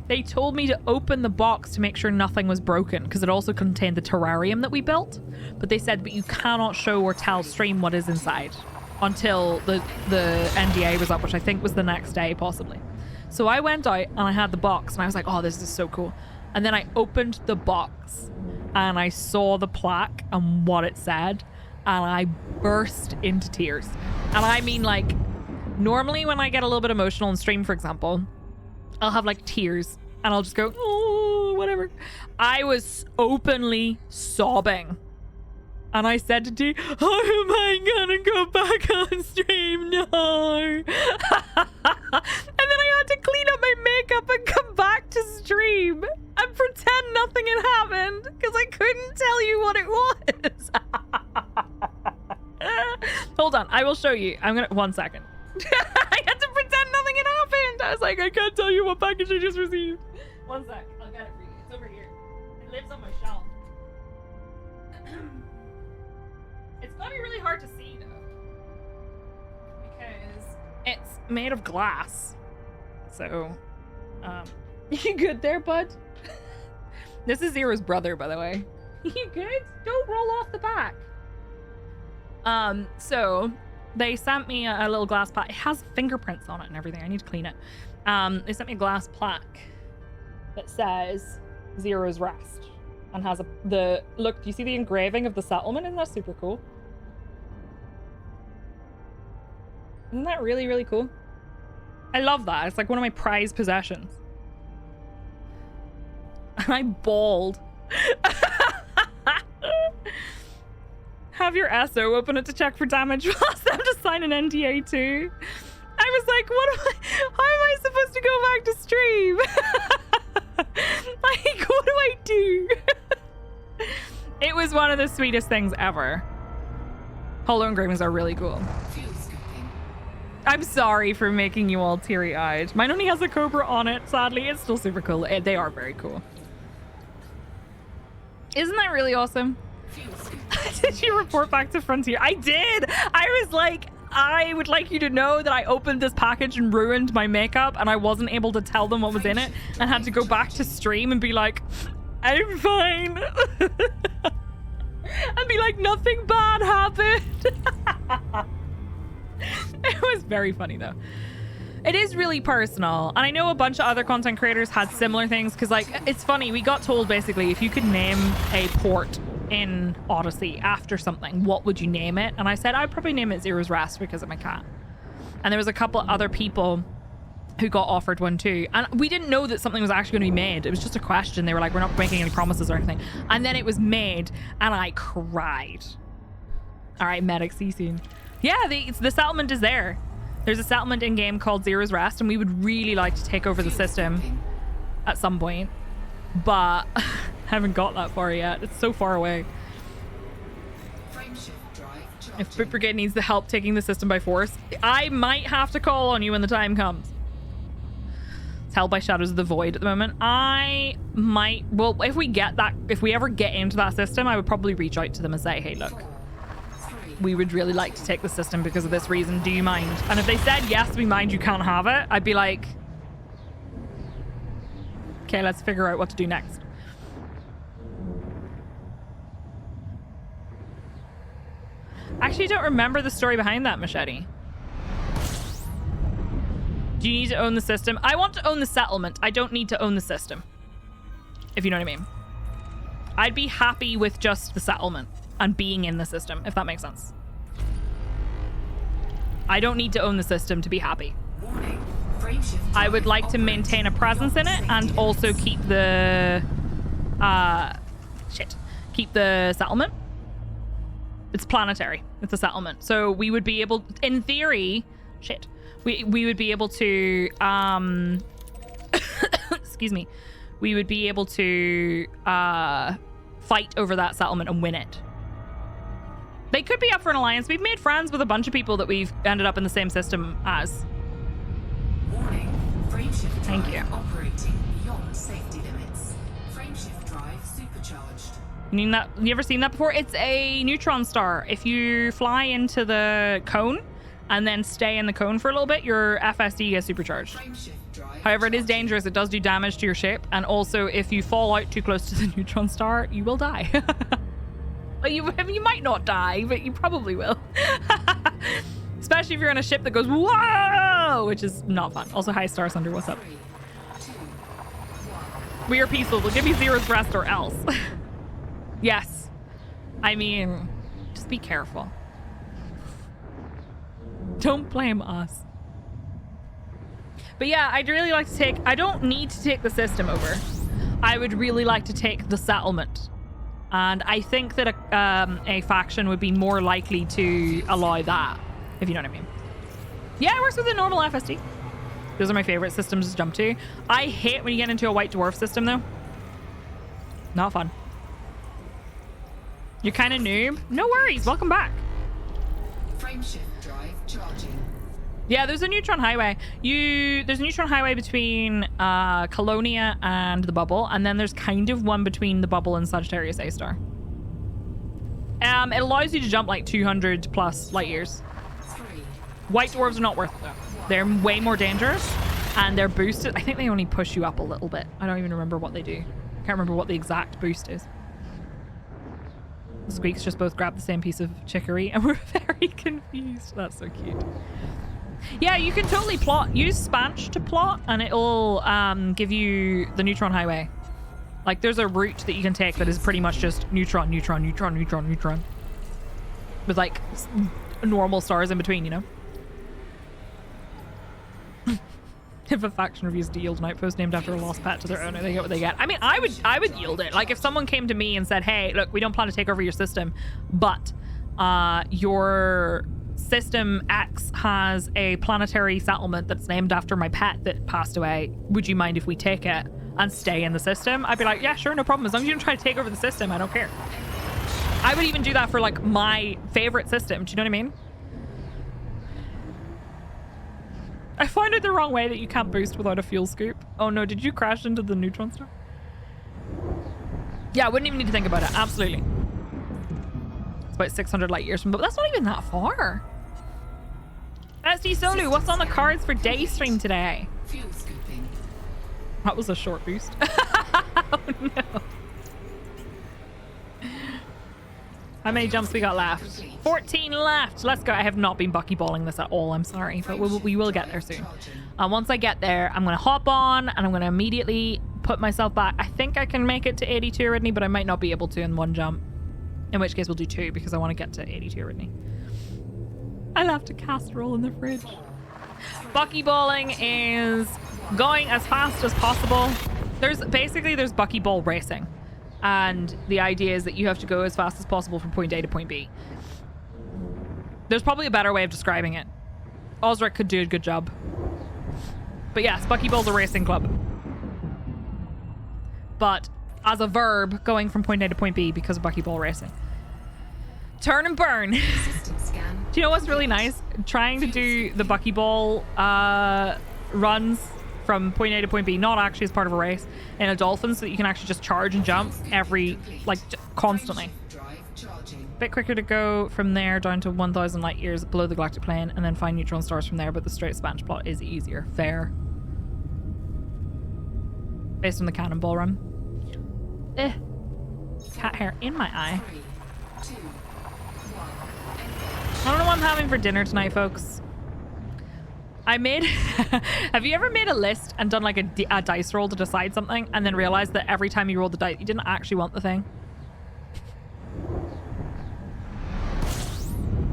They told me to open the box to make sure nothing was broken because it also contained the terrarium that we built. But they said, but you cannot show or tell stream what is inside until the NDA was up, which I think was the next day possibly. So I went out and I had the box and I was like, oh, this is so cool. And then I opened the box and I saw the plaque and what it said. And I burst into tears. And I mean, like, normally when I get a little bit emotional on stream, for example, I'll have like tears and I'll just go, oh, whatever. I was openly sobbing. And I said to T, how am I gonna go back on stream? No. And then I had to clean up my makeup and come back to stream and pretend nothing had happened because I couldn't tell you what it was. Hold on, I will show you. I'm gonna, 1 second. I had to pretend nothing had happened. I was like, I can't tell you what package I just received. 1 sec, I'll get it for you. It's over here. It lives on my shelf. It's gonna be really hard to see though, because it's made of glass. So, you good there, bud? This is Zero's brother, by the way. You good? Don't roll off the back. So they sent me a little glass plaque. It has fingerprints on it and everything. I need to clean it. They sent me a glass plaque that says Zero's Rest and has look, do you see the engraving of the settlement? Isn't that super cool? Isn't that really, really cool? I love that. It's like one of my prized possessions. And I bawled. Have your SO open it to check for damage. Ask them to sign an NDA too. I was like, how am I supposed to go back to stream? Like, what do I do? It was one of the sweetest things ever. Holo engravings are really cool. Fuel scooping. I'm sorry for making you all teary-eyed. Mine only has a cobra on it, sadly. It's still super cool. They are very cool. Isn't that really awesome? Fuel scooping. Did you report back to Frontier? I did! I was like, I would like you to know that I opened this package and ruined my makeup and I wasn't able to tell them what was in it and had to go back to stream and be like, I'm fine. And be like, nothing bad happened. It was very funny though. It is really personal. And I know a bunch of other content creators had similar things because, like, it's funny. We got told basically if you could name a port in Odyssey after something, what would you name it? And I said I'd probably name it Zero's Rest because of my cat. And there was a couple of other people who got offered one too. And we didn't know that something was actually going to be made. It was just a question. They were like, we're not making any promises or anything. And then it was made and I cried. All right, medic, see you soon. Yeah, the settlement is there. There's a settlement in game called Zero's Rest, and we would really like to take over the system at some point, but haven't got that far yet. It's so far away. If Boot Brigade needs the help taking the system by force, I might have to call on you when the time comes. It's held by Shadows of the Void at the moment. I might, well, if we ever get into that system, I would probably reach out to them and say, hey, look, we would really like to take the system because of this reason. Do you mind? And if they said, yes, we mind, you can't have it, I'd be like, okay, let's figure out what to do next. Actually, don't remember the story behind that, Machete. Do you need to own the system? I want to own the settlement. I don't need to own the system, if you know what I mean. I'd be happy with just the settlement and being in the system, if that makes sense. I don't need to own the system to be happy. I would like to maintain a presence in it and also keep the keep the settlement. It's planetary. It's a settlement. So we would be able, in theory, we would be able to excuse me. We would be able to fight over that settlement and win it. They could be up for an alliance. We've made friends with a bunch of people that we've ended up in the same system as. Warning. Frameshift Thank drive you. operating beyond safety limits. Frameshift drive supercharged. You ever seen that before? It's a neutron star. If you fly into the cone and then stay in the cone for a little bit, your FSD gets supercharged. Frameshift drive However, it is charging. dangerous. It does do damage to your ship. And also, if you fall out too close to the neutron star, you will die. Well, you might not die, but you probably will. Especially if you're in a ship that goes, whoa, which is not fun. Also, hi, Star Sunder, what's up? 3, 2, 1. We are peaceful. We'll give me Zero's Rest or else. Yes. I mean, just be careful. Don't blame us. But yeah, I'd really like to take... I don't need to take the system over. I would really like to take the settlement. And I think that a faction would be more likely to allow that, if you know what I mean. Yeah, it works with a normal FSD. Those are my favorite systems to jump to. I hate when you get into a white dwarf system, though. Not fun. You're kind of noob. No worries. Welcome back. Frameshift drive charging. Yeah, there's a neutron highway. There's a neutron highway between Colonia and the bubble, and then there's kind of one between the bubble and Sagittarius A star. It allows you to jump like 200 plus light years. 3, White dwarves are not worth it though. They're way more dangerous, and they're boosted. I think they only push you up a little bit. I don't even remember what they do. Can't remember what the exact boost is. The Squeaks just both grabbed the same piece of chicory, and we're very confused. That's so cute. Yeah, you can totally plot. Use Spanch to plot, and it'll give you the neutron highway. Like, there's a route that you can take that is pretty much just neutron, neutron, neutron, neutron, neutron. With, like, normal stars in between, you know? If a faction refuses to yield an outpost named after a lost pet to their owner, they get what they get. I mean, I would yield it. Like, if someone came to me and said, hey, look, we don't plan to take over your system, but your system X has a planetary settlement that's named after my pet that passed away. Would you mind if we take it and stay in the system? I'd be like, yeah, sure, no problem. As long as you don't try to take over the system, I don't care. I would even do that for, like, my favorite system. Do you know what I mean? I found it the wrong way that you can't boost without a fuel scoop. Oh no, did you crash into the neutron star? Yeah, I wouldn't even need to think about it. Absolutely. It's about 600 light years from, but that's not even that far. SD Solu, what's on the cards for day stream today? Fuel scooping. That was a short boost. Oh no. How many jumps we got left? 14 left. Let's go. I have not been buckyballing this at all. I'm sorry, but we will get there soon. Once I get there, I'm going to hop on and I'm going to immediately put myself back. I think I can make it to 82 Ridney, but I might not be able to in one jump. In which case we'll do 2 because I want to get to 82 Ridney. I left a casserole in the fridge. Buckyballing is going as fast as possible. There's buckyball racing. And the idea is that you have to go as fast as possible from point A to point B. There's probably a better way of describing it. Osric could do a good job. But yes, buckyball's a racing club. But as a verb, going from point A to point B because of buckyball racing. Turn and burn. Do you know what's really nice? Trying to do the buckyball runs from point A to point B, not actually as part of a race, in a dolphin, so that you can actually just charge and jump constantly. Bit quicker to go from there down to 1,000 light years below the galactic plane and then find neutron stars from there, but the straight Spanish plot is easier. Fair. Based on the cannonball run. Cat hair in my eye. I don't know what I'm having for dinner tonight, folks. I made... Have you ever made a list and done like a dice roll to decide something and then realized that every time you rolled the dice, you didn't actually want the thing?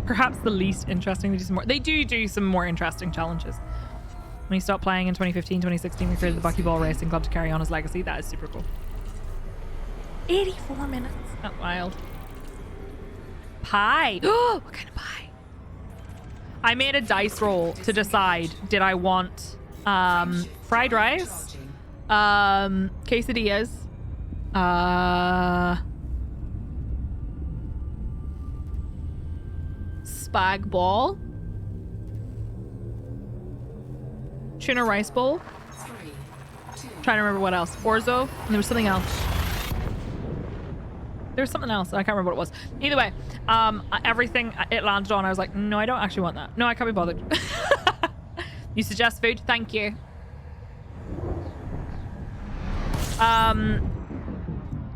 Perhaps the least interesting to do some more. They do some more interesting challenges. When he stopped playing in 2015, 2016, we created the Buckyball Racing Club to carry on his legacy. That is super cool. 84 minutes. That's wild. Pie. Oh, what kind of pie? I made a dice roll to decide, did I want fried rice, quesadillas, spag ball, tuna rice bowl, trying to remember what else, orzo, and there was something else. There was something else. I can't remember what it was. Either way, everything it landed on, I was like, no, I don't actually want that. No, I can't be bothered. You suggest food? Thank you.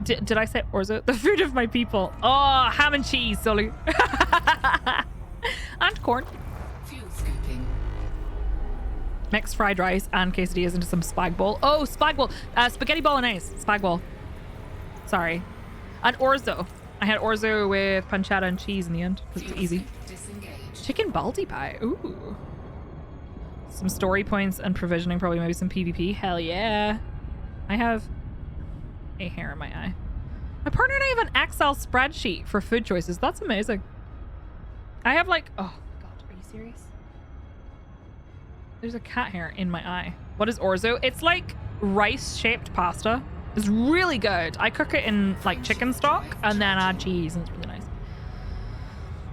Did I say orzo? The food of my people. Oh, ham and cheese, Sully. And corn. Mixed fried rice and quesadillas into some spag bowl. Oh, spag bowl. Spaghetti bolognese. Spag bowl. Sorry. And orzo. I had orzo with pancetta and cheese in the end because it's easy. Chicken baldy pie. Ooh. Some story points and provisioning, probably maybe some PvP. Hell yeah. I have a hair in my eye. My partner and I have an Excel spreadsheet for food choices. That's amazing. I have like, oh God, are you serious? There's a cat hair in my eye. What is orzo? It's like rice-shaped pasta. It's really good. I cook it in like chicken stock and then add cheese and it's really nice.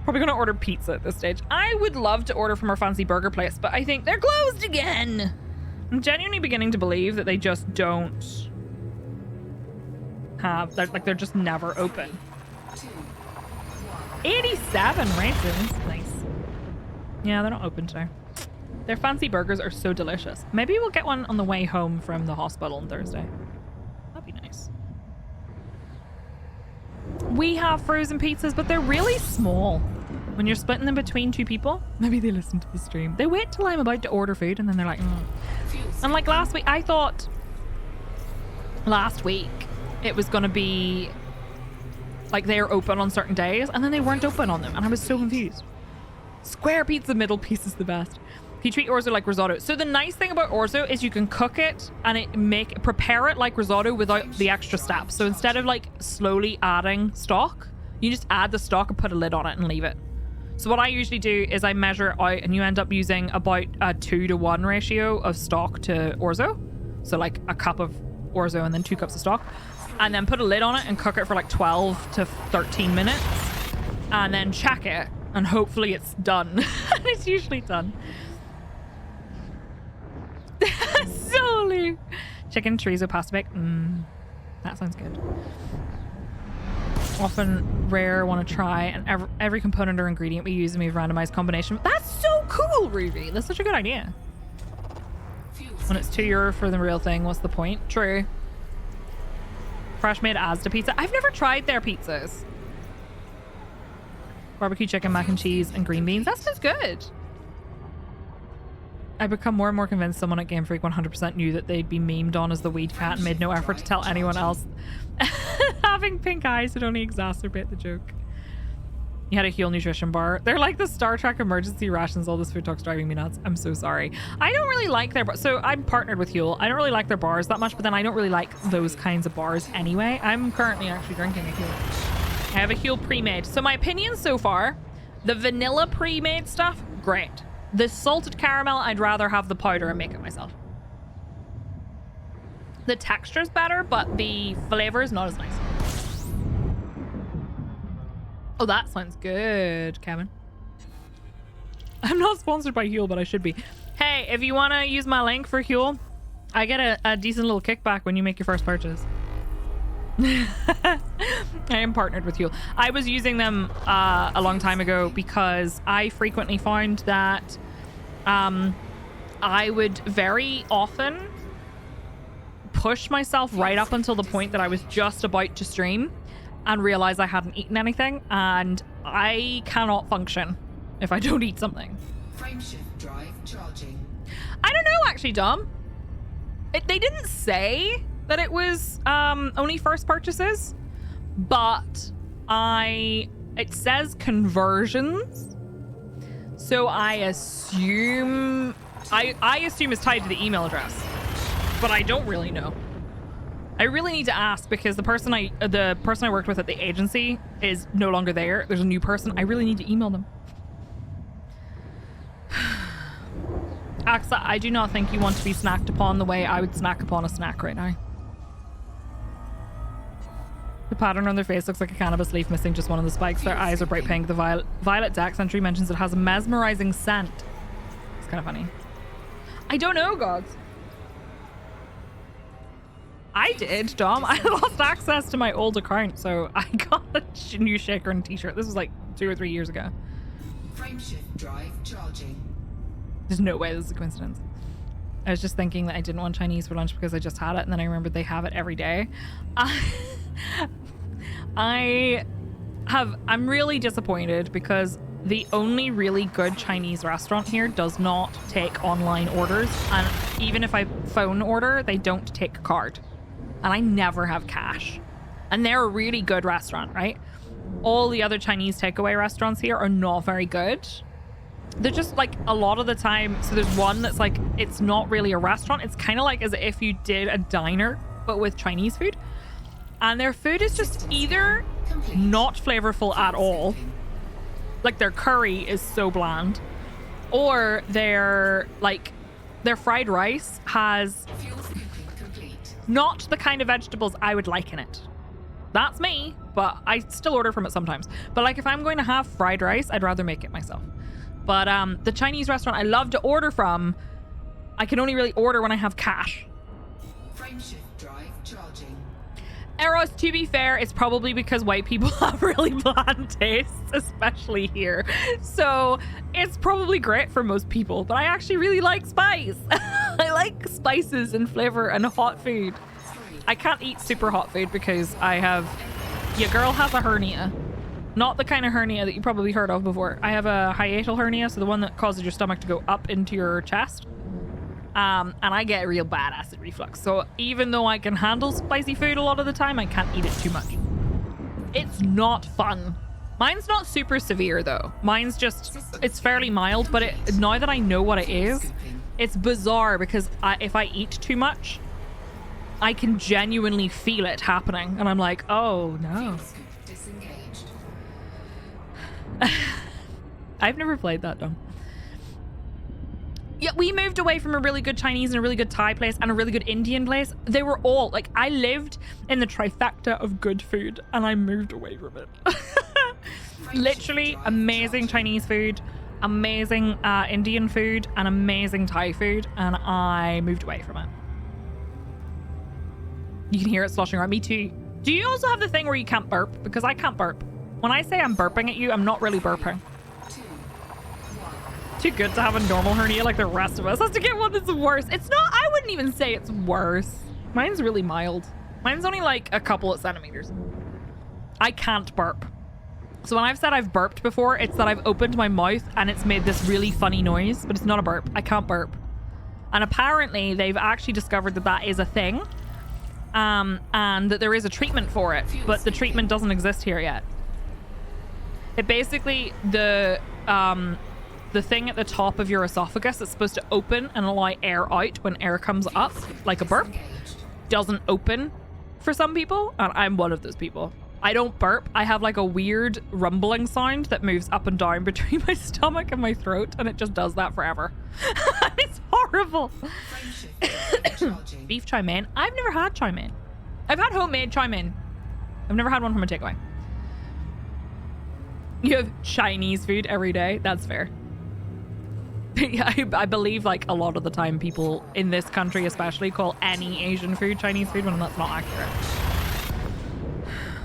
Probably gonna order pizza at this stage. I would love to order from our fancy burger place, but I think they're closed again. I'm genuinely beginning to believe that they just don't have, they're just never open. 87 raisins. Nice. Yeah, they're not open today. Their fancy burgers are so delicious. Maybe we'll get one on the way home from the hospital on Thursday. That'd be nice. We have frozen pizzas, but they're really small. When you're splitting them between 2 people, maybe they listen to the stream. They wait till I'm about to order food and then they're like, And like last week, I thought last week it was going to be like they're open on certain days and then they weren't open on them. And I was so confused. Square pizza middle piece is the best. You treat orzo like risotto. So the nice thing about orzo is you can cook it and prepare it like risotto without the extra steps. So instead of like slowly adding stock, you just add the stock and put a lid on it and leave it. So what I usually do is I measure it out and you end up using about a 2-to-1 ratio of stock to orzo. So like a cup of orzo and then 2 cups of stock. And then put a lid on it and cook it for like 12 to 13 minutes. And then check it and hopefully it's done. And it's usually done. Solely. Chicken chorizo pasta bake. That sounds good. Often rare, want to try, and every component or ingredient we use and we have randomized combination. That's so cool, Ruby. That's such a good idea. When it's €2 for the real thing, what's the point? True. Fresh made Asda pizza. I've never tried their pizzas. Barbecue chicken, mac and cheese, and green beans. That sounds good. I become more and more convinced someone at Game Freak 100% knew that they'd be memed on as the weed cat and made no effort to tell anyone else. Having pink eyes would only exacerbate the joke. You had a Huel nutrition bar. They're like the Star Trek emergency rations. All this food talk's driving me nuts. I'm so sorry. I don't really like their bars. So I'm partnered with Huel. I don't really like their bars that much, but then I don't really like those kinds of bars anyway. I'm currently actually drinking a Huel. I have a Huel pre-made. So my opinion so far, the vanilla pre-made stuff, great. The salted caramel, I'd rather have the powder and make it myself. The texture's better, but the flavor is not as nice. Oh, that sounds good, Kevin. I'm not sponsored by Huel, but I should be. Hey, if you want to use my link for Huel, I get a decent little kickback when you make your first purchase. I am partnered with Huel. I was using them a long time ago because I frequently found that I would very often push myself right up until the point that I was just about to stream and realize I hadn't eaten anything, and I cannot function if I don't eat something. Frameshift drive charging. I don't know, actually, Dom. They didn't say that it was only first purchases, but it says conversions, so I assume it's tied to the email address, but I don't really know. I really need to ask because the person I worked with at the agency is no longer there. There's a new person. I really need to email them. Axa, I do not think you want to be snacked upon the way I would snack upon a snack right now. The pattern on their face looks like a cannabis leaf missing just one of the spikes. Their eyes are bright pink. The Violet Dex entry mentions it has a mesmerizing scent. It's kind of funny. I don't know, gods. I did, Dom. I lost access to my old account, so I got a new shaker and t-shirt. This was like 2 or 3 years ago. Frameshift drive charging. There's no way this is a coincidence. I was just thinking that I didn't want Chinese for lunch because I just had it, and then I remembered they have it every day. I'm really disappointed because the only really good Chinese restaurant here does not take online orders, and even if I phone order, they don't take card. And I never have cash. And they're a really good restaurant, right? All the other Chinese takeaway restaurants here are not very good. They're just like a lot of the time. So there's one that's like, it's not really a restaurant. It's kind of like as if you did a diner, but with Chinese food. And their food is just either not flavorful at all. Like their curry is so bland. Or their fried rice has not the kind of vegetables I would like in it. That's me, but I still order from it sometimes. But like if I'm going to have fried rice, I'd rather make it myself. But the Chinese restaurant I love to order from, I can only really order when I have cash. Frameshift drive charging. Eros, to be fair, it's probably because white people have really bland tastes, especially here. So it's probably great for most people, but I actually really like spice. I like spices and flavor and hot food. I can't eat super hot food because your girl has a hernia. Not the kind of hernia that you probably heard of before. I have a hiatal hernia, so the one that causes your stomach to go up into your chest. And I get real bad acid reflux. So even though I can handle spicy food a lot of the time, I can't eat it too much. It's not fun. Mine's not super severe though. Mine's just, it's fairly mild, but now that I know what it is, it's bizarre because if I eat too much, I can genuinely feel it happening. And I'm like, oh no. I've never played that, Dom. Yeah, we moved away from a really good Chinese and a really good Thai place and a really good Indian place. They were all like, I lived in the trifecta of good food and I moved away from it. Literally amazing Chinese food, amazing Indian food, and amazing Thai food, and I moved away from it. You can hear it sloshing around. Me too. Do you also have the thing where you can't burp? Because I can't burp. When I say I'm burping at you, I'm not really burping. Too good to have a normal hernia like the rest of us. Has to get one that's worse. It's not, I wouldn't even say it's worse. Mine's really mild. Mine's only like a couple of centimeters. I can't burp. So when I've said I've burped before, it's that I've opened my mouth and it's made this really funny noise, but it's not a burp. I can't burp. And apparently they've actually discovered that that is a thing, and that there is a treatment for it, but the treatment doesn't exist here yet. It basically, the thing at the top of your esophagus is supposed to open and allow air out when air comes up, like a burp, doesn't open for some people, and I'm one of those people. I don't burp. I have like a weird rumbling sound that moves up and down between my stomach and my throat, and it just does that forever. It's horrible. Beef chow mein. I've never had chow mein. I've had homemade chow mein. I've never had one from a takeaway. You have Chinese food every day. That's fair. Yeah, I believe like a lot of the time people in this country especially call any Asian food Chinese food when that's not accurate.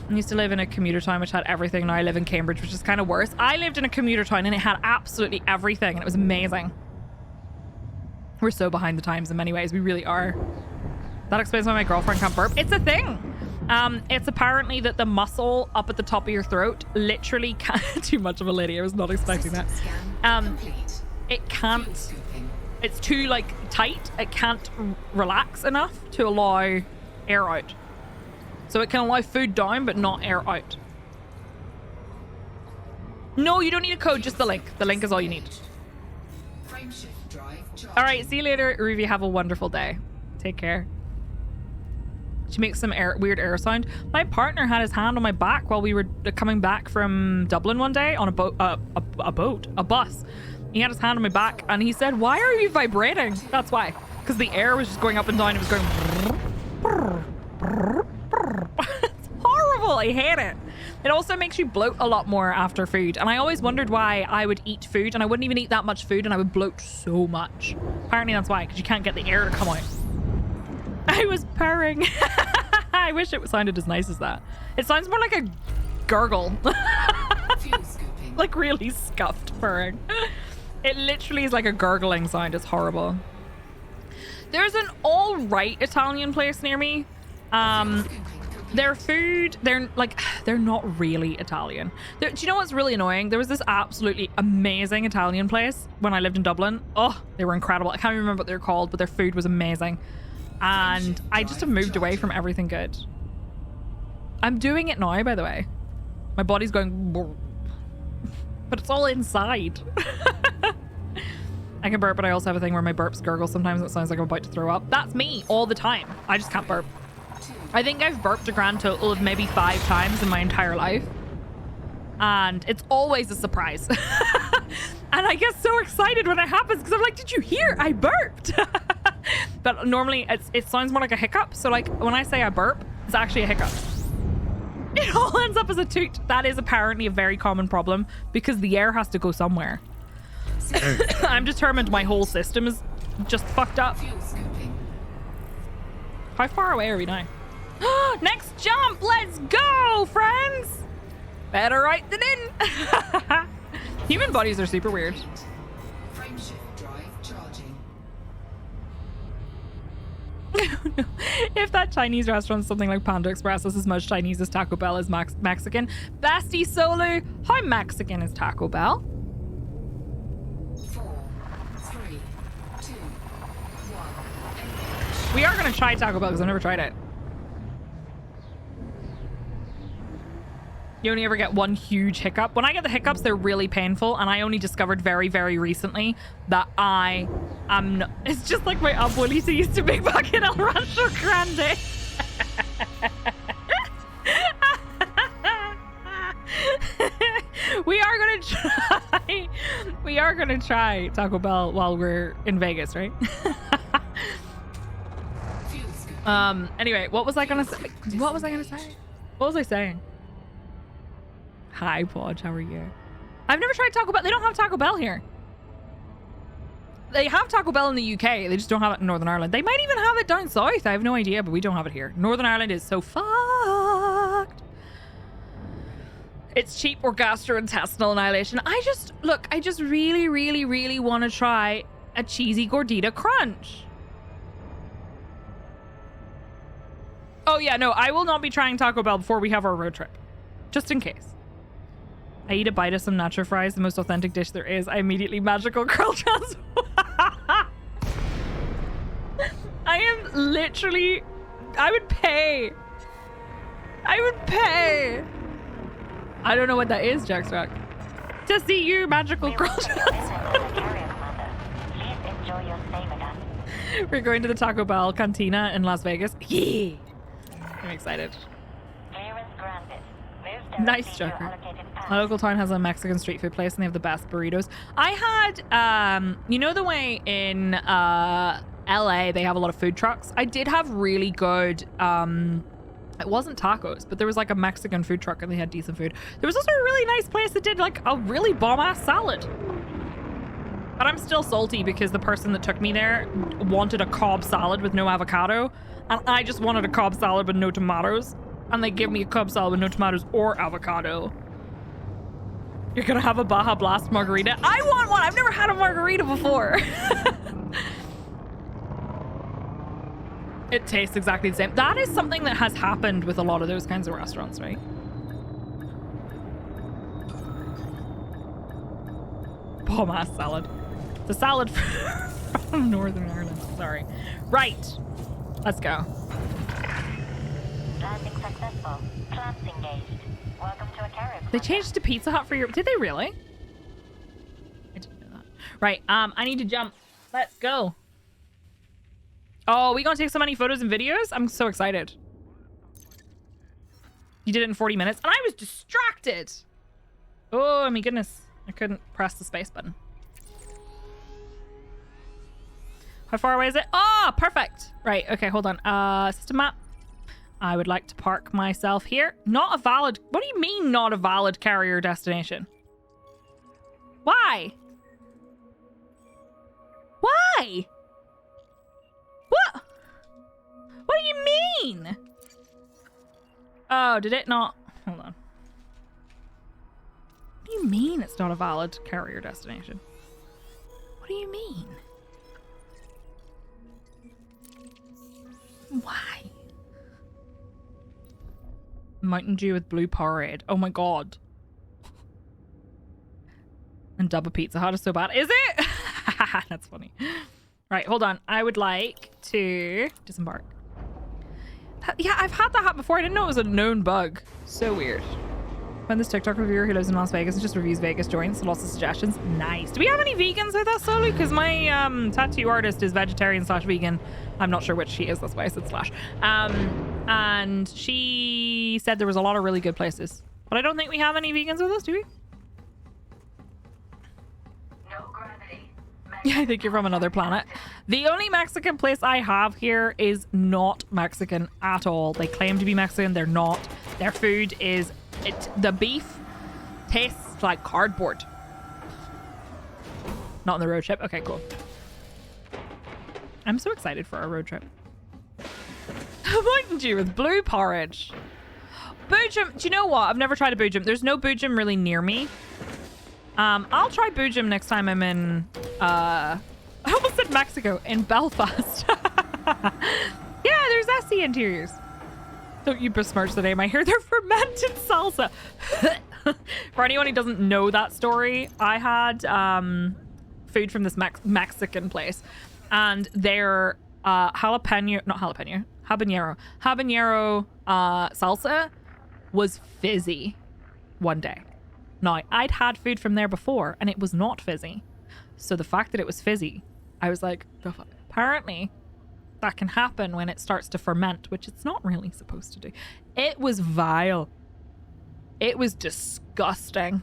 I used to live in a commuter town which had everything. Now I live in Cambridge, which is kind of worse. I lived in a commuter town and it had absolutely everything and it was amazing. We're so behind the times in many ways. We really are. That explains why my girlfriend can't burp. It's a thing. It's apparently that the muscle up at the top of your throat literally can't... Too much of a lady. I was not expecting that. It can't... It's too like tight. It can't relax enough to allow air out. So it can allow food down, but not air out. No, you don't need a code, just the link. The link is all you need. All right, see you later, Ruby. Have a wonderful day. Take care. She makes some weird air sound. My partner had his hand on my back while we were coming back from Dublin one day on a bus. He had his hand on my back and he said, "Why are you vibrating?" That's why. Because the air was just going up and down. It was going... It's horrible. I hate it. It also makes you bloat a lot more after food. And I always wondered why I would eat food and I wouldn't even eat that much food and I would bloat so much. Apparently that's why, because you can't get the air to come out. I was purring. I wish it sounded as nice as that. It sounds more like a gurgle. Like really scuffed purring. It literally is like a gurgling sound. It's horrible. There's an all right Italian place near me. Their food, they're not really Italian. Do you know what's really annoying? There was this absolutely amazing Italian place when I lived in Dublin. Oh, they were incredible. I can't even remember what they're called, but their food was amazing. And I just have moved away from everything good. I'm doing it now, by the way. My body's going... But it's all inside. I can burp, but I also have a thing where my burps gurgle sometimes. It sounds like I'm about to throw up. That's me all the time. I just can't burp. I think I've burped a grand total of maybe 5 times in my entire life. And it's always a surprise. And I get so excited when it happens because I'm like, did you hear? I burped. But normally it sounds more like a hiccup. So like when I say I burp, it's actually a hiccup. It all ends up as a toot. That is apparently a very common problem because the air has to go somewhere. I'm determined my whole system is just fucked up. How far away are we now? Next jump! Let's go, friends! Better right than in. Human bodies are super weird. If that Chinese restaurant's something like Panda Express is as much Chinese as Taco Bell is Mexican. Basti Solu, how Mexican is Taco Bell? 4, 3, 2, 1. We are going to try Taco Bell because I've never tried it. You only ever get one huge hiccup. When I get the hiccups, they're really painful. And I only discovered very, very recently that I am not... It's just like my abuelita used to make back in El Rancho Grande. We are going to try Taco Bell while we're in Vegas, right? Anyway, what was I going to say? What was I saying? Hi, Podge. How are you? I've never tried Taco Bell. They don't have Taco Bell here. They have Taco Bell in the UK. They just don't have it in Northern Ireland. They might even have it down south. I have no idea, but we don't have it here. Northern Ireland is so fucked. It's cheap or gastrointestinal annihilation. I just really, really, really want to try a cheesy gordita crunch. Oh yeah, no, I will not be trying Taco Bell before we have our road trip. Just in case. I eat a bite of some nacho fries, the most authentic dish there is. I immediately magical girl transform. I am literally... I would pay. I would pay. I don't know what that is, Jackstrack. To see you magical girl transform. We're going to the Taco Bell Cantina in Las Vegas. Yeah. I'm excited. Nice, Joker. My local town has a Mexican street food place and they have the best burritos. I had, you know the way in LA they have a lot of food trucks? I did have really good, it wasn't tacos, but there was like a Mexican food truck and they had decent food. There was also a really nice place that did like a really bomb-ass salad. But I'm still salty because the person that took me there wanted a Cobb salad with no avocado. And I just wanted a Cobb salad with no tomatoes. And they give me a Cobb salad with no tomatoes or avocado. You're gonna have a Baja Blast margarita? I want one! I've never had a margarita before. It tastes exactly the same. That is something that has happened with a lot of those kinds of restaurants, right? Bomb-ass salad. The salad from Northern Ireland. Sorry. Right. Let's go. Landing successful. Clamps engaged. Welcome to a carrier. They changed to Pizza Hut for your... Did they really? I didn't know that. Right. I need to jump. Let's go. Oh, we gonna take so many photos and videos? I'm so excited. You did it in 40 minutes. And I was distracted. Oh, my goodness. I couldn't press the space button. How far away is it? Oh, perfect. Right. Okay, hold on. System map. I would like to park myself here. Not a valid... What do you mean not a valid carrier destination? Why? Why? What? What do you mean? Oh, did it not? Hold on. What do you mean it's not a valid carrier destination? What do you mean? Why? Mountain Dew with blue Powerade. Oh my god. And double Pizza Hut is so bad. Is it? That's funny. Right, hold on. I would like to disembark. Yeah, I've had that happen before. I didn't know it was a known bug. So weird. When this TikTok reviewer who lives in Las Vegas and just reviews Vegas joints, lots of suggestions. Nice. Do we have any vegans with us, Solu? Because my tattoo artist is vegetarian / vegan. I'm not sure which she is. That's why I said slash. And she said there was a lot of really good places. But I don't think we have any vegans with us, do we? No gravity. Yeah, I think you're from another planet. The only Mexican place I have here is not Mexican at all. They claim to be Mexican. They're not. Their food is... the beef tastes like cardboard. Not on the road trip. Okay, cool. I'm so excited for our road trip. Mountain Dew with blue porridge. Boojum. Do you know what? I've never tried a Boojum. There's no Boojum really near me. I'll try Boojum next time I'm in... I almost said Mexico. In Belfast. Yeah, there's SE interiors. Don't you besmirch the name. I hear they're fermented salsa. For anyone who doesn't know that story, I had food from this Mexican place. And their habanero salsa was fizzy one day. Now, I'd had food from there before and it was not fizzy. So the fact that it was fizzy, I was like, the fuck? Apparently that can happen when it starts to ferment, which it's not really supposed to do. It was vile. It was disgusting.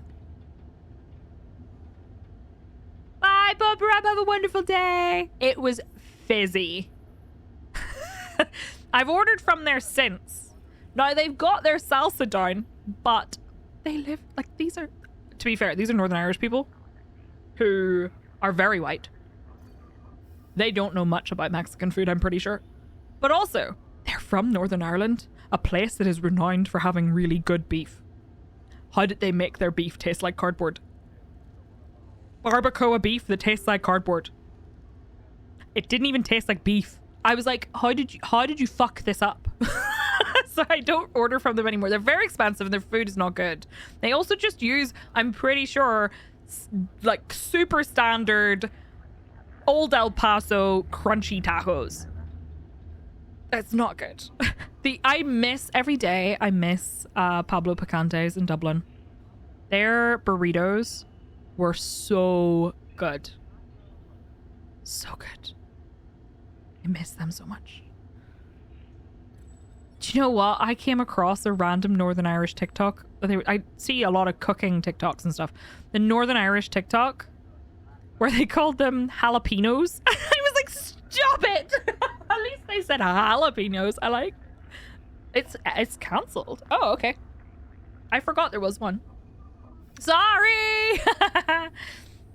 Bye, Bob Rab. Have a wonderful day. It was fizzy. I've ordered from there since. Now, they've got their salsa down, but they live... Like, these are... To be fair, these are Northern Irish people who are very white. They don't know much about Mexican food, I'm pretty sure. But also, they're from Northern Ireland, a place that is renowned for having really good beef. How did they make their beef taste like cardboard? Barbacoa beef that tastes like cardboard. It didn't even taste like beef. I was like, how did you fuck this up? So I don't order from them anymore. They're very expensive and their food is not good. They also just use, I'm pretty sure, like super standard old El Paso crunchy tacos. It's not good. I miss every day. I miss Pablo Picante's in Dublin. Their burritos were so good. So good. I miss them so much. Do you know what? I came across a random Northern Irish TikTok. I see a lot of cooking TikToks and stuff. The Northern Irish TikTok where they called them jalapenos. I was like, stop it! At least they said jalapenos. I like. It's cancelled. Oh, okay. I forgot there was one. Sorry!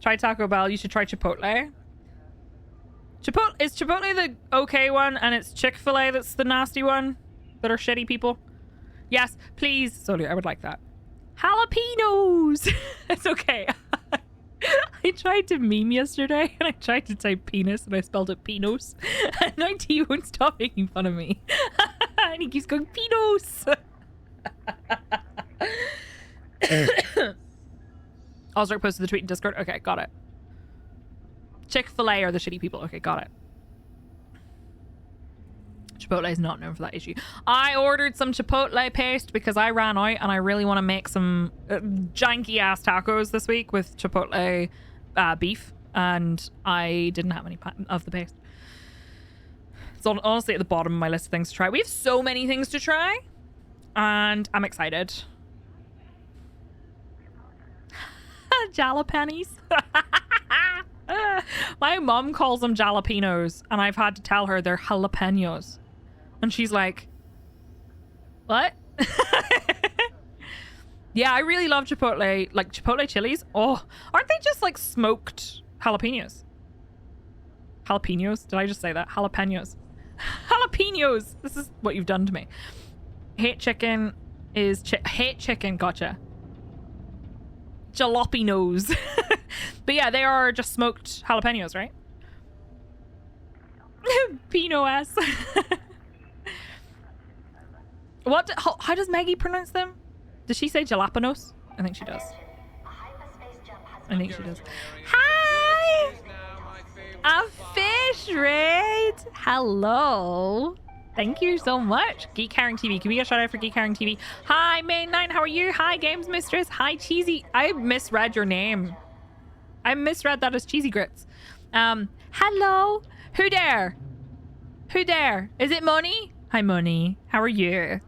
Try Taco Bell. You should try Chipotle. Is Chipotle the okay one and it's Chick-fil-A that's the nasty one? That are shitty people? Yes, please. Sorry, I would like that. Jalapenos! It's okay. I tried to meme yesterday and I tried to type penis and I spelled it pinos. And IT won't stop making fun of me. And he keeps going, pinos! Ozark posted the tweet in Discord. Okay, got it. Chick-fil-A are the shitty people. Okay, got it. Chipotle is not known for that issue. I ordered some Chipotle paste because I ran out and I really want to make some janky ass tacos this week with Chipotle beef, and I didn't have any of the paste. It's honestly at the bottom of my list of things to try. We have so many things to try and I'm excited. Jalapenos. My mom calls them jalapenos and I've had to tell her they're jalapenos. And she's like, what? Yeah, I really love Chipotle. Like Chipotle chilies. Oh, aren't they just like smoked jalapenos? Jalapenos? Did I just say that? Jalapenos. Jalapenos. This is what you've done to me. Hate chicken is... hate chicken. Gotcha. Jalapenos. But yeah, they are just smoked jalapenos, right? Pinos. What? How does Maggie pronounce them? Does she say jalapenos? I think she does. I think she does. Hi! A fish raid! Hello! Thank you so much. Geek Herring TV. Can we get a shout out for Geek Herring TV? Hi, Main9. How are you? Hi, Games Mistress. Hi, Cheesy. I misread your name. I misread that as Cheesy Grits. Hello? Who there? Who there? Is it Money? Hi, Money. How are you?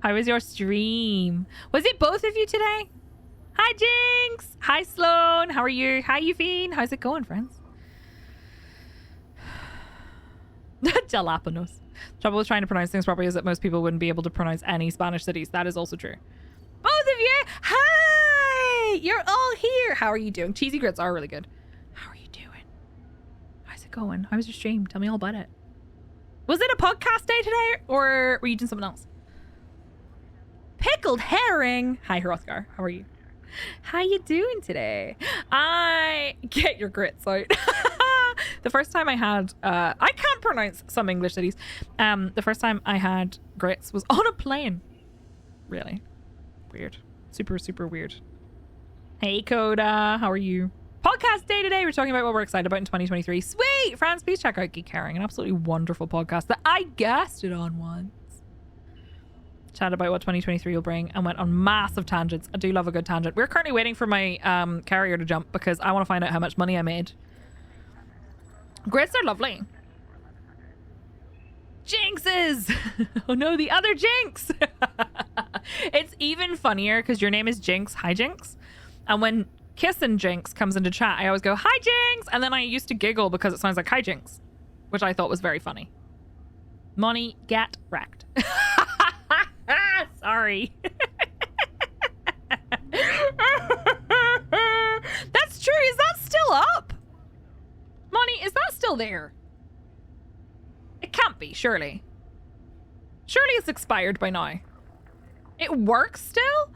How was your stream? Was it both of you today? Hi, Jinx. Hi, Sloan. How are you? Hi, Eugene. How's it going, friends? Jalapenos. Trouble with trying to pronounce things properly is that most people wouldn't be able to pronounce any Spanish cities. That is also true. Both of you. Hi. You're all here. How are you doing? Cheesy Grits are really good. How are you doing? How's it going? How was your stream? Tell me all about it. Was it a podcast day today or were you doing something else? Pickled herring. Hi, Hrothgar. How are you? How you doing today? I get your grits out. The first time I had, I can't pronounce some English cities. The first time I had grits was on a plane. Really? Weird. Super, super weird. Hey, Coda. How are you? Podcast day today. We're talking about what we're excited about in 2023. Sweet! Friends, please check out Geek Herring, an absolutely wonderful podcast that I guested on once. Chat about what 2023 will bring and went on massive tangents. I do love a good tangent. We're currently waiting for my carrier to jump because I want to find out how much money I made. Grits are lovely. Jinxes! Oh no, the other Jinx! It's even funnier because your name is Jinx. Hi, Jinx. And when Kissin' Jinx comes into chat, I always go, hi, Jinx! And then I used to giggle because it sounds like hi, Jinx, which I thought was very funny. Money, get wrecked. Sorry. That's true. Is that still up? Money, is that still there? It can't be, surely. Surely it's expired by now. It works still?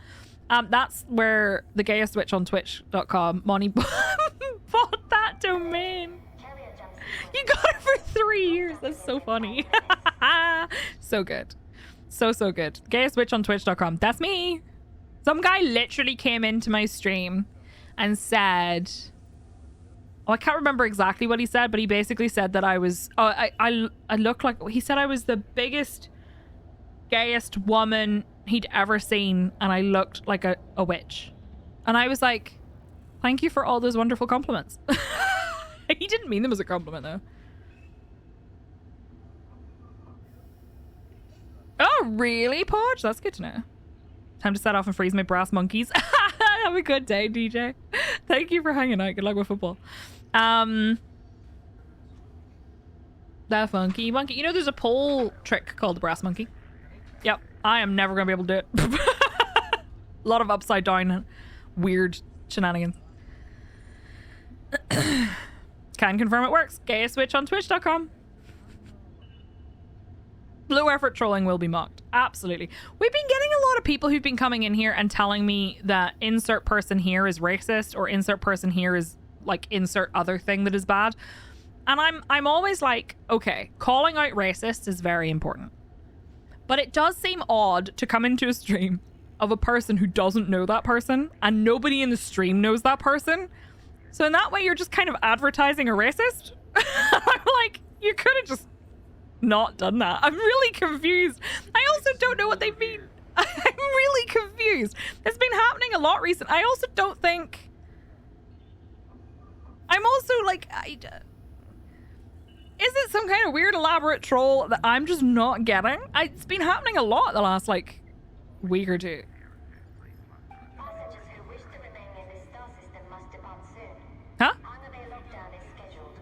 That's where the gayest witch on twitch.com, Money bought that domain. You got it for 3 years. That's so funny. So good. So good. Gayest witch on twitch.com. That's me. Some guy literally came into my stream and said, oh, I can't remember exactly what he said, but he basically said that I was, I look like, he said I was the biggest, gayest woman he'd ever seen, and I looked like a witch. And I was like, thank you for all those wonderful compliments. He didn't mean them as a compliment, though. Oh, really, Podge? That's good to know. Time to set off and freeze my brass monkeys. Have a good day, DJ. Thank you for hanging out. Good luck with football. The funky monkey. You know, there's a pole trick called the brass monkey. Yep. I am never going to be able to do it. A lot of upside down weird shenanigans. Can confirm it works. Gayest witch on twitch.com. Low effort trolling will be mocked. Absolutely. We've been getting a lot of people who've been coming in here and telling me that insert person here is racist, or insert person here is like insert other thing that is bad. And I'm always like, okay, calling out racist is very important. But it does seem odd to come into a stream of a person who doesn't know that person, and nobody in the stream knows that person. So in that way, you're just kind of advertising a racist. I'm like, you could have just not done that. I'm really confused. I also don't know what they mean. I'm really confused. It's been happening a lot recently. I also don't think... I'm also like... Is it some kind of weird elaborate troll that I'm just not getting? It's been happening a lot the last like week or two. Passengers who wish to remain in this star system must depart soon. Huh? Holiday lockdown is scheduled.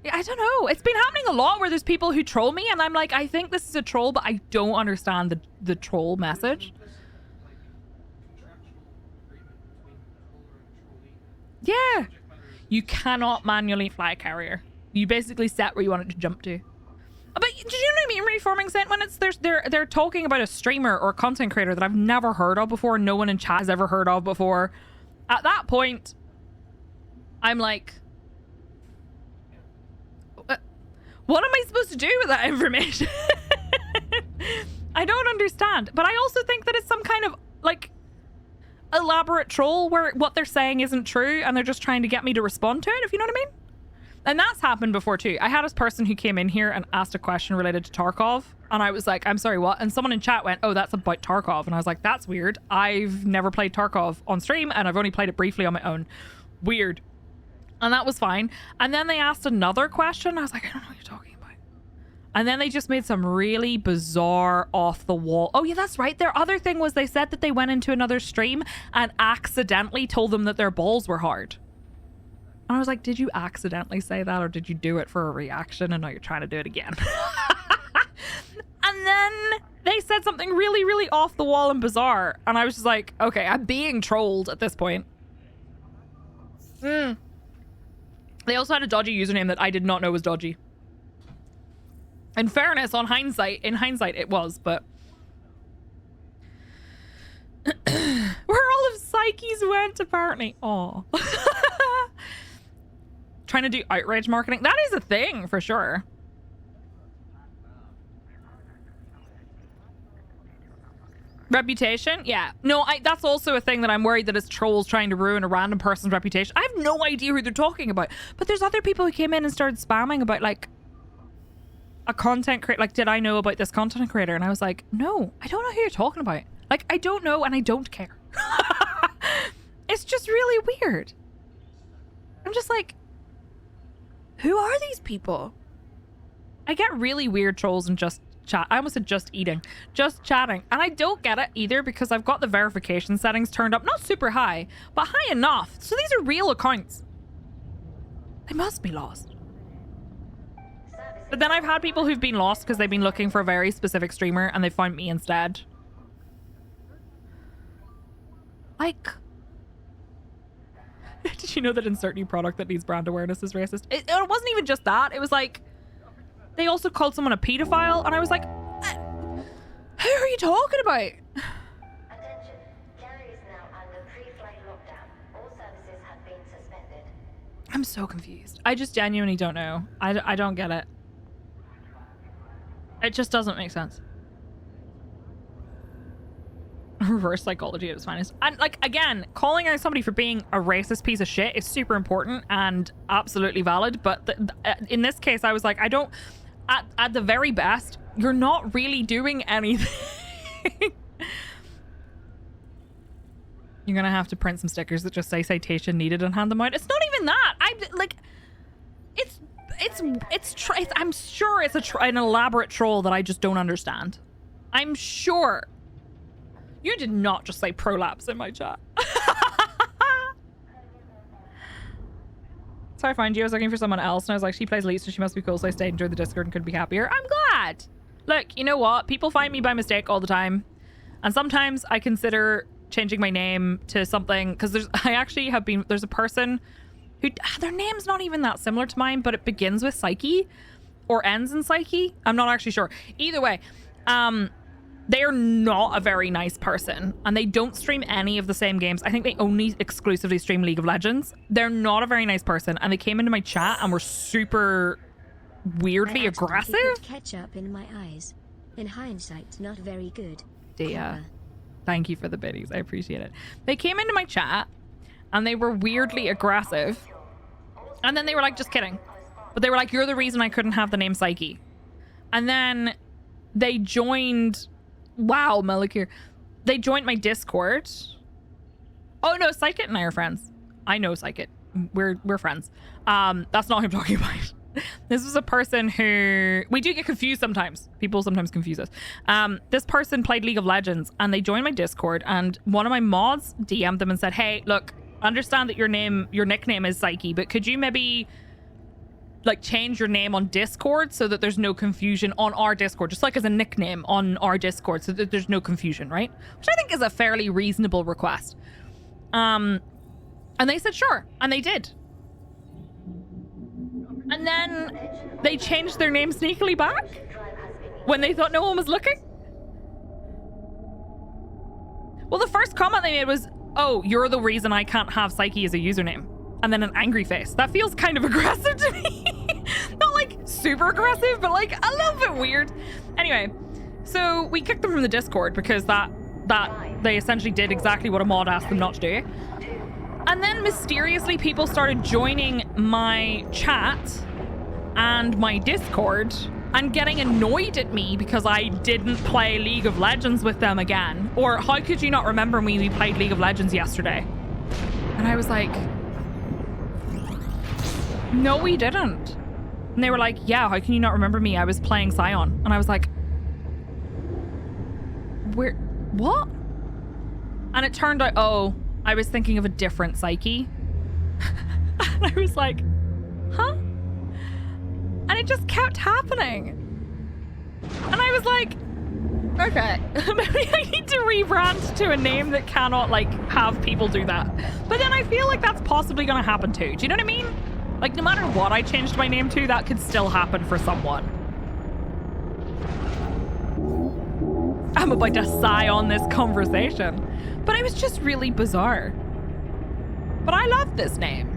Yeah, I don't know. It's been happening a lot where there's people who troll me and I'm like, I think this is a troll, but I don't understand the troll message. Yeah. You cannot manually fly a carrier. You basically set where you want it to jump to. But do you know what I mean? Reforming Saint, when it's they're talking about a streamer or a content creator that I've never heard of before, no one in chat has ever heard of before. At that point, I'm like, what am I supposed to do with that information? I don't understand. But I also think that it's some kind of like elaborate troll where what they're saying isn't true and they're just trying to get me to respond to it, if you know what I mean. And that's happened before too. I had this person who came in here and asked a question related to Tarkov, and I was like, I'm sorry, what? And someone in chat went, oh, that's about Tarkov. And I was like, that's weird. I've never played Tarkov on stream and I've only played it briefly on my own. Weird. And that was fine. And then they asked another question. I was like, I don't know what you're talking about. And then they just made some really bizarre off the wall. Oh yeah, that's right. Their other thing was they said that they went into another stream and accidentally told them that their balls were hard. And I was like, did you accidentally say that, or did you do it for a reaction and now you're trying to do it again? And then they said something really, really off the wall and bizarre. And I was just like, okay, I'm being trolled at this point. They also had a dodgy username that I did not know was dodgy. In fairness, in hindsight, it was, but... Where all of Psyche's went, apparently. Aw. Trying to do outrage marketing. That is a thing, for sure. Reputation? Yeah. No, that's also a thing that I'm worried that it's trolls trying to ruin a random person's reputation. I have no idea who they're talking about. But there's other people who came in and started spamming about, like, a content creator. Like, did I know about this content creator? And I was like, no, I don't know who you're talking about. Like, I don't know and I don't care. It's just really weird. I'm just like, who are these people? I get really weird trolls and just chat. I almost said just eating. Just chatting. And I don't get it either because I've got the verification settings turned up. Not super high, but high enough. So these are real accounts. They must be lost. But then I've had people who've been lost because they've been looking for a very specific streamer and they found me instead. Like... Did you know that insert new product that needs brand awareness is racist? It wasn't even just that. It was like, they also called someone a pedophile, and I was like, who are you talking about? Attention. Gary is now under pre-flight lockdown. All services have been suspended. I'm so confused. I just genuinely don't know. I don't get it. It just doesn't make sense. reverse psychology at its finest. And like, again, calling out somebody for being a racist piece of shit is super important and absolutely valid. But in this case, I was like, I don't, at the very best, you're not really doing anything. You're gonna have to print some stickers that just say citation needed and hand them out. It's not even that. I'm like, I'm sure it's an elaborate troll that I just don't understand. I'm sure. You did not just say prolapse in my chat. So I found you. I was looking for someone else and I was like, she plays Elite, so she must be cool. So I stayed and joined the Discord and couldn't be happier. I'm glad. Look, you know what? People find me by mistake all the time. And sometimes I consider changing my name to something, because there's a person who, their name's not even that similar to mine, but it begins with Psyche or ends in Psyche. I'm not actually sure. Either way, they are not a very nice person and they don't stream any of the same games. I think they only exclusively stream League of Legends. They're not a very nice person and they came into my chat and were super weirdly aggressive. Ketchup in my eyes. In hindsight, not very good. Dear. Thank you for the biddies. I appreciate it. They came into my chat and they were weirdly aggressive. And then they were like, just kidding. But they were like, you're the reason I couldn't have the name Psyche. And then they joined... Wow, Melikir. They joined my Discord. Oh no, Psyche and I are friends. I know Psyche. We're friends. That's not who I'm talking about. This was a person who... We do get confused sometimes. People sometimes confuse us. This person played League of Legends and they joined my Discord and one of my mods DM'd them and said, hey, look, understand that your nickname is Psyche, but could you maybe like change your name on Discord so that there's no confusion on our Discord, just like as a nickname on our Discord so that there's no confusion, right? Which I think is a fairly reasonable request. And they said, sure. And they did. And then they changed their name sneakily back when they thought no one was looking. Well, the first comment they made was, oh, you're the reason I can't have Psyche as a username. And then an angry face. That feels kind of aggressive to me. Not like super aggressive, but like a little bit weird. Anyway, so we kicked them from the Discord because that they essentially did exactly what a mod asked them not to do. And then mysteriously people started joining my chat and my Discord and getting annoyed at me because I didn't play League of Legends with them again. Or how could you not remember me? We played League of Legends yesterday. And I was like, no, we didn't. And they were like, yeah, how can you not remember me? I was playing Scion. And I was like, what? And it turned out, oh, I was thinking of a different Psyche. And I was like, huh? And it just kept happening. And I was like, okay, maybe I need to rebrand to a name that cannot like have people do that. But then I feel like that's possibly going to happen too. Do you know what I mean? Like no matter what I changed my name to, that could still happen for someone. I'm about to sigh on this conversation. But it was just really bizarre. But I love this name.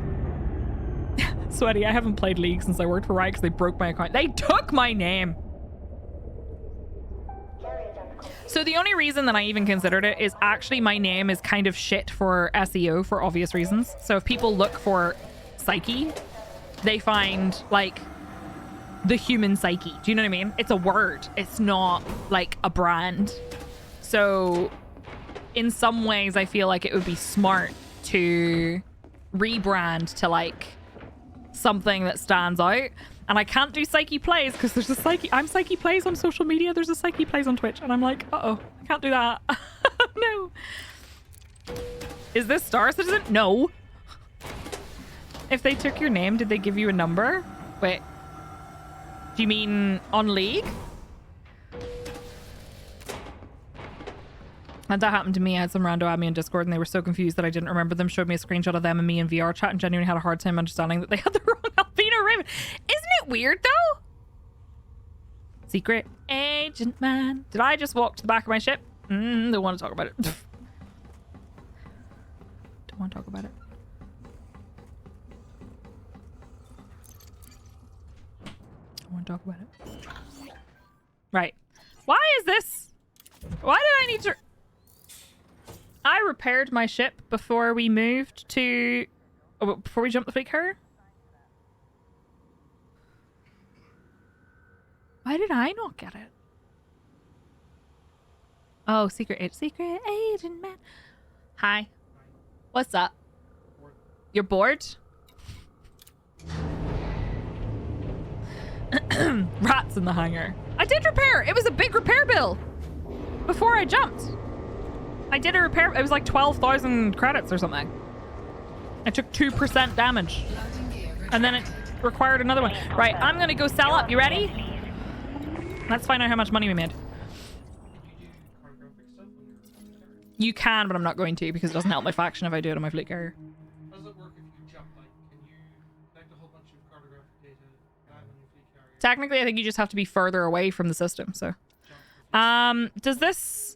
Sweaty, I haven't played League since I worked for Riot because they broke my account. They took my name. So the only reason that I even considered it is actually my name is kind of shit for SEO for obvious reasons. So if people look for Psyche, they find like the human psyche. Do you know what I mean? It's a word. It's not like a brand. So in some ways, I feel like it would be smart to rebrand to like something that stands out. And I can't do Psyche Plays because there's a Psyche. I'm Psyche Plays on social media. There's a Psyche Plays on Twitch. And I'm like, uh-oh, I can't do that. No. Is this Star Citizen? No. If they took your name, did they give you a number? Wait. Do you mean on League? And that happened to me. I had some rando add me on Discord and they were so confused that I didn't remember them. Showed me a screenshot of them and me in VR chat and genuinely had a hard time understanding that they had the wrong albino raven. Isn't it weird though? Secret agent man. Did I just walk to the back of my ship? Don't want to talk about it. Don't want to talk about it. Don't want to talk about it. Right. Why is this? Why did I need to... I repaired my ship before we moved to... Oh, before we jumped the fleet carrier? Why did I not get it? Oh, secret agent man. Hi. What's up? You're bored? Rats in the hangar. I did repair. It was a big repair bill before I jumped. I did a repair. It was like 12,000 credits or something. I took 2% damage. And then it required another one. Right, I'm going to go sell up. You ready? Let's find out how much money we made. You can, but I'm not going to because it doesn't help my faction if I do it on my fleet carrier. How does it work if you jump? Like, can you collect a whole bunch of cartographic data and on your fleet carrier? Technically, I think you just have to be further away from the system, so. Does this...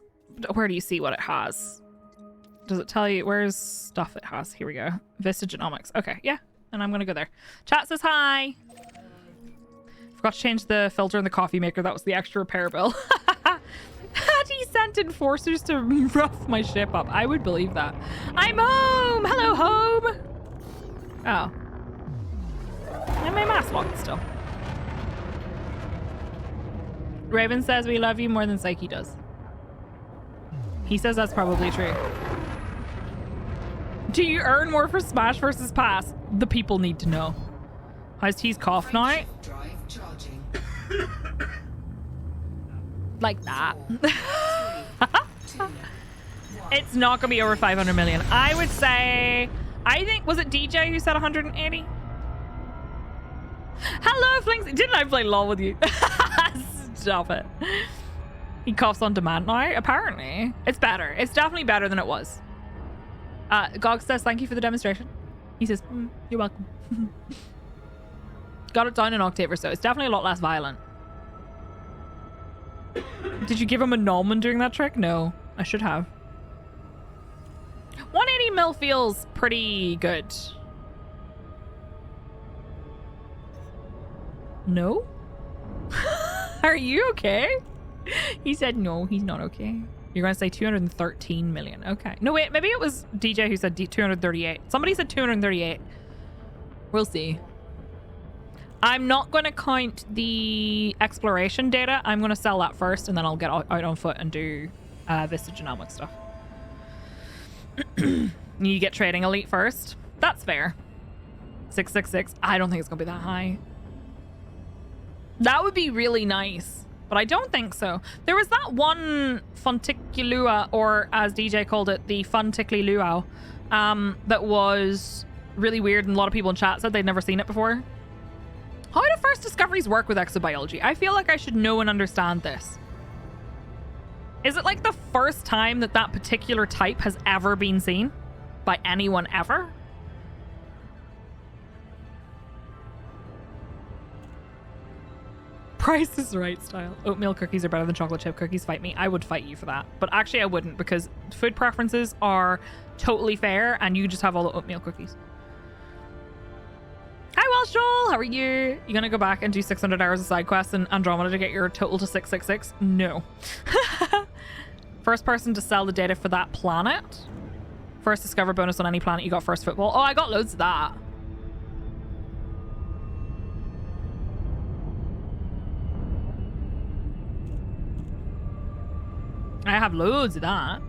Where do you see what it has? Does it tell you... Where's stuff it has? Here we go. Vista Genomics. Okay, yeah. And I'm gonna go there. Chat says hi. Forgot to change the filter in the coffee maker. That was the extra repair bill. He sent enforcers to rough my ship up. I would believe that. I'm home! Hello, home! Oh. And my mask locked still. Raven says we love you more than Psyche does. He says that's probably true. Do you earn more for Smash versus Pass? The people need to know. How's T's cough now? Drive charging. Like that. It's not gonna be over 500 million. I would say, I think, was it DJ who said 180? Hello, Flings. Didn't I play LOL with you? Stop it. He coughs on demand now. Apparently, it's better. It's definitely better than it was. Gog says thank you for the demonstration. He says you're welcome. Got it down an octave or so. It's definitely a lot less violent. Did you give him a nom when doing that trick? No, I should have. 180 mil feels pretty good. No? Are you okay? He said no, he's not okay. You're going to say 213 million. Okay. No, wait, maybe it was DJ who said 238. Somebody said 238. We'll see. I'm not going to count the exploration data. I'm going to sell that first, and then I'll get out on foot and do Vista Genomics stuff. You get trading elite first. That's fair. 666. I don't think it's going to be that high. That would be really nice, but I don't think so. There was that one Funticulua, or as DJ called it, the Funticly Luau, that was really weird, and a lot of people in chat said they'd never seen it before. How do first discoveries work with exobiology? I feel like I should know and understand this. Is it like the first time that that particular type has ever been seen by anyone ever? Price is right style. Oatmeal cookies are better than chocolate chip cookies. Fight me. I would fight you for that. But actually I wouldn't, because food preferences are totally fair and you just have all the oatmeal cookies. Hi Welsh Joel, how are you? You gonna go back and do 600 hours of side quests in Andromeda to get your total to 666? No. First person to sell the data for that planet. First discover bonus on any planet you got first football. Oh, I got loads of that. I have loads of that.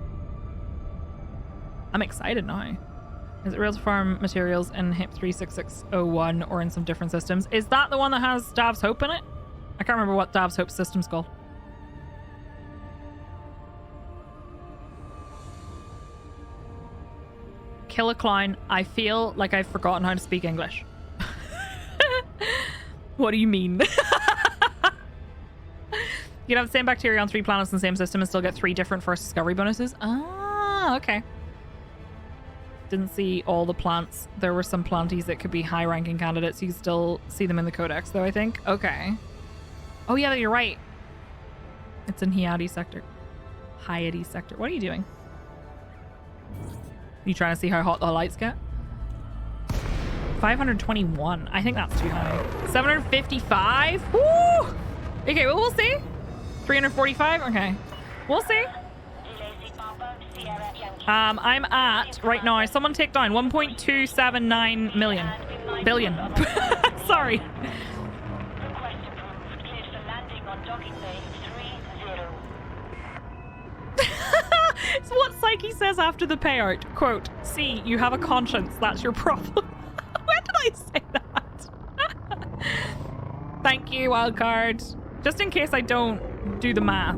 I'm excited now. Is it real to farm materials in HIP 36601 or in some different systems? Is that the one that has Dav's Hope in it? I can't remember what Dav's Hope system's called. Kill a clown. I feel like I've forgotten how to speak English. What do you mean? You can have the same bacteria on 3 planets in the same system and still get 3 different first discovery bonuses. Ah, okay. Didn't see all the plants. There were some planties that could be high-ranking candidates. You can still see them in the codex, though, I think. Okay. Oh, yeah, you're right. It's in Hyades sector. Hyades sector. What are you doing? You trying to see how hot the lights get? 521. I think that's too high. 755? Woo! Okay, well, we'll see. 345? Okay. We'll see. I'm at, right now, someone take down 1.279 million. Billion. Sorry. Request approved. Cleared for landing on docking bay 30. It's what Psyche says after the payout. Quote, see, you have a conscience. That's your problem. When did I say that? Thank you, wildcard. Just in case I don't do the math.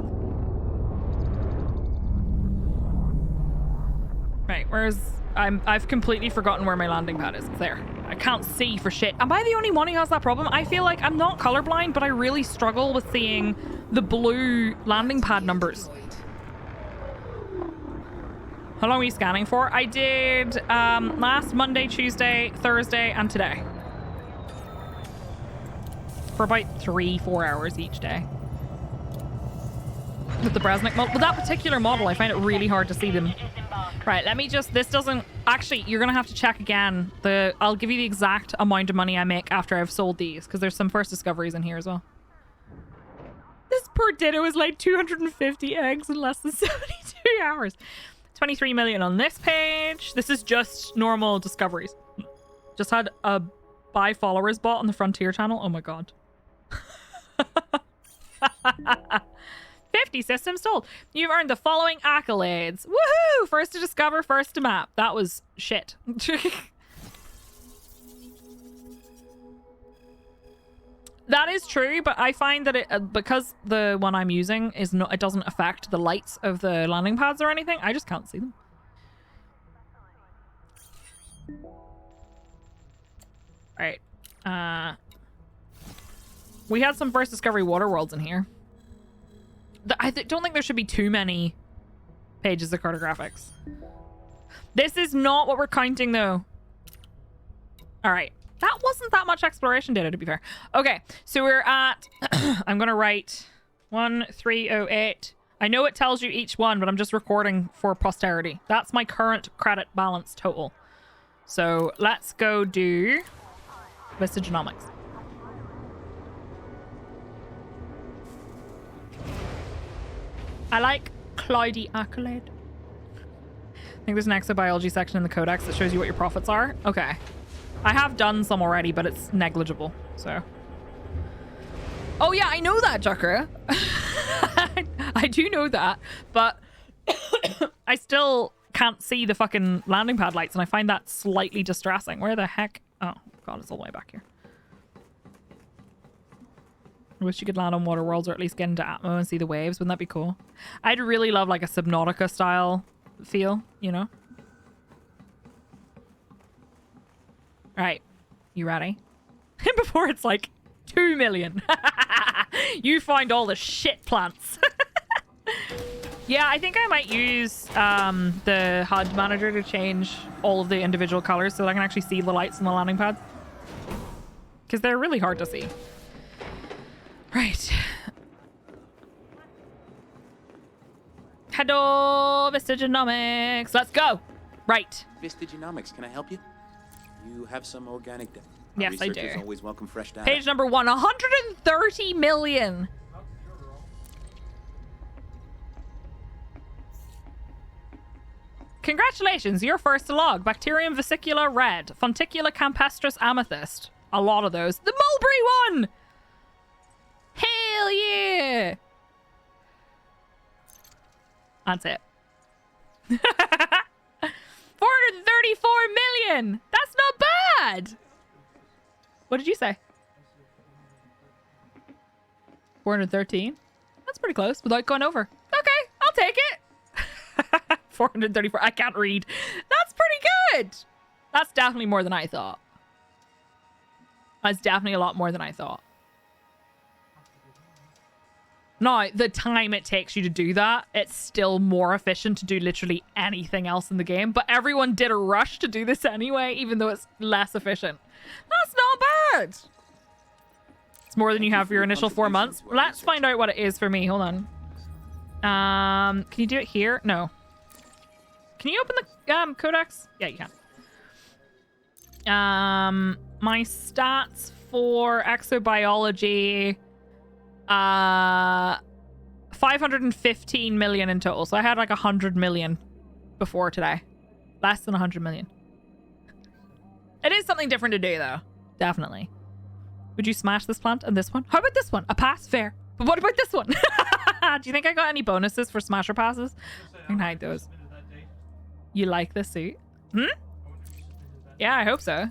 Right, where's... I've completely forgotten where my landing pad is. It's there. I can't see for shit. Am I the only one who has that problem? I feel like I'm not colorblind, but I really struggle with seeing the blue landing pad numbers. How long were you scanning for? I did last Monday, Tuesday, Thursday, and today. For about 3-4 hours each day. With the Bresnik model. With that particular model, I find it really hard to see them. Right, let me just... This doesn't... Actually, you're going to have to check again. I'll give you the exact amount of money I make after I've sold these, because there's some first discoveries in here as well. This poor Ditto has laid 250 eggs in less than 72 hours. 23 million on this page. This is just normal discoveries. Just had a buy followers bot on the Frontier channel. Oh my god. 50 systems sold. You've earned the following accolades. Woohoo! First to discover, first to map. That was shit. That is true, but I find that it because the one I'm using is not, it doesn't affect the lights of the landing pads or anything. I just can't see them. All right. We had some first discovery water worlds in here. I don't think there should be too many pages of cartographics. This is not what we're counting, though. All right. That wasn't that much exploration data, to be fair. Okay, so we're at... I'm going to write 1308. I know it tells you each one, but I'm just recording for posterity. That's my current credit balance total. So let's go do Vista Genomics. I like cloudy accolade. I think there's an exobiology section in the codex that shows you what your profits are. Okay. I have done some already, but it's negligible, so. Oh yeah, I know that, Jucker. I do know that, but I still can't see the fucking landing pad lights, and I find that slightly distressing. Where the heck? Oh god, it's all the way back here. I wish you could land on water worlds or at least get into Atmo and see the waves. Wouldn't that be cool? I'd really love like a Subnautica style feel, you know? All right, you ready? Before it's like 2 million. You find all the shit plants. Yeah, I think I might use the HUD manager to change all of the individual colors so that I can actually see the lights on the landing pads. Because they're really hard to see. Right. Hello, Vista Genomics. Let's go. Right. Vista Genomics, can I help you? You have some organic data. Yes, I do. Researchers always welcome fresh data. Page number 130 million. Congratulations, you're first to log. Bacterium vesicula red. Fonticula campestris amethyst. A lot of those. The mulberry one! Hell yeah! That's it. 434 million! That's not bad! What did you say? 413? That's pretty close without going over. Okay, I'll take it. 434. I can't read. That's pretty good. That's definitely more than I thought. That's definitely a lot more than I thought. Now, the time it takes you to do that, it's still more efficient to do literally anything else in the game. But everyone did a rush to do this anyway, even though it's less efficient. That's not bad. It's more than you have for your initial 4 months. Let's find out what it is for me. Hold on. Can you do it here? No. Can you open the codex? Yeah, you can. My stats for exobiology... 515 million in total. So I had like 100 million before today. Less than 100 million. It is something different to do, though. Definitely. Would you smash this plant and this one? How about this one? A pass? Fair. But what about this one? Do you think I got any bonuses for smasher passes? I can hide those. You like this suit? Yeah, I hope so.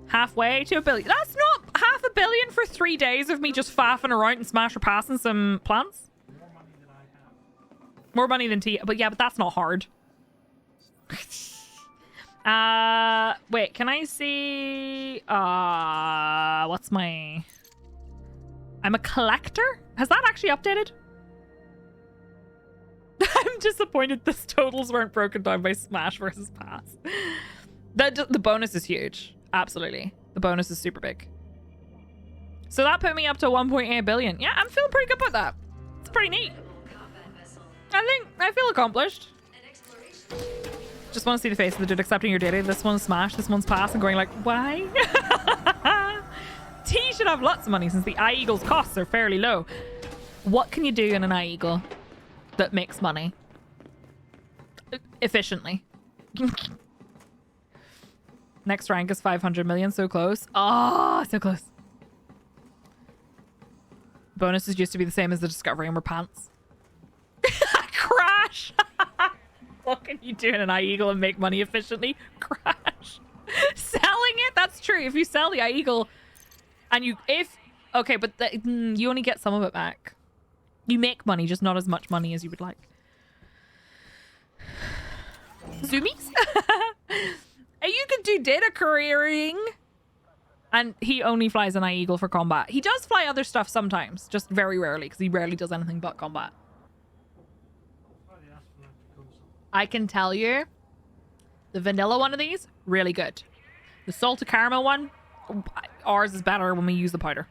Halfway to $1 billion. That's not $500 million for 3 days of me just faffing around and smasher passing some plants. More money than T. But yeah, but that's not hard. Wait, can I see what's my I'm a collector? Has that actually updated? I'm disappointed this totals weren't broken down by smash versus pass. The bonus is huge. Absolutely. The bonus is super big. So that put me up to 1.8 billion. Yeah, I'm feeling pretty good about that. It's pretty neat. I feel accomplished. Just want to see the face of the dude accepting your data. This one's smash, this one's pass, and going like, why? T should have lots of money since the Eye Eagle's costs are fairly low. What can you do in an Eye Eagle that makes money? Efficiently. Next rank is 500 million, so close. Oh, so close. Bonuses used to be the same as the Discovery and we're pants. Crash! What can you do in an Eye Eagle and make money efficiently? Crash. Selling it? That's true. If you sell the Eye Eagle and okay, but you only get some of it back. You make money, just not as much money as you would like. Zoomies? You can do data couriering. And he only flies an Eye Eagle for combat. He does fly other stuff sometimes, just very rarely, because he rarely does anything but combat. I can tell you, the vanilla one of these, really good. The salted caramel one, ours is better when we use the powder.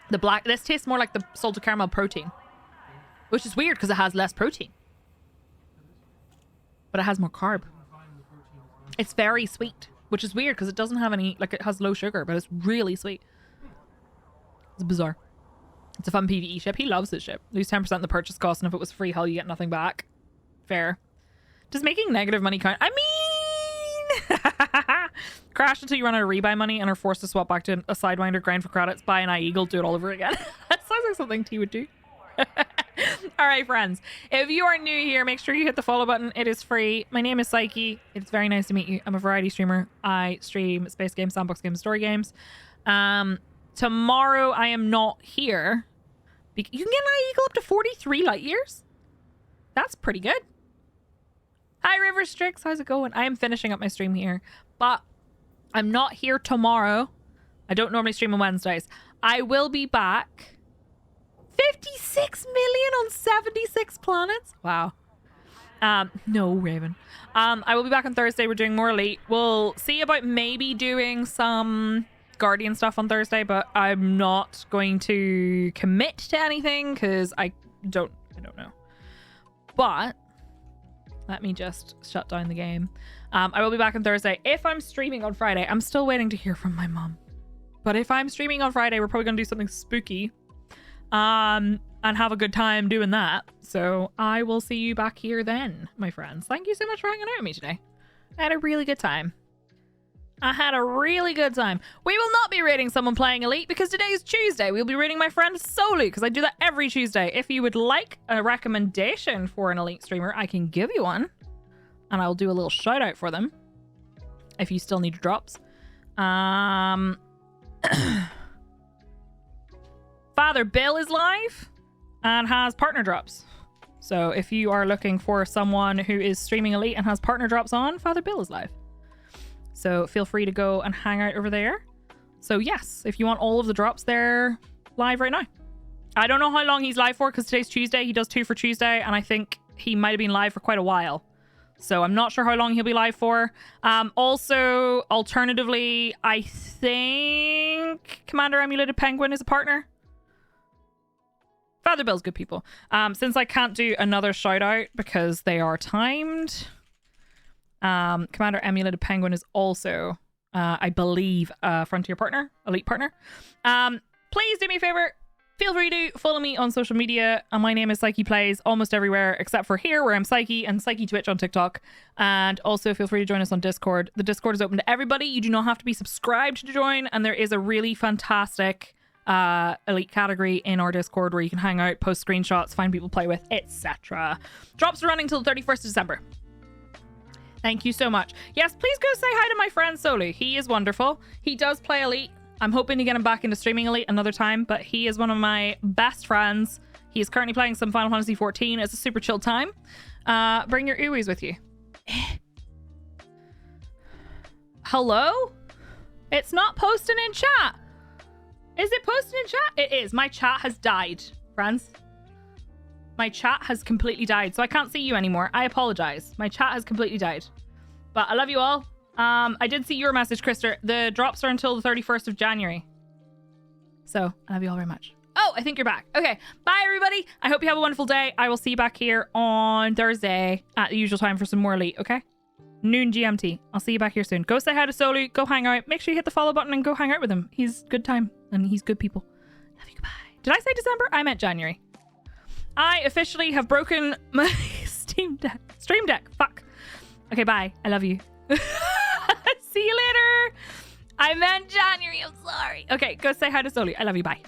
The black, this tastes more like the salted caramel protein, which is weird because it has less protein, but it has more carb. It's very sweet, which is weird because it doesn't have any, like it has low sugar, but it's really sweet. It's bizarre. It's a fun PvE ship. He loves this ship. Lose 10% of the purchase cost, and if it was free hull, you get nothing back. Fair. Does making negative money count? I mean, crash until you run out of rebuy money and are forced to swap back to a Sidewinder, grind for credits, buy an Eye Eagle, do it all over again. That sounds like something T would do. All right, friends. If you are new here, make sure you hit the follow button. It is free. My name is Psyche. It's very nice to meet you. I'm a variety streamer. I stream space games, sandbox games, story games. Tomorrow I am not here. You can get an Eye Eagle up to 43 light years. That's pretty good. Hi, River Strix. How's it going? I am finishing up my stream here, but I'm not here tomorrow. I don't normally stream on Wednesdays. I will be back. 56 million on 76 planets. Wow. No, Raven. I will be back on Thursday. We're doing more Elite. We'll see about maybe doing some Guardian stuff on Thursday, but I'm not going to commit to anything because I don't know. But let me just shut down the game. I will be back on Thursday. If I'm streaming on Friday, I'm still waiting to hear from my mom. But if I'm streaming on Friday, we're probably going to do something spooky. And have a good time doing that. So I will see you back here then, my friends. Thank you so much for hanging out with me today. I had a really good time. We will not be rating someone playing Elite because today is Tuesday. We'll be rating my friend Solu because I do that every Tuesday. If you would like a recommendation for an Elite streamer, I can give you one. And I'll do a little shout out for them. If you still need drops. Father Bill is live and has partner drops. So if you are looking for someone who is streaming Elite and has partner drops on, Father Bill is live. So feel free to go and hang out over there. So yes, if you want all of the drops, they're live right now. I don't know how long he's live for because today's Tuesday. He does 2 for Tuesday, and I think he might have been live for quite a while. So I'm not sure how long he'll be live for. Also, alternatively, I think Commander Emulated Penguin is a partner. Father Bill's good people. Since I can't do another shout out because they are timed, Commander Emulated Penguin is also, I believe, a Frontier partner, Elite partner. Please do me a favor. Feel free to follow me on social media. My name is Psyche Plays almost everywhere except for here where I'm Psyche, and Psyche Twitch on TikTok. And also feel free to join us on Discord. The Discord is open to everybody. You do not have to be subscribed to join, and there is a really fantastic elite category in our Discord where you can hang out, post screenshots, find people to play with, etc. Drops are running till the 31st of December. Thank you so much. Yes, please go say hi to my friend Solu. He is wonderful. He does play elite. I'm hoping to get him back into streaming elite another time, but he is one of my best friends. He is currently playing some Final Fantasy 14. It's a super chill time. Bring your Uwis with you. Hello? It's not posting in chat. Is it posting in chat? It is. My chat has died, friends. My chat has completely died, so I can't see you anymore. I apologize. My chat has completely died. But I love you all. I did see your message, Krister. The drops are until the 31st of January. So, I love you all very much. Oh, I think you're back. Okay, bye everybody. I hope you have a wonderful day. I will see you back here on Thursday at the usual time for some more elite, okay? Noon GMT. I'll see you back here soon. Go say hi to Solu. Go hang out. Make sure you hit the follow button and go hang out with him. He's good time and he's good people. Love you. Goodbye. Did I say December? I meant January. I officially have broken my Stream Deck. Fuck. Okay, bye. I love you. See you later. I meant January. I'm sorry. Okay, go say hi to Soli. I love you. Bye.